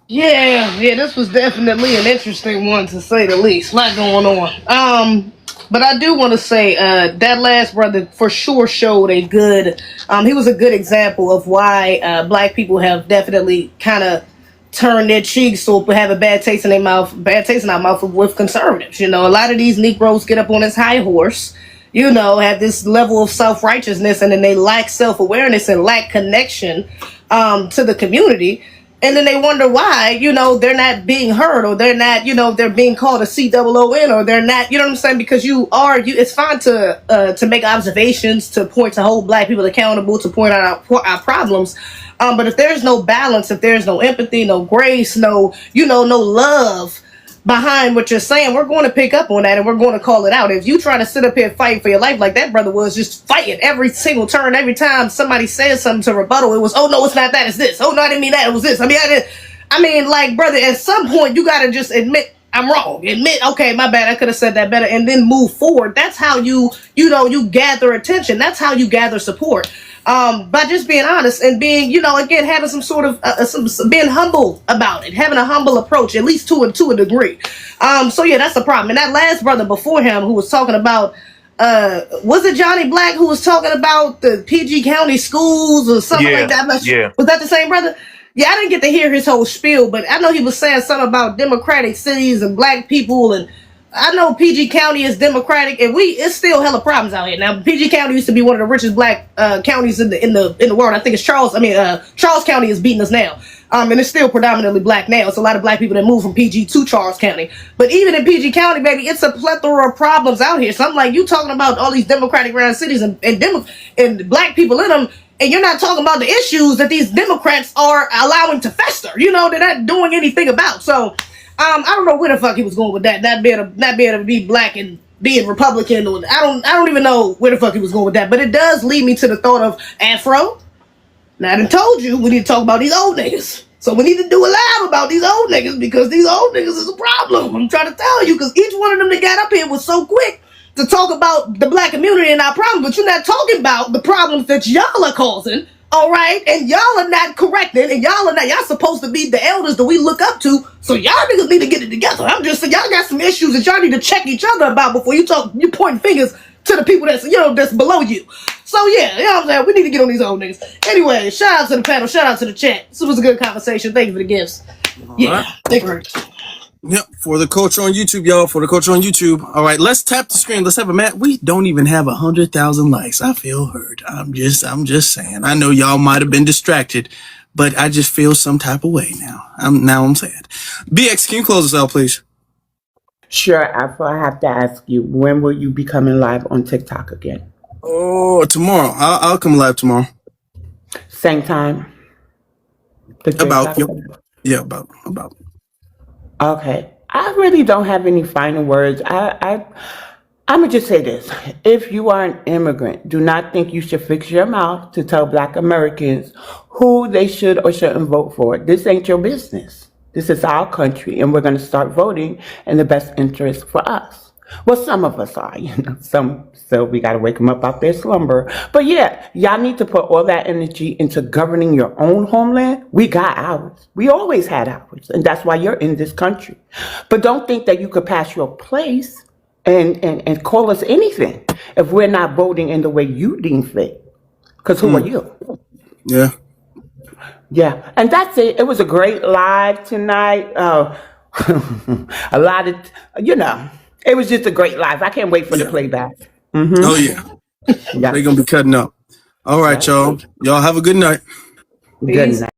Yeah, this was definitely an interesting one to say the least. A lot going on. But I do want to say that last brother for sure showed a good. He was a good example of why black people have definitely kind of turned their cheeks or have a bad taste in their mouth, with conservatives. You know, a lot of these Negroes get up on this high horse, you know, have this level of self-righteousness, and then they lack self-awareness and lack connection to the community. And then they wonder why, you know, they're not being heard, or they're not, you know, they're being called a COON, or they're not, you know what I'm saying? Because it's fine to make observations, to point, to hold black people accountable, to point out our problems. But if there's no balance, if there's no empathy, no grace, no love behind what you're saying, we're going to pick up on that and we're going to call it out. If you try to sit up here fighting for your life like that brother was, just fighting every single turn, every time somebody says something to rebuttal, it was, oh no, it's not that, it's this. Oh no, I didn't mean that, it was this. I mean, like, brother, at some point you got to just admit, I'm wrong. Admit, okay, my bad, I could have said that better, and then move forward. That's how you gather attention. That's how you gather support. By just being honest and being, again, having some sort of being humble about it, having a humble approach, at least to a degree. So yeah, that's the problem. And that last brother before him who was talking about, was it Johnny Black who was talking about the PG County schools or something like that? Was that the same brother? Yeah, I didn't get to hear his whole spiel, but I know he was saying something about democratic cities and black people, and I know PG County is democratic, and it's still hella problems out here. Now, PG County used to be one of the richest black counties in the world. I think it's Charles County is beating us now. And it's still predominantly black now. It's a lot of black people that move from PG to Charles County. But even in PG County, baby, it's a plethora of problems out here. So I'm like, you talking about all these democratic ran cities and black people in them, and you're not talking about the issues that these Democrats are allowing to fester. You know, they're not doing anything about. So I don't know where the fuck he was going with that. Not being able to be black and being Republican. Or I don't even know where the fuck he was going with that. But it does lead me to the thought of Afro. Now I done told you we need to talk about these old niggas. So we need to do a live about these old niggas, because these old niggas is a problem. I'm trying to tell you, because each one of them that got up here was so quick to talk about the black community and our problems, but you're not talking about the problems that y'all are causing, all right? And y'all are not correcting, and y'all supposed to be the elders that we look up to, so y'all niggas need to get it together. I'm just saying, y'all got some issues that y'all need to check each other about before you pointing fingers to the people that's below you. So yeah, you know what I'm saying? We need to get on these old niggas. Anyway, shout out to the panel, shout out to the chat. This was a good conversation. Thank you for the gifts. Thank you. Yep, For the Culture on YouTube, y'all. For the Culture on YouTube. All right, let's tap the screen. Let's have a match. We don't even have 100,000 likes. I feel hurt. I'm just saying. I know y'all might have been distracted, but I just feel some type of way now. I'm sad. BX, can you close us out, please? Sure, Afro, I have to ask you, when will you be coming live on TikTok again? Oh, tomorrow. I'll come live tomorrow. Same time? About. Okay. I really don't have any final words. I'm going to just say this. If you are an immigrant, do not think you should fix your mouth to tell black Americans who they should or shouldn't vote for. This ain't your business. This is our country, and we're going to start voting in the best interest for us. Well, some of us are, some, so we got to wake them up out their slumber. But yeah, y'all need to put all that energy into governing your own homeland. We got ours. We always had ours, and that's why you're in this country. But don't think that you could pass your place and call us anything if we're not voting in the way you deem fit. Because who are you? Yeah. Yeah, and that's it. It was a great live tonight. A lot of, it was just a great live. I can't wait for the playback. Mm-hmm. Oh, yeah. They're going to be cutting up. All right, y'all. Y'all have a good night. Good Peace. night.